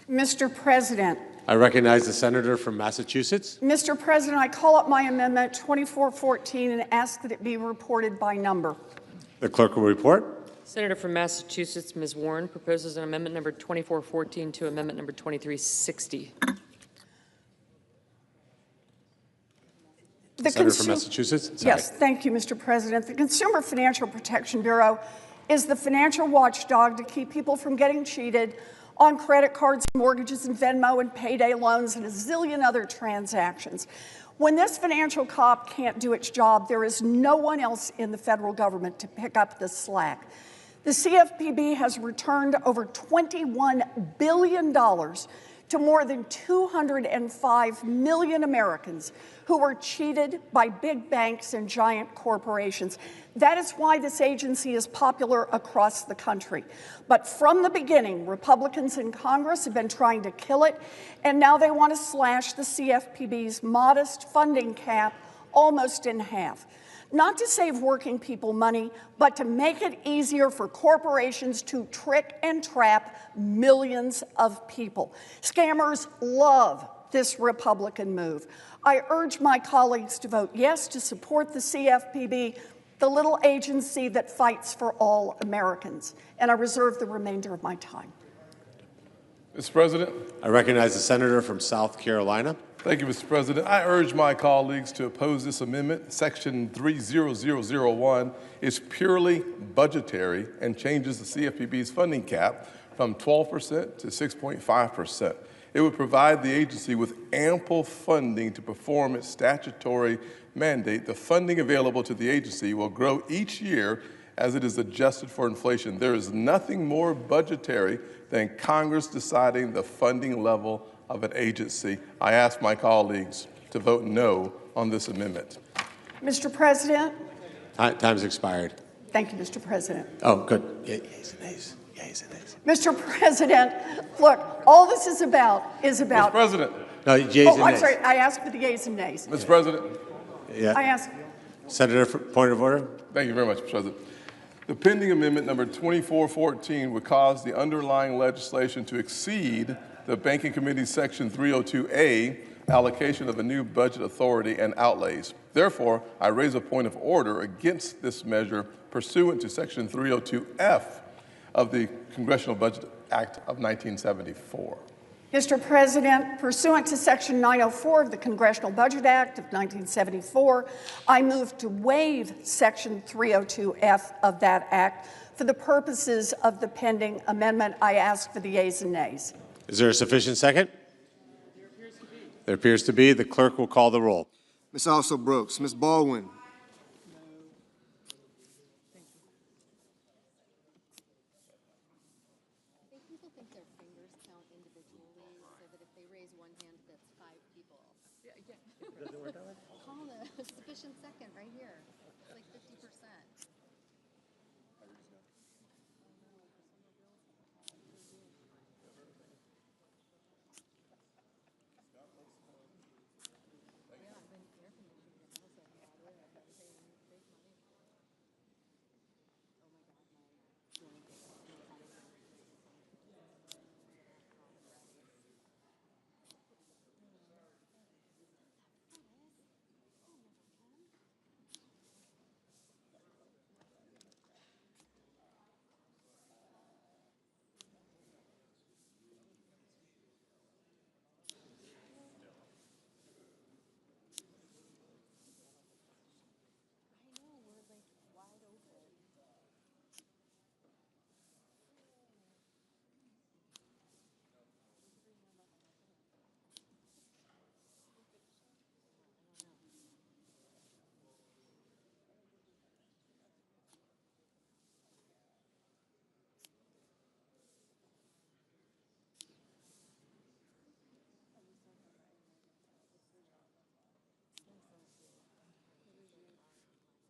Mr. President, I recognize the senator from Massachusetts. Mr. President, I call up my amendment 2414 and ask that it be reported by number. The clerk will report. Senator from Massachusetts, Ms. Warren, proposes an amendment number 2414 to amendment number 2360. Senator from Massachusetts? Sorry. Yes, thank you, Mr. President. The Consumer Financial Protection Bureau is the financial watchdog to keep people from getting cheated on credit cards, mortgages, and Venmo and payday loans and a zillion other transactions. When this financial cop can't do its job, there is no one else in the federal government to pick up the slack. The CFPB has returned over $21 billion to more than 205 million Americans who were cheated by big banks and giant corporations. That is why this agency is popular across the country. But from the beginning, Republicans in Congress have been trying to kill it, and now they want to slash the CFPB's modest funding cap almost in half. Not to save working people money, but to make it easier for corporations to trick and trap millions of people. Scammers love this Republican move. I urge my colleagues to vote yes to support the CFPB, the little agency that fights for all Americans. And I reserve the remainder of my time. Mr. President. I recognize the senator from South Carolina. Thank you, Mr. President. I urge my colleagues to oppose this amendment. Section 30001 is purely budgetary and changes the CFPB's funding cap from 12% to 6.5%. It would provide the agency with ample funding to perform its statutory mandate. The funding available to the agency will grow each year as it is adjusted for inflation. There is nothing more budgetary than Congress deciding the funding level of an agency. I ask my colleagues to vote no on this amendment. Mr. President. Time's expired. Thank you, Mr. President. Oh, good. Yeas and nays. Yeas and nays. Mr. President, look, all this is about Mr. President. No, yeas and nays. I'm sorry, I asked for the yeas and nays. Mr. President. Yeah. I asked. Senator, point of order. Thank you very much, Mr. President. The pending amendment number 2414 would cause the underlying legislation to exceed the Banking Committee's Section 302A allocation of a new budget authority and outlays. Therefore, I raise a point of order against this measure pursuant to Section 302F of the Congressional Budget Act of 1974. Mr. President, pursuant to Section 904 of the Congressional Budget Act of 1974, I move to waive Section 302F of that act for the purposes of the pending amendment. I ask for the yeas and nays. Is there a sufficient second? There appears to be. The clerk will call the roll. Ms. Also Brooks, Ms. Baldwin. People think their fingers count individually, so that if they raise one hand, that's 5 people. Call the sufficient second right here. It's like 50%.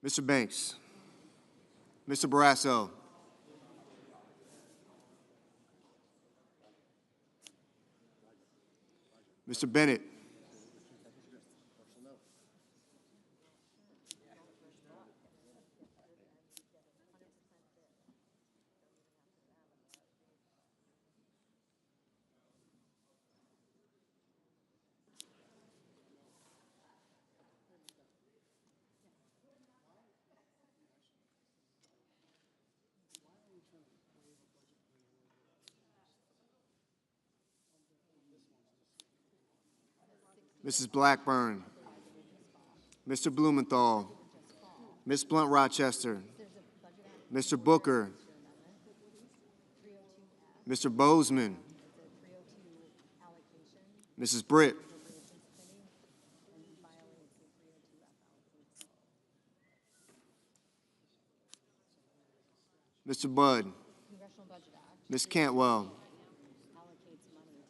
Mr. Banks. Mr. Barrasso. Mr. Bennett. Mrs. Blackburn, Mr. Blumenthal, Ms. Blunt-Rochester, Mr. Booker, Mr. Bozeman, Mrs. Britt, Mr. Budd, Ms. Cantwell,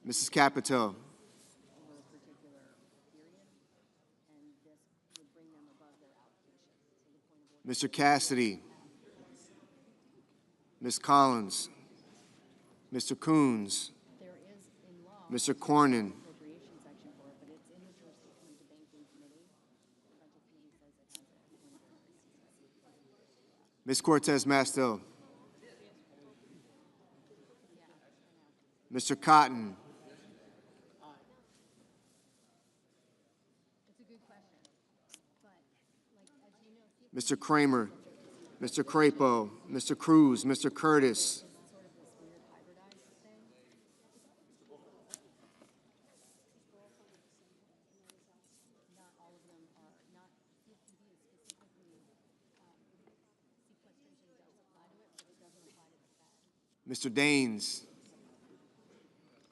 Mrs. Capito, Mr. Cassidy, Ms. Collins, Mr. Coons, Mr. Cornyn, Ms. Cortez Masto, Mr. Cotton, Mr. Kramer, Mr. Crapo, Mr. Cruz, Mr. Curtis, Mr. Daines,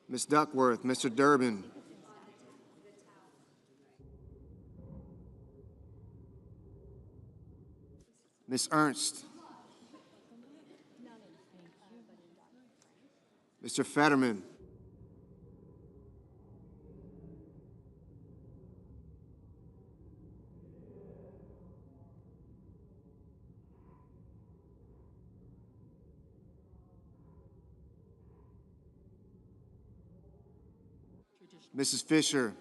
Ms. Duckworth, Mr. Durbin, Ms. Ernst, Mr. Fetterman, Mrs. Fisher,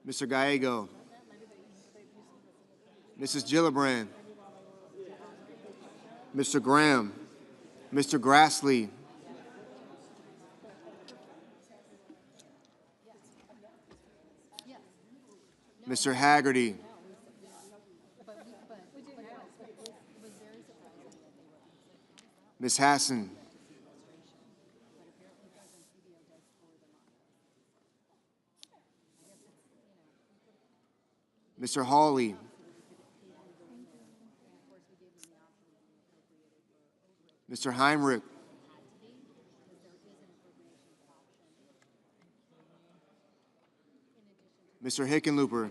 Mr. Gallego, Mrs. Gillibrand, Mr. Graham, Mr. Grassley, Mr. Haggerty, Ms. Hassan, Mr. Hawley, Mr. Heinrich, Mr. Hickenlooper,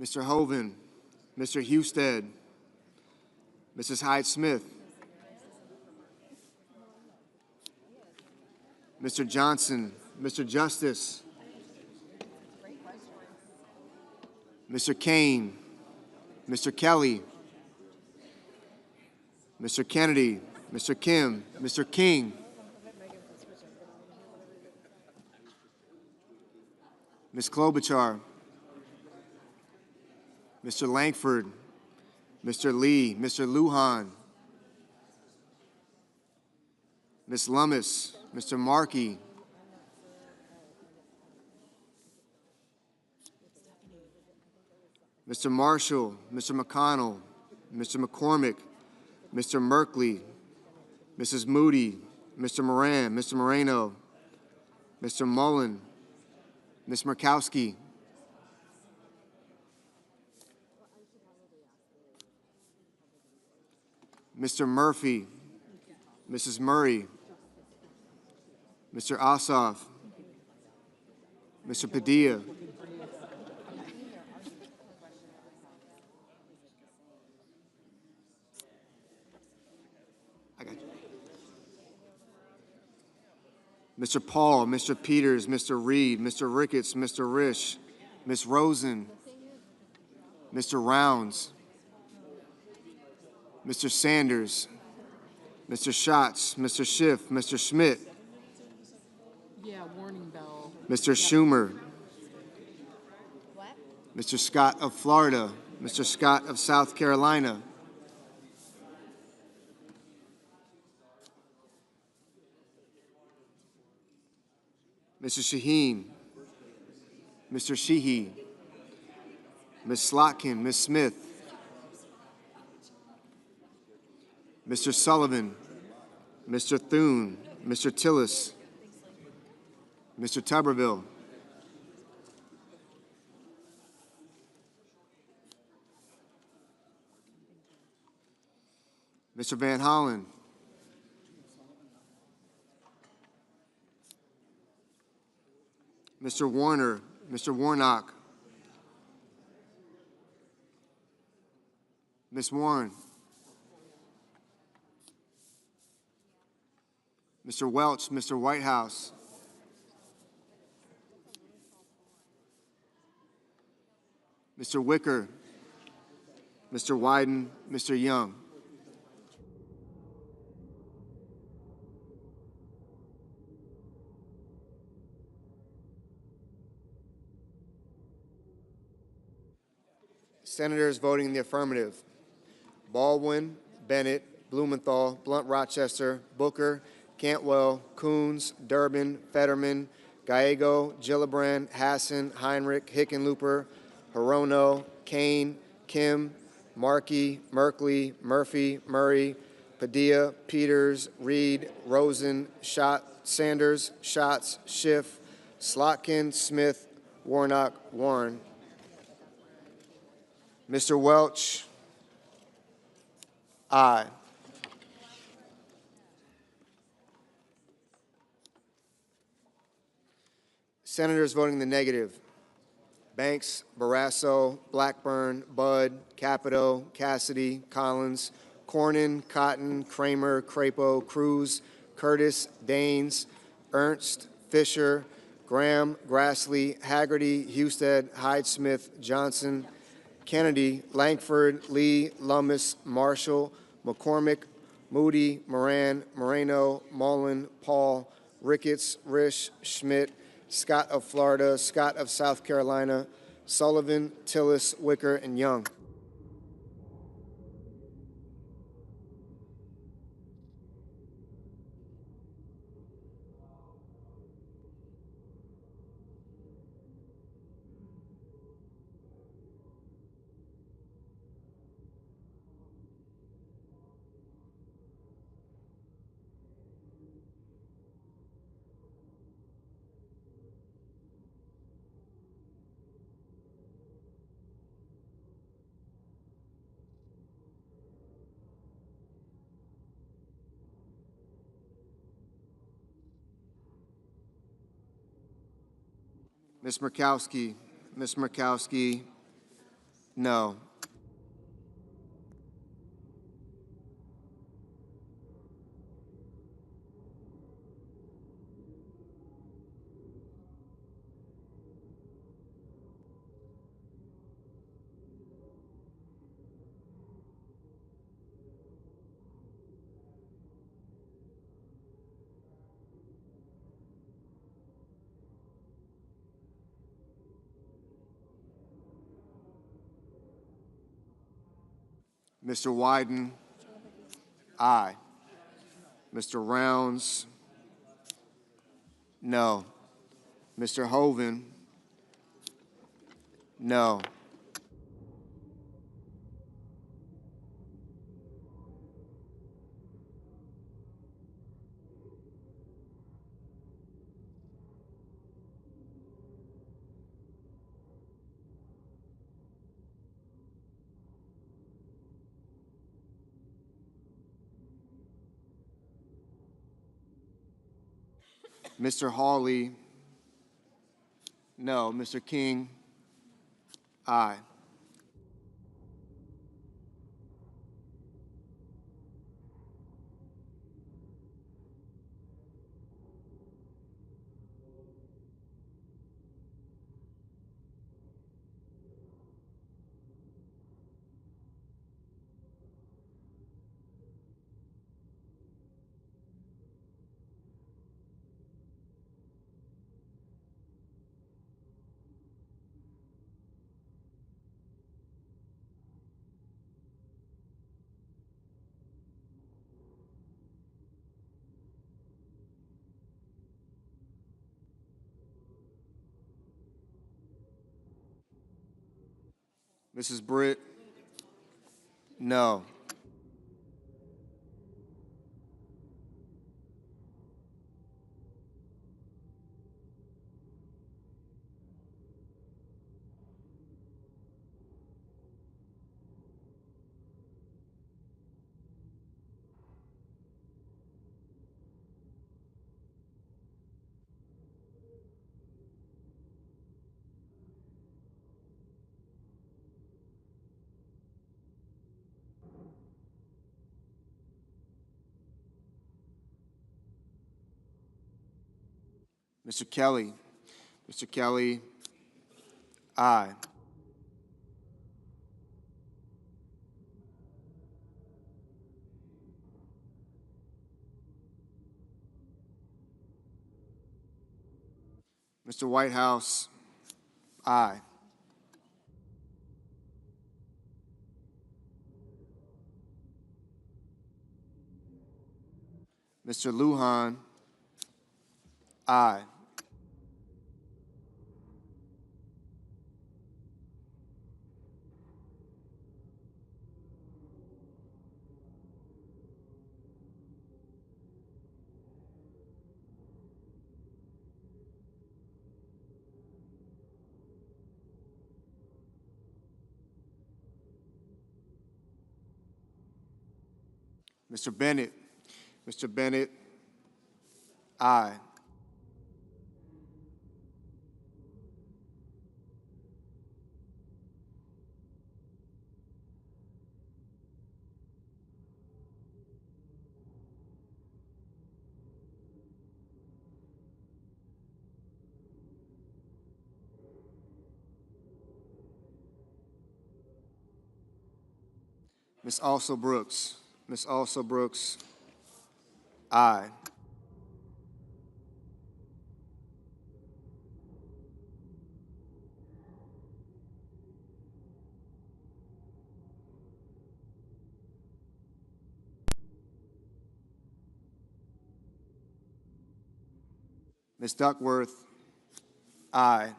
Mr. Hoven, Mr. Husted, Mrs. Hyde-Smith, Mr. Johnson, Mr. Justice, Mr. Kane, Mr. Kelly, Mr. Kennedy, Mr. Kim, Mr. King, Ms. Klobuchar, Mr. Langford, Mr. Lee, Mr. Lujan, Ms. Lummis, Mr. Markey, Mr. Marshall, Mr. McConnell, Mr. McCormick, Mr. Merkley, Mrs. Moody, Mr. Moran, Mr. Moreno, Mr. Mullen, Ms. Murkowski, Mr. Murphy, Mrs. Murray, Mr. Ossoff, Mr. Padilla, Mr. Paul, Mr. Peters, Mr. Reed, Mr. Ricketts, Mr. Risch, Ms. Rosen, Mr. Rounds, Mr. Sanders, Mr. Schatz, Mr. Schiff, Mr. Schmidt, Yeah, warning bell. Mr. Schumer, Mr. Scott of Florida, Mr. Scott of South Carolina, Mr. Shaheen, Mr. Sheehy, Ms. Slotkin, Ms. Smith, Mr. Sullivan, Mr. Thune, Mr. Tillis, Mr. Tuberville, Mr. Van Hollen, Mr. Warner, Mr. Warnock, Ms. Warren, Mr. Welch, Mr. Whitehouse, Mr. Wicker, Mr. Wyden, Mr. Young. Senators voting in the affirmative: Baldwin, Bennett, Blumenthal, Blunt Rochester, Booker, Cantwell, Coons, Durbin, Fetterman, Gallego, Gillibrand, Hassan, Heinrich, Hickenlooper, Hirono, Kane, Kim, Markey, Merkley, Murphy, Murray, Padilla, Peters, Reed, Rosen, Schott, Sanders, Schatz, Schiff, Slotkin, Smith, Warnock, Warren. Mr. Welch, aye. Senators voting in the negative: Banks, Barrasso, Blackburn, Budd, Capito, Cassidy, Collins, Cornyn, Cotton, Kramer, Crapo, Cruz, Curtis, Daines, Ernst, Fisher, Graham, Grassley, Haggerty, Husted, Hyde-Smith, Johnson, Kennedy, Langford, Lee, Lummis, Marshall, McCormick, Moody, Moran, Moreno, Mullen, Paul, Ricketts, Risch, Schmidt, Scott of Florida, Scott of South Carolina, Sullivan, Tillis, Wicker, and Young. Ms. Murkowski, no. Mr. Wyden, aye. Mr. Rounds, no. Mr. Hoven, no. Mr. Hawley, no. Mr. King, aye. Mrs. Britt? No. Mr. Kelly? Mr. Kelly? Aye. Mr. Whitehouse? Aye. Mr. Lujan? Aye. Mr. Bennett? Mr. Bennett? Aye. Ms. Also Brooks? Ms. Also Brooks? Aye. Ms. Duckworth? Aye.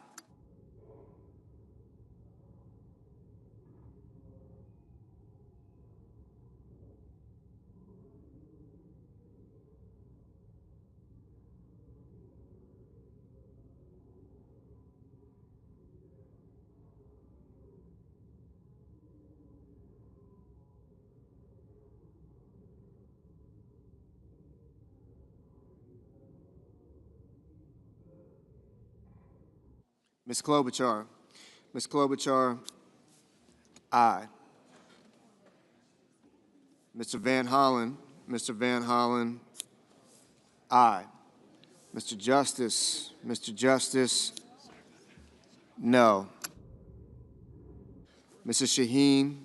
Ms. Klobuchar? Ms. Klobuchar? Aye. Mr. Van Hollen? Mr. Van Hollen? Aye. Mr. Justice? Mr. Justice? No. Mrs. Shaheen?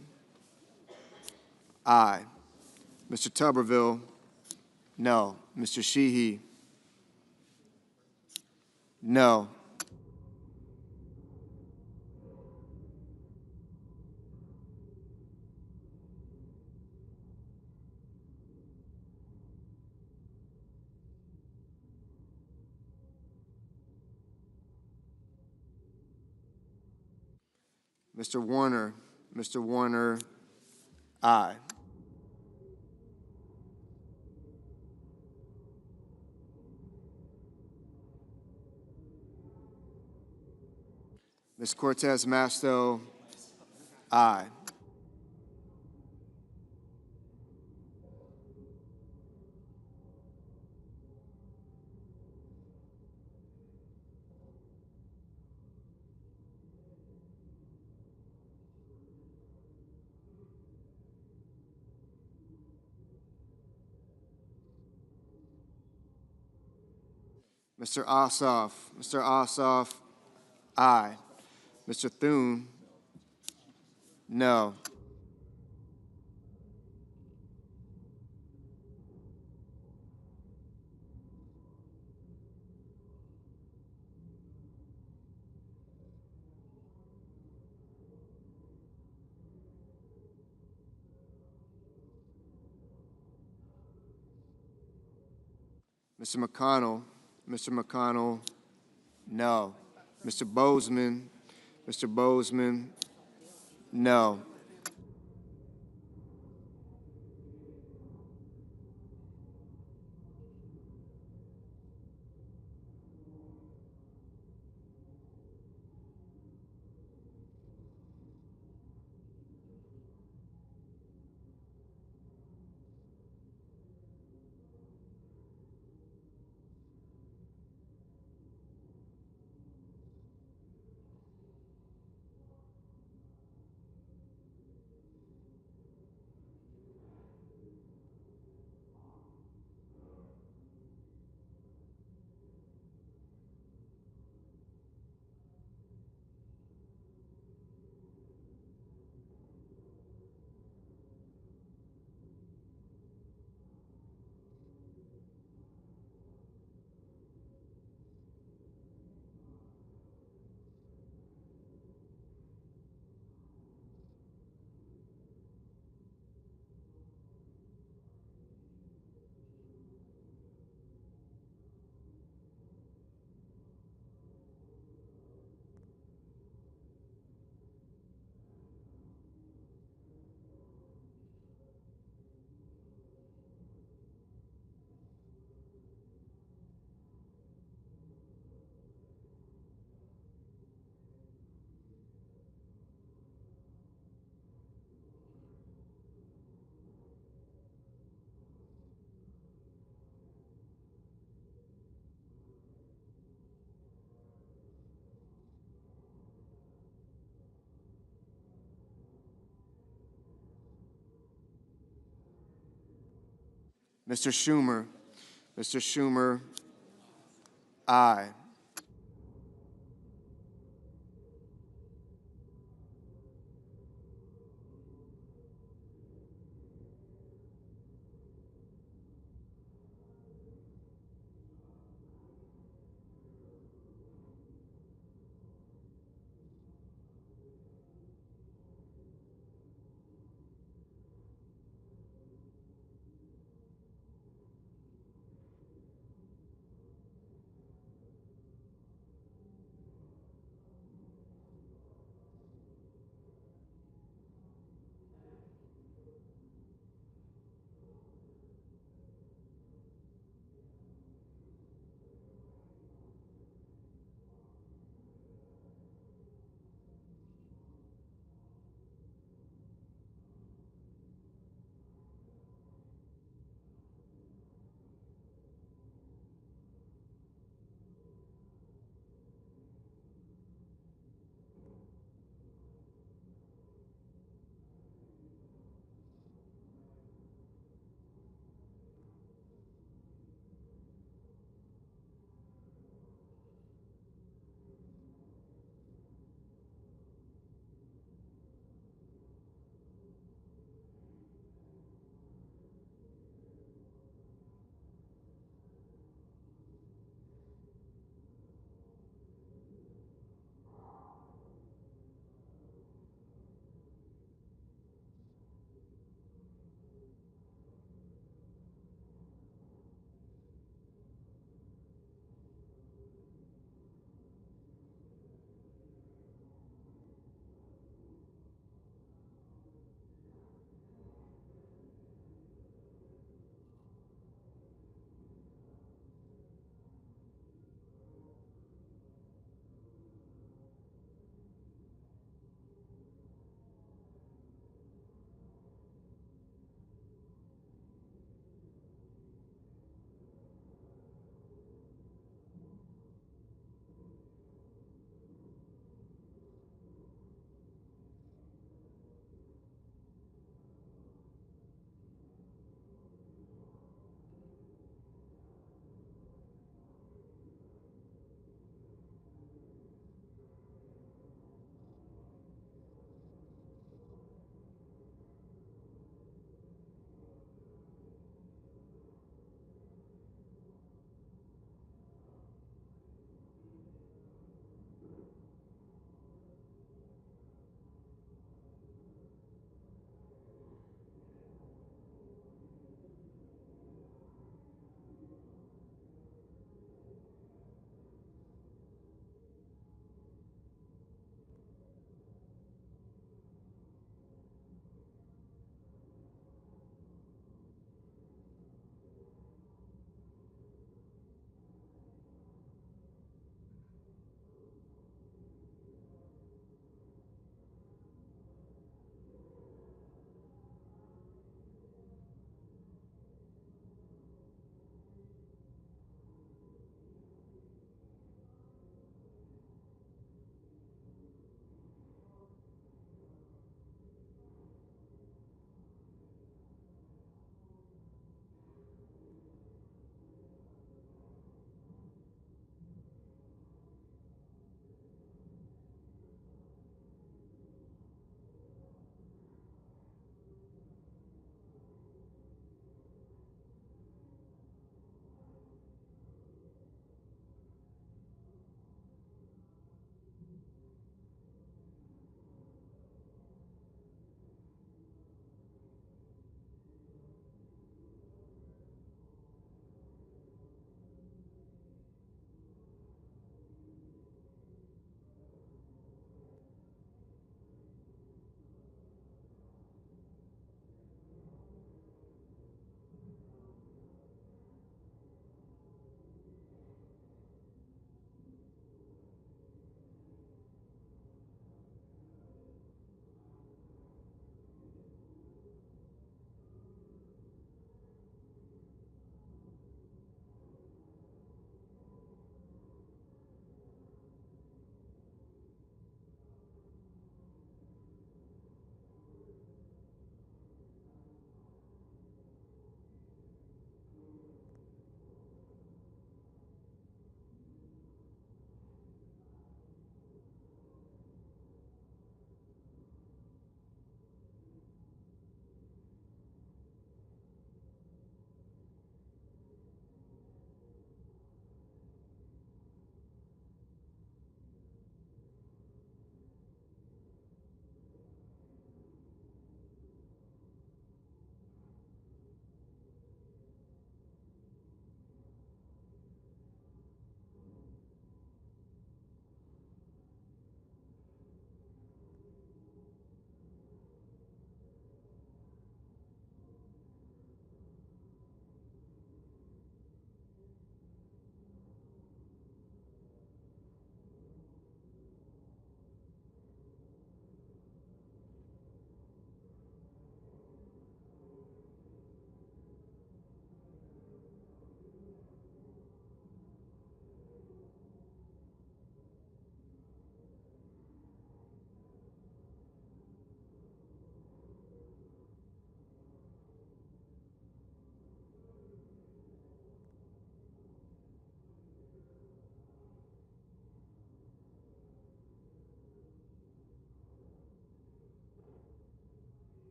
Aye. Mr. Tuberville? No. Mr. Sheehy? No. Mr. Warner? Mr. Warner? Aye. Ms. Cortez Masto? Aye. Mr. Ossoff? Mr. Ossoff? Aye. Mr. Thune? No. Mr. McConnell? Mr. McConnell? No. Mr. Bozeman? Mr. Bozeman? No. Mr. Schumer. Mr. Schumer, aye.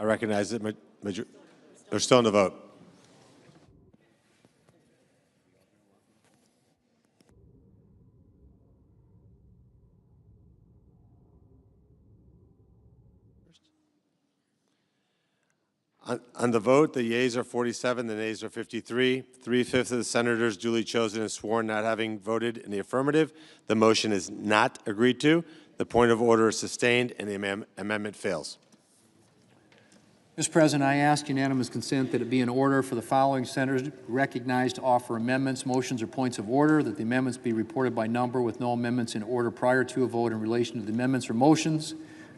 I recognize that they're still in the vote. On the vote, the yeas are 47, the nays are 53. 3/5 of the senators duly chosen and sworn not having voted in the affirmative. The motion is not agreed to. The point of order is sustained, and the amendment fails. Mr. President, I ask unanimous consent that it be in order for the following senators recognized to offer amendments, motions, or points of order, that the amendments be reported by number with no amendments in order prior to a vote in relation to the amendments or motions.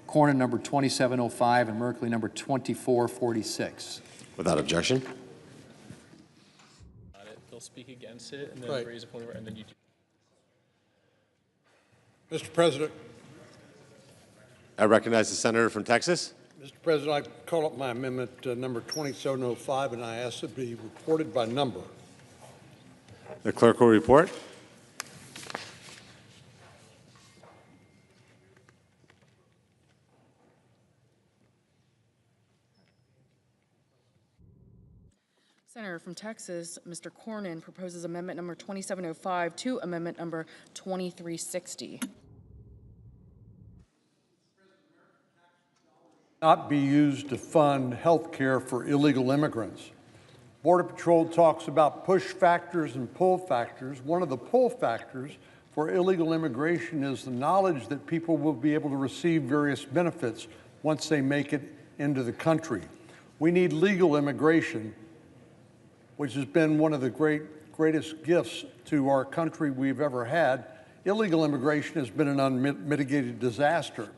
Cornyn number 2705 and Merkley number 2446. Without objection. They'll speak against it and then raise a point of order, and then you do. Mr. President. I recognize the senator from Texas. Mr. President, I call up my amendment number 2705, and I ask it be reported by number. The clerk will report. Senator from Texas, Mr. Cornyn proposes amendment number 2705 to amendment number 2360. Not be used to fund health care for illegal immigrants. Border Patrol talks about push factors and pull factors. One of the pull factors for illegal immigration is the knowledge that people will be able to receive various benefits once they make it into the country. We need legal immigration, which has been one of the greatest gifts to our country we've ever had. Illegal immigration has been an unmitigated disaster.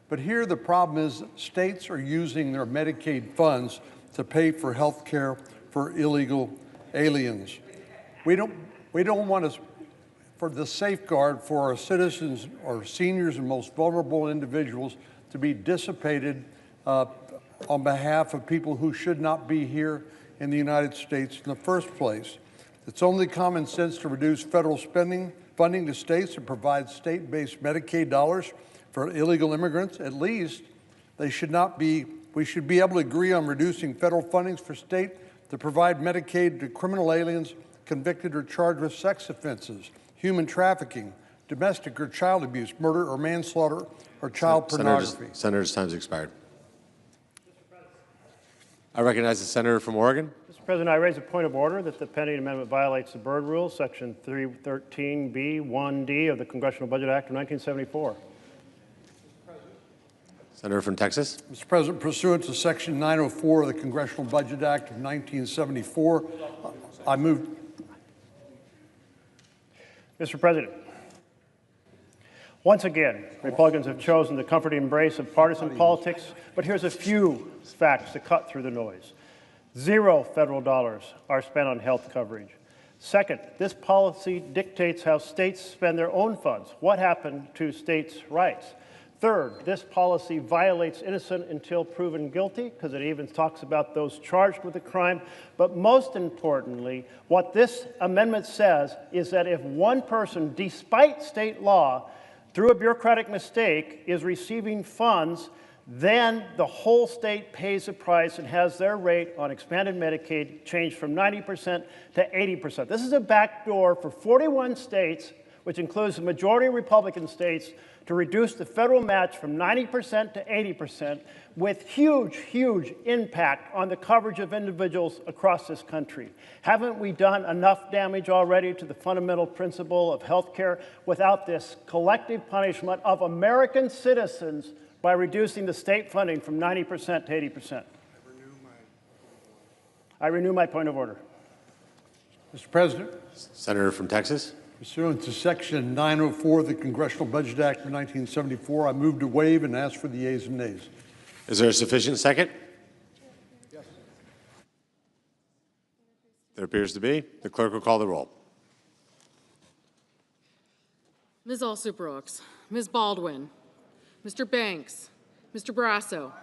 But here the problem is states are using their Medicaid funds to pay for health care for illegal aliens. We don't want to, for the safeguard for our citizens, our seniors and most vulnerable individuals to be dissipated on behalf of people who should not be here in the United States in the first place. It's only common sense to reduce federal funding to states and provide state-based Medicaid dollars for illegal immigrants. At least we should be able to agree on reducing federal fundings for state to provide Medicaid to criminal aliens convicted or charged with sex offenses, human trafficking, domestic or child abuse, murder or manslaughter, or child pornography. Senator's time's expired. I recognize the senator from Oregon. Mr. President, I raise a point of order that the pending amendment violates the Byrd Rule, Section 313B1D of the Congressional Budget Act of 1974. Senator from Texas. Mr. President, pursuant to Section 904 of the Congressional Budget Act of 1974, I move. Mr. President, once again, Republicans have chosen the comforting embrace of partisan politics, but here's a few facts to cut through the noise. 0 federal dollars are spent on health coverage. Second, this policy dictates how states spend their own funds. What happened to states' rights? Third, this policy violates innocent until proven guilty, because it even talks about those charged with a crime. But most importantly, what this amendment says is that if one person, despite state law, through a bureaucratic mistake, is receiving funds, then the whole state pays the price and has their rate on expanded Medicaid changed from 90% to 80%. This is a backdoor for 41 states, which includes the majority of Republican states, to reduce the federal match from 90% to 80%, with huge, huge impact on the coverage of individuals across this country. Haven't we done enough damage already to the fundamental principle of health care without this collective punishment of American citizens by reducing the state funding from 90% to 80%? I renew my point of order. Mr. President. Senator from Texas. Pursuant to Section 904 of the Congressional Budget Act of 1974, I move to waive and ask for the yeas and nays. Is there a sufficient second? Yes. There appears to be. The clerk will call the roll. Ms. Alsubrooks, Ms. Baldwin, Mr. Banks, Mr. Barrasso,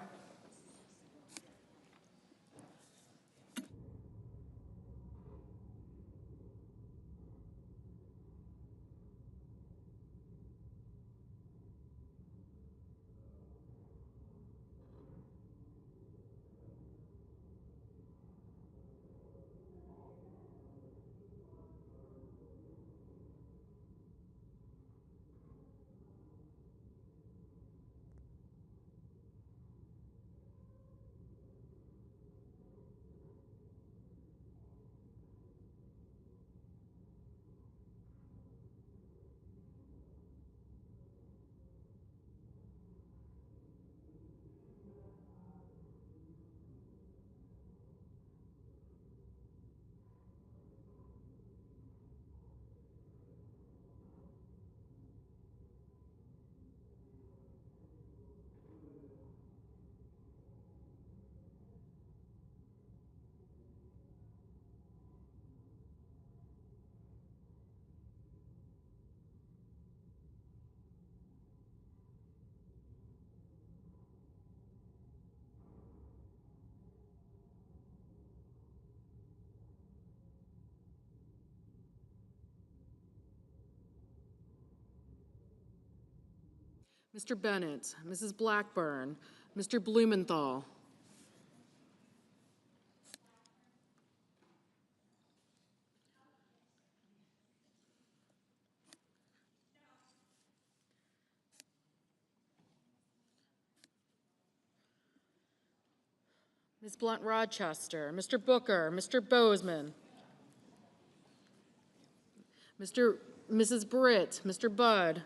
Mr. Bennett, Mrs. Blackburn, Mr. Blumenthal, Ms. Blunt Rochester, Mr. Booker, Mr. Bozeman, Mrs. Britt, Mr. Budd,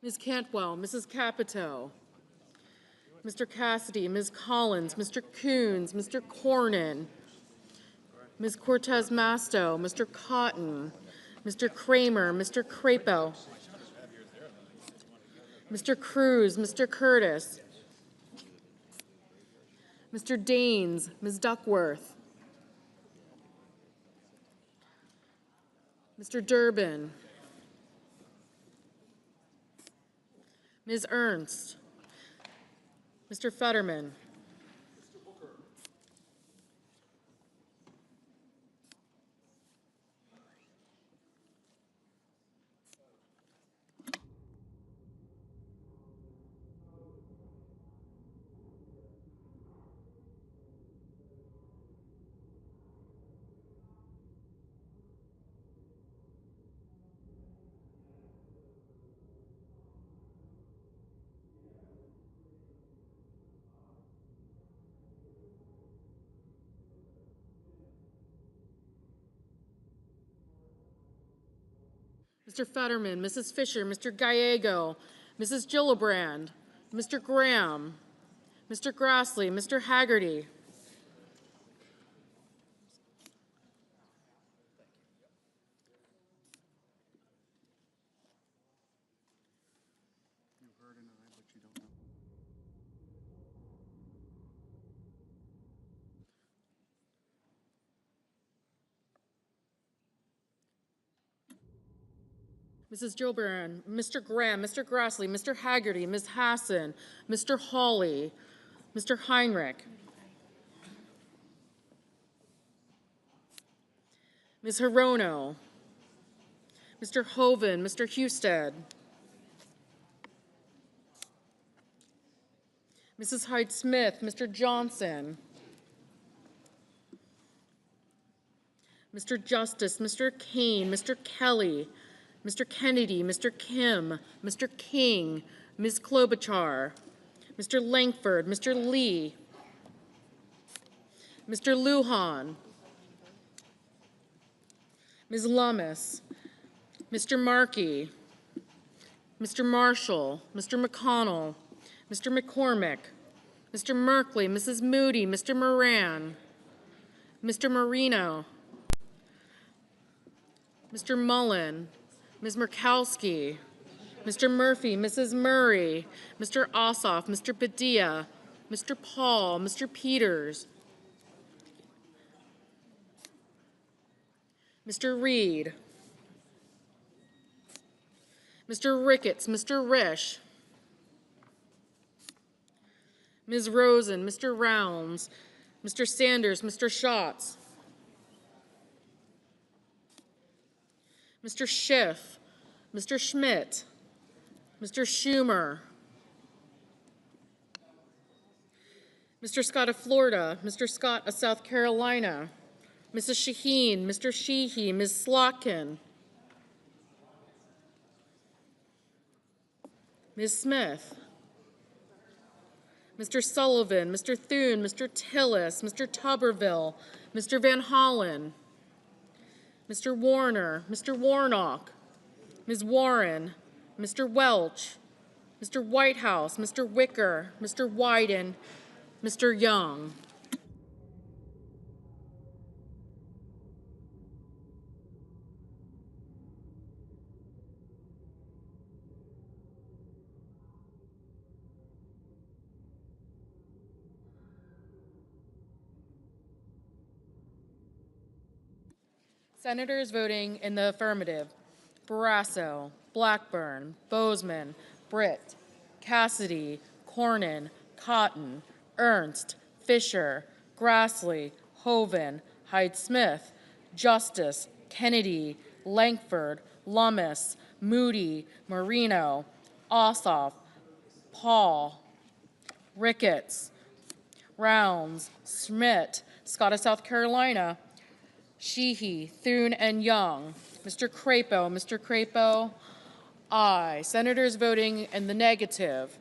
Ms. Cantwell, Mrs. Capito, Mr. Cassidy, Ms. Collins, Mr. Coons, Mr. Cornyn, Ms. Cortez Masto, Mr. Cotton, Mr. Kramer, Mr. Crapo, Mr. Cruz, Mr. Curtis, Mr. Daines, Ms. Duckworth, Mr. Durbin, Ms. Ernst, Mr. Fetterman, Mr. Fetterman, Mrs. Fisher, Mr. Gallego, Mrs. Gillibrand, Mr. Graham, Mr. Grassley, Mr. Haggerty, Mrs. Gillibrand, Mr. Graham, Mr. Grassley, Mr. Haggerty, Ms. Hassan, Mr. Hawley, Mr. Heinrich, Ms. Hirono, Mr. Hoven, Mr. Husted, Mrs. Hyde-Smith, Mr. Johnson, Mr. Justice, Mr. Kane, Mr. Kelly, Mr. Kennedy, Mr. Kim, Mr. King, Ms. Klobuchar, Mr. Langford, Mr. Lee, Mr. Lujan, Ms. Lummis, Mr. Markey, Mr. Marshall, Mr. McConnell, Mr. McCormick, Mr. Merkley, Mrs. Moody, Mr. Moran, Mr. Marino, Mr. Mullen, Ms. Murkowski, Mr. Murphy, Mrs. Murray, Mr. Ossoff, Mr. Padilla, Mr. Paul, Mr. Peters, Mr. Reed, Mr. Ricketts, Mr. Risch, Ms. Rosen, Mr. Rounds, Mr. Sanders, Mr. Schatz, Mr. Schiff, Mr. Schmidt, Mr. Schumer, Mr. Scott of Florida, Mr. Scott of South Carolina, Mrs. Shaheen, Mr. Sheehy, Ms. Slotkin, Ms. Smith, Mr. Sullivan, Mr. Thune, Mr. Tillis, Mr. Tuberville, Mr. Van Hollen, Mr. Warner, Mr. Warnock, Ms. Warren, Mr. Welch, Mr. Whitehouse, Mr. Wicker, Mr. Wyden, Mr. Young. Senators voting in the affirmative: Barrasso, Blackburn, Bozeman, Britt, Cassidy, Cornyn, Cotton, Ernst, Fisher, Grassley, Hoven, Hyde-Smith, Justice, Kennedy, Langford, Lummis, Moody, Marino, Ossoff, Paul, Ricketts, Rounds, Schmidt, Scott of South Carolina, Sheehy, Thune, and Young. Mr. Crapo, aye. Senators voting in the negative.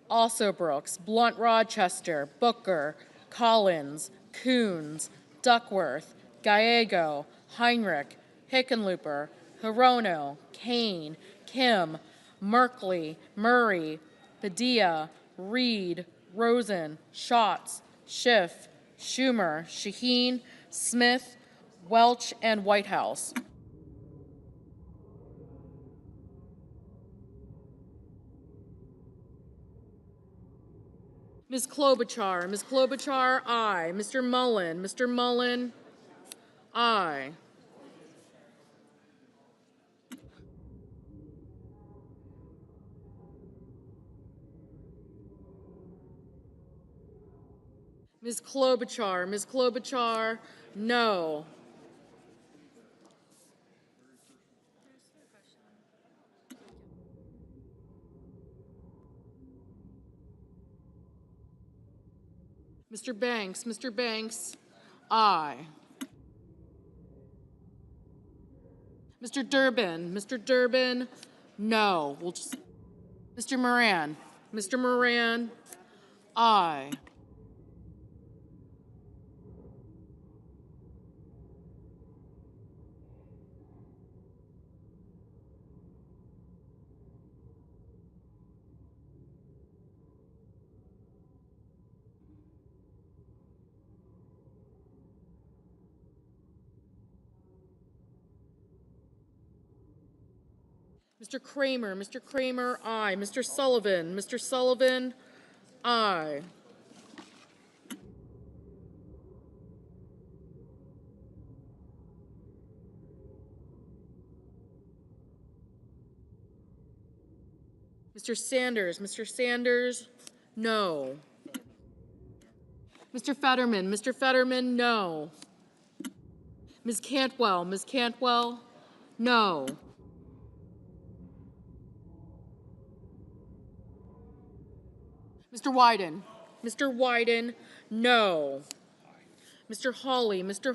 Also Brooks, Blunt Rochester, Booker, Collins, Coons, Duckworth, Gallego, Heinrich, Hickenlooper, Hirono, Kane, Kim, Merkley, Murray, Padilla, Reed, Rosen, Schatz, Schiff, Schumer, Shaheen, Smith, Welch, and Whitehouse. Ms. Klobuchar, aye. Mr. Mullen, aye. Ms. Klobuchar, no. Mr. Banks, aye. Mr. Durbin, no. Mr. Moran, aye. Mr. Kramer, aye. Mr. Sullivan, aye. Mr. Sanders, no. Mr. Fetterman, no. Ms. Cantwell, no. Mr. Wyden, no. Mr.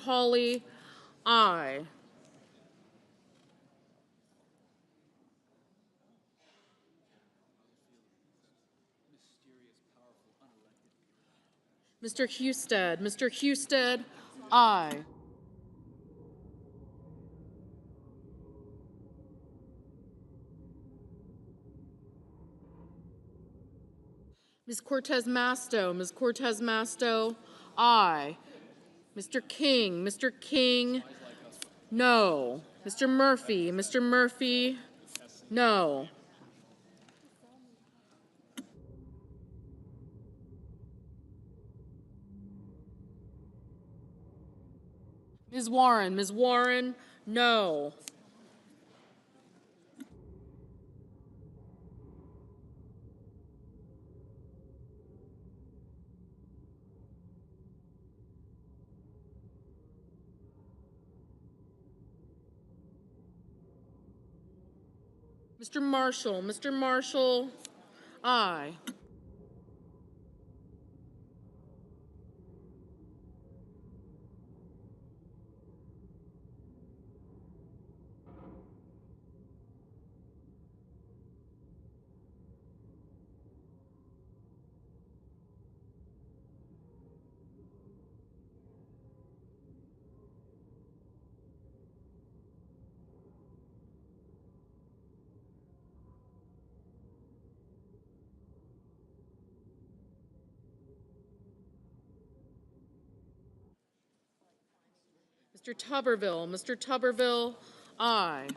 Hawley, aye. Mr. Husted, aye. Ms. Cortez Masto, aye. Mr. King, no. Mr. Murphy, no. Ms. Warren, no. Mr. Marshall, aye. Mr. Tuberville, aye.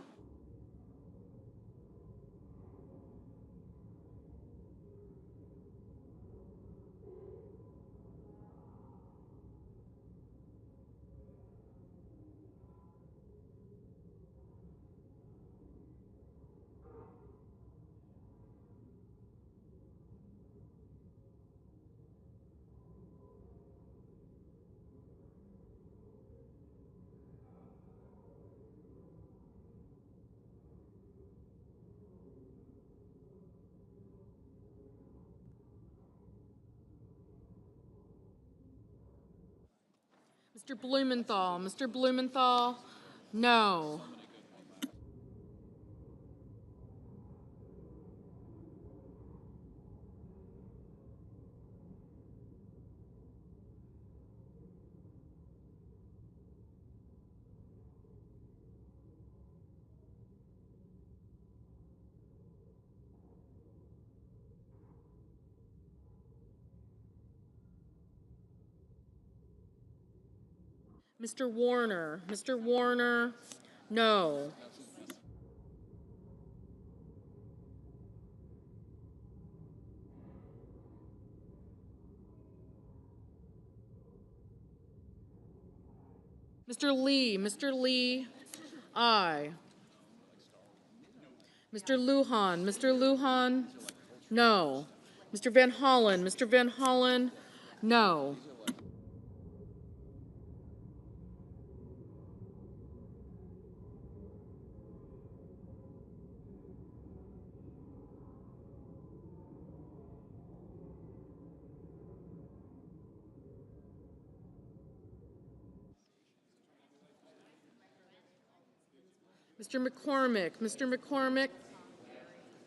Mr. Blumenthal, Mr. Blumenthal, no. Mr. Warner, no. Mr. Lee, aye. Mr. Lujan, no. Mr. Van Hollen, no. Mr. McCormick,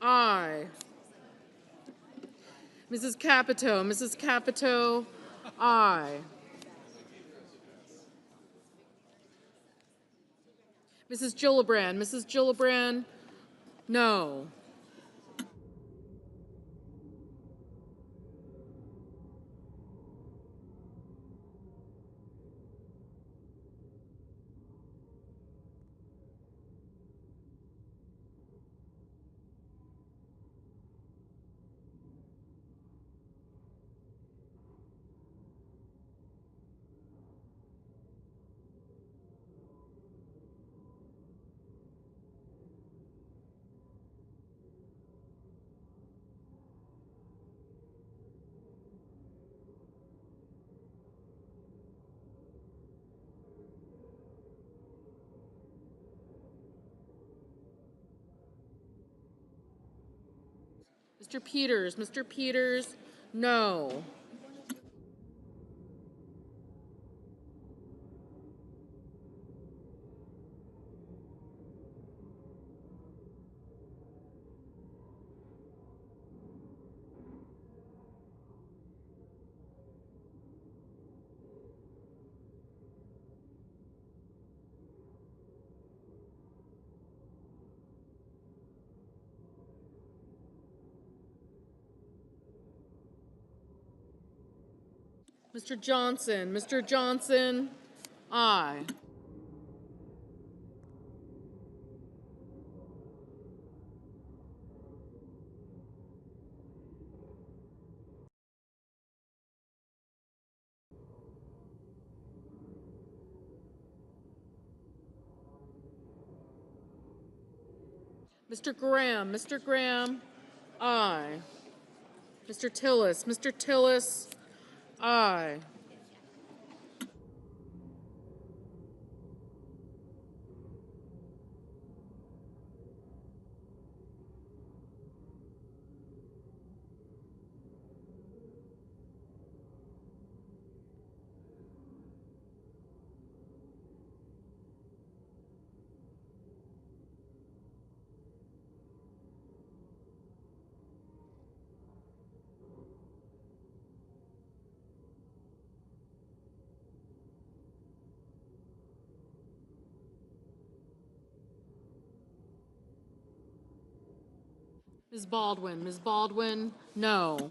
aye. Mrs. Capito, aye. Mrs. Gillibrand, no. Mr. Peters, no. Mr. Johnson, aye. Mr. Graham, aye. Mr. Tillis, aye. Ms. Baldwin, no.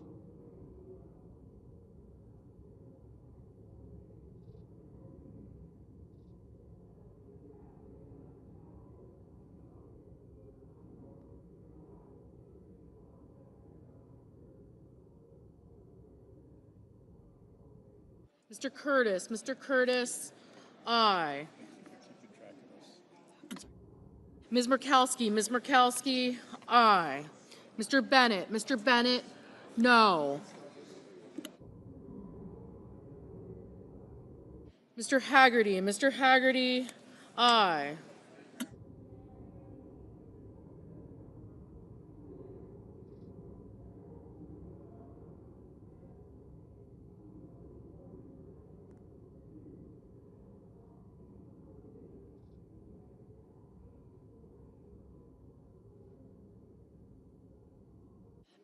Mr. Curtis, aye. Ms. Murkowski, aye. Mr. Bennett, no. Mr. Haggerty, aye.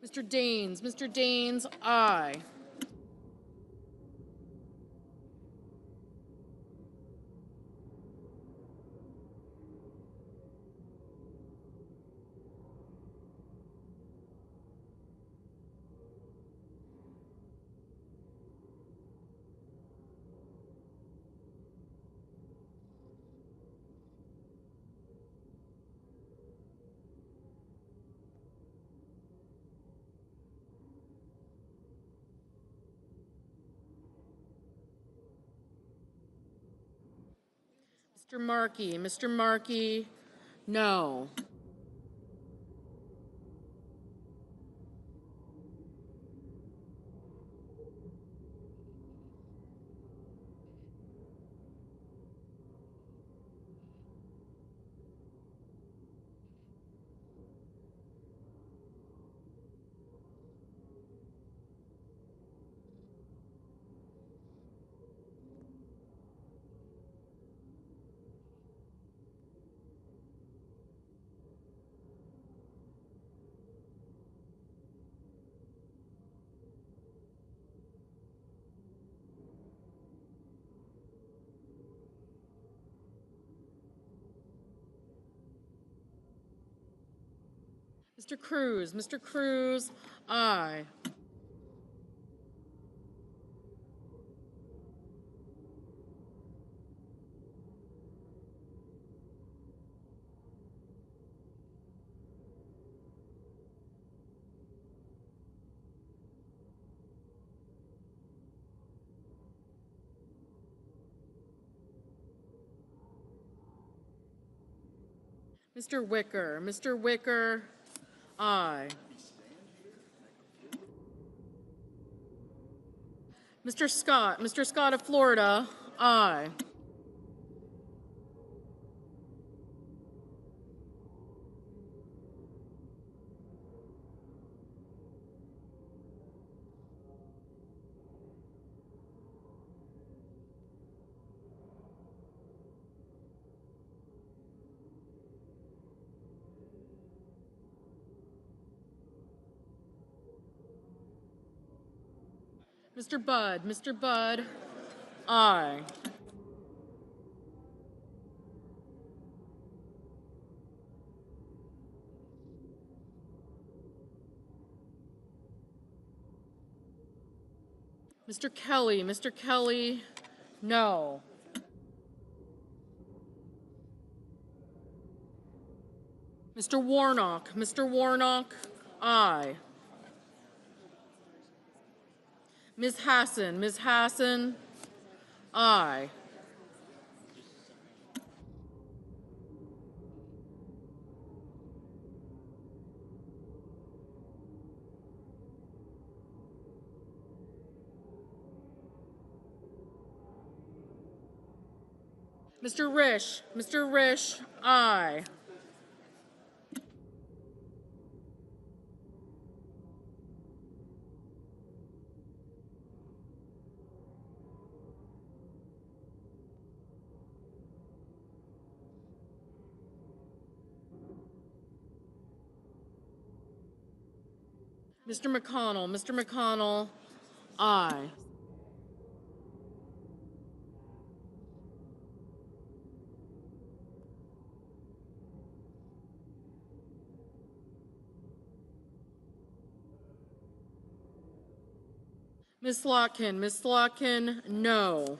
Mr. Daines. Mr. Daines, aye. Mr. Markey. Mr. Markey, no. Mr. Cruz. Mr. Cruz, aye. Mr. Wicker. Mr. Wicker, aye. Mr. Scott. Mr. Scott of Florida, aye. Mr. Budd. Mr. Budd, aye. Mr. Kelly. Mr. Kelly, no. Mr. Warnock. Mr. Warnock, aye. Ms. Hassan. Ms. Hassan, aye. Mr. Risch. Mr. Risch, aye. Mr. McConnell. Mr. McConnell, aye. Ms. Slotkin. Ms. Slotkin, no.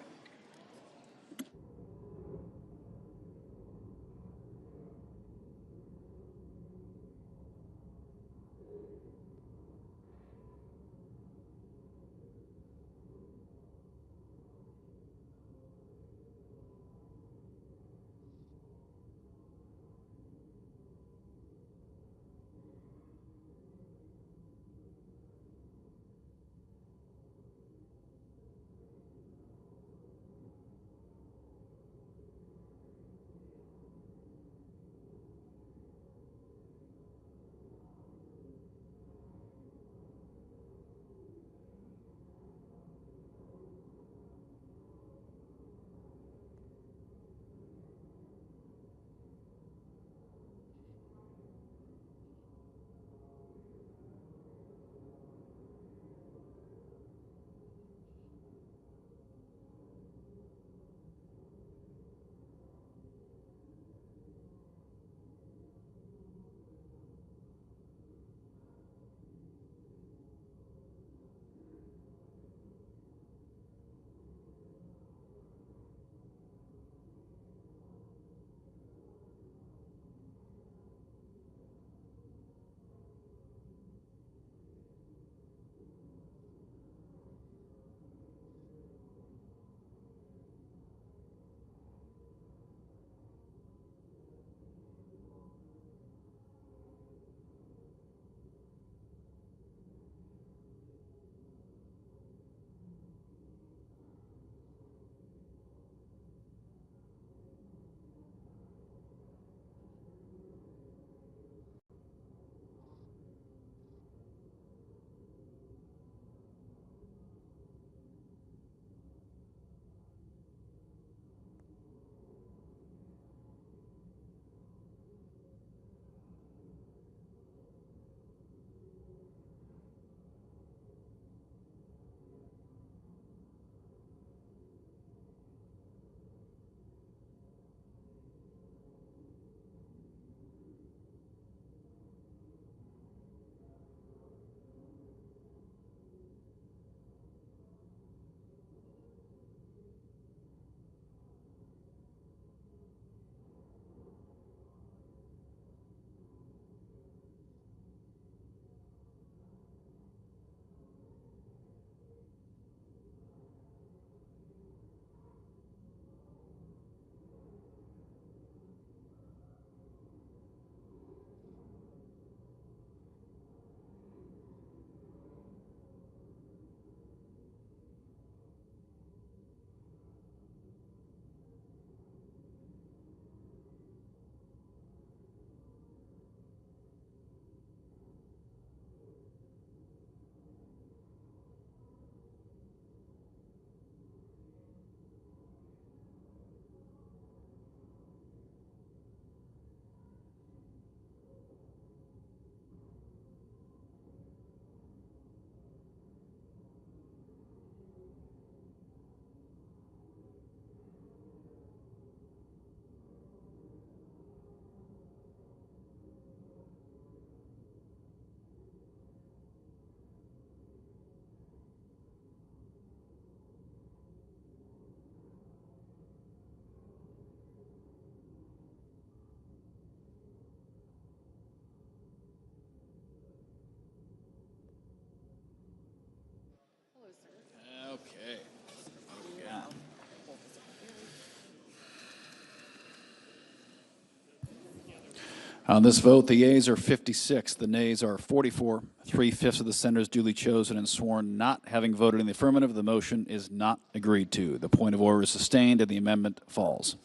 On this vote, the yeas are 56, the nays are 44. 3/5 of the senators duly chosen and sworn not having voted in the affirmative. The motion is not agreed to. The point of order is sustained and the amendment falls.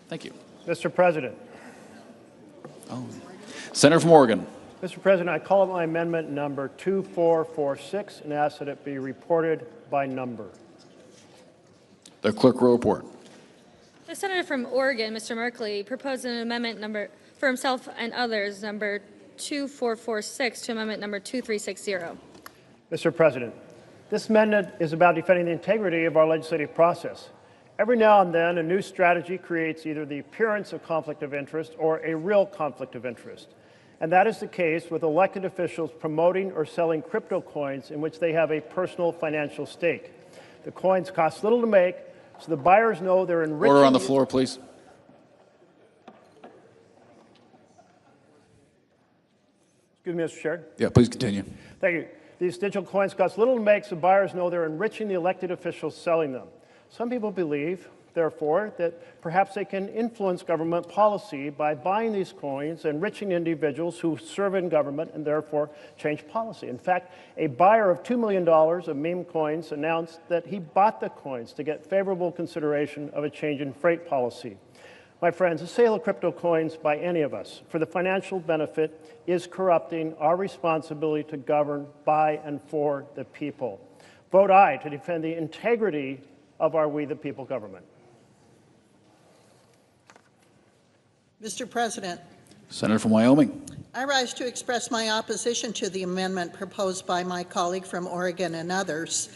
Thank you. Mr. President. Senator from Oregon. Mr. President, I call up my amendment number 2446 and ask that it be reported by number. The clerk will report. The senator from Oregon, Mr. Merkley, proposed an amendment number for himself and others, number 2446 to amendment number 2360. Mr. President, this amendment is about defending the integrity of our legislative process. Every now and then, a new strategy creates either the appearance of conflict of interest or a real conflict of interest. And that is the case with elected officials promoting or selling crypto coins in which they have a personal financial stake. The coins cost little to make, so the buyers know they're enriching. Order on the floor, please. Excuse me, Mr. Chair. Yeah, please continue. Thank you. These digital coins cost little to make, so buyers know they're enriching the elected officials selling them. Some people believe, therefore, that perhaps they can influence government policy by buying these coins, enriching individuals who serve in government and therefore change policy. In fact, a buyer of $2 million of meme coins announced that he bought the coins to get favorable consideration of a change in freight policy. My friends, the sale of crypto coins by any of us for the financial benefit is corrupting our responsibility to govern by and for the people. Vote aye to defend the integrity of our We the People government. Mr. President, Senator from Wyoming. I rise to express my opposition to the amendment proposed by my colleague from Oregon and others.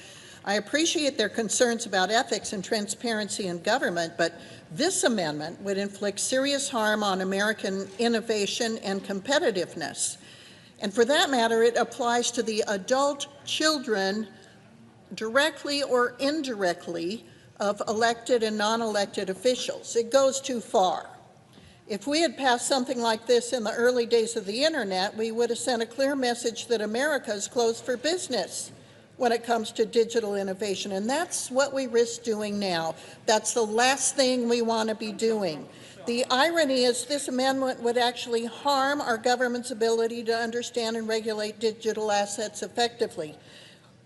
I appreciate their concerns about ethics and transparency in government, but this amendment would inflict serious harm on American innovation and competitiveness. And for that matter, it applies to the adult children, directly or indirectly, of elected and non-elected officials. It goes too far. If we had passed something like this in the early days of the internet, we would have sent a clear message that America is closed for business when it comes to digital innovation, and that's what we risk doing now. That's the last thing we want to be doing. The irony is this amendment would actually harm our government's ability to understand and regulate digital assets effectively.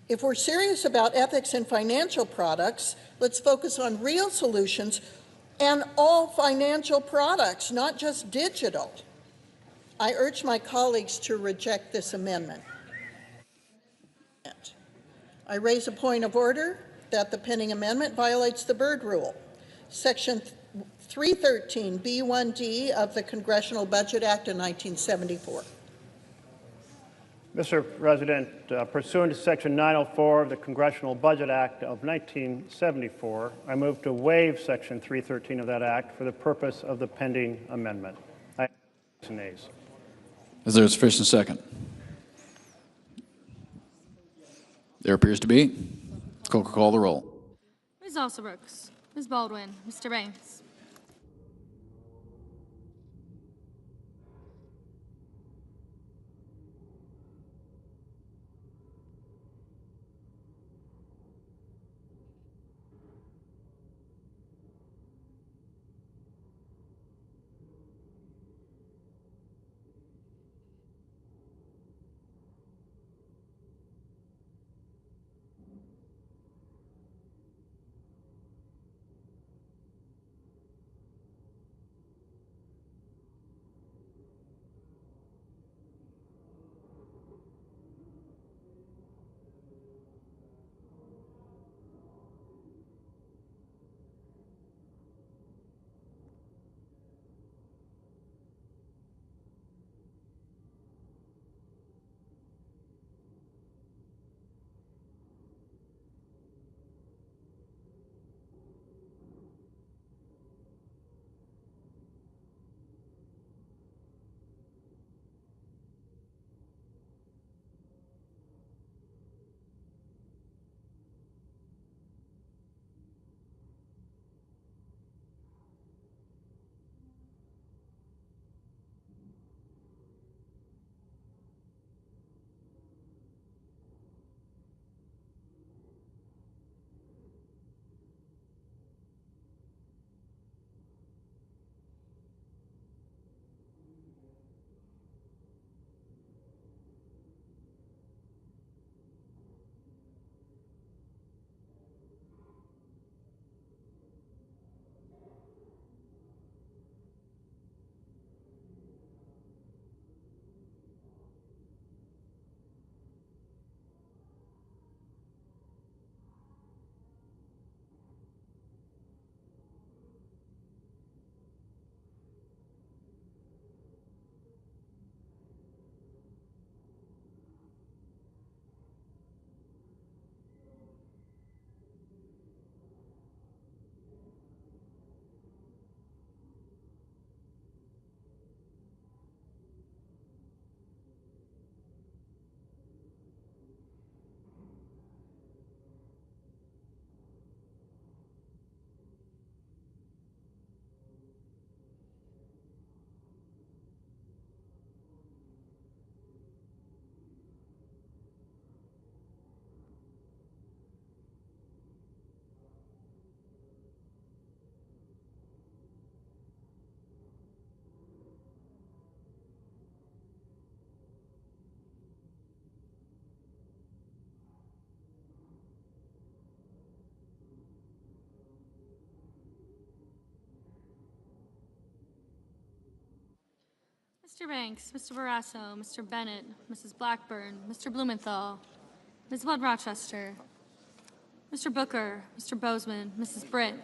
If we're serious about ethics in financial products, let's focus on real solutions and all financial products, not just digital. I urge my colleagues to reject this amendment. I raise a point of order that the pending amendment violates the Byrd Rule. Section 313B1D of the Congressional Budget Act of 1974. Mr. President, pursuant to Section 904 of the Congressional Budget Act of 1974, I move to waive Section 313 of that act for the purpose of the pending amendment. I nays. Is there a sufficient second? There appears to be. Clerk will call the roll. Ms. Alsobrooks, Ms. Baldwin, Mr. Banks. Mr. Banks, Mr. Barrasso, Mr. Bennett, Mrs. Blackburn, Mr. Blumenthal, Ms. Blood Rochester, Mr. Booker, Mr. Bozeman, Mrs. Britt,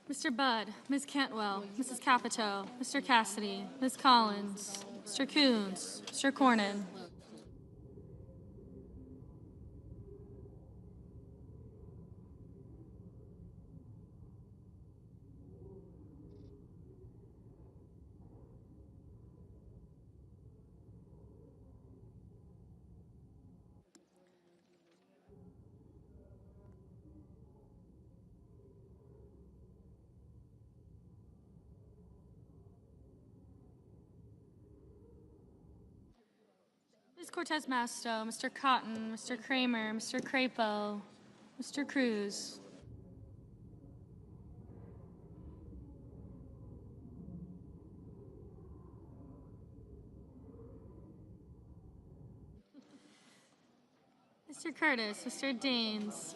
Mr. Budd, Ms. Cantwell, Mrs. Capito, Mr. Cassidy, Ms. Collins, Mr. Coons, Mr. Cornyn. Ms. Cortez Masto, Mr. Cotton, Mr. Kramer, Mr. Crapo, Mr. Cruz. Mr. Curtis, Mr. Daines.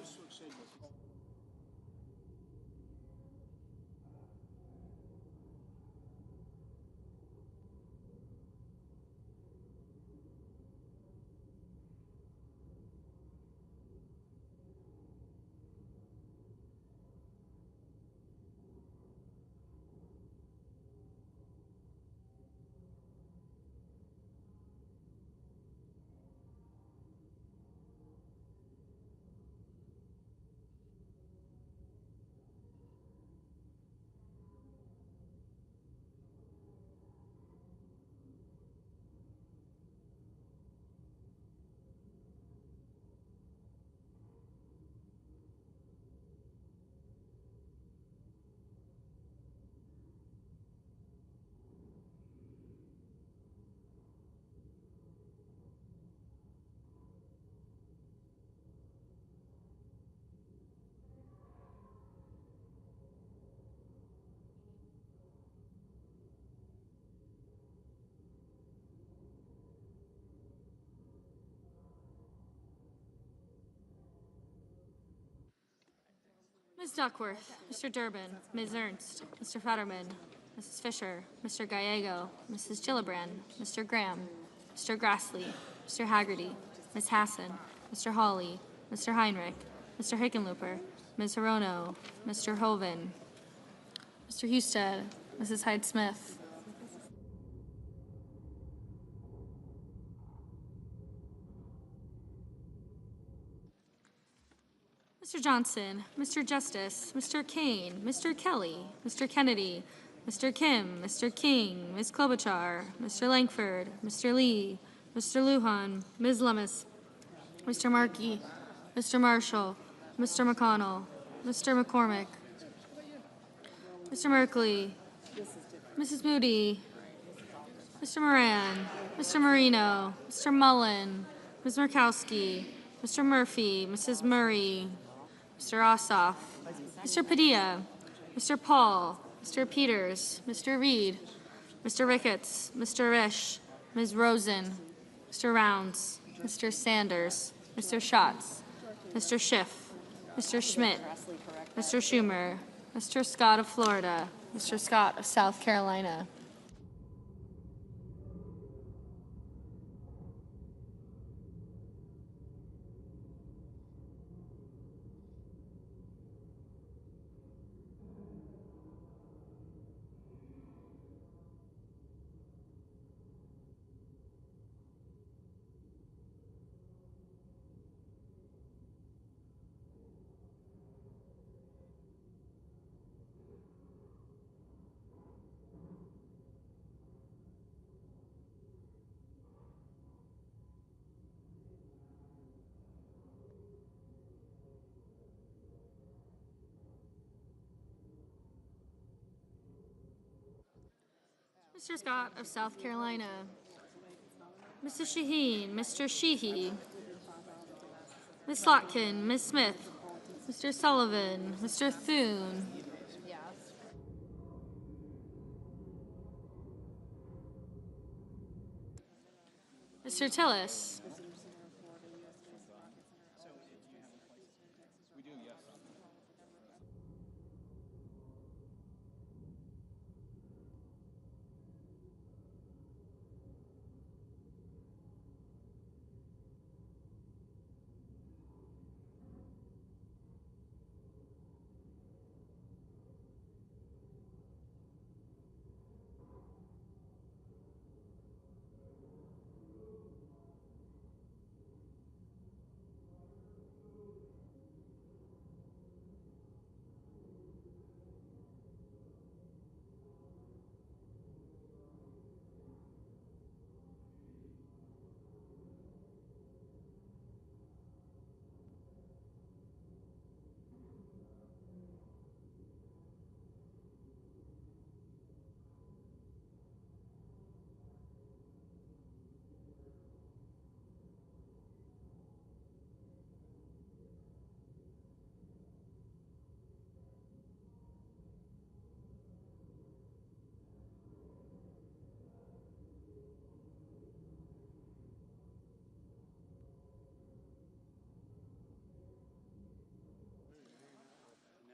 Ms. Duckworth, Mr. Durbin, Ms. Ernst, Mr. Fetterman, Mrs. Fisher, Mr. Gallego, Mrs. Gillibrand, Mr. Graham, Mr. Grassley, Mr. Haggerty, Ms. Hassan, Mr. Hawley, Mr. Heinrich, Mr. Hickenlooper, Ms. Hirono, Mr. Hoven, Mr. Husted, Mrs. Hyde-Smith, Mr. Johnson, Mr. Justice, Mr. Kane, Mr. Kelly, Mr. Kennedy, Mr. Kim, Mr. King, Ms. Klobuchar, Mr. Langford, Mr. Lee, Mr. Lujan, Ms. Lummis, Mr. Markey, Mr. Marshall, Mr. McConnell, Mr. McCormick, Mr. Merkley, Mrs. Moody, Mr. Moran, Mr. Marino, Mr. Mullen, Ms. Murkowski, Mr. Murphy, Mrs. Murray, Mr. Ossoff, Mr. Padilla, Mr. Paul, Mr. Peters, Mr. Reed, Mr. Ricketts, Mr. Risch, Ms. Rosen, Mr. Rounds, Mr. Sanders, Mr. Schatz, Mr. Schiff, Mr. Schmidt, Mr. Schumer, Mr. Scott of Florida, Mr. Scott of South Carolina. Mr. Scott of South Carolina, Mrs. Shaheen, Mr. Sheehy, Ms. Slotkin, Ms. Smith, Mr. Sullivan, Mr. Thune, Mr. Tillis.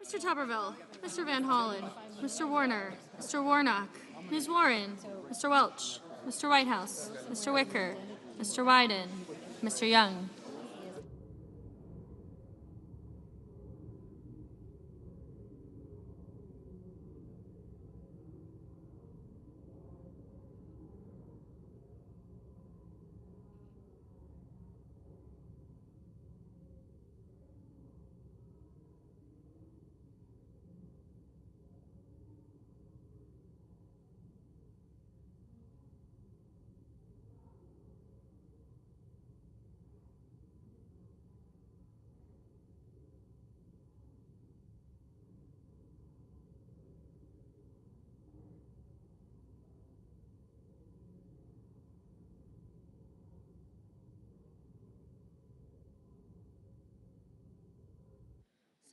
Mr. Tuberville, Mr. Van Hollen, Mr. Warner, Mr. Warnock, Ms. Warren, Mr. Welch, Mr. Whitehouse, Mr. Wicker, Mr. Wyden, Mr. Young.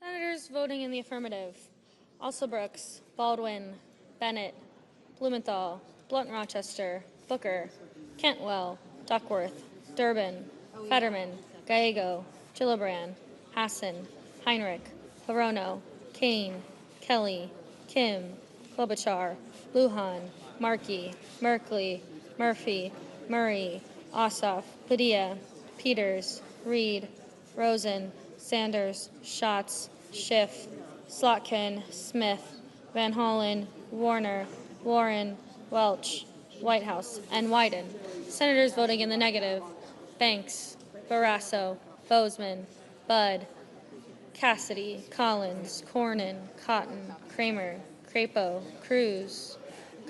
Senators voting in the affirmative: Alsobrooks, Baldwin, Bennett, Blumenthal, Blunt Rochester, Booker, Cantwell, Duckworth, Durbin, Fetterman, Gallego, Gillibrand, Hassan, Heinrich, Hirono, Kane, Kelly, Kim, Klobuchar, Lujan, Markey, Merkley, Murphy, Murray, Ossoff, Padilla, Peters, Reed, Rosen, Sanders, Schatz, Schiff, Slotkin, Smith, Van Hollen, Warner, Warren, Welch, Whitehouse, and Wyden. Senators voting in the negative: Banks, Barrasso, Bozeman, Budd, Cassidy, Collins, Cornyn, Cotton, Kramer, Crapo, Cruz,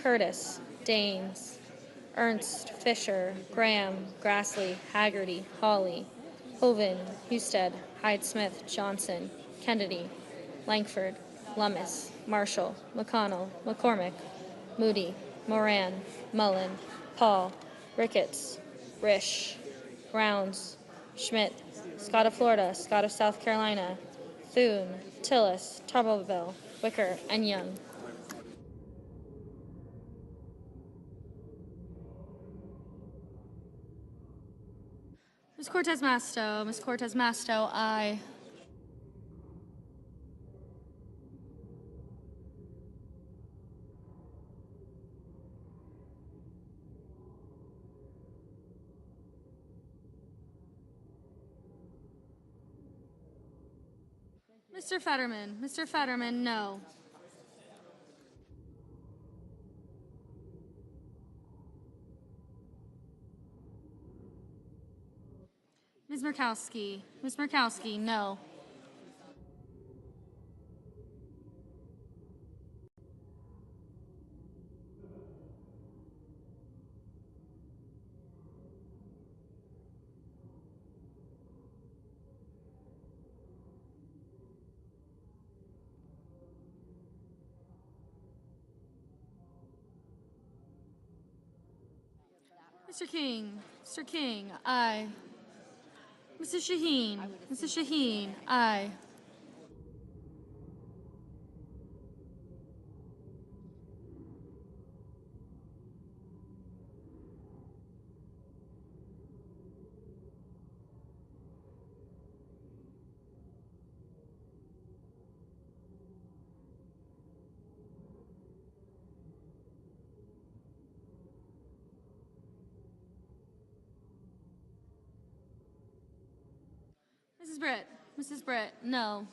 Curtis, Daines, Ernst, Fisher, Graham, Grassley, Haggerty, Hawley, Hoven, Husted, Hyde-Smith, Johnson, Kennedy, Langford, Lummis, Marshall, McConnell, McCormick, Moody, Moran, Mullen, Paul, Ricketts, Risch, Rounds, Schmidt, Scott of Florida, Scott of South Carolina, Thune, Tillis, Tuberville, Wicker, and Young. Ms. Cortez Masto, Ms. Cortez Masto, aye. Mr. Fetterman, no. Ms. Murkowski, no. Mr. King, aye. Mrs. Shaheen, aye. Britt. Mrs. Britt, no.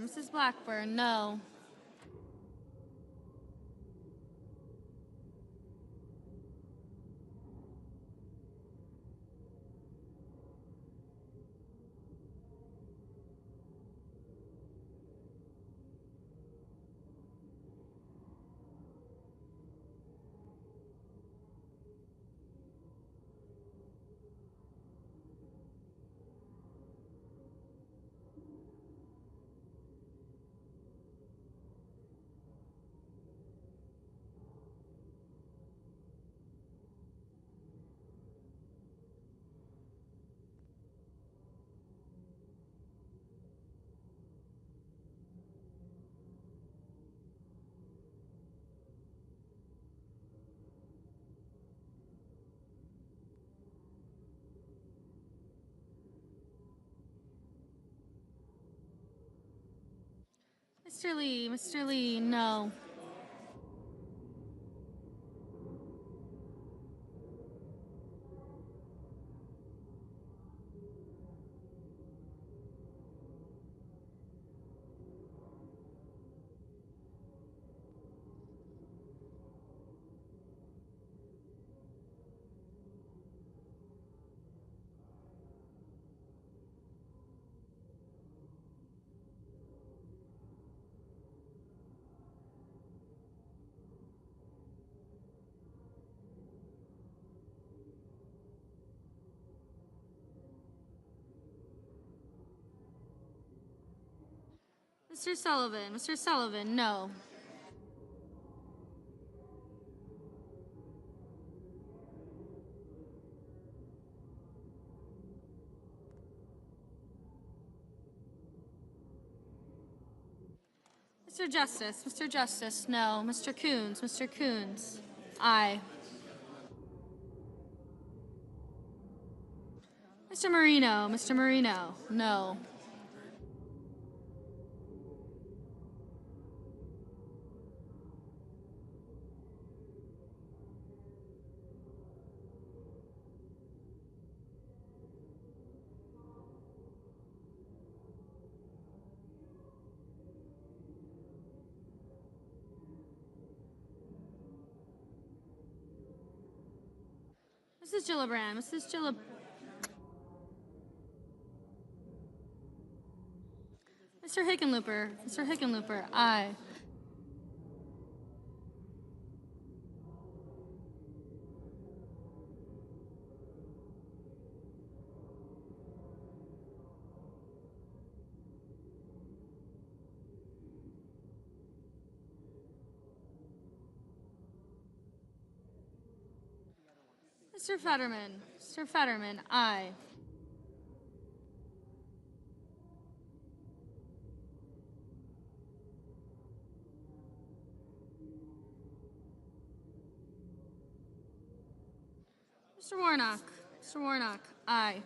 Mrs. Blackburn, no. Mr. Lee, no. Mr. Sullivan, no. Mr. Justice, no. Mr. Coons, aye. Mr. Marino, no. Mrs. Gillibrand, Mr. Hickenlooper, aye. Mr. Fetterman, aye. Mr. Warnock, aye.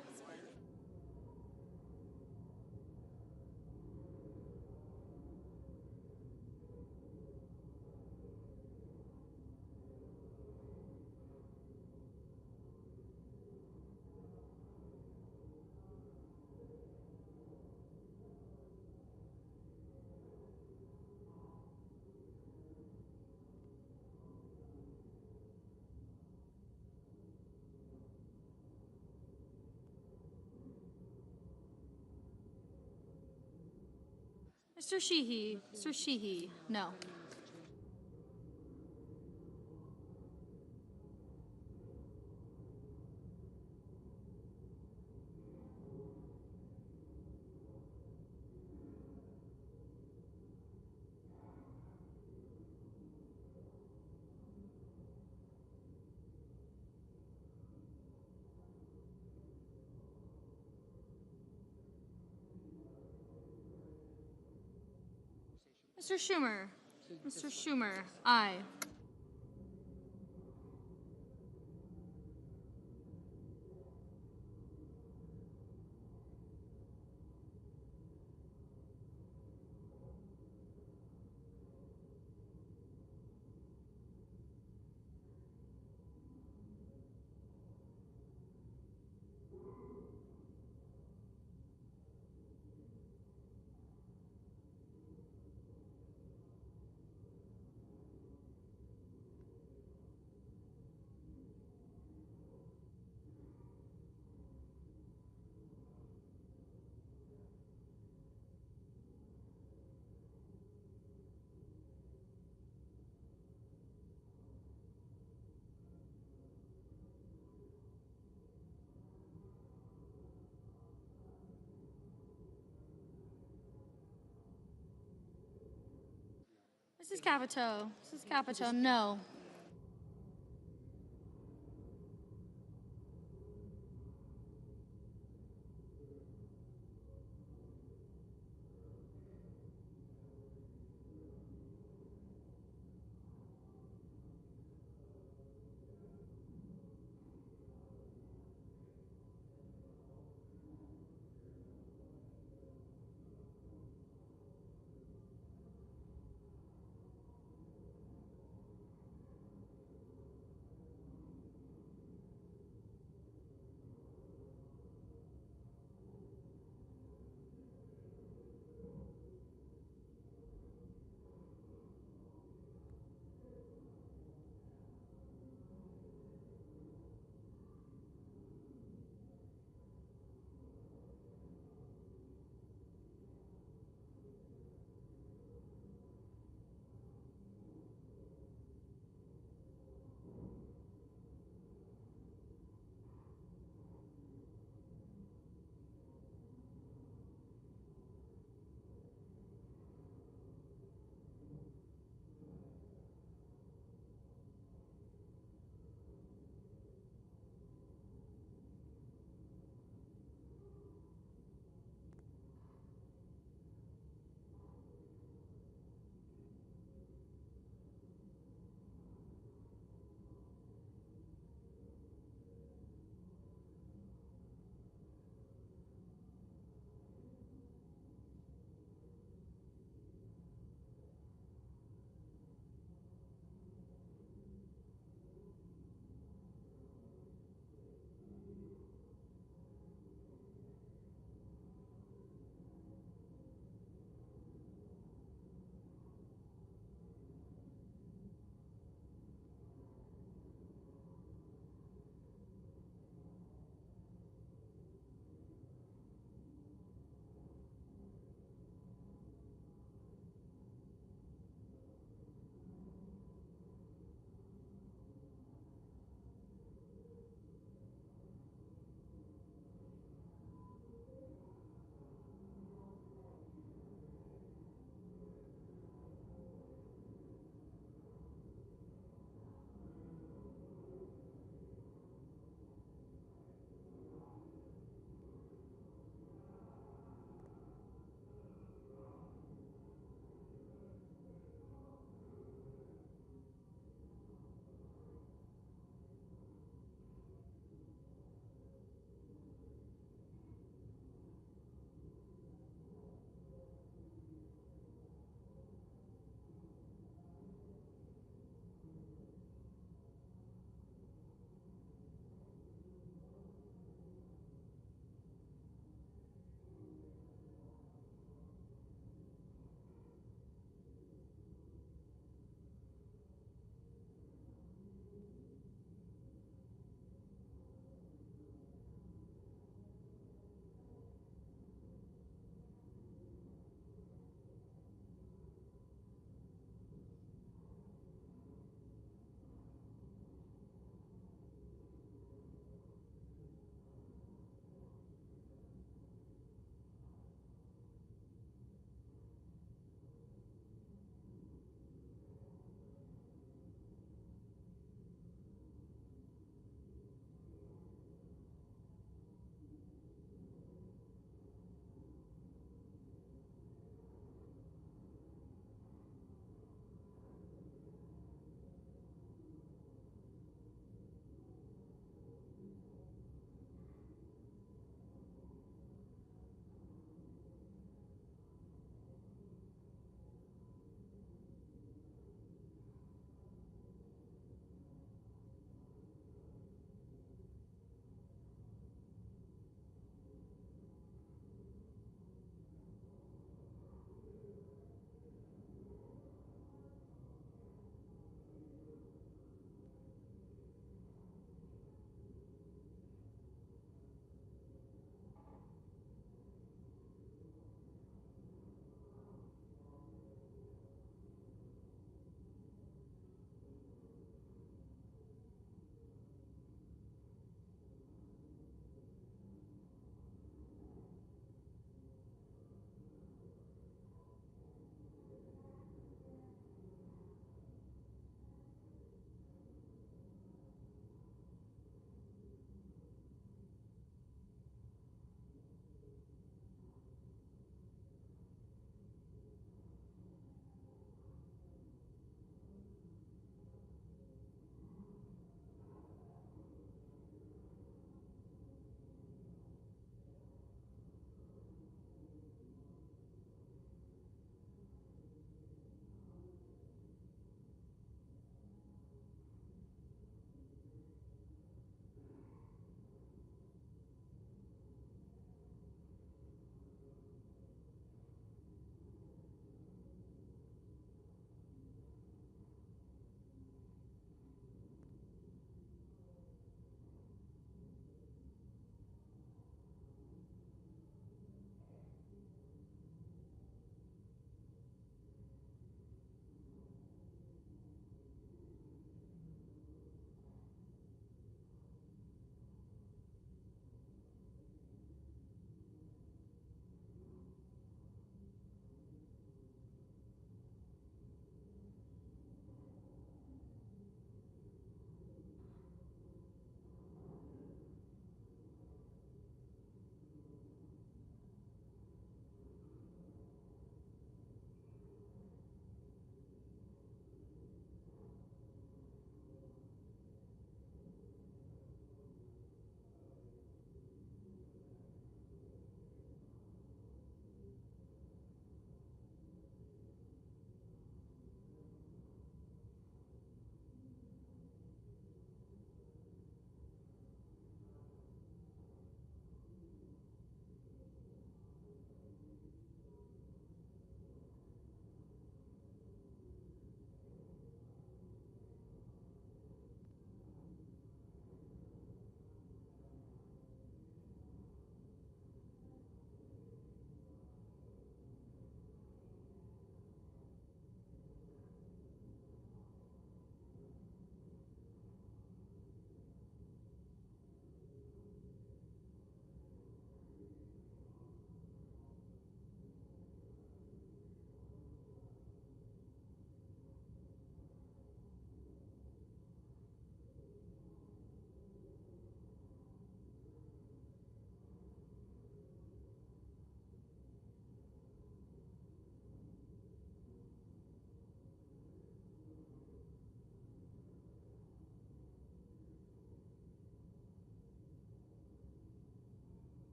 Mr. Sheehy, no. Mr. Schumer. Mr. Schumer, aye. Mrs. Capito. Mrs. Capito, no.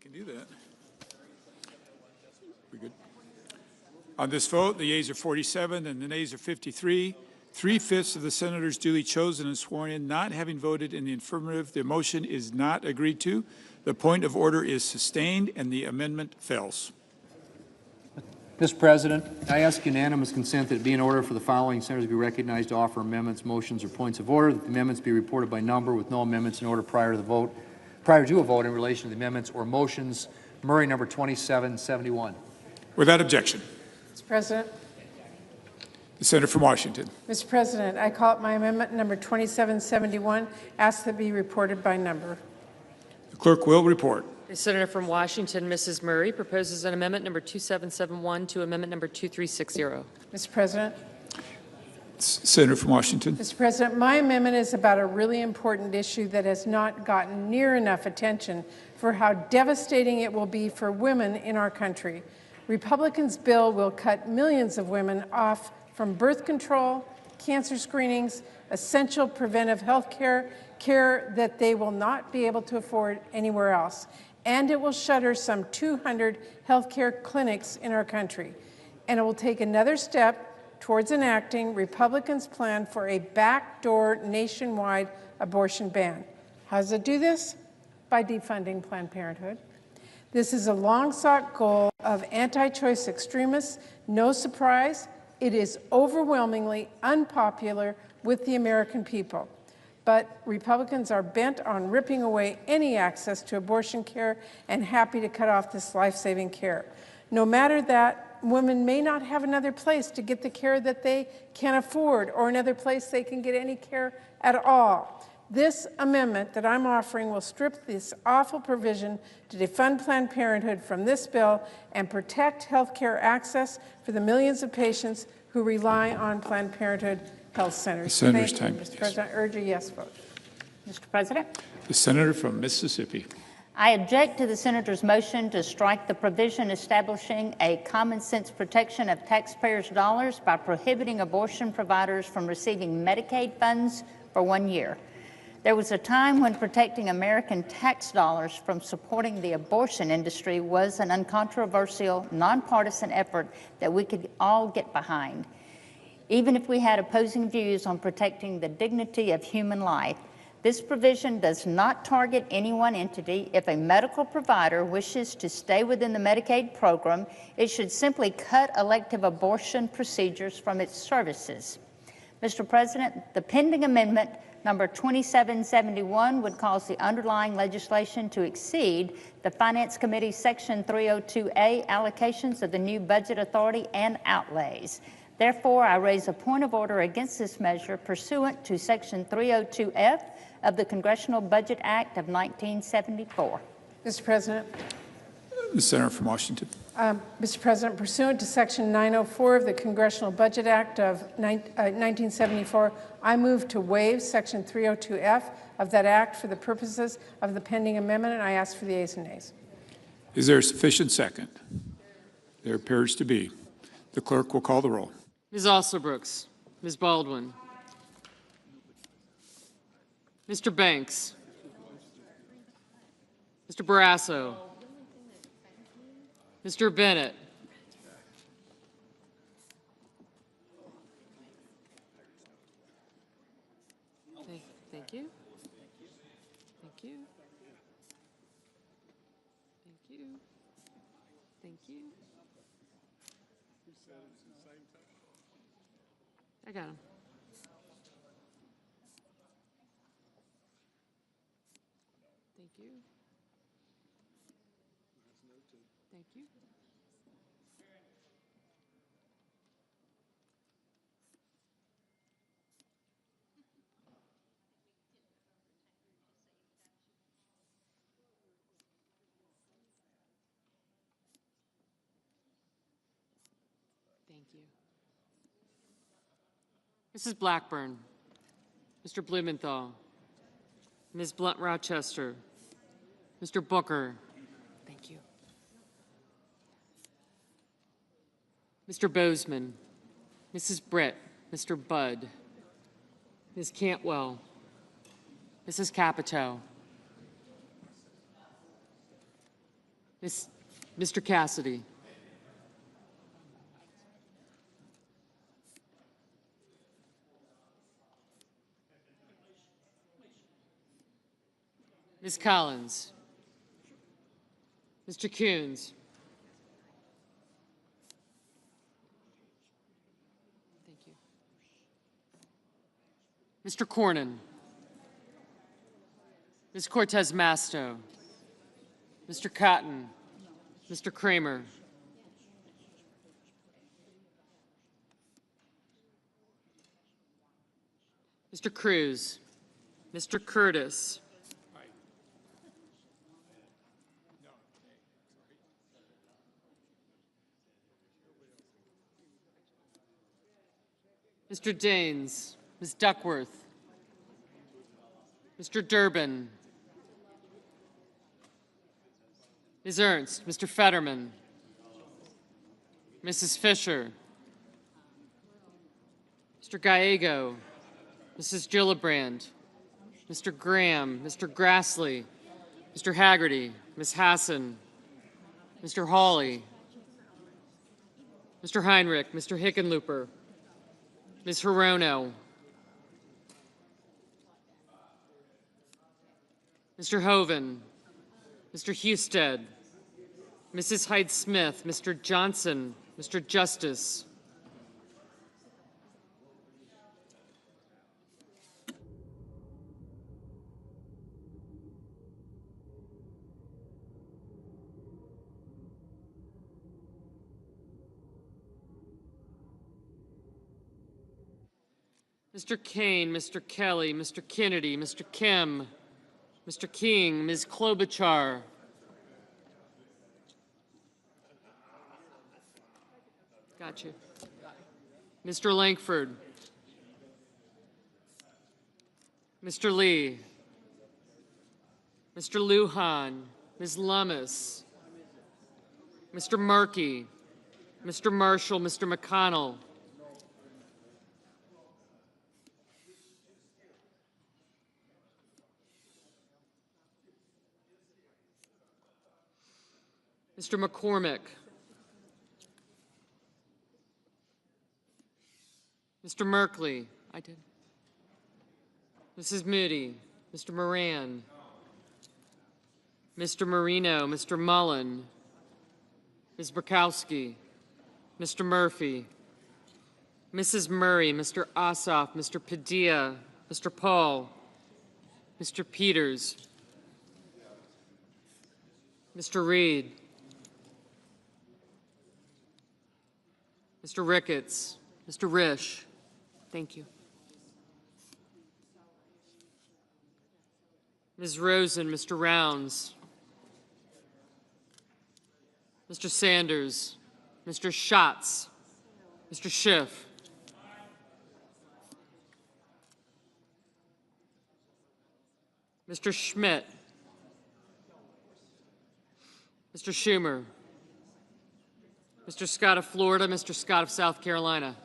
can do that. We good? On this vote, the yeas are 47 and the nays are 53. 3/5 of the senators duly chosen and sworn in not having voted in the affirmative, the motion is not agreed to. The point of order is sustained and the amendment fails. Mr. President, I ask unanimous consent that it be in order for the following senators to be recognized to offer amendments, motions, or points of order, that the amendments be reported by number with no amendments in order prior to a vote in relation to the amendments or motions. Murray, number 2771. Without objection. Mr. President. The senator from Washington. Mr. President, I call up my amendment number 2771, ask that it be reported by number. The clerk will report. The senator from Washington, Mrs. Murray, proposes an amendment number 2771 to amendment number 2360. Mr. President. Senator from Washington. Mr. President, my amendment is about a really important issue that has not gotten near enough attention for how devastating it will be for women in our country. Republicans' bill will cut millions of women off from birth control, cancer screenings, essential preventive health care that they will not be able to afford anywhere else. And it will shutter some 200 health care clinics in our country. And it will take another step towards enacting Republicans' plan for a backdoor nationwide abortion ban. How does it do this? By defunding Planned Parenthood. This is a long-sought goal of anti-choice extremists. No surprise, it is overwhelmingly unpopular with the American people. But Republicans are bent on ripping away any access to abortion care and happy to cut off this life-saving care. No matter that, women may not have another place to get the care that they can afford or another place they can get any care at all. This amendment that I'm offering will strip this awful provision to defund Planned Parenthood from this bill and protect health care access for the millions of patients who rely on Planned Parenthood health centers. The senator's Thank time. you, Mr. President. I urge a yes vote. Mr. President, The senator from Mississippi. I object to the senator's motion to strike the provision establishing a common sense protection of taxpayers' dollars by prohibiting abortion providers from receiving Medicaid funds for 1 year. There was a time when protecting American tax dollars from supporting the abortion industry was an uncontroversial, nonpartisan effort that we could all get behind. Even if we had opposing views on protecting the dignity of human life, this provision does not target any one entity. If a medical provider wishes to stay within the Medicaid program, it should simply cut elective abortion procedures from its services. Mr. President, the pending amendment number 2771 would cause the underlying legislation to exceed the Finance Committee Section 302A allocations of the new budget authority and outlays. Therefore, I raise a point of order against this measure pursuant to Section 302F of the Congressional Budget Act of 1974. Mr. President. The senator from Washington. Mr. President, pursuant to Section 904 of the Congressional Budget Act of 1974, I move to waive Section 302F of that act for the purposes of the pending amendment, and I ask for the ayes and nays. Is there a sufficient second? There appears to be. The clerk will call the roll. Ms. Alsobrooks, Ms. Baldwin, Mr. Banks, Mr. Barrasso, Mr. Bennett, thank you. Thank you. Thank you. Thank you. I got him. Thank you. Thank you. Thank you. Mrs. Blackburn, Mr. Blumenthal, Ms. Blunt Rochester, Mr. Booker, thank you. Mr. Bozeman, Mrs. Britt, Mr. Budd, Ms. Cantwell, Mrs. Capito, Mr. Cassidy. Ms. Collins. Mr. Coons. Thank you. Mr. Cornyn. Ms. Cortez Masto. Mr. Cotton. Mr. Kramer. Mr. Cruz. Mr. Curtis. Mr. Daines, Ms. Duckworth, Mr. Durbin, Ms. Ernst, Mr. Fetterman, Mrs. Fisher, Mr. Gallego, Mrs. Gillibrand, Mr. Graham, Mr. Grassley, Mr. Haggerty, Ms. Hassan, Mr. Hawley, Mr. Heinrich, Mr. Hickenlooper, Ms. Hirono, Mr. Hoven, Mr. Husted, Mrs. Hyde-Smith, Mr. Johnson, Mr. Justice, Mr. Kane, Mr. Kelly, Mr. Kennedy, Mr. Kim, Mr. King, Ms. Klobuchar, got you, Mr. Langford, Mr. Lee, Mr. Lujan, Ms. Lummis, Mr. Markey, Mr. Marshall, Mr. McConnell, Mr. McCormick, Mr. Merkley, I did, Mrs. Moody, Mr. Moran, Mr. Marino, Mr. Mullen, Ms. Burkowski, Mr. Murphy, Mrs. Murray, Mr. Ossoff, Mr. Padilla, Mr. Paul, Mr. Peters, Mr. Reed, Mr. Ricketts, Mr. Risch, thank you. Ms. Rosen, Mr. Rounds, Mr. Sanders, Mr. Schatz, Mr. Schiff, Mr. Schmidt, Mr. Schumer, Mr. Scott of Florida, Mr. Scott of South Carolina,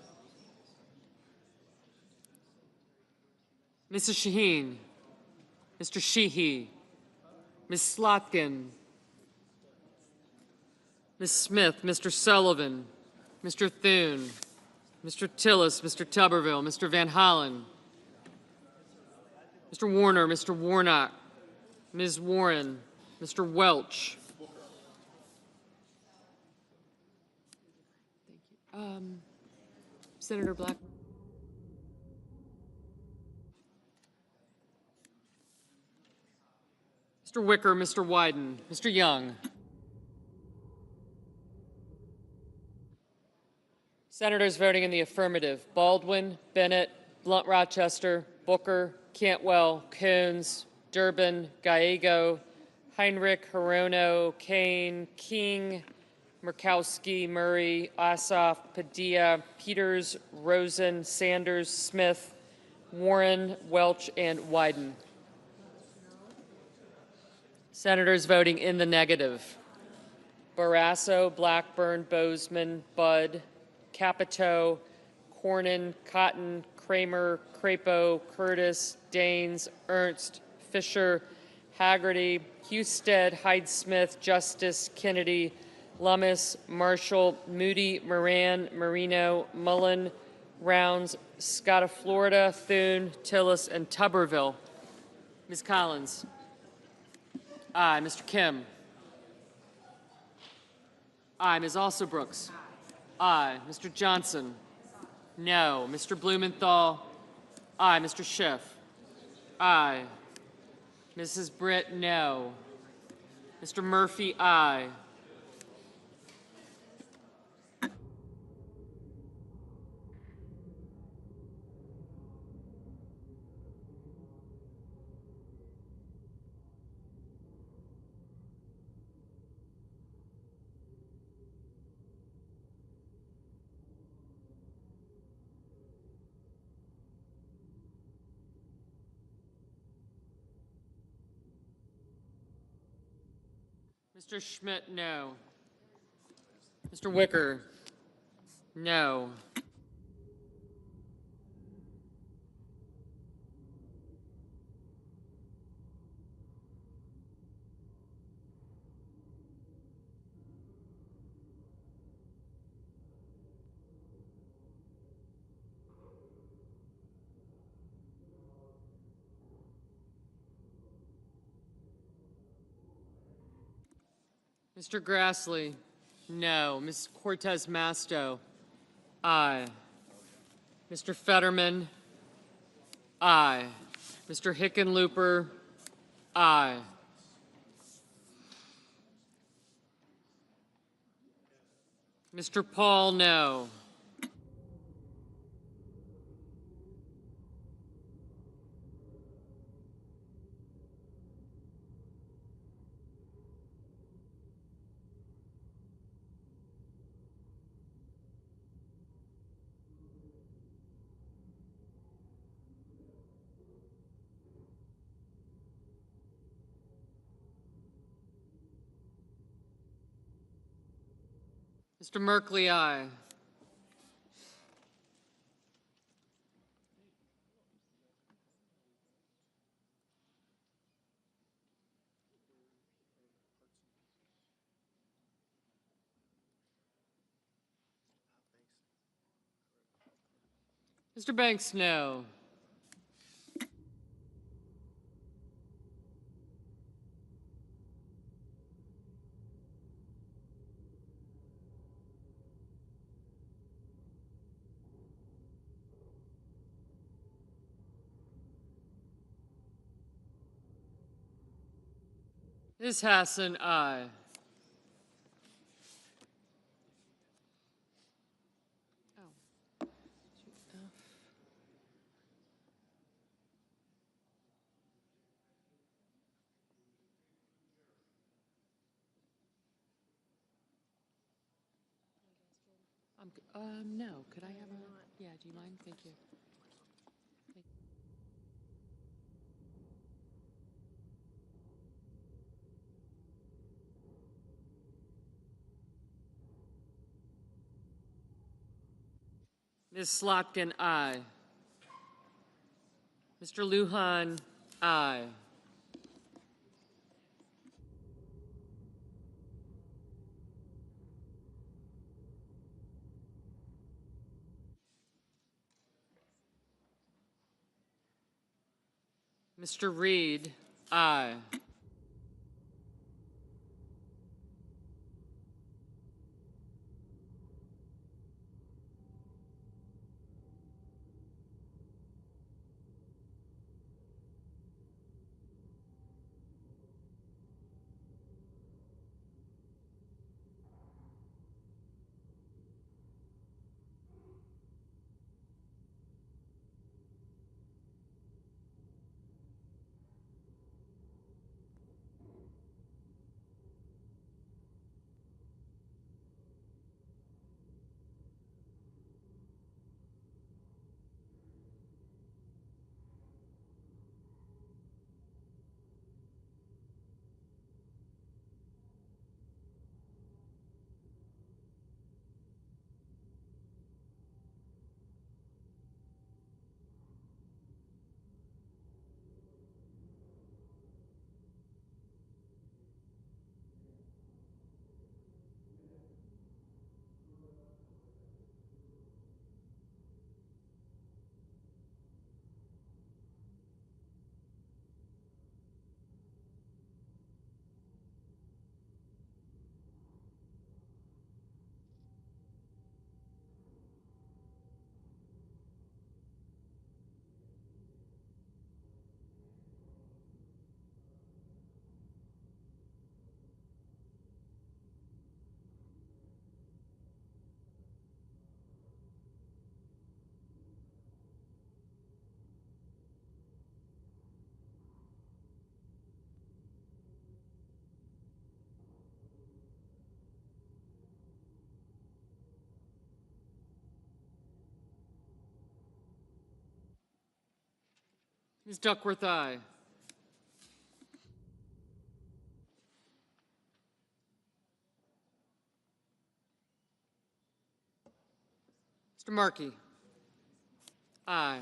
Mrs. Shaheen, Mr. Sheehy, Ms. Slotkin, Ms. Smith, Mr. Sullivan, Mr. Thune, Mr. Tillis, Mr. Tuberville, Mr. Van Hollen, Mr. Warner, Mr. Warnock, Ms. Warren, Mr. Welch, Senator Black. Mr. Wicker, Mr. Wyden, Mr. Young. Senators voting in the affirmative: Baldwin, Bennett, Blunt Rochester, Booker, Cantwell, Coons, Durbin, Gallego, Heinrich, Hirono, Kane, King, Murkowski, Murray, Ossoff, Padilla, Peters, Rosen, Sanders, Smith, Warren, Welch, and Wyden. Senators voting in the negative: Barrasso, Blackburn, Bozeman, Budd, Capito, Cornyn, Cotton, Kramer, Crapo, Curtis, Daines, Ernst, Fisher, Haggerty, Husted, Hyde-Smith, Justice, Kennedy, Lummis, Marshall, Moody, Moran, Marino, Mullen, Rounds, Scott of Florida, Thune, Tillis, and Tuberville. Ms. Collins. Aye. Mr. Kim. Aye. Ms. Alsobrooks. Aye. Mr. Johnson. No. Mr. Blumenthal. Aye. Mr. Schiff. Aye. Mrs. Britt, no. Mr. Murphy, aye. Mr. Schmidt, no. Mr. Wicker, no. Mr. Grassley, no. Ms. Cortez Masto, aye. Mr. Fetterman, aye. Mr. Hickenlooper, aye. Mr. Paul, no. Mr. Merkley, aye. Mr. Banks, no. Ms. Hassan, aye. No. Could I have a? Yeah. Do you mind? Thank you. Ms. Slotkin, aye. Mr. Lujan, aye. Mr. Reed, aye. Ms. Duckworth, aye. Mr. Markey, aye.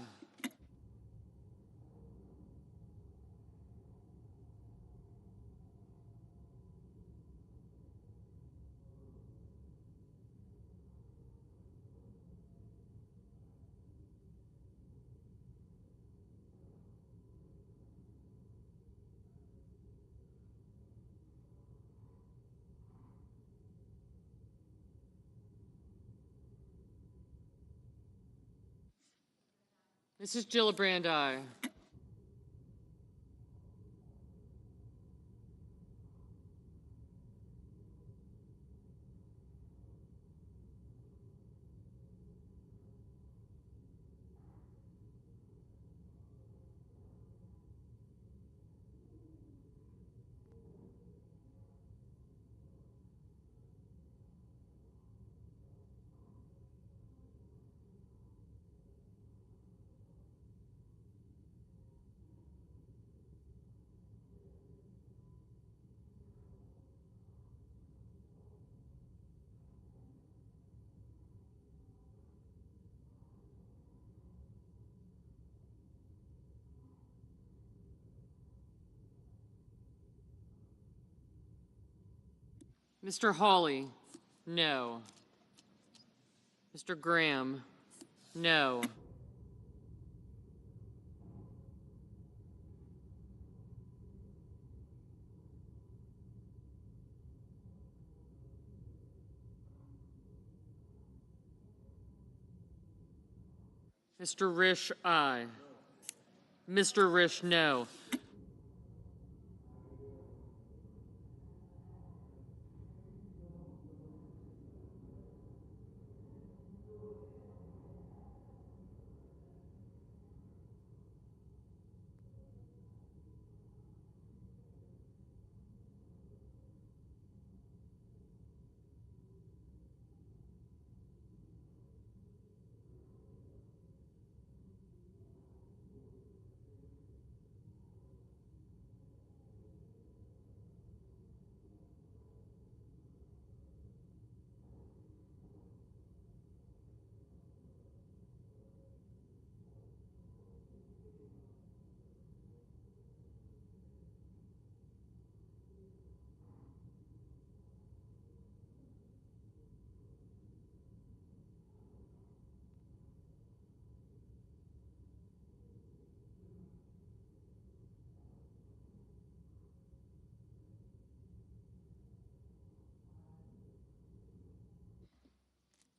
Mrs. Gillibrand, aye. Mr. Hawley, no. Mr. Graham, no. Mr. Risch, aye. Mr. Risch, no.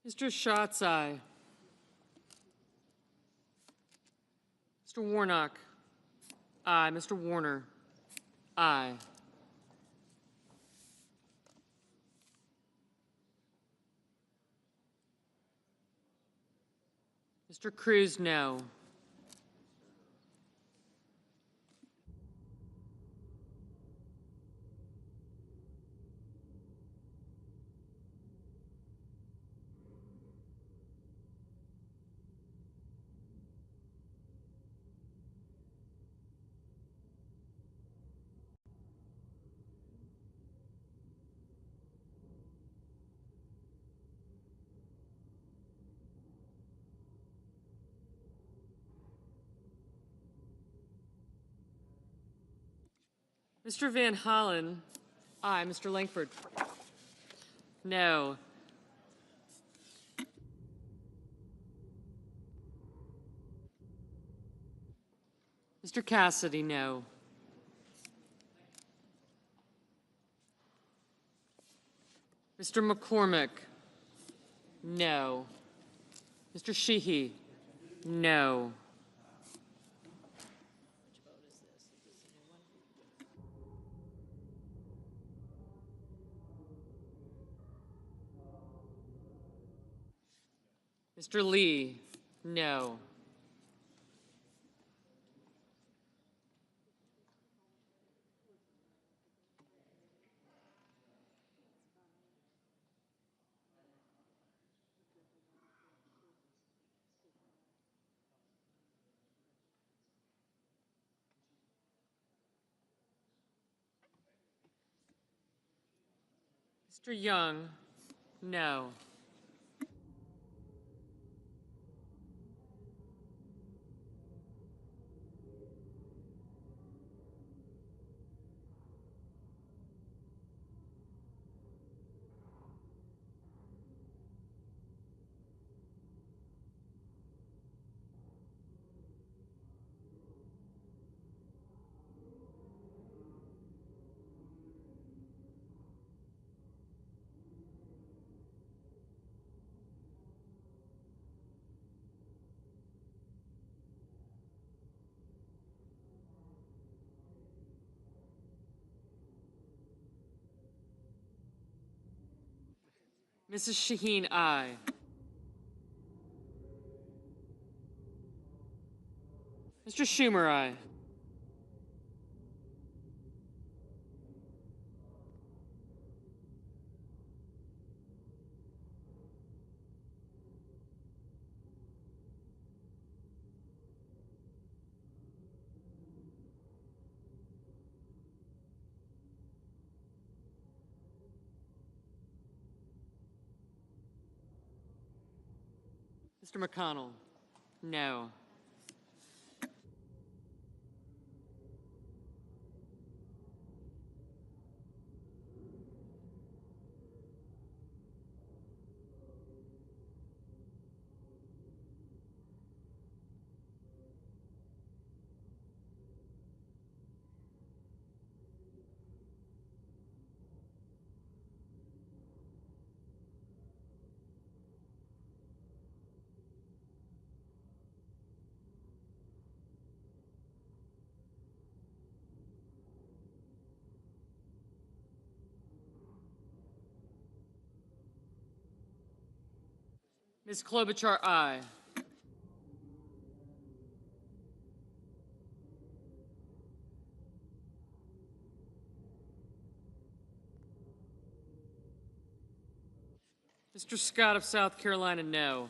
Mr. Schatz, aye. Mr. Warnock, aye. Mr. Warner, aye. Mr. Cruz, no. Mr. Van Hollen, aye. Mr. Langford, no. Mr. Cassidy, no. Mr. McCormick, no. Mr. Sheehy, no. Mr. Lee, no. Mr. Young, no. Mrs. Shaheen, aye. Mr. Schumer, aye. Mr. McConnell, no. Ms. Klobuchar, aye. Mr. Scott of South Carolina, no.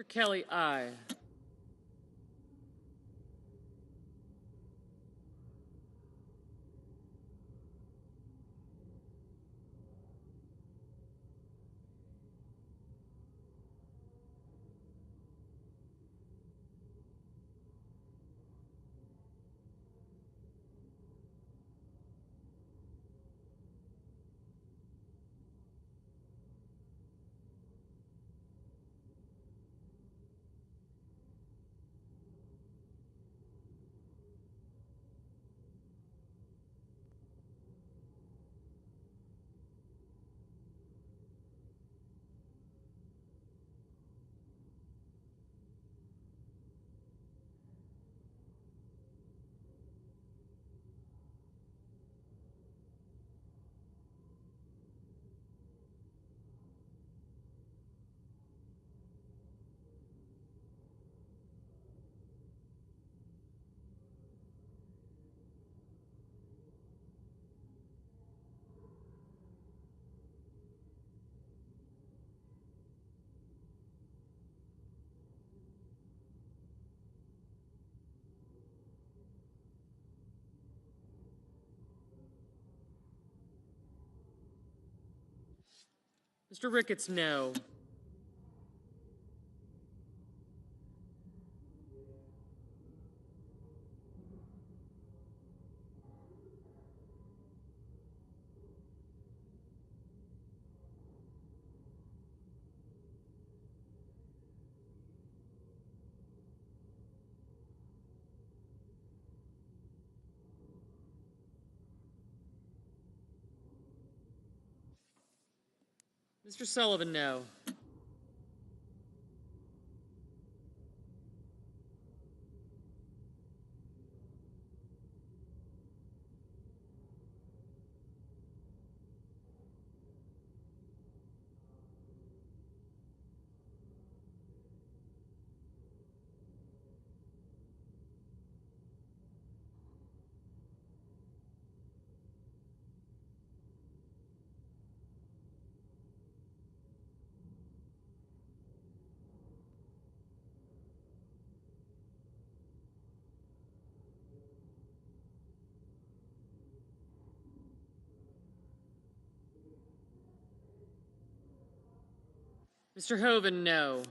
Mr. Kelly, aye. Mr. Ricketts, no. Mr. Sullivan, no. Mr. Hoven, no.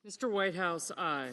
Mr. Whitehouse, aye.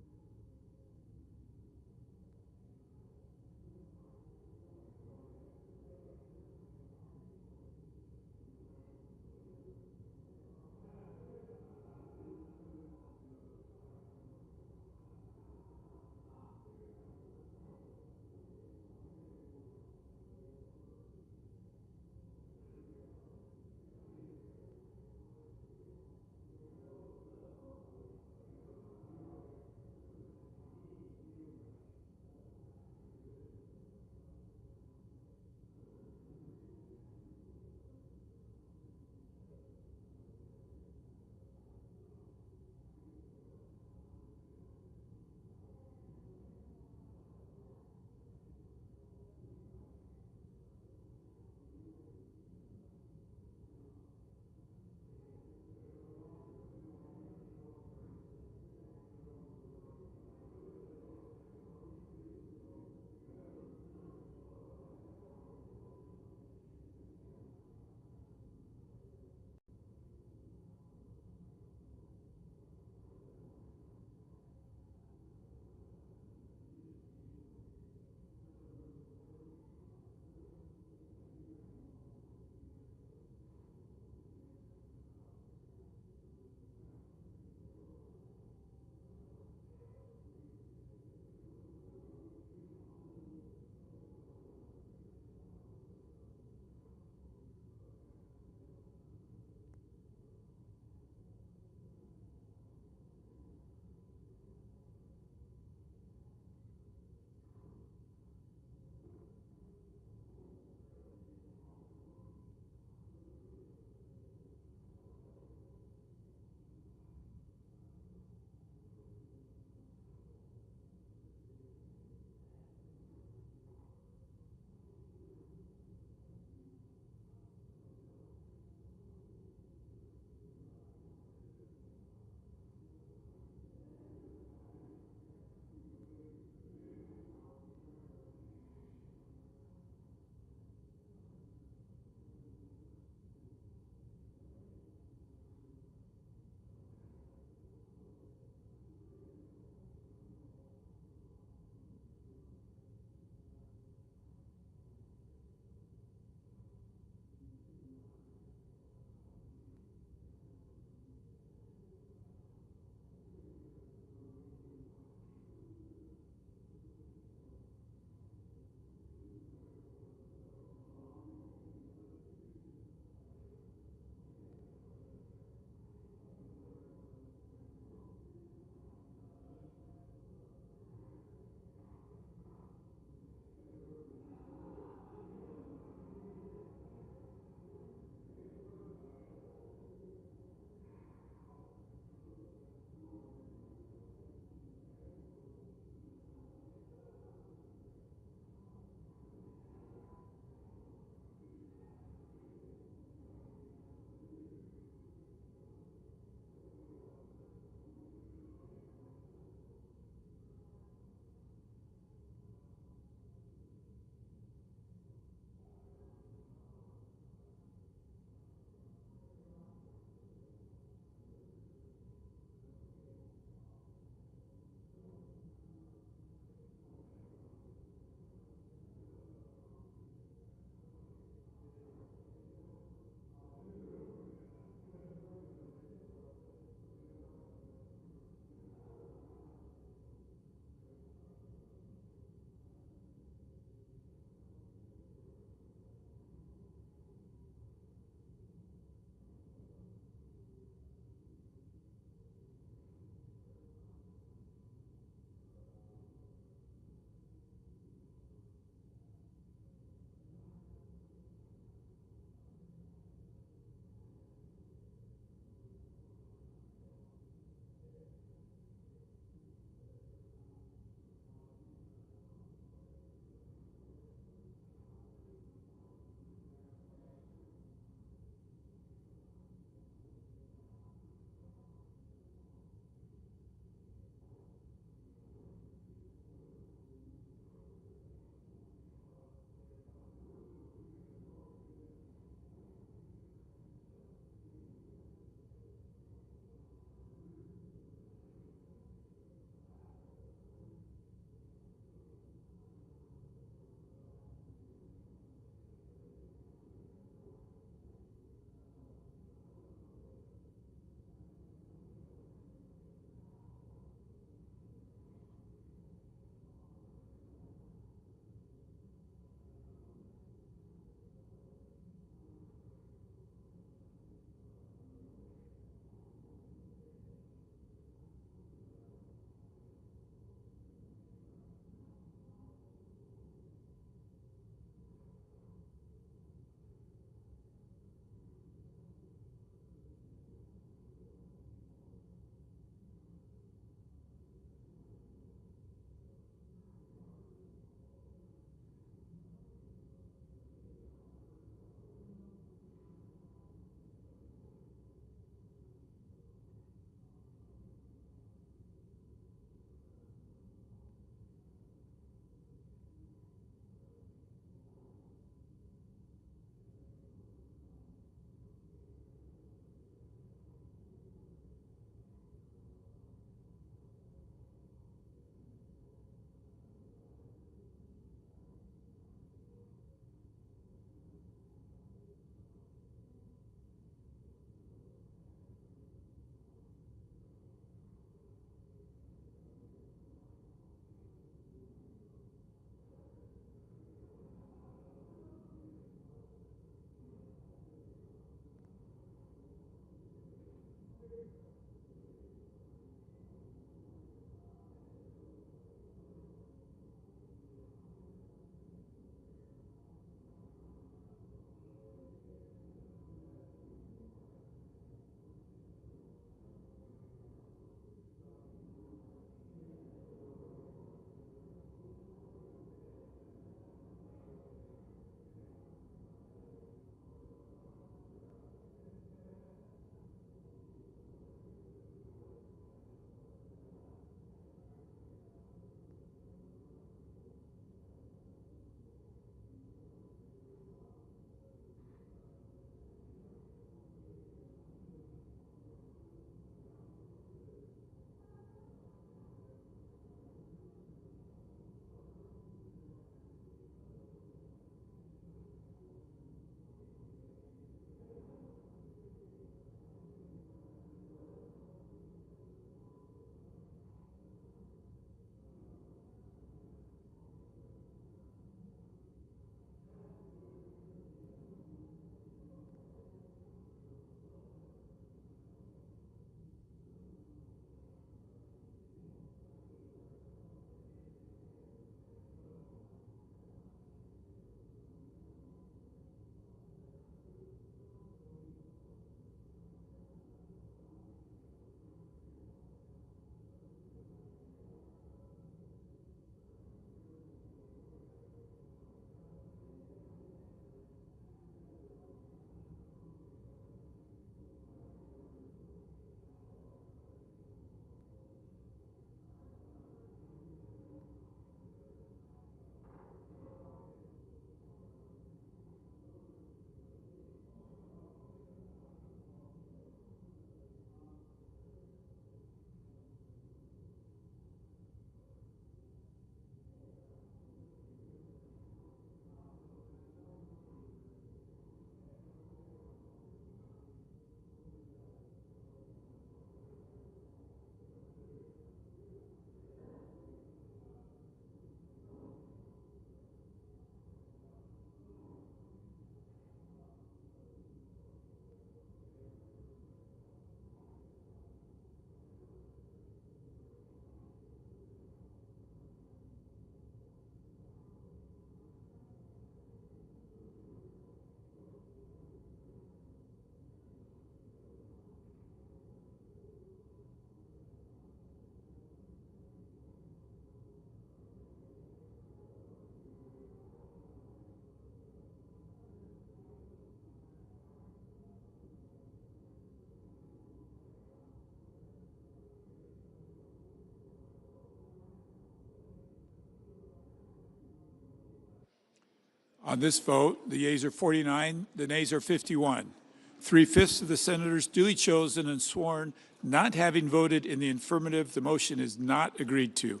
On this vote, the yeas are 49, the nays are 51. 3/5 of the senators duly chosen and sworn not having voted in the affirmative, the motion is not agreed to.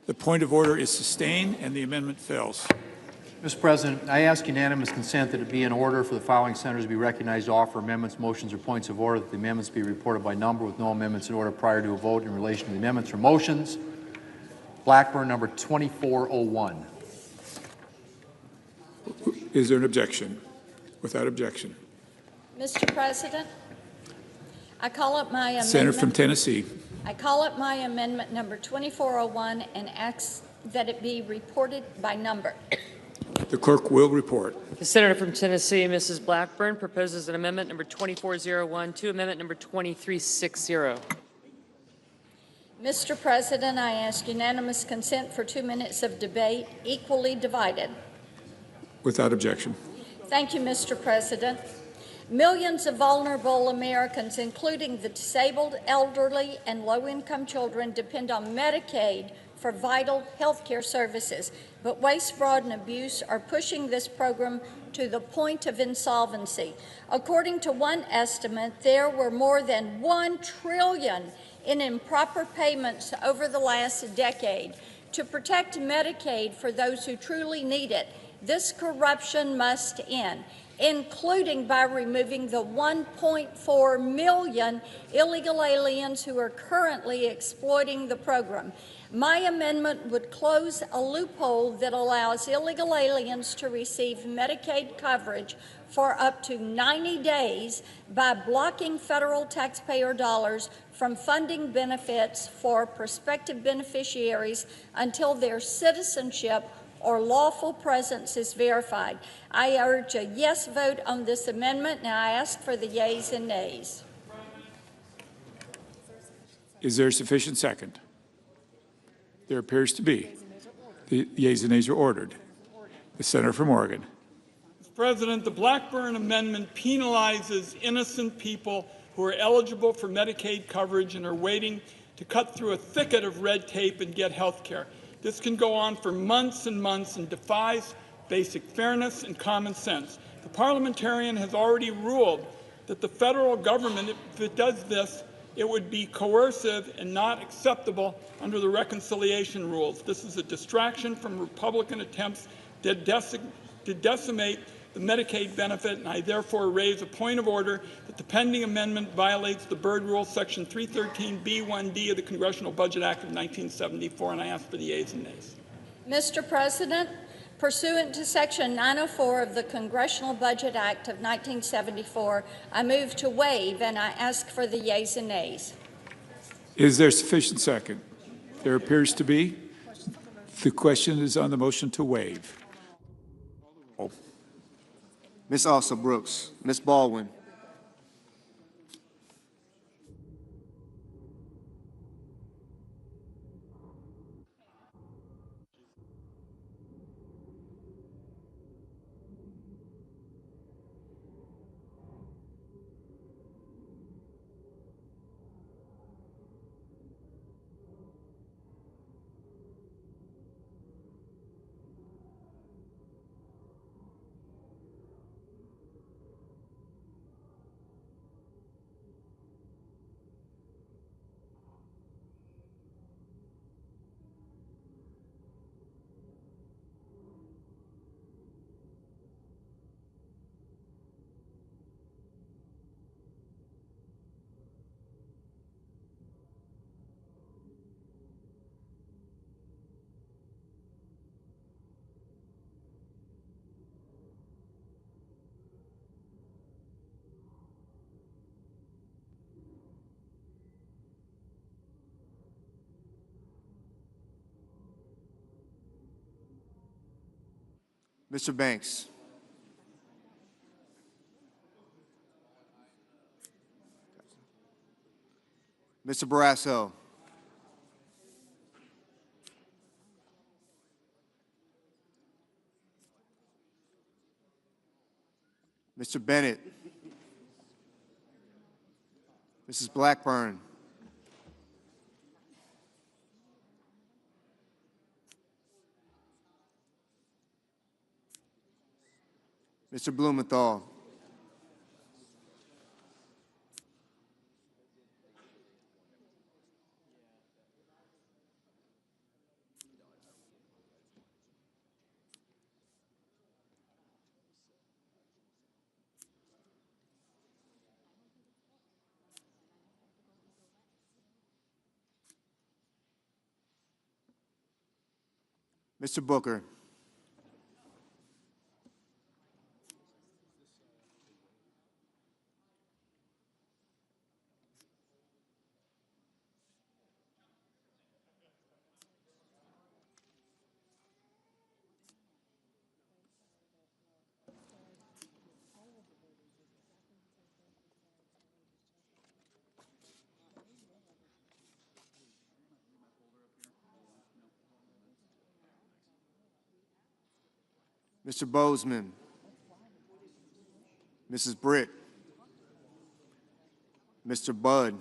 The point of order is sustained and the amendment fails. Mr. President, I ask unanimous consent that it be in order for the following senators to be recognized to offer amendments, motions, or points of order, that the amendments be reported by number with no amendments in order prior to a vote in relation to the amendments or motions. Blackburn, number 2401. Is there an objection? Without objection. Mr. President, I call up my amendment. Senator from Tennessee. I call up my amendment number 2401 and ask that it be reported by number. The clerk will report. The senator from Tennessee, Mrs. Blackburn, proposes an amendment number 2401 to amendment number 2360. Mr. President, I ask unanimous consent for 2 minutes of debate, equally divided. Without objection. Thank you, Mr. President. Millions of vulnerable Americans, including the disabled, elderly, and low-income children, depend on Medicaid for vital health care services. But waste, fraud, and abuse are pushing this program to the point of insolvency. According to one estimate, there were more than $1 trillion in improper payments over the last decade. To protect Medicaid for those who truly need it, this corruption must end. including by removing the 1.4 million illegal aliens who are currently exploiting the program. My amendment would close a loophole that allows illegal aliens to receive Medicaid coverage for up to 90 days by blocking federal taxpayer dollars from funding benefits for prospective beneficiaries until their citizenship or lawful presence is verified. I urge a yes vote on this amendment, and I ask for the yeas and nays. Is there a sufficient second? There appears to be. The yeas and nays are ordered. The senator from Oregon. Mr. President, the Blackburn Amendment penalizes innocent people who are eligible for Medicaid coverage and are waiting to cut through a thicket of red tape and get health care. This can go on for months and months and defies basic fairness and common sense. The parliamentarian has already ruled that the federal government, if it does this, it would be coercive and not acceptable under the reconciliation rules. This is a distraction from Republican attempts to decimate the Medicaid benefit, and I therefore raise a point of order that the pending amendment violates the Byrd Rule, Section 313B1D of the Congressional Budget Act of 1974, and I ask for the yeas and nays. Mr. President, pursuant to Section 904 of the Congressional Budget Act of 1974, I move to waive, and I ask for the yeas and nays. Is there sufficient second? There appears to be. The question is on the motion to waive. Ms. Asa Brooks, Ms. Baldwin, Mr. Banks, Mr. Barrasso, Mr. Bennett, Mrs. Blackburn, Mr. Blumenthal, Mr. Booker, Mr. Bozeman, Mrs. Britt, Mr. Budd,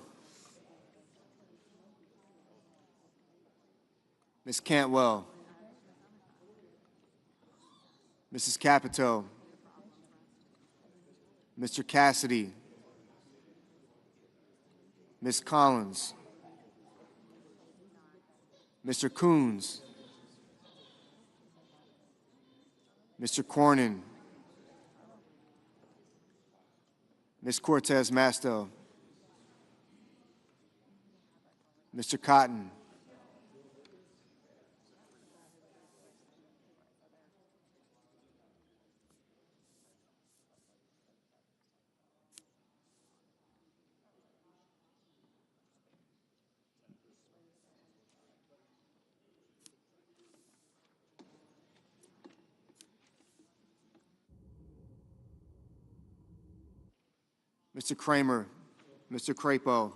Ms. Cantwell, Mrs. Capito, Mr. Cassidy, Ms. Collins, Mr. Coons, Mr. Cornyn, Ms. Cortez Masto, Mr. Cotton, Mr. Kramer, Mr. Crapo,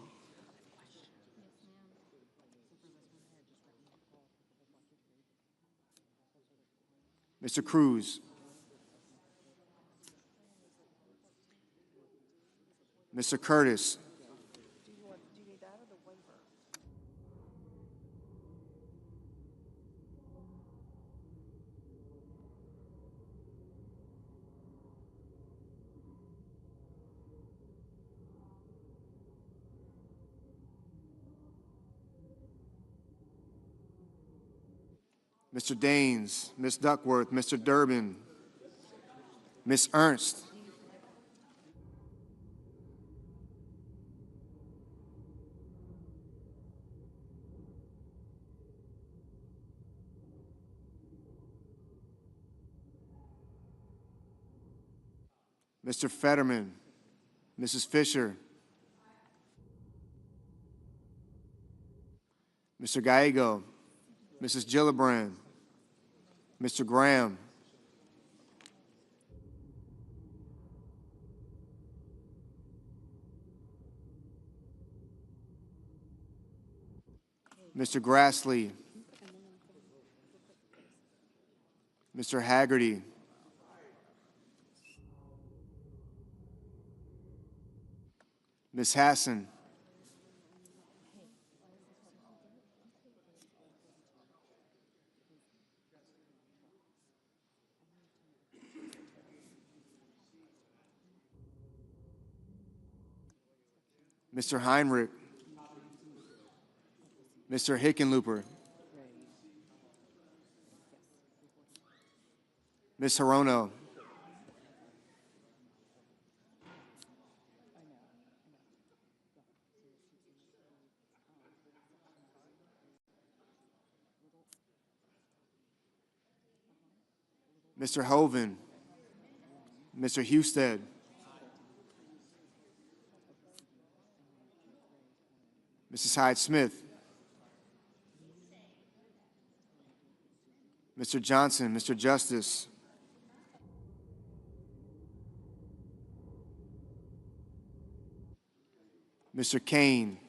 Mr. Cruz, Mr. Curtis, Mr. Daines, Ms. Duckworth, Mr. Durbin, Ms. Ernst, Mr. Fetterman, Mrs. Fisher, Mr. Gallego, Mrs. Gillibrand, Mr. Graham, Mr. Grassley, Mr. Haggerty, Ms. Hassan, Mr. Heinrich, Mr. Hickenlooper, Ms. Hirono, Mr. Hoven, Mr. Husted, Mrs. Hyde-Smith, Mr. Johnson, Mr. Justice, Mr. Kane,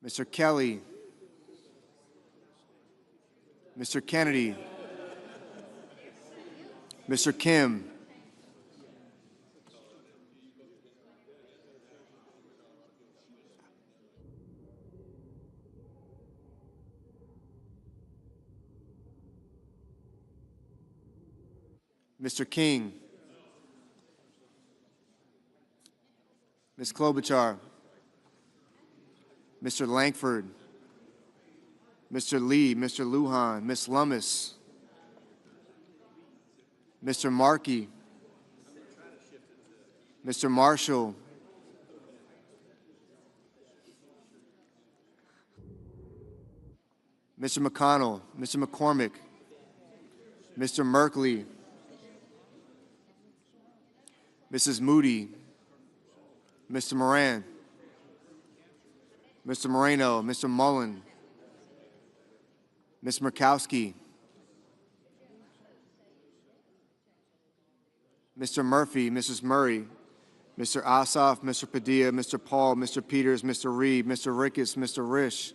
Mr. Kelly, Mr. Kennedy, Mr. Kim, Mr. King, Ms. Klobuchar, Mr. Langford, Mr. Lee, Mr. Lujan, Ms. Lummis, Mr. Markey, Mr. Marshall, Mr. McConnell, Mr. McCormick, Mr. Merkley, Mrs. Moody, Mr. Moran, Mr. Moreno, Mr. Mullen, Ms. Murkowski, Mr. Murphy, Mrs. Murray, Mr. Ossoff, Mr. Padilla, Mr. Paul, Mr. Peters, Mr. Reed, Mr. Ricketts, Mr. Risch,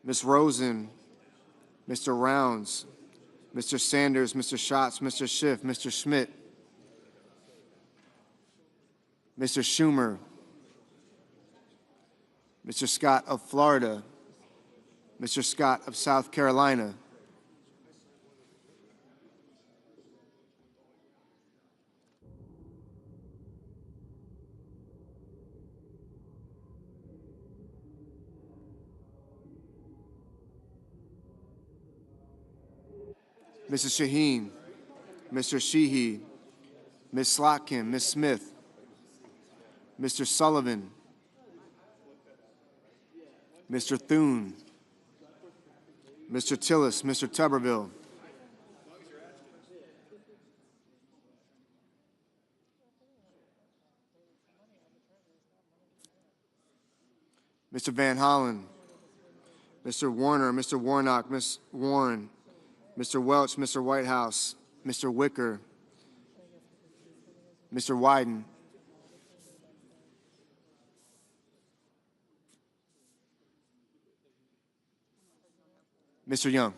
Ms. Rosen, Mr. Rounds, Mr. Sanders, Mr. Schatz, Mr. Schiff, Mr. Schmidt, Mr. Schumer, Mr. Scott of Florida, Mr. Scott of South Carolina, Mrs. Shaheen, Mr. Sheehy, Ms. Slotkin, Ms. Smith, Mr. Sullivan, Mr. Thune, Mr. Tillis, Mr. Tuberville, Mr. Van Hollen, Mr. Warner, Mr. Warnock, Ms. Warren, Mr. Welch, Mr. Whitehouse, Mr. Wicker, Mr. Wyden, Mr. Young.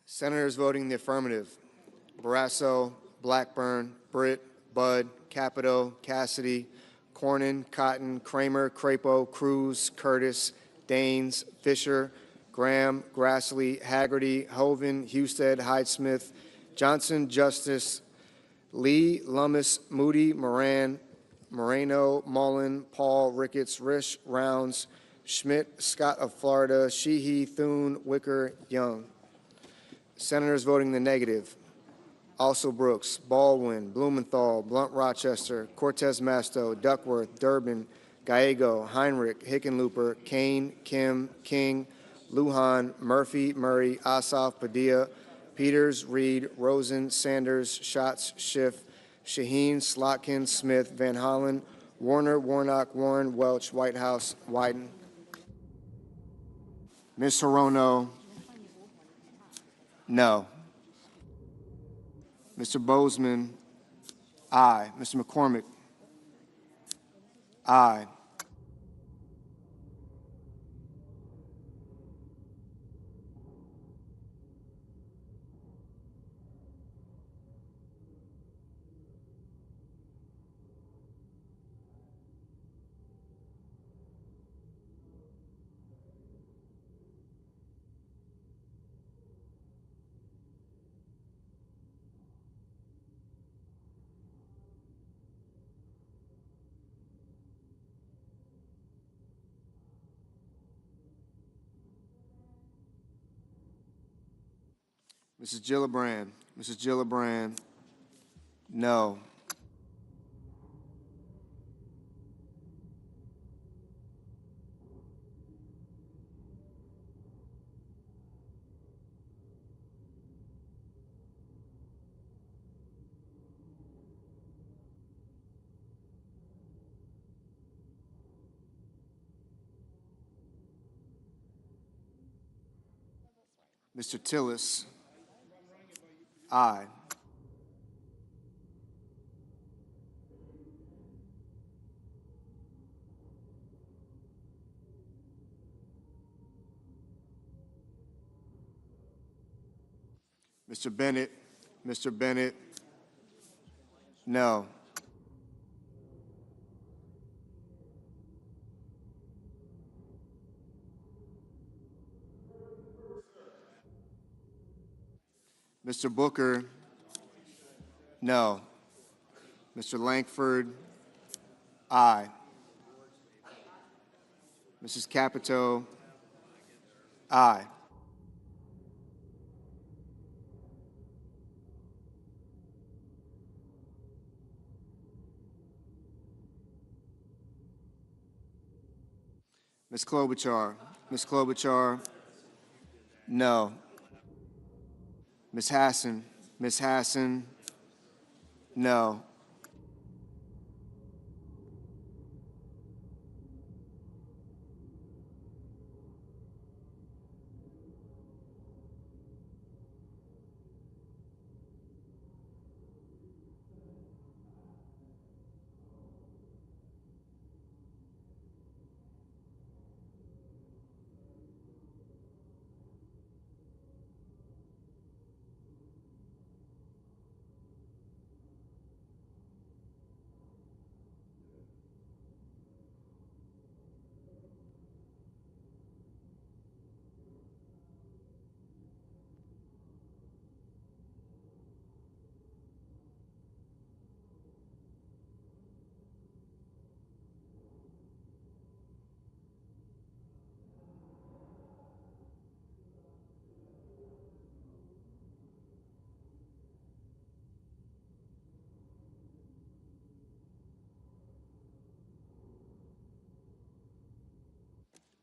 Senators voting in the affirmative: Barrasso, Blackburn, Britt, Budd, Capito, Cassidy, Cornyn, Cotton, Kramer, Crapo, Cruz, Curtis, Daines, Fisher, Graham, Grassley, Haggerty, Hoven, Husted, Hyde-Smith, Johnson, Justice, Lee, Lummis, Moody, Moran, Moreno, Mullen, Paul, Ricketts, Risch, Rounds, Schmidt, Scott of Florida, Sheehy, Thune, Wicker, Young. Senators voting in the negative: Also Brooks, Baldwin, Blumenthal, Blunt Rochester, Cortez Masto, Duckworth, Durbin, Gallego, Heinrich, Hickenlooper, Kane, Kim, King, Lujan, Murphy, Murray, Ossoff, Padilla, Peters, Reed, Rosen, Sanders, Schatz, Schiff, Shaheen, Slotkin, Smith, Van Hollen, Warner, Warnock, Warren, Welch, Whitehouse, Wyden. Ms. Hirono, no. Mr. Bozeman, aye. Mr. McCormick, aye. Mrs. Gillibrand, Mrs. Gillibrand, no. Mr. Tillis, aye. Mr. Bennett, no. Mr. Booker, no. Mr. Lankford, aye. Mrs. Capito, aye. Ms. Klobuchar, no. Ms. Hassan, no.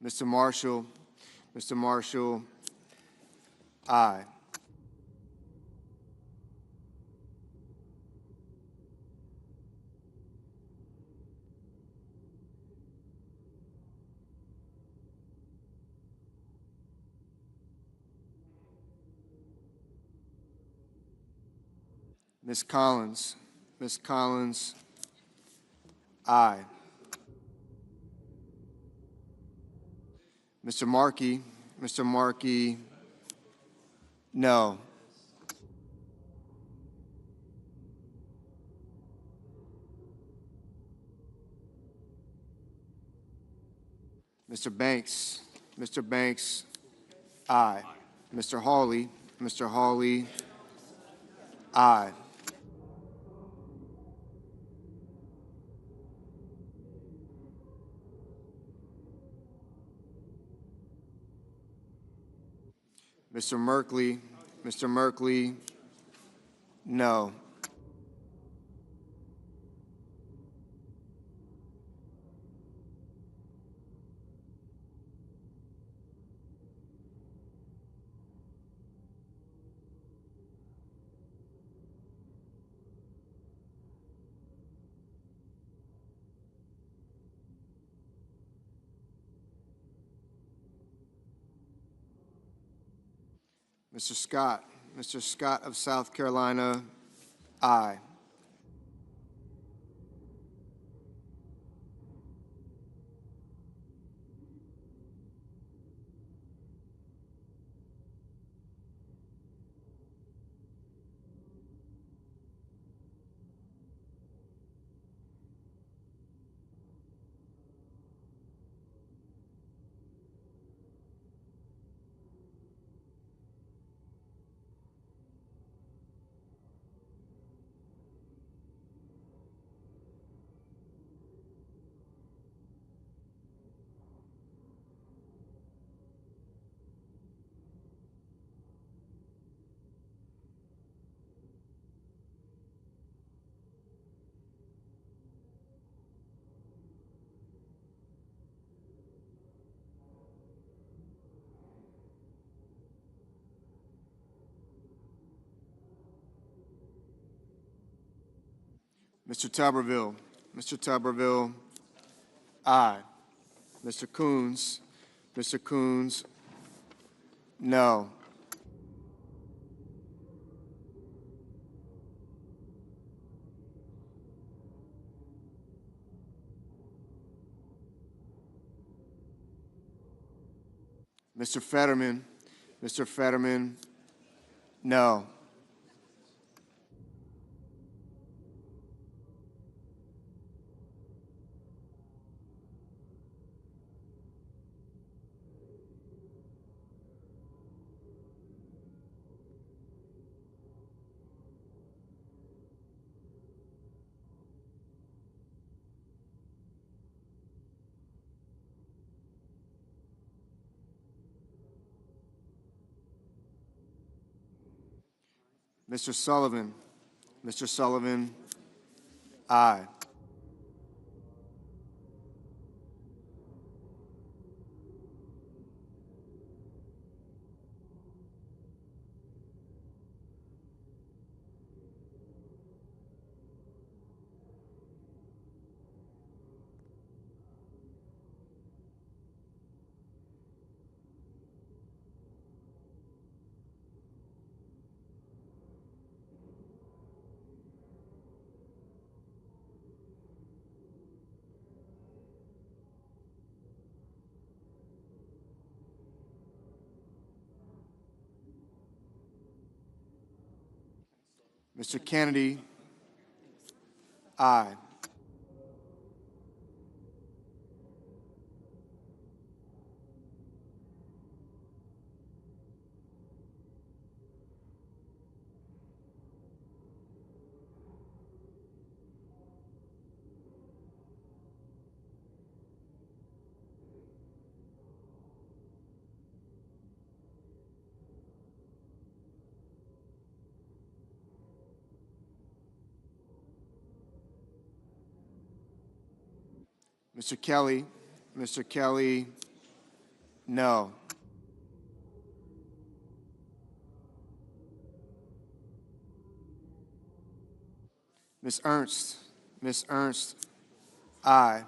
Mr. Marshall. Mr. Marshall, aye. Ms. Collins. Ms. Collins, aye. Mr. Markey. Mr. Markey, no. Mr. Banks. Mr. Banks, aye. Mr. Hawley. Mr. Hawley, aye. Mr. Merkley. Mr. Merkley, no. Mr. Scott. Mr. Scott of South Carolina, aye. Mr. Tuberville. Mr. Tuberville, aye. Mr. Coons. Mr. Coons, no. Mr. Fetterman. Mr. Fetterman, no. Mr. Sullivan. Mr. Sullivan, aye. Mr. Kennedy, aye. Mr. Kelly. Mr. Kelly, No. Ms. Ernst. Ms. Ernst, aye.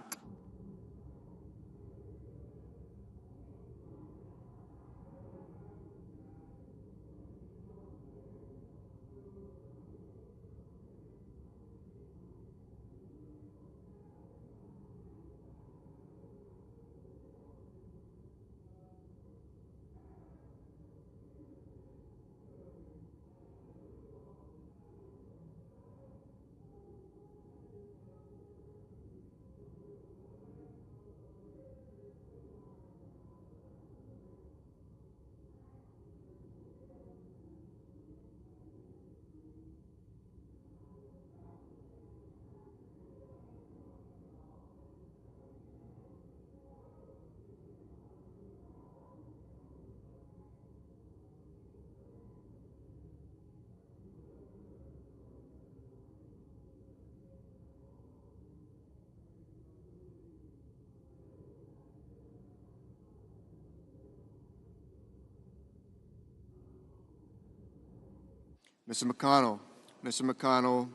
Mr. McConnell. Mr. McConnell,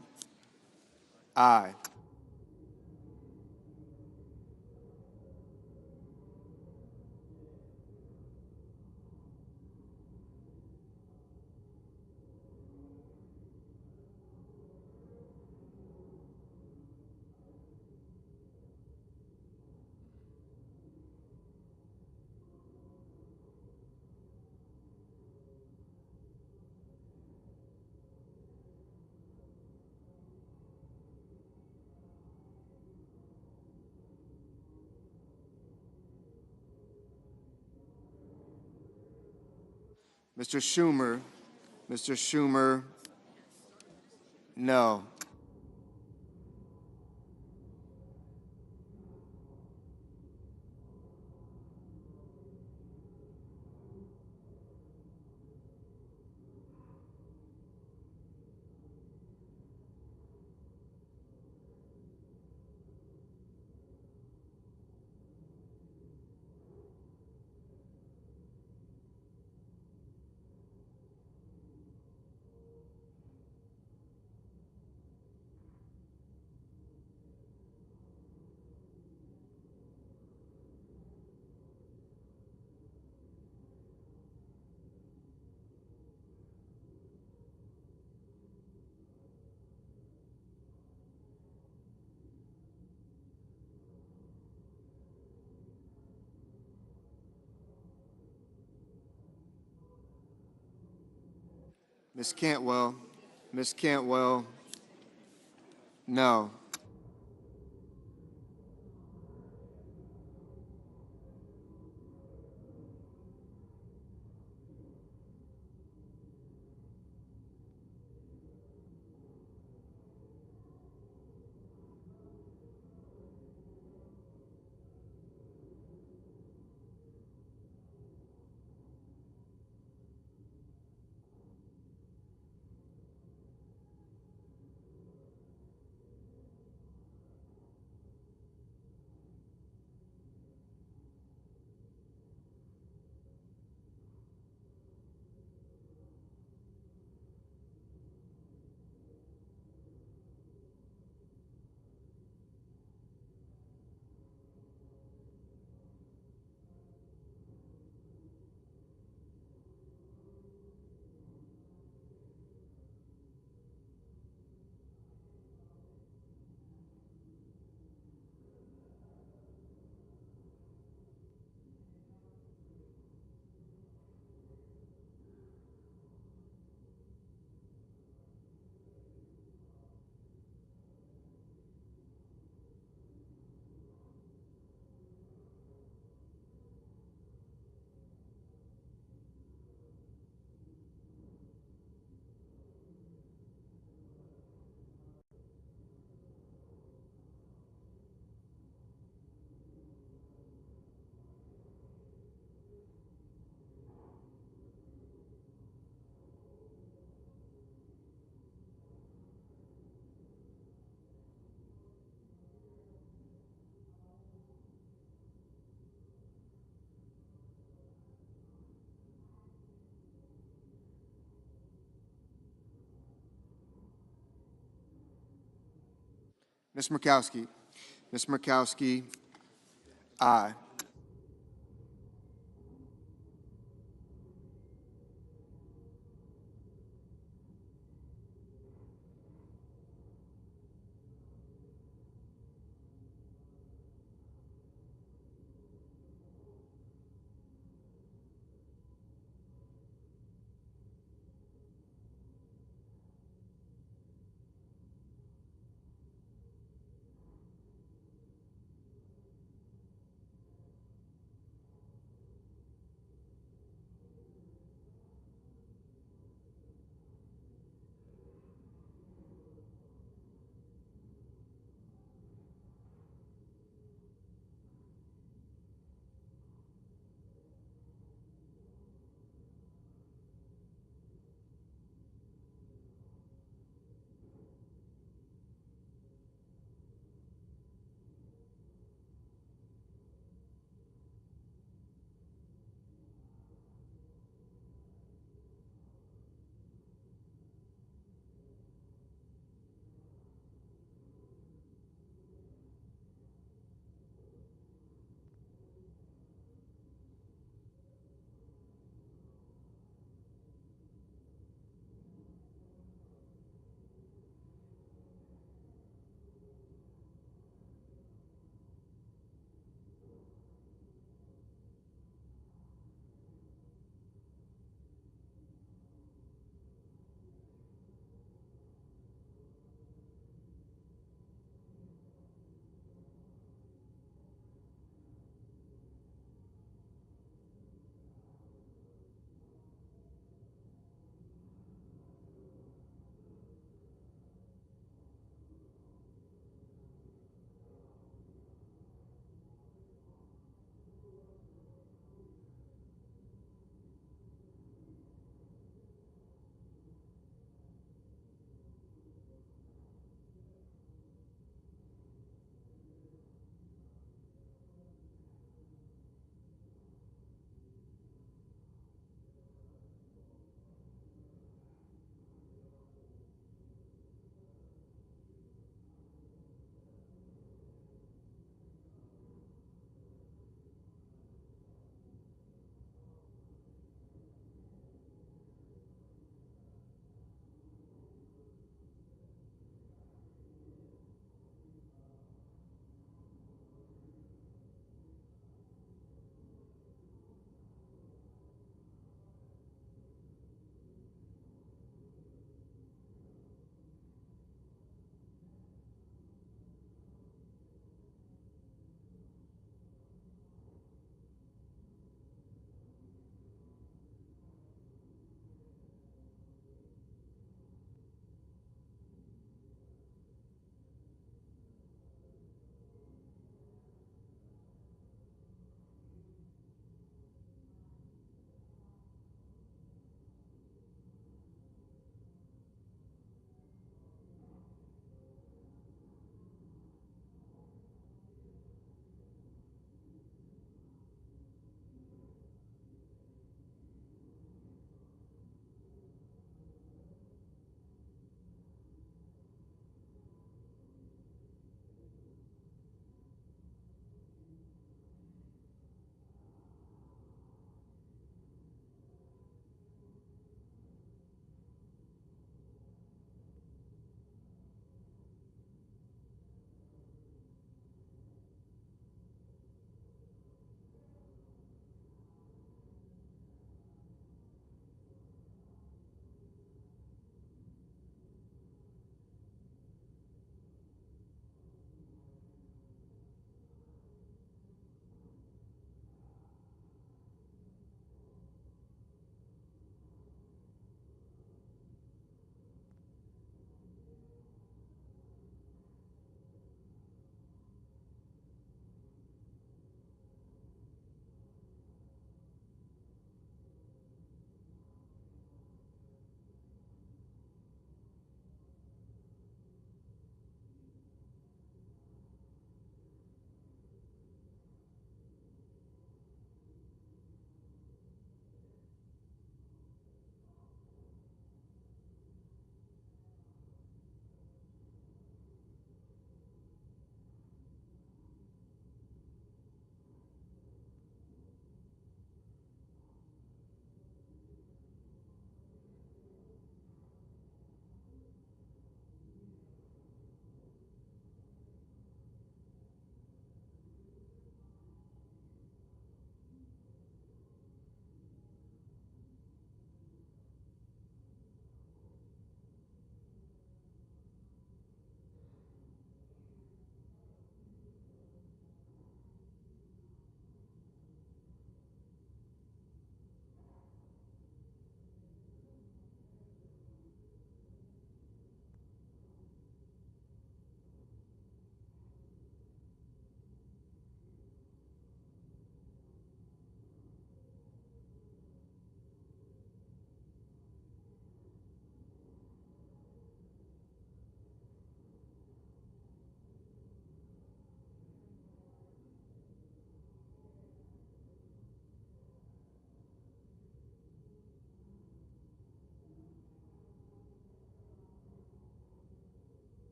aye. Mr. Schumer. Mr. Schumer, no. Ms. Cantwell. Ms. Cantwell, no. Ms. Murkowski. Ms. Murkowski, aye.